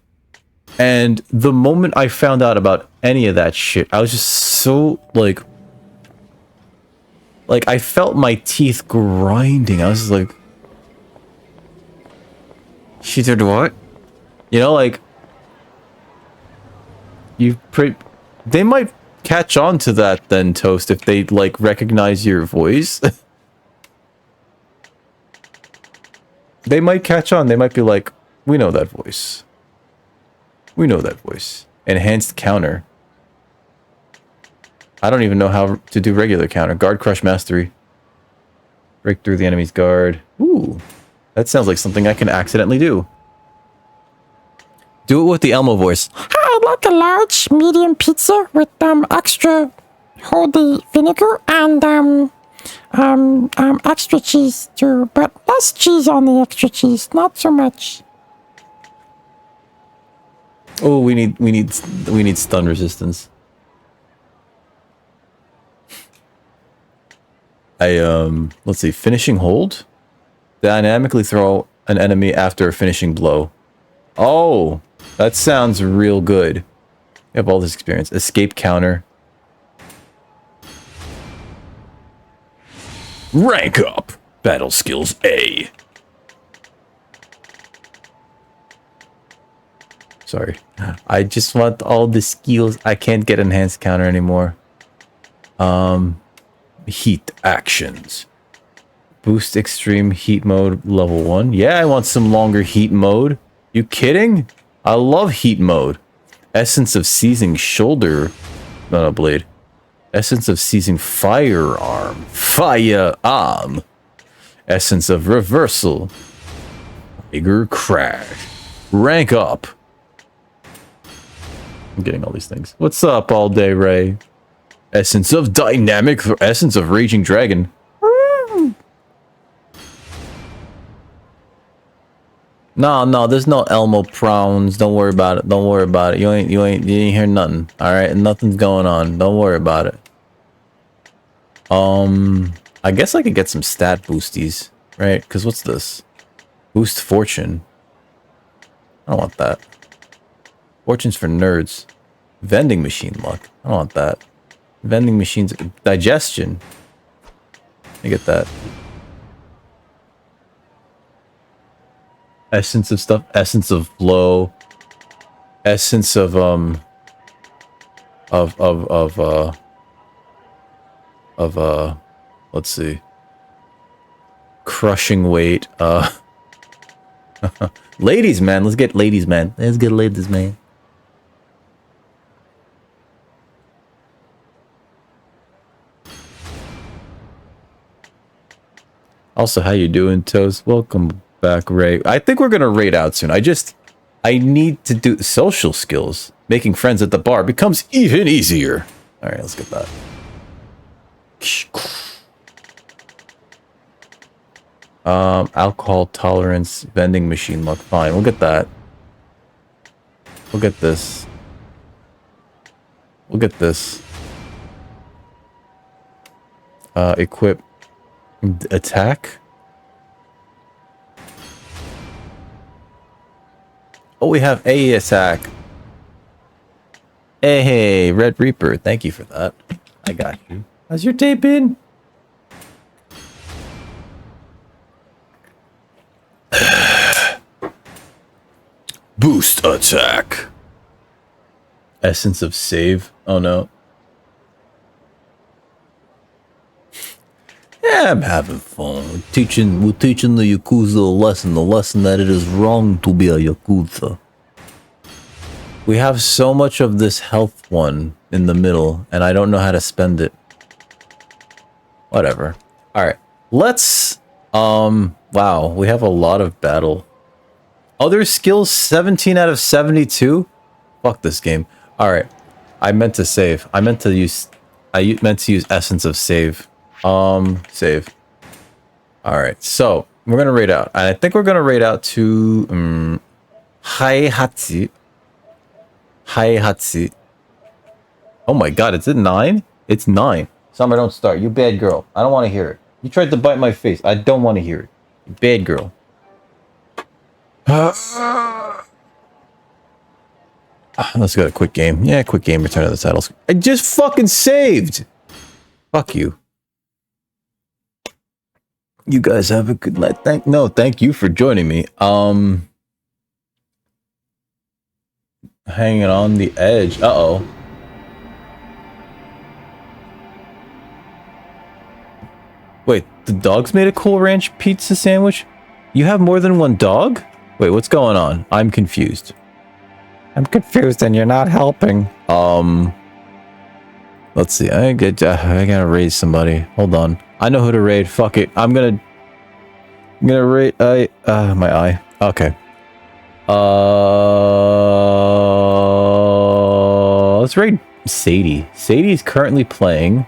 And the moment I found out about any of that shit, I was just so, like, I felt my teeth grinding. I was just like, she did what? You know, like, they might catch on to that then, Toast, if they, like, recognize your voice. They might catch on. They might be like, we know that voice. We know that voice. Enhanced counter. I don't even know how to do regular counter. Guard crush mastery. Break through the enemy's guard. Ooh. That sounds like something I can accidentally do. Do it with the Elmo voice. I'd like a large medium pizza with extra holy vinegar and extra cheese too, but less cheese on the extra cheese, not so much. Oh, we need stun resistance. Let's see, finishing hold? Dynamically throw an enemy after a finishing blow. Oh, that sounds real good. You have all this experience. Escape counter. Rank up. Battle skills A. Sorry. I just want all the skills. I can't get enhanced counter anymore. Heat actions. Boost extreme heat mode level 1. Yeah, I want some longer heat mode. You kidding? I love heat mode. Essence of seizing shoulder. No, blade. Essence of seizing firearm. Firearm. Essence of reversal. Bigger crash. Rank up. I'm getting all these things. What's up all day, Ray? Essence of dynamic. Essence of raging dragon. No, there's no Elmo prawns. Don't worry about it. Don't worry about it. You ain't hear nothing. Alright, nothing's going on. Don't worry about it. I guess I could get some stat boosties, right? Because what's this? Boost fortune. I don't want that. Fortune's for nerds. Vending machine luck. I don't want that. Vending machines. Digestion. Let me get that. Essence of stuff. Essence of blow. Essence of let's see. Crushing weight. Ladies, man. Let's get ladies, man. Let's get ladies, man. Also, how you doing, Toast? Welcome back, Ray. I think we're gonna raid out soon. I I need to do social skills. Making friends at the bar becomes even easier. All right, let's get that. Alcohol tolerance, vending machine luck. Fine, we'll get that. We'll get this. We'll get this. Equip. Attack. Oh, we have a attack. Hey, Red Reaper. Thank you for that. I got you. How's your day been? Boost attack. Essence of save. Oh no. Yeah, I'm having fun. We're teaching the Yakuza a lesson. The lesson that it is wrong to be a Yakuza. We have so much of this health one in the middle, and I don't know how to spend it. Whatever. Alright. Let's... wow. We have a lot of battle. Other skills, 17 out of 72? Fuck this game. Alright. I meant to save. I meant to use Essence of Save. Save. Alright, so we're gonna raid out. And I think we're gonna raid out to Heihatsu. Heihatsu. Oh my god, it's at 9? It's 9. Summer, don't start. You bad girl. I don't want to hear it. You tried to bite my face. I don't want to hear it. You bad girl. Let's go to quick game. Yeah, quick game, return to the titles. I just fucking saved! Fuck you. You guys have a good night. Thank you for joining me. Hanging on the edge. Uh-oh. Wait, the dog's made a Cool Ranch pizza sandwich? You have more than one dog? Wait, what's going on? I'm confused. I'm confused and you're not helping. Let's see. I gotta raid somebody. Hold on. I know who to raid. Fuck it. I'm gonna raid. My eye. Okay. Let's raid Sadie. Sadie's currently playing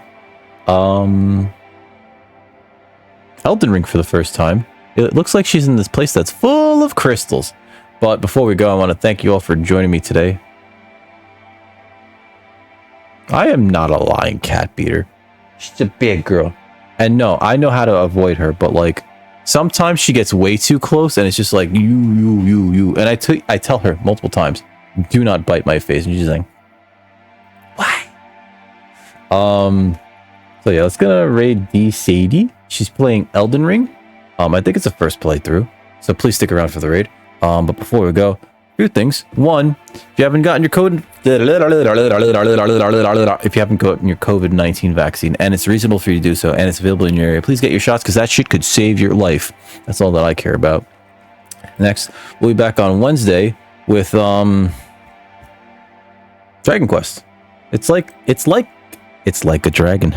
Elden Ring for the first time. It looks like she's in this place that's full of crystals. But before we go, I want to thank you all for joining me today. I am not a lying cat beater. She's a big girl. And no, I know how to avoid her, but like, sometimes she gets way too close and it's just like, you. And I tell her multiple times, do not bite my face. And she's like, why? So yeah, let's gonna raid the Sadie. She's playing Elden Ring. I think it's the first playthrough. So please stick around for the raid. But before we go, a few things. One, if you haven't gotten your COVID-19 vaccine, and it's reasonable for you to do so, and it's available in your area, please get your shots because that shit could save your life. That's all that I care about. Next, we'll be back on Wednesday with Dragon Quest. It's like a dragon.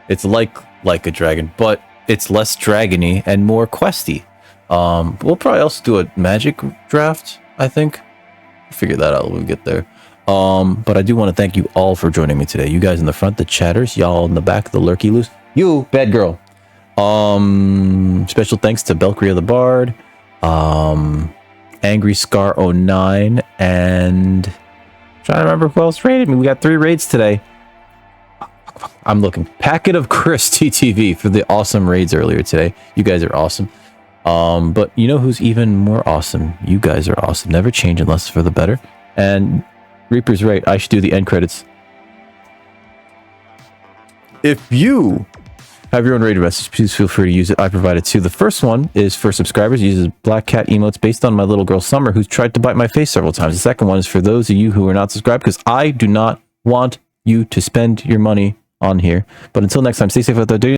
It's like a dragon, but it's less dragony and more questy. We'll probably also do a magic draft, I think. We'll figure that out when we get there. But I do want to thank you all for joining me today. You guys in the front, the chatters, y'all in the back, the lurky loose. You, bad girl. Special thanks to Belcria the Bard, Angry Scar 09, and trying to remember who else raided me. We got 3 raids today. I'm looking. Packet of Chris TTV for the awesome raids earlier today. You guys are awesome. But you know who's even more awesome? You guys are awesome. Never change unless it's for the better. And Reaper's right. I should do the end credits. If you have your own raid message, please feel free to use it. I provided 2. The first one is for subscribers. It uses black cat emotes based on my little girl Summer, who's tried to bite my face several times. The second one is for those of you who are not subscribed, because I do not want you to spend your money on here. But until next time, stay safe out there.